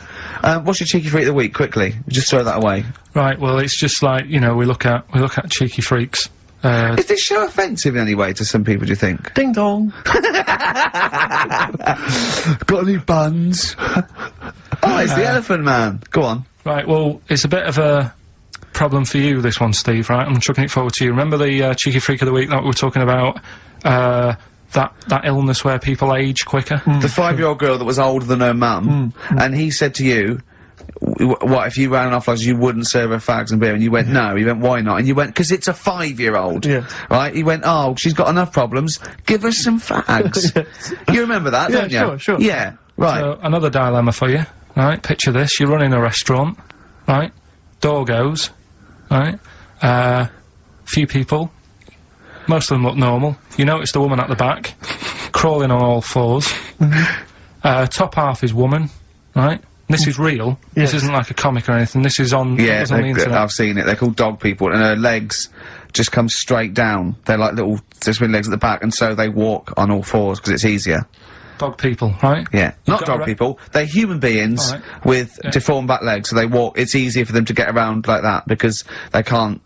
What's your Cheeky Freak of the Week, quickly? Just throw that away. Right, well, it's just like, you know, we look at cheeky freaks. Is this show offensive in any way to some people, do you think? Ding dong. Got any buns? Oh, it's the Elephant Man. Go on. Right, well, it's a bit of a problem for you, this one, Steve, right? I'm chucking it forward to you. Remember the Cheeky Freak of the Week that we were talking about? That illness where people age quicker? The 5-year-old girl that was older than her mum, and he said to you, what if you ran off like you wouldn't serve her fags and beer, and you went no, he went why not, and you went because it's a 5-year-old, right? He went, oh, she's got enough problems, give her some fags. You remember that, don't you? Sure. Yeah, right. So another dilemma for you, right? Picture this: you're running a restaurant, right? Door goes, right? Few people. Most of them look normal. You notice the woman at the back, crawling on all fours. Top half is woman, right? This is real. This isn't like a comic or anything. This is on. Yeah, on the internet. I've seen it. They're called dog people, and her legs just come straight down. They're like little twin legs at the back, and so they walk on all fours because it's easier. Dog people, right? Yeah, not dog people. They're human beings with deformed back legs, so they walk. It's easier for them to get around like that because they can't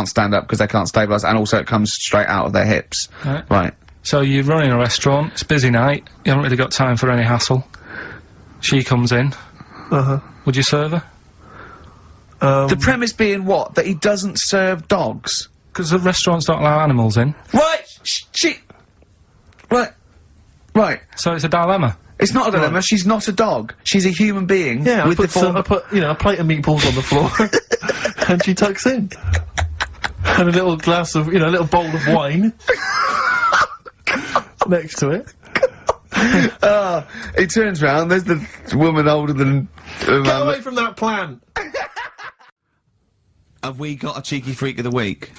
stand up because they can't stabilise, and also it comes straight out of their hips. Right. So you're running a restaurant, it's a busy night, you haven't really got time for any hassle. She comes in. Would you serve her? The premise being what? That he doesn't serve dogs? Because the restaurants don't allow animals in. Right! Right. So it's a dilemma. It's not a dilemma, she's not a dog. She's a human being. Yeah, with I put, you know, a plate of meatballs on the floor, and she tucks in. And a little glass of, you know, a little bowl of wine next to it. He turns round, there's the woman older than... Get away from that plant! Have we got a cheeky freak of the week?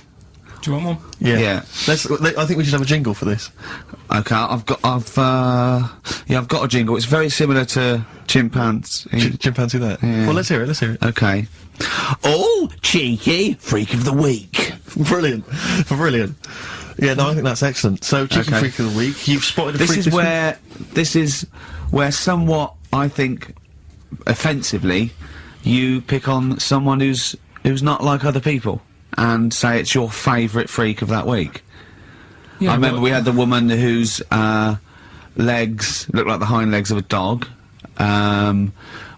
Do you want one? Yeah. I think we should have a jingle for this. Okay, I've got a jingle. It's very similar to chimpanzee. Chimpanzee that? Yeah. Well, let's hear it. Okay. Oh, cheeky freak of the week. Brilliant. Yeah, no, I think that's excellent. So, cheeky freak of the week. You've spotted a freak this week? This is where somewhat, I think, offensively, you pick on someone who's not like other people and say it's your favourite freak of that week. Yeah, I remember we had the woman whose legs look like the hind legs of a dog.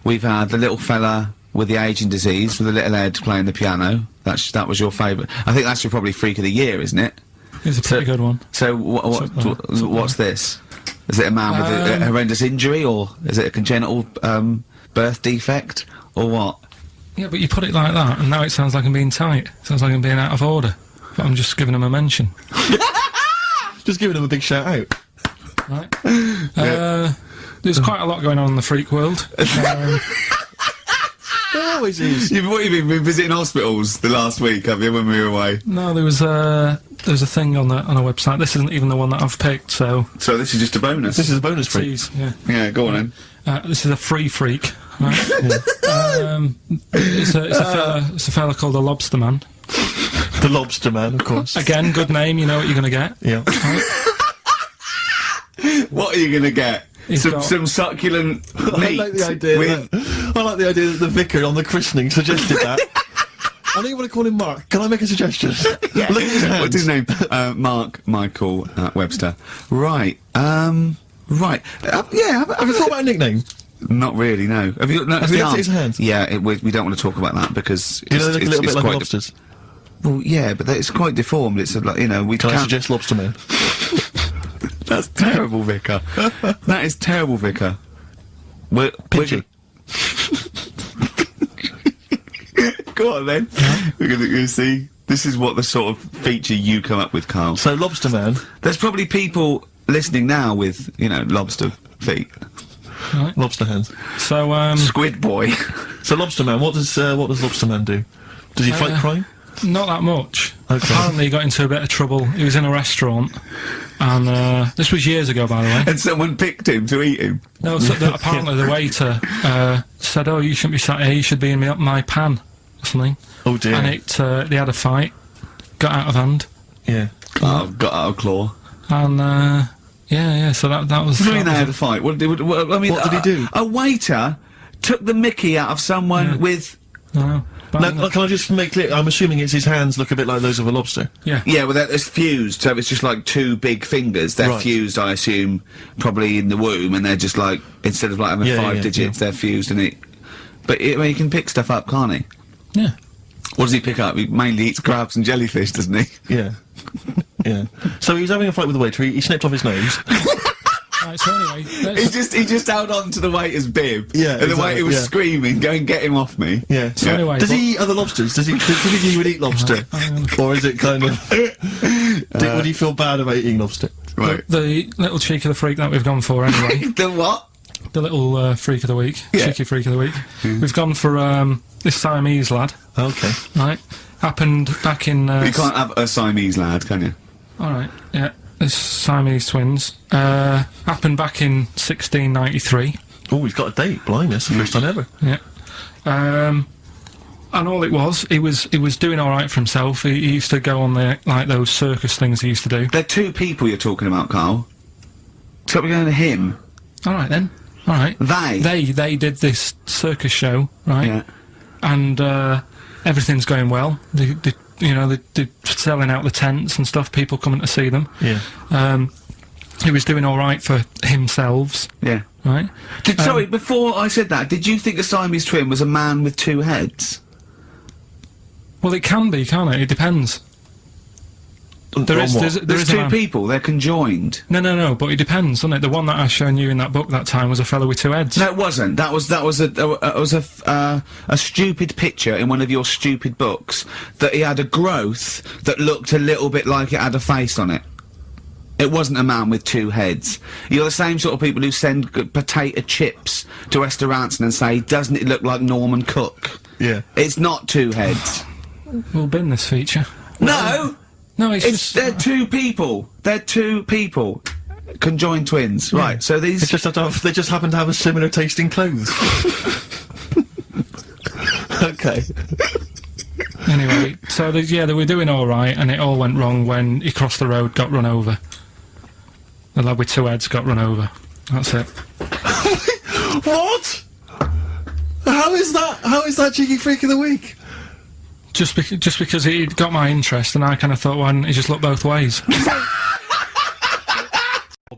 We've had the little fella with the aging disease with the little head playing the piano. That was your favourite. I think that's your probably freak of the year, isn't it? It's a pretty good one. So what's this? Is it a man with a horrendous injury, or is it a congenital birth defect, or what? Yeah, but you put it like that, and now it sounds like I'm being tight. Sounds like I'm being out of order. But I'm just giving him a mention. Just giving him a big shout out. Right. There's quite a lot going on in the freak world. There always is. You've been visiting hospitals the last week, have you, when we were away? No, there was a thing on a website. This isn't even the one that I've picked, so... So this is just a bonus? This is a bonus freak? Please, yeah. Yeah, go on then. This is a free freak, right? It's a fella called the Lobster Man. The Lobster Man, of course. Again, good name, you know what you're gonna get. Yeah. Right? What are you gonna get? Some succulent meat. I like the idea that the vicar on the christening suggested that. I don't even want to call him Mark. Can I make a suggestion? Yeah. Look at his hands. What's his name? Mark Michael Webster. Right. Right. Yeah. Have you thought about a nickname? Not really. No. Have you? No, Has he looked at his hands? Yeah. We don't want to talk about that because You know, they look a little bit like lobsters. Well, yeah, but it's quite deformed. It's like, you know, we Can can't... I suggest Lobster Man? That's terrible, Vicar. That is terrible, Vicar. Pinchy. Go on then. We're gonna see. This is what the sort of feature you come up with, Carl. So, Lobster Man. There's probably people listening now with, you know, lobster feet. Right. Lobster hands. So, Squid Boy. So, Lobster Man, what does Lobster Man do? Does he fight crime? Not that much. Okay. Apparently he got into a bit of trouble. He was in a restaurant, and this was years ago, by the way. And someone picked him to eat him. No, so apparently the waiter said, "Oh, you shouldn't be sat here. You should be in my pan," or something. Oh dear. And they had a fight, got out of hand. Yeah. Got out of claw. And yeah. So that was. What do you mean they had a fight? What did he do? A waiter took the mickey out of someone with. No. Now, can I just make clear? I'm assuming his hands look a bit like those of a lobster. Yeah. Yeah, well, it's fused, so it's just like two big fingers. They're Right. fused, I assume, probably in the womb, and they're just like, instead of like having 5 digits, they're fused, and it... But, I mean, he can pick stuff up, can't he? Yeah. What does he pick up? He mainly eats crabs and jellyfish, doesn't he? Yeah. Yeah. So he was having a fight with the waiter, he snipped off his nose. Right, so anyway, He just held on to the waiter's bib. Yeah, And the exactly, waiter was yeah. screaming, "Go and get him off me." Yeah. so anyway, Does he eat other lobsters? Does he think you would eat lobster? Or is it kind of... would you feel bad about eating lobster? Right. the little cheek of the freak that we've gone for anyway. The what? The little freak of the week, cheeky freak of the week. We've gone for this Siamese lad, Okay. right? Happened back in. You can't have a Siamese lad, can you? All right, yeah. This Siamese twins happened back in 1693. Oh, he's got a date. Blimey, that's the first time ever. Yeah. And all it was, he was doing all right for himself. He used to go on the like those circus things he used to do. They're two people you're talking about, Carl. So we're going to him. All right then. All right. They did this circus show, right? Yeah. And everything's going well. They're selling out the tents and stuff. People coming to see them. Yeah. He was doing all right for himself, Yeah. right? Sorry, before I said that, did you think a Siamese twin was a man with two heads? Well, it can be, can't it? It depends. There's There's two people. They're conjoined. No, but it depends, doesn't it? The one that I shown you in that book that time was a fellow with two heads. No, it wasn't. That was a stupid picture in one of your stupid books that he had a growth that looked a little bit like it had a face on it. It wasn't a man with two heads. You're the same sort of people who send potato chips to restaurants and say, "Doesn't it look like Norman Cook?" Yeah. It's not two heads. We'll bin this feature. No! No, it's They're two people. They're two people. Conjoined twins. Yeah. Right, so these... They just happen to have a similar taste in clothes. Okay. Anyway, so they were doing all right, and it all went wrong when he crossed the road, got run over. The lad with two heads got run over. That's it. What? How is that cheeky freak of the week? Just because he got my interest, and I kind of thought, why didn't he just look both ways?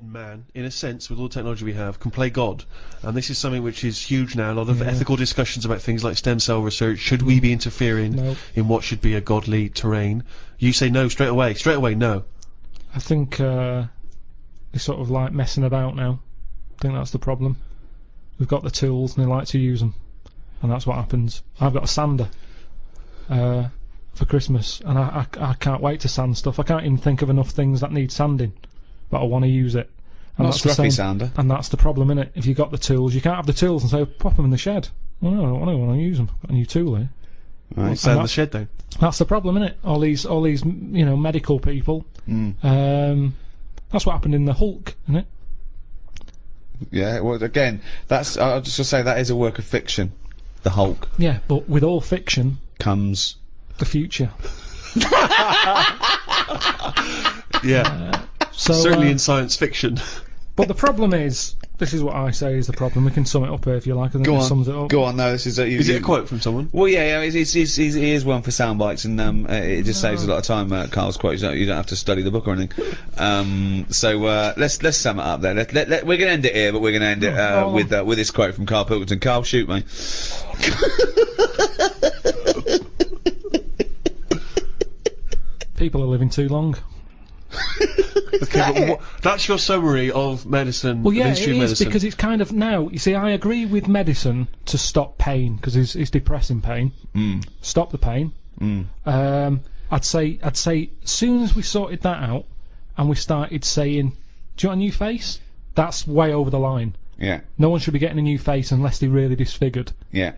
Man, in a sense, with all the technology we have, can play God, and this is something which is huge now. A lot of ethical discussions about things like stem cell research. Should we be interfering in what should be a godly terrain? You say no straight away. Straight away, no. I think they're sort of like messing about now. I think that's the problem. We've got the tools, and they like to use them, and that's what happens. I've got a sander for Christmas, and I can't wait to sand stuff. I can't even think of enough things that need sanding, but I want to use it. And Not a scruffy sander. And that's the problem, innit? If you've got the tools, you can't have the tools and say, pop them in the shed. Well, no, I don't want to use them. I've got a new tool here. Right, Sand the shed then. That's the problem, innit? All these medical people. That's what happened in the Hulk, innit? Yeah, well, again, that's... I'll just say that is a work of fiction. The Hulk. Yeah, but with all fiction... comes... the future. Yeah. So, certainly in science fiction. But the problem is, this is what I say is the problem. We can sum it up here if you like. I think Go it on. sums it up. Go on, no, this is... Is it a quote from someone? Well, yeah, he is one for sound bites, and it just saves a lot of time. Carl's quote, you don't have to study the book or anything. So let's sum it up there. We're going to end it here, but we're going to end it with this quote from Carl Pilkington. Carl, shoot me. People are living too long. Okay, but that's your summary of medicine. Well, yeah, the it history of is, medicine. because it's kind of now. You see, I agree with medicine to stop pain because it's depressing pain. Stop the pain. I'd say, as soon as we sorted that out, and we started saying, "Do you want a new face?" That's way over the line. Yeah. No one should be getting a new face unless they're really disfigured. Yeah.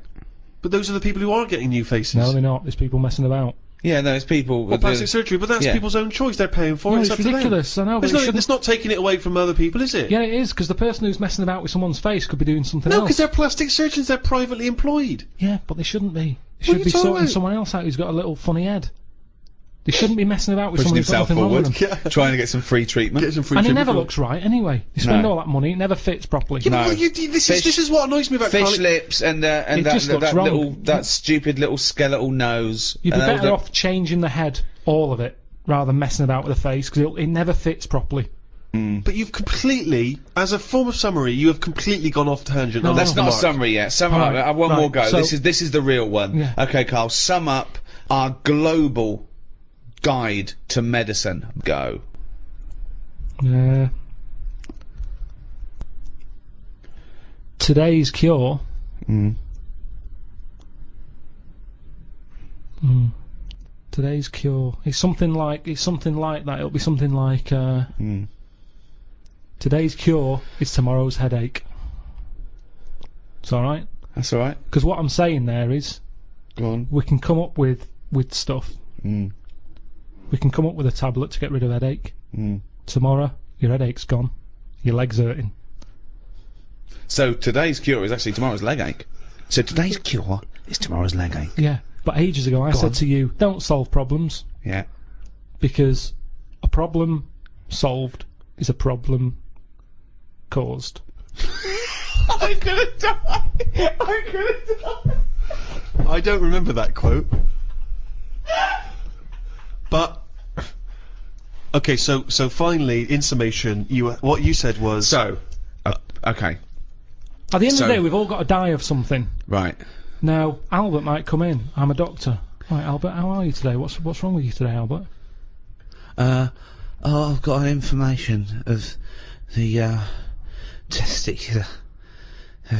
But those are the people who are getting new faces. No, they're not. There's people messing about. Yeah, no, it's people... Well, plastic surgery, but that's people's own choice. They're paying for it. No, It's it's up to ridiculous. them. I know, but It's not taking it away from other people, is it? Yeah, it is, because the person who's messing about with someone's face could be doing something No, else. because they're plastic surgeons. They're privately employed. Yeah, but they shouldn't be. They What are should you be talking sorting about? someone else out who's got a little funny head. They shouldn't be messing about with pushing someone who's got himself nothing wrong with forward, them. trying to get some free treatment. Get some free And it treatment never for looks right anyway. You spend No. all that money, it never fits properly. Yeah, No. but this is what annoys me about Fish Carl. lips and It just looks wrong. that stupid little skeletal nose. You'd be and better off changing the head, all of it, rather than messing about with the face, because it never fits properly. But you've completely, as a form of summary, you have completely gone off tangent. No, and That's off not the a mark. summary yet. Sum up. Right, One more right, go. so- This is the real one. Yeah. Okay, Carl. Sum up our global guide to medicine. Go. today's cure. Today's cure. It's something like that. It'll be something like today's cure is tomorrow's headache. It's all right. That's all right. Because what I'm saying there is, Go on. we can come up with stuff. We can come up with a tablet to get rid of headache. Tomorrow, your headache's gone. Your leg's hurting. So today's cure is actually tomorrow's leg ache. So today's cure is tomorrow's leg ache. Yeah, but ages ago I said to you, don't solve problems, Yeah. because a problem solved is a problem caused. I'm gonna die. I'm gonna die. I don't remember that quote. But okay, so finally, in summation, what you said was So, okay. At the end of So- the day, we've all got to die of something. Right. Now, Albert might come in. I'm a doctor. Right, Albert, how are you today? What's wrong with you today, Albert? I've got an inflammation of the testicular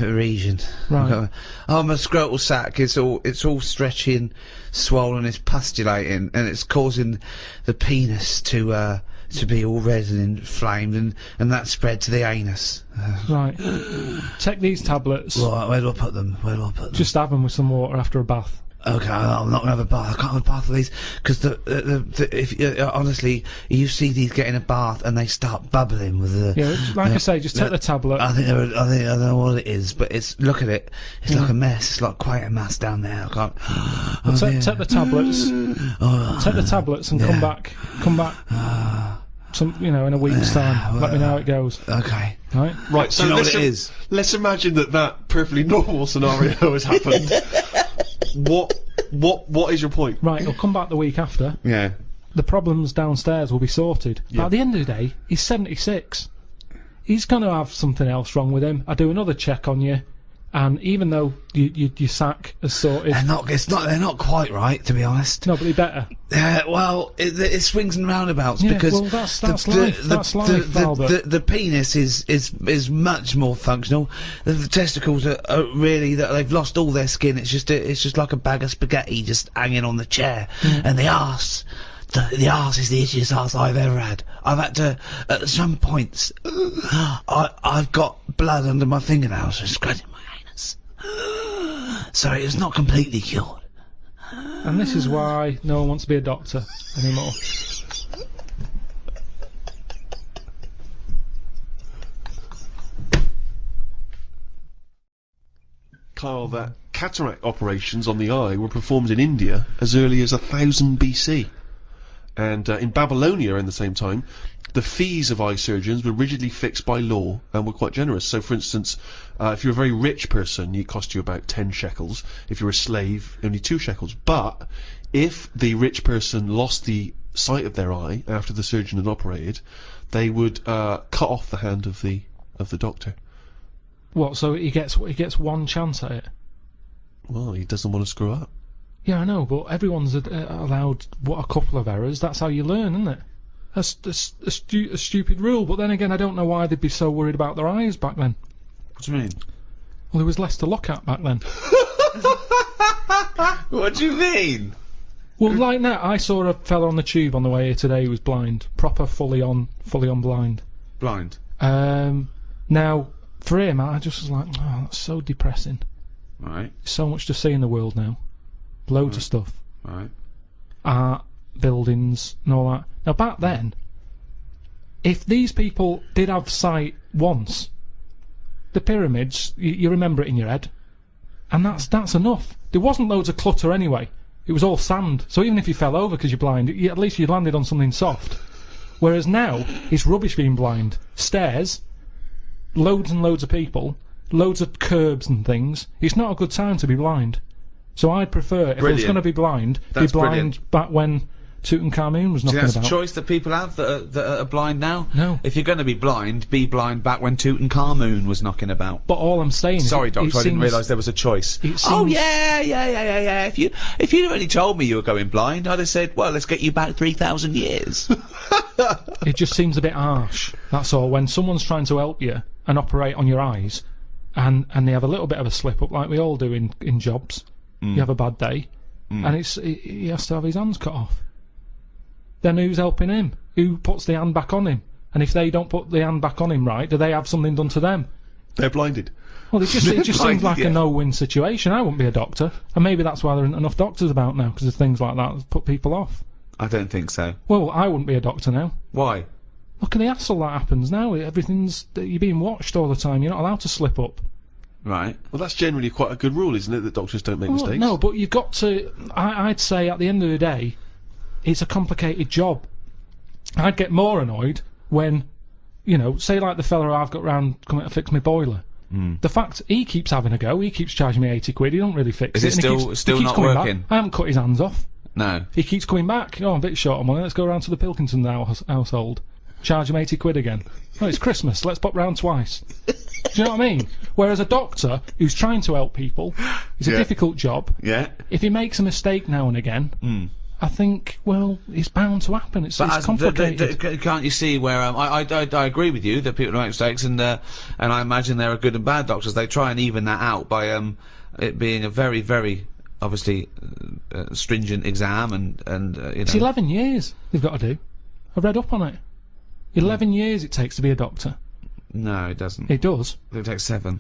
region. Right. My scrotal sac is all stretchy and swollen. It's pustulating, and it's causing the penis to be all red and inflamed, and that spread to the anus. Right. Take these tablets. Right, where do I put them? Just have them with some water after a bath. Okay, I'm not gonna have a bath. I can't have a bath of these because honestly, you see these get in a bath and they start bubbling with the. Yeah, like I say, just take the tablet. I don't know what it is, but look at it. It's like a mess. It's like quite a mess down there. I can't. Take the tablets. Take the tablets and come back. In a week's time. Let me know how it goes. Okay. Right. right. So Do you know let's what it is? Let's imagine that perfectly normal scenario has happened. What is your point? Right. He'll come back the week after. Yeah. The problems downstairs will be sorted. Yeah. But at the end of the day, he's 76. He's going to have something else wrong with him. I do another check on you, and even though your sack is sorted, They're not quite right, to be honest. no, but they better. Well, it swings and roundabouts Yeah, because well, that's life. That's life, Albert. the penis is much more functional. The testicles are really that they've lost all their skin. It's just like a bag of spaghetti just hanging on the chair, and the arse. The arse is the itchiest arse I've ever had. I've had to, at some points, I've got blood under my fingernails and scratching my anus. So it's not completely cured. And this is why no one wants to be a doctor anymore. Carl, that cataract operations on the eye were performed in India as early as 1000 BC. And in Babylonia, in the same time, the fees of eye surgeons were rigidly fixed by law and were quite generous. So, for instance, if you're a very rich person, it cost you about 10 shekels. If you're a slave, only 2 shekels. But if the rich person lost the sight of their eye after the surgeon had operated, they would cut off the hand of the doctor. What? So he gets one chance at it? Well, he doesn't want to screw up. Yeah, I know, but everyone's allowed a couple of errors. That's how you learn, isn't it? That's a stupid rule. But then again, I don't know why they'd be so worried about their eyes back then. What do you mean? Well, there was less to look at back then. What do you mean? Well, like that, I saw a fella on the tube on the way here today who was blind, proper fully on blind. Blind. Now for him, I just was like, oh, that's so depressing. Right. So much to see in the world now. Loads of stuff. Right. Art, buildings, and all that. Now back then, if these people did have sight once, the pyramids, you remember it in your head, and that's enough. There wasn't loads of clutter anyway. It was all sand, so even if you fell over because you're blind, at least you landed on something soft. Whereas now, it's rubbish being blind. Stairs, loads and loads of people, loads of curbs and things. It's not a good time to be blind. So I'd prefer, if I was going to be blind, That's be blind brilliant. back when Tutankhamun was Do you knocking think that's a about. choice that people have that are blind now? No. If you're going to be blind back when Tutankhamun was knocking about. But all I'm saying is... Sorry, it Doctor, I didn't seems- realise there was a choice. it Oh, seems- yeah. If you'd only told me you were going blind, I'd have said, well, let's get you back 3,000 years. It just seems a bit harsh, that's all. When someone's trying to help you and operate on your eyes, and they have a little bit of a slip up, like we all do in jobs. You have a bad day, and he has to have his hands cut off. Then who's helping him? Who puts the hand back on him? And if they don't put the hand back on him right, do they have something done to them? They're blinded. Well, it just seems like a no-win situation. I wouldn't be a doctor, and maybe that's why there aren't enough doctors about now, because of things like that put people off. I don't think so. Well, I wouldn't be a doctor now. Why? Look at the hassle that happens now. You're being watched all the time. You're not allowed to slip up. Right. Well, that's generally quite a good rule, isn't it, that doctors don't make mistakes? No, but you've got to... I'd say at the end of the day, it's a complicated job. I'd get more annoyed when, you know, say like the fella I've got round coming to fix my boiler. The fact he keeps having a go, he keeps charging me 80 quid, he don't really fix it. Is it and still he keeps not coming working? Back. I haven't cut his hands off. No. He keeps coming back. Oh, I'm a bit short on money, let's go round to the Pilkington household. Charge him 80 quid again. Oh, it's Christmas, let's pop round twice. Do you know what I mean? Whereas a doctor who's trying to help people, it's a difficult job. Yeah. If he makes a mistake now and again, I think, well, it's bound to happen. It's complicated. Can't you see where I agree with you that people make mistakes, and I imagine there are good and bad doctors. They try and even that out by it being a very, very obviously stringent exam, and you know. It's 11 years they've got to do. I've read up on it. 11 years it takes to be a doctor. No, it doesn't. It does. It takes 7.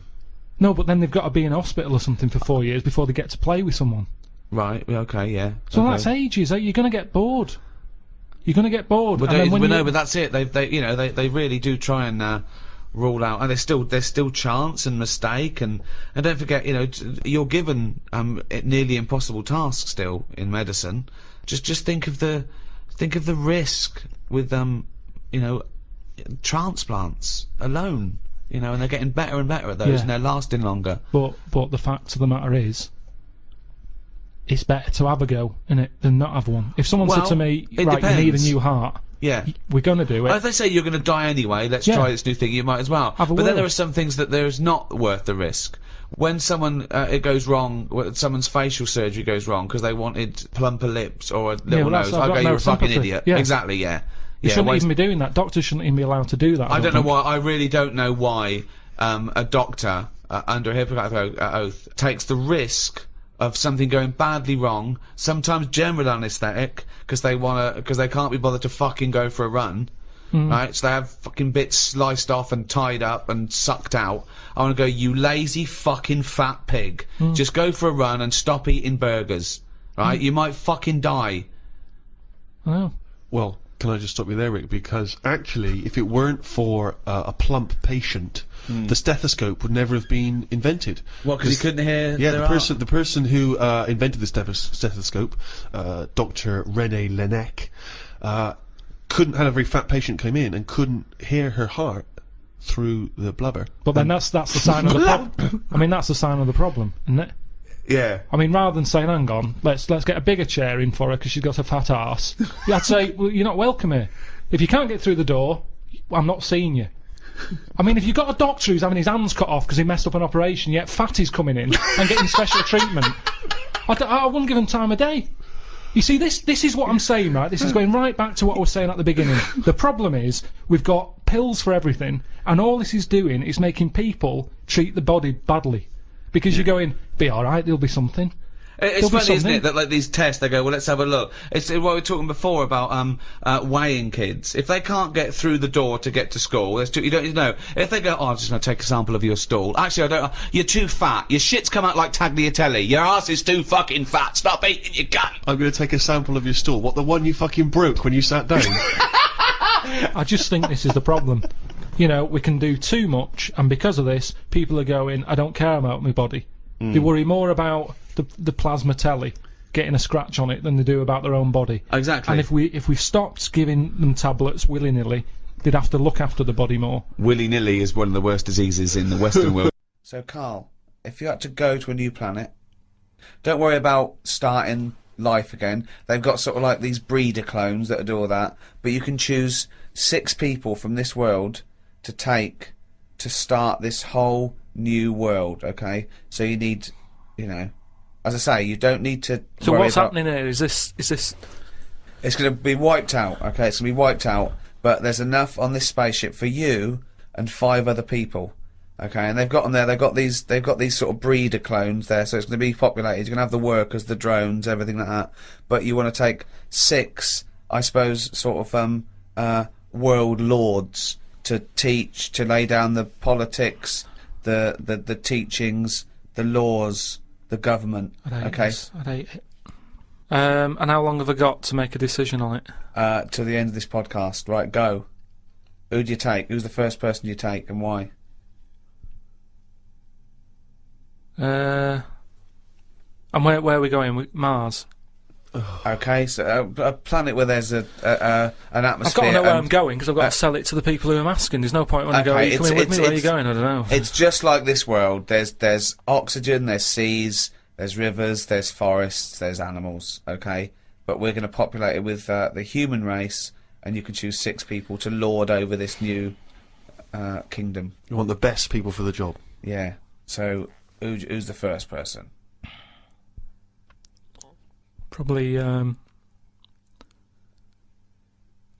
No, but then they've got to be in hospital or something for 4 years before they get to play with someone. Right. Okay. Yeah. So okay. that's ages. You're going to get bored. You're going to get bored. But but that's it. They really do try and rule out, and there's still chance and mistake, and don't forget, you know, you're given nearly impossible tasks still in medicine. Just think of the risk with you know, transplants alone. You know, and they're getting better and better at those, and they're lasting longer. But the fact of the matter is, it's better to have a go, innit, than not have one. If someone said to me, right, you need a new heart, we're gonna do it. Well, if they say you're gonna die anyway, let's try this new thing, you might as well. But then there are some things that there's not worth the risk. When someone, it goes wrong, someone's facial surgery goes wrong because they wanted plumper lips or a little nose, okay, you're a fucking idiot. Yeah. Exactly, yeah. You shouldn't even be doing that. Doctors shouldn't even be allowed to do that. I don't know why, I really don't know why a doctor, under a Hippocratic oath, takes the risk of something going badly wrong, sometimes general anaesthetic, because they can't be bothered to fucking go for a run, right? So they have fucking bits sliced off and tied up and sucked out. I want to go, you lazy fucking fat pig. Just go for a run and stop eating burgers, right? You might fucking die. Oh. Well, can I just stop you there, Rick? Because actually, if it weren't for a plump patient, the stethoscope would never have been invented. Well, because he couldn't hear. Yeah, the person who invented the stethoscope, Dr. René Laennec, couldn't have a very fat patient come in and couldn't hear her heart through the blubber. But then that's the sign of the problem. I mean, that's the sign of the problem, isn't it? Yeah. I mean, rather than saying, hang on, let's get a bigger chair in for her because she's got a fat arse, I'd say, well, you're not welcome here. If you can't get through the door, I'm not seeing you. I mean, if you've got a doctor who's having his hands cut off because he messed up an operation, yet fatty's coming in and getting special treatment, I wouldn't give him time of day. You see, this is what I'm saying, right? This is going right back to what I was saying at the beginning. The problem is, we've got pills for everything, and all this is doing is making people treat the body badly. Because you're going, be alright, there'll be something. It's funny, isn't it, that like these tests, they go, well, let's have a look. It's what we were talking before about weighing kids. If they can't get through the door to get to school, you don't know. If they go, oh, I'm just going to take a sample of your stool. Actually, I don't. You're too fat. Your shit's come out like tagliatelle. Your ass is too fucking fat. Stop eating your gut. I'm going to take a sample of your stool. What, the one you fucking broke when you sat down? I just think this is the problem. You know, we can do too much, and because of this, people are going, I don't care about my body. They worry more about the plasma telly getting a scratch on it than they do about their own body. Exactly. And if we stopped giving them tablets willy-nilly, they'd have to look after the body more. Willy-nilly is one of the worst diseases in the Western world. So, Carl, if you had to go to a new planet, don't worry about starting life again. They've got sort of like these breeder clones that do all that, but you can choose 6 people from this world to take to start this whole new world, okay? So you need, you know, as I say, you don't need to. So what's happening here? Is this? It's going to be wiped out, okay? It's going to be wiped out, but there's enough on this spaceship for you and 5 other people. Okay, and they've got them there. They've got these sort of breeder clones there, so it's going to be populated. You're going to have the workers, the drones, everything like that. But you want to take 6, I suppose, sort of world lords to teach, to lay down the politics, the teachings, the laws, the government. I'd hate it. And how long have I got to make a decision on it? To the end of this podcast. Right, go. Who do you take? Who's the first person you take, and why? And where are we going? Mars. Okay, so a planet where there's an atmosphere. I've got to know where I'm going because I've got to sell it to the people who I'm asking. There's no point when I go, are you coming with me? Where are you going? I don't know. It's just like this world. There's oxygen, there's seas, there's rivers, there's forests, there's animals, okay? But we're going to populate it with the human race, and you can choose 6 people to lord over this new kingdom. You want the best people for the job. Yeah. So, who's the first person? Probably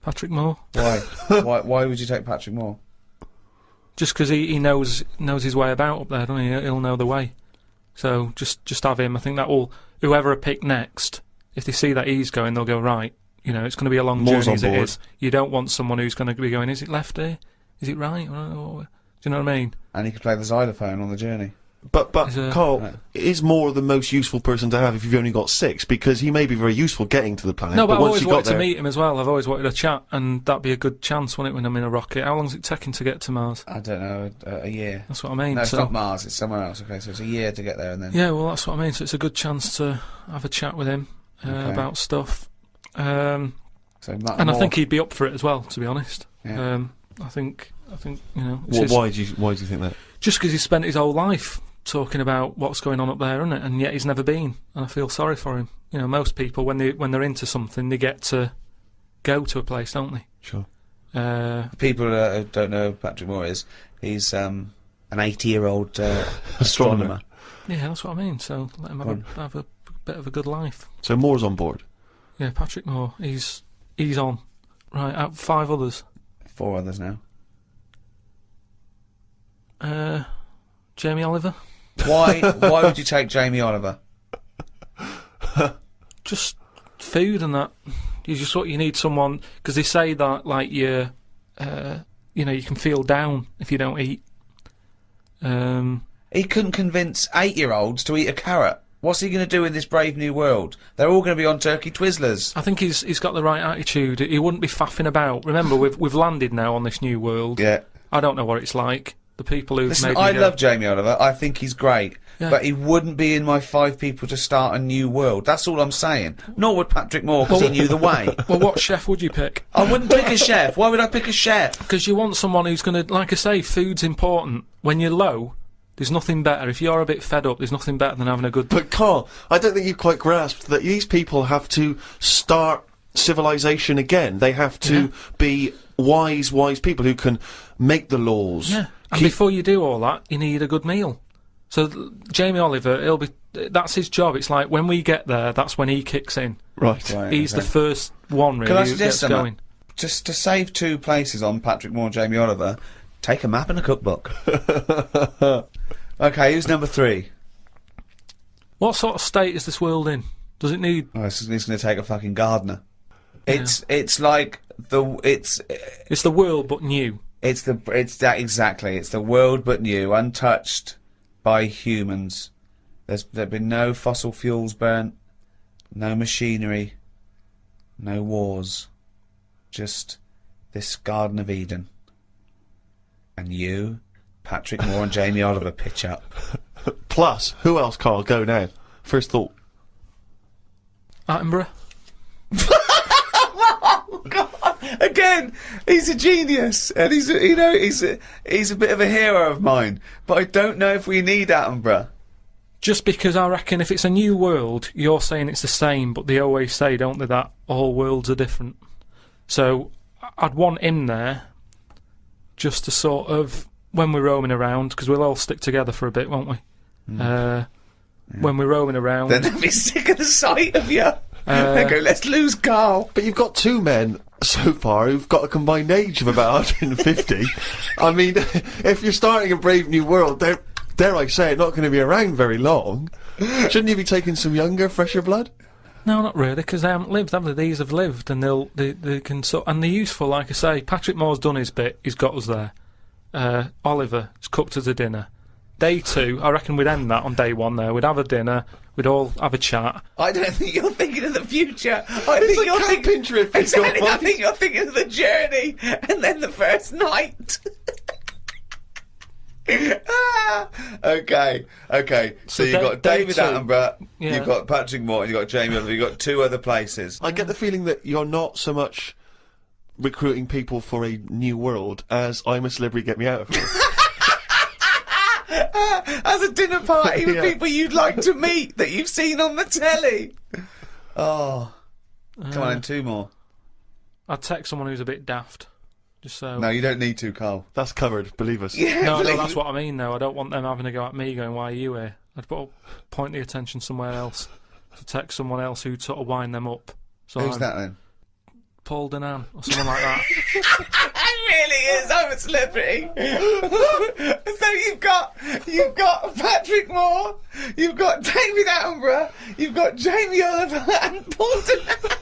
Patrick Moore. Why? Why would you take Patrick Moore? Just because he knows his way about up there, doesn't he? He'll know the way. So just have him. I think that will, whoever I pick next, if they see that he's going, they'll go, right, you know, it's going to be a long Moore's journey as on it board. is. You don't want someone who's going to be going, is it left here? Is it right? Do you know what I mean? And he could play the xylophone on the journey. But Is Carl is Moore the most useful person to have if you've only got 6, because he may be very useful getting to the planet. No, but I've once always you got wanted to there, meet him as well. I've always wanted a chat, and that'd be a good chance, wouldn't it, when I'm in a rocket? How long's it taking to get to Mars? I don't know, a year. That's what I mean. No, it's so, not Mars, it's somewhere else. Okay, so it's a year to get there, and then... Yeah, well, that's what I mean. So it's a good chance to have a chat with him Okay. about stuff. So And I Moore- think he'd be up for it as well, to be honest. Yeah. I think you know. it's why his- do you think that? Just because he spent his whole life talking about what's going on up there, isn't it? And yet he's never been, and I feel sorry for him. You know, most people when they're into something, they get to go to a place, don't they? Sure. People who don't know who Patrick Moore is, he's an 80-year-old astronomer. Yeah, that's what I mean. So let him have a bit of a good life. So Moore's on board. Yeah, Patrick Moore, he's on. Right, out of 5 others. 4 others now. Jamie Oliver. Why would you take Jamie Oliver? Just food and that. You need someone, because they say that like you know, you can feel down if you don't eat. He couldn't convince 8-year-olds to eat a carrot. What's he going to do in this brave new world? They're all going to be on turkey Twizzlers. I think he's got the right attitude. He wouldn't be faffing about. Remember, we've landed now on this new world. Yeah. I don't know what it's like. The people who've Listen, made me I go, love Jamie Oliver. I think he's great. Yeah. But he wouldn't be in my 5 people to start a new world. That's all I'm saying. Nor would Patrick Moore, because he knew the way. Well, what chef would you pick? I wouldn't pick a chef. Why would I pick a chef? Because you want someone who's going to, like I say, food's important. When you're low, there's nothing better. If you're a bit fed up, there's nothing better than having a good... But Carl, I don't think you've quite grasped that these people have to start civilization again. They have to be wise people who can make the laws. Yeah, and before you do all that, you need a good meal. So Jamie Oliver, that's his job. It's like when we get there, that's when he kicks in. Right. He's the first one, really, Can I who suggest gets going. Just to save 2 places on Patrick Moore and Jamie Oliver, take a map and a cookbook. Okay, who's number 3? What sort of state is this world in? Does it need... Oh, he's going to take a fucking gardener. It's like It's the world, but new. It's that exactly. It's the world but new, untouched by humans. There've been no fossil fuels burnt, no machinery, no wars. Just this Garden of Eden. And you, Patrick Moore and Jamie Oliver pitch up. Plus, who else, Carl? Go now. First thought. Attenborough. Again, he's a genius, and he's a bit of a hero of mine. But I don't know if we need Attenborough. Just because I reckon if it's a new world, you're saying it's the same, but they always say, don't they, that all worlds are different. So I'd want him there, just to sort of, when we're roaming around, because we'll all stick together for a bit, won't we? When we're roaming around. Then they'll be sick of the sight of you. They go, let's lose Carl. But you've got 2 men so far who've got a combined age of about 150. I mean, if you're starting a brave new world, dare I say it, not going to be around very long. Shouldn't you be taking some younger, fresher blood? No, not really, because they haven't lived, have they? These have lived, and they can and they're useful. Like I say, Patrick Moore's done his bit. He's got us there. Oliver has cooked us a dinner. Day 2, I reckon we'd end that on day 1 there. We'd have a dinner, we'd all have a chat. I don't think you're thinking of the future. I It's think a you're camping trip. Exactly, I think you're thinking of the journey and then the first night. Okay. So you've got day David 2. Attenborough, Yeah. you've got Patrick Moore, and you've got Jamie Oliver, you've got 2 other places. I get the feeling that you're not so much recruiting people for a new world as I'm a celebrity, get me out of here. As a dinner party with Yeah. people you'd like to meet that you've seen on the telly. Oh. Come on, 2 more. I'd text someone who's a bit daft, just so. No, you don't need to, Carl. That's covered, believe us. Yeah, No, please. that's what I mean, though. I don't want them having a go at me going, why are you here? I'd point the attention somewhere else. To text someone else who'd sort of wind them up. So Who's that then? Paul Denan, or someone like that. It really is. I'm a celebrity. So you've got Patrick Moore, you've got David Attenborough, you've got Jamie Oliver and Paul Denan.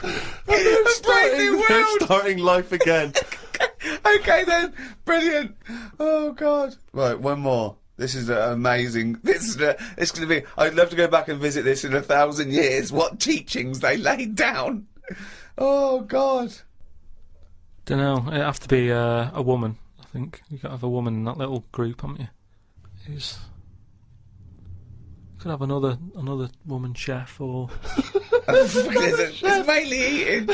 A brave new They're world. starting life again. Okay then, brilliant. Oh God. Right, 1 more. This is amazing. It's going to be... I'd love to go back and visit this in 1,000 years. What teachings they laid down. Oh, God. Don't know. It'd have to be a woman. I think you got to have a woman in that little group, haven't you? Who's could have another woman chef or. It's mainly eating.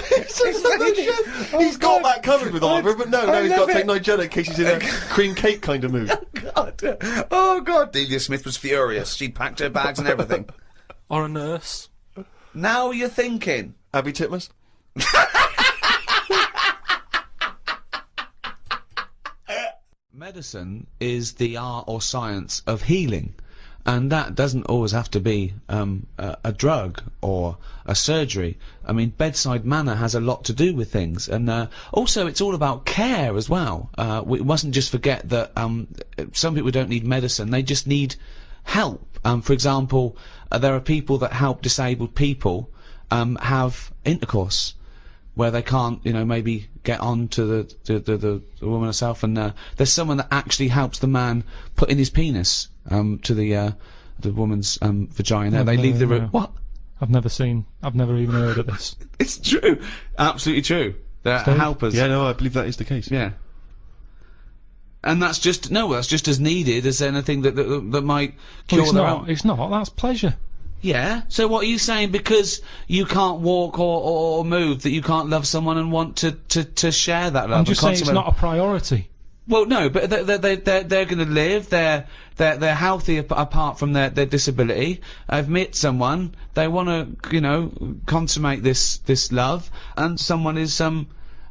He's got that covered with Oliver, but no, he's got to take Nigella in case he's in a cream cake kind of mood. God. Oh, God. Delia Smith was furious. She packed her bags and everything. Or a nurse. Now you're thinking. Abby Titmus? Medicine is the art or science of healing, and that doesn't always have to be a drug or a surgery. I mean, bedside manner has a lot to do with things, and also it's all about care as well. We mustn't just forget that some people don't need medicine, they just need help. For example, there are people that help disabled people have intercourse where they can't, maybe get on to the woman herself, and there's someone that actually helps the man put in his penis to the woman's vagina. They leave the room. What? I've never even heard of this. It's true, absolutely true. They're helpers. Yeah, no, I believe that is the case. Yeah. And that's just as needed as anything that might cure It's their not. own. It's not. That's pleasure. Yeah. So what are you saying? Because you can't walk or move, that you can't love someone and want to share that love? I'm just saying it's not a priority. Well, no, but they're going to live. They're healthy apart from their disability. I've met someone. They want to consummate this love, and someone is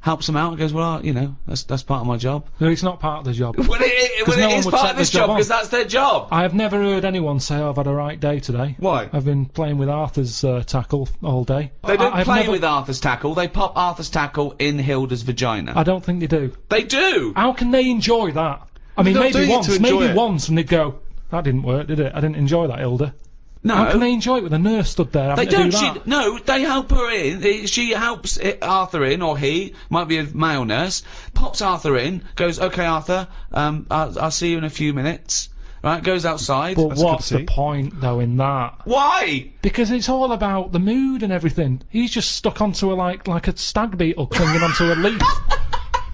helps them out and goes, well, that's part of my job. No, it's not part of the job. Well, it no one is would part take of the this job job on. because that's their job. I have never heard anyone say, I've had a right day today. Why? I've been playing with Arthur's tackle all day. They don't I've play never- with Arthur's tackle. They pop Arthur's tackle in Hilda's vagina. I don't think they do. They do. How can they enjoy that? I mean, They're not maybe doing it once, to enjoy it. and they'd go, that didn't work, did it? I didn't enjoy that, Hilda. No. How can they enjoy it with a nurse stood there They having to don't. do that? They help her in. She helps Arthur in, or he might be a male nurse. Pops Arthur in. Goes, okay, Arthur. I'll see you in a few minutes. Right. Goes outside. But That's good what's to the see. point, though, in that? Why? Because it's all about the mood and everything. He's just stuck onto like a stag beetle clinging onto a leaf.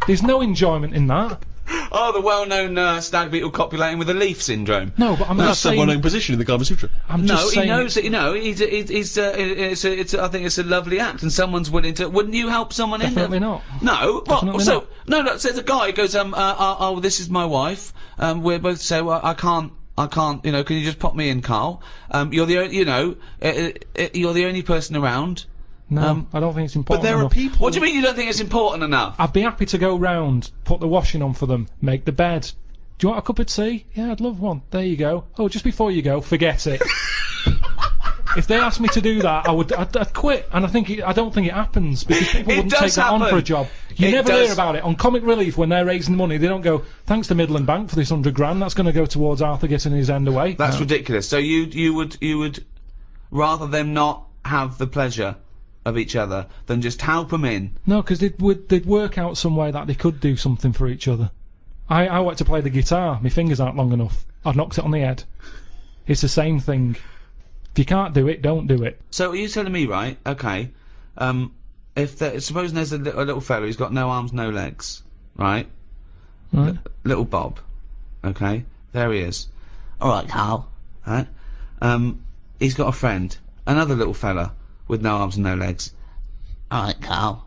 There's no enjoyment in that. Oh, the well-known stag beetle copulating with a leaf syndrome. No, but I'm That's just the saying. one-own position in the Kama Sutra. I'm No, just he saying. knows that. I think it's a lovely act, and someone's willing to. Wouldn't you help someone Definitely in? not. No. Definitely So no. So the guy goes, oh, this is my wife. We're both so I can't. Can you just pop me in, Carl? You're the you're the only person around. No, I don't think it's important. But there are enough. people... What do you mean you don't think it's important enough? I'd be happy to go round, put the washing on for them, make the bed. Do you want a cup of tea? Yeah, I'd love one. There you go. Oh, just before you go, forget it. if they asked me to do that, I'd quit. And I don't think it happens because people It wouldn't does take that on happen. for a job. You It never does. hear about it on Comic Relief when they're raising money. They don't go, thanks to Midland Bank for this £100 that's going to go towards Arthur getting his end away. That's No. ridiculous. So you would rather them not have the pleasure of each other than just help them in. No, because they'd work out some way that they could do something for each other. I like to play the guitar. My fingers aren't long enough. I've knocked it on the head. It's the same thing. If you can't do it, don't do it. So are you telling me, right? Okay. Supposing there's a little fella who's got no arms, no legs, right? Right? Little Bob. Okay. There he is. All right, Carl. Right. He's got a friend, another little fella with no arms and no legs. All right, Carl.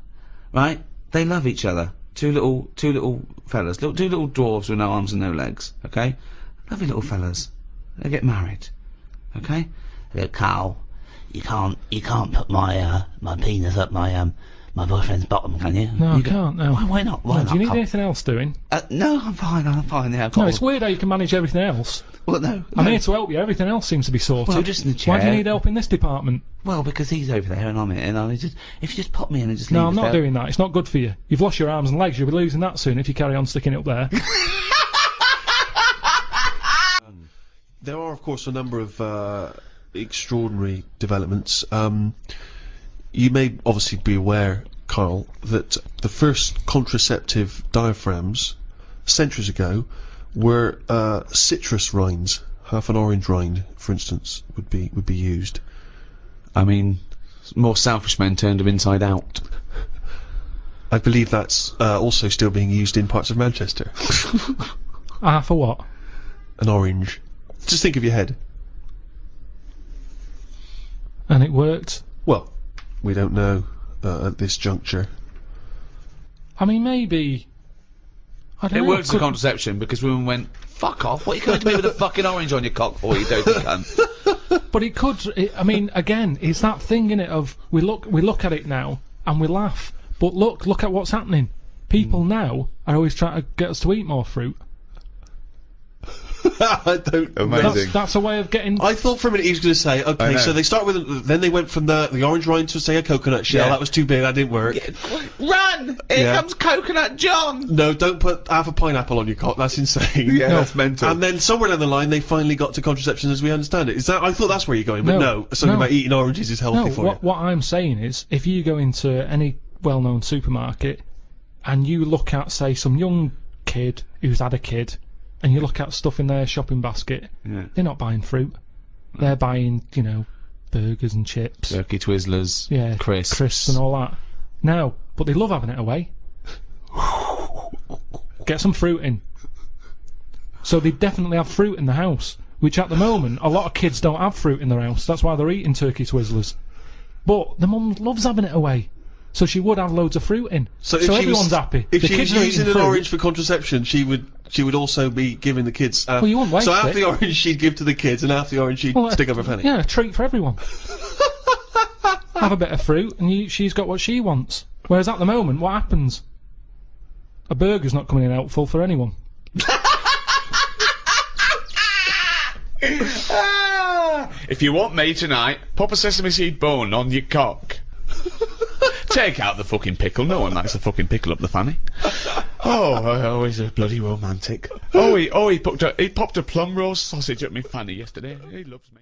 Right. They love each other. Two little fellas, two little dwarves with no arms and no legs. Okay. Lovely little fellas. They get married. Okay. Look, Carl, you can't put my my penis up my boyfriend's bottom, can you? No, I can't. No. Why not? Why No, not? do you need Carl? anything else doing? No, I'm fine. Yeah, No, it's weird how you can manage everything else. Well, no. I'm here to help you. Everything else seems to be sorted. Well, just in the chair. Why do you need help in this department? Well, because he's over there and I'm here, and if you just pop me in and just leave No, I'm us not there. doing that. It's not good for you. You've lost your arms and legs. You'll be losing that soon if you carry on sticking it up there. There are, of course, a number of extraordinary developments. You may obviously be aware, Carl, that the first contraceptive diaphragms, centuries ago, were citrus rinds. Half an orange rind, for instance, would be used. I mean, more selfish men turned them inside out. I believe that's also still being used in parts of Manchester. For what? An orange. Just think of your head. And it worked. Well, we don't know at this juncture. I mean, maybe. I don't It know. worked as a contraception because women went, fuck off, what are you going to me with a fucking orange on your cock for, you dirty cunt? But it could. I mean, again, it's that thing, innit, of we look at it now and we laugh. But look at what's happening. People now are always trying to get us to eat more fruit. I don't. Amazing. That's a way of getting. I thought for a minute he was going to say, okay, so they start with, then they went from the orange rind to say a coconut shell. Yeah. That was too big. That didn't work. Run! Here Yeah. comes Coconut John! No, don't put half a pineapple on your cock. That's insane. Yeah, that's mental. And then somewhere down the line, they finally got to contraception as we understand it. Is that? I thought that's where you're going, but no. Something about eating oranges is healthy No, for you. what I'm saying is, if you go into any well-known supermarket and you look at, say, some young kid who's had a kid, and you look at stuff in their shopping basket, they're not buying fruit. They're buying, burgers and chips. Turkey Twizzlers, Yeah, crisps and all that. No, but they love having it away. Get some fruit in. So they definitely have fruit in the house, which at the moment, a lot of kids don't have fruit in their house. That's why they're eating Turkey Twizzlers. But the mum loves having it away. So she would have loads of fruit in. So if she everyone's was, happy. If the she kids was are using eating an fruit. orange for contraception, she would also be giving the kids. Well, you wouldn't waste so half it. the orange she'd give to the kids, and half the orange she'd stick up her fanny. Yeah, a treat for everyone. Have a bit of fruit, and she's got what she wants. Whereas at the moment, what happens? A burger's not coming in helpful for anyone. If you want me tonight, pop a sesame seed bone on your cock. Take out the fucking pickle. No one likes a fucking pickle up the fanny. Oh, he's a bloody romantic. He popped a plum roast sausage up my fanny yesterday. He loves me.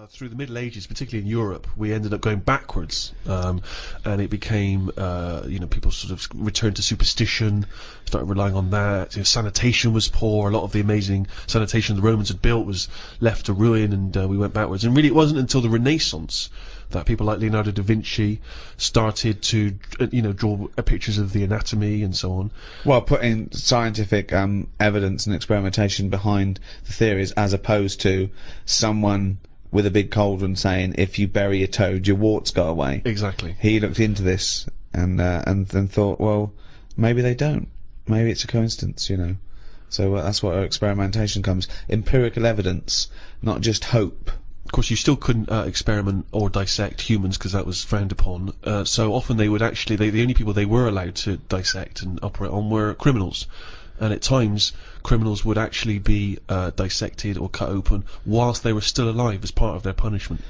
Through the Middle Ages, particularly in Europe, we ended up going backwards, and it became, people sort of returned to superstition, started relying on that. Sanitation was poor. A lot of the amazing sanitation the Romans had built was left to ruin, and we went backwards. And really, it wasn't until the Renaissance that people like Leonardo da Vinci started to, draw pictures of the anatomy and so on. Well, putting scientific evidence and experimentation behind the theories, as opposed to someone with a big cauldron saying, if you bury a toad, your warts go away. Exactly. He looked into this and then thought, well, maybe they don't. Maybe it's a coincidence, So that's where experimentation comes. Empirical evidence, not just hope. Of course, you still couldn't experiment or dissect humans because that was frowned upon. So often they would actually, the only people they were allowed to dissect and operate on were criminals. And at times, criminals would actually be dissected or cut open whilst they were still alive as part of their punishment.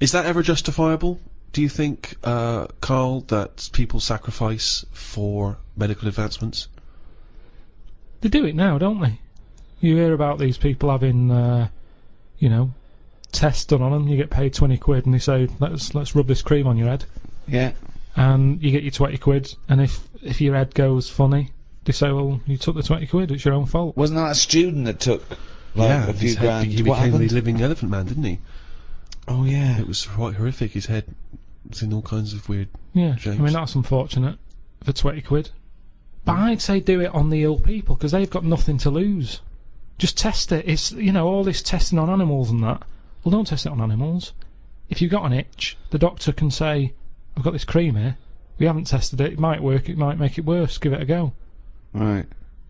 Is that ever justifiable? Do you think, Carl, that people sacrifice for medical advancements? They do it now, don't they? You hear about these people having, you know, tests done on them. You get paid 20 quid, and they say, let's rub this cream on your head. Yeah. And you get your 20 quid, and if your head goes funny, they say, well, you took the 20 quid, it's your own fault. Wasn't that a student that took like, a few grand? He What became happened? the living elephant man, didn't he? Oh yeah. It was quite horrific. His head was in all kinds of weird Yeah, shapes. I mean, that's unfortunate for 20 quid. But I'd say do it on the ill people, because they've got nothing to lose. Just test it. It's, you know, all this testing on animals and that. Well, don't test it on animals. If you've got an itch, the doctor can say, I've got this cream here. We haven't tested it. It might work. It might make it worse. Give it a go. Right.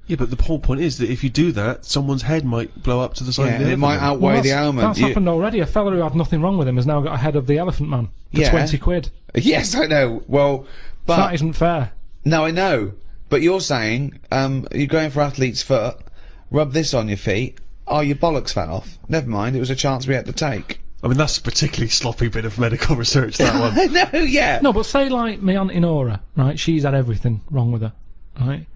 Yeah, but the whole point is that if you do that, someone's head might blow up to the side Yeah, of the and it elephant might man. outweigh the that's, ailment. That's happened already. A fella who had nothing wrong with him has now got a head of the elephant man for Yeah. 20 quid. Yes, I know. Well, but That isn't fair. no, I know. But you're saying you're going for athlete's foot. Rub this on your feet. Oh, your bollocks fell off. Never mind. It was a chance we had to take. I mean, that's a particularly sloppy bit of medical research, that one. I know. Yeah. No, but say like my Auntie Nora, right? She's had everything wrong with her, right?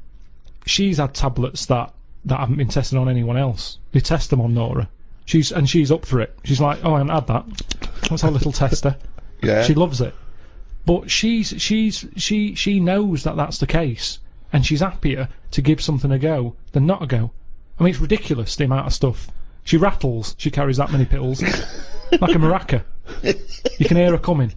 She's had tablets that haven't been tested on anyone else. They test them on Nora. She's up for it. She's like, oh, I haven't had that. That's our little tester. Yeah. She loves it. But she knows that that's the case, and she's happier to give something a go than not a go. I mean, it's ridiculous the amount of stuff. She rattles. She carries that many pills, like a maraca. You can hear her coming.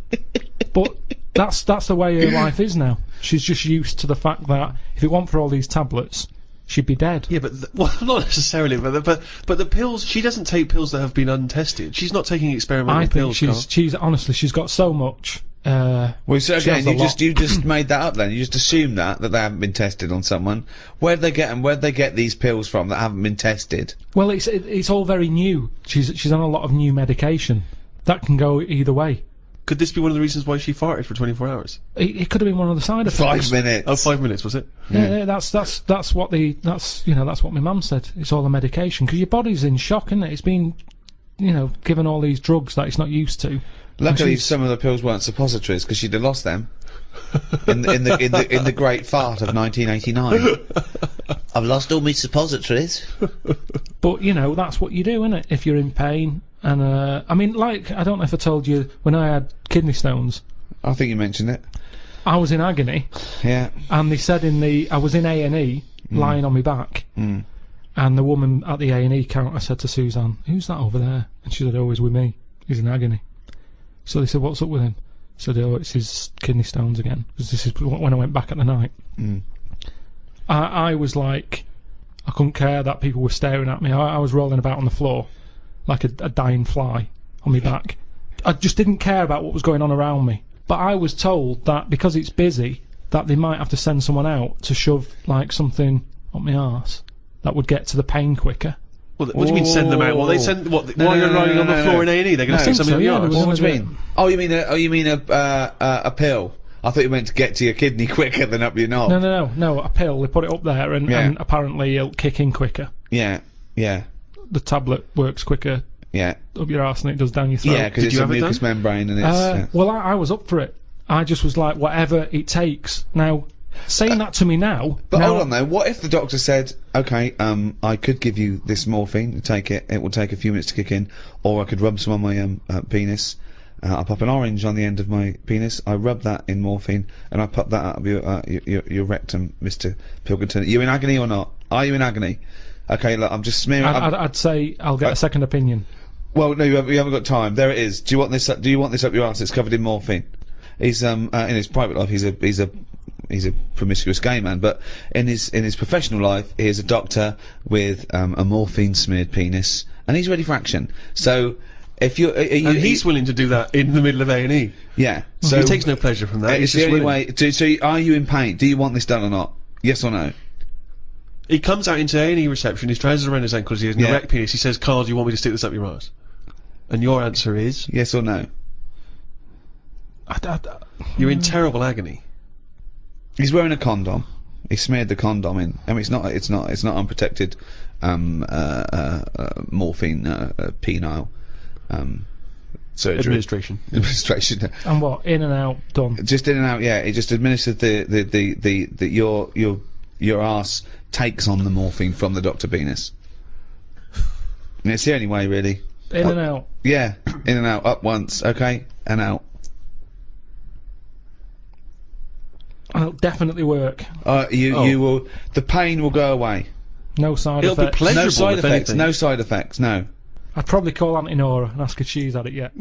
But that's the way her life is now. She's just used to the fact that if it weren't for all these tablets, she'd be dead. Yeah, but well, not necessarily. But the pills. She doesn't take pills that have been untested. She's not taking experimental I think pills. she's honestly, she's got so much. Well, so she again, has a you lot. just made that up. Then you just assumed that they haven't been tested on someone. Where'd they get them? Where'd they get these pills from that haven't been tested? Well, it's all very new. She's on a lot of new medication. That can go either way. Could this be one of the reasons why she farted for 24 hours? It could have been one of the side effects. 5 minutes. Oh, 5 minutes, was it? Yeah, that's what that's what my mum said. It's all the medication, because your body's in shock, isn't it? It's been, you know, given all these drugs that it's not used to. Luckily, some of the pills weren't suppositories because she'd have lost them in the great fart of 1989. I've lost all my suppositories. But you know, that's what you do, innit? If you're in pain, and I mean, like, I don't know if I told you when I had kidney stones. I think you mentioned it. I was in agony. Yeah. And they said I was in A&E, lying on my back. Mm. And the woman at the A&E counter said to Suzanne, "Who's that over there?" And she said, "Oh, he's with me. He's in agony." So they said, "What's up with him?" I said, "Oh, it's his kidney stones again." Because this is when I went back at the night. Mm. I was like, I couldn't care that people were staring at me. I was rolling about on the floor like a dying fly on my back. I just didn't care about what was going on around me. But I was told that because it's busy, that they might have to send someone out to shove like something up my arse that would get to the pain quicker. Well, what do you mean send them out? Well, they send what? No, while no, you're no, lying no, on the no, floor no. in A&E, they're going to No. stick something up So, your yeah, arse. there was What do you mean? Oh, you mean a pill? I thought you meant to get to your kidney quicker than up your knob. No, a pill. They put it up there, and apparently it'll kick in quicker. Yeah. The tablet works quicker Yeah. up your arse than it does down your throat. Yeah, because it's you a have it mucous done? membrane and it's. yeah. Well, I was up for it. I just was like, whatever it takes. Now, saying that to me now... But now, hold on though, what if the doctor said, okay, I could give you this morphine, take it will take a few minutes to kick in, or I could rub some on my penis, I pop an orange on the end of my penis, I rub that in morphine, and I pop that out of your rectum, Mr. Pilkington. Are you in agony or not? Are you in agony? Okay, look, I'm just smearing... I'd say I'll get a second opinion. Well, no, you haven't got time. There it is. Do you want this up your arse? It's covered in morphine. He's in his private life he's a promiscuous gay man, but in his professional life he is a doctor with a morphine smeared penis, and he's ready for action. So if you're And he's willing to do that in the middle of A&E. yeah, so He takes no pleasure from that. it's He's the just only willing. way. So are you in pain? Do you want this done or not? Yes or no? He comes out into A&E reception, his trousers around his ankles, he has an Yeah. erect penis, he says, "Carl, do you want me to stick this up your arse?" And your answer is, Yes or no? you're in terrible agony. He's wearing a condom. He smeared the condom in. I mean, it's not unprotected morphine penile. surgery. Administration. And what? In and out, done. Just in and out, yeah. It just administered your ass takes on the morphine from the Dr. Penis. And it's the only way, really. In and out. Yeah, in and out. Up once, okay, and out. It'll definitely work. You will. The pain will go away. No side It'll be effects. pleasurable, No side if effects. anything. No side effects. No. I'd probably call Auntie Nora and ask if she's had it yet.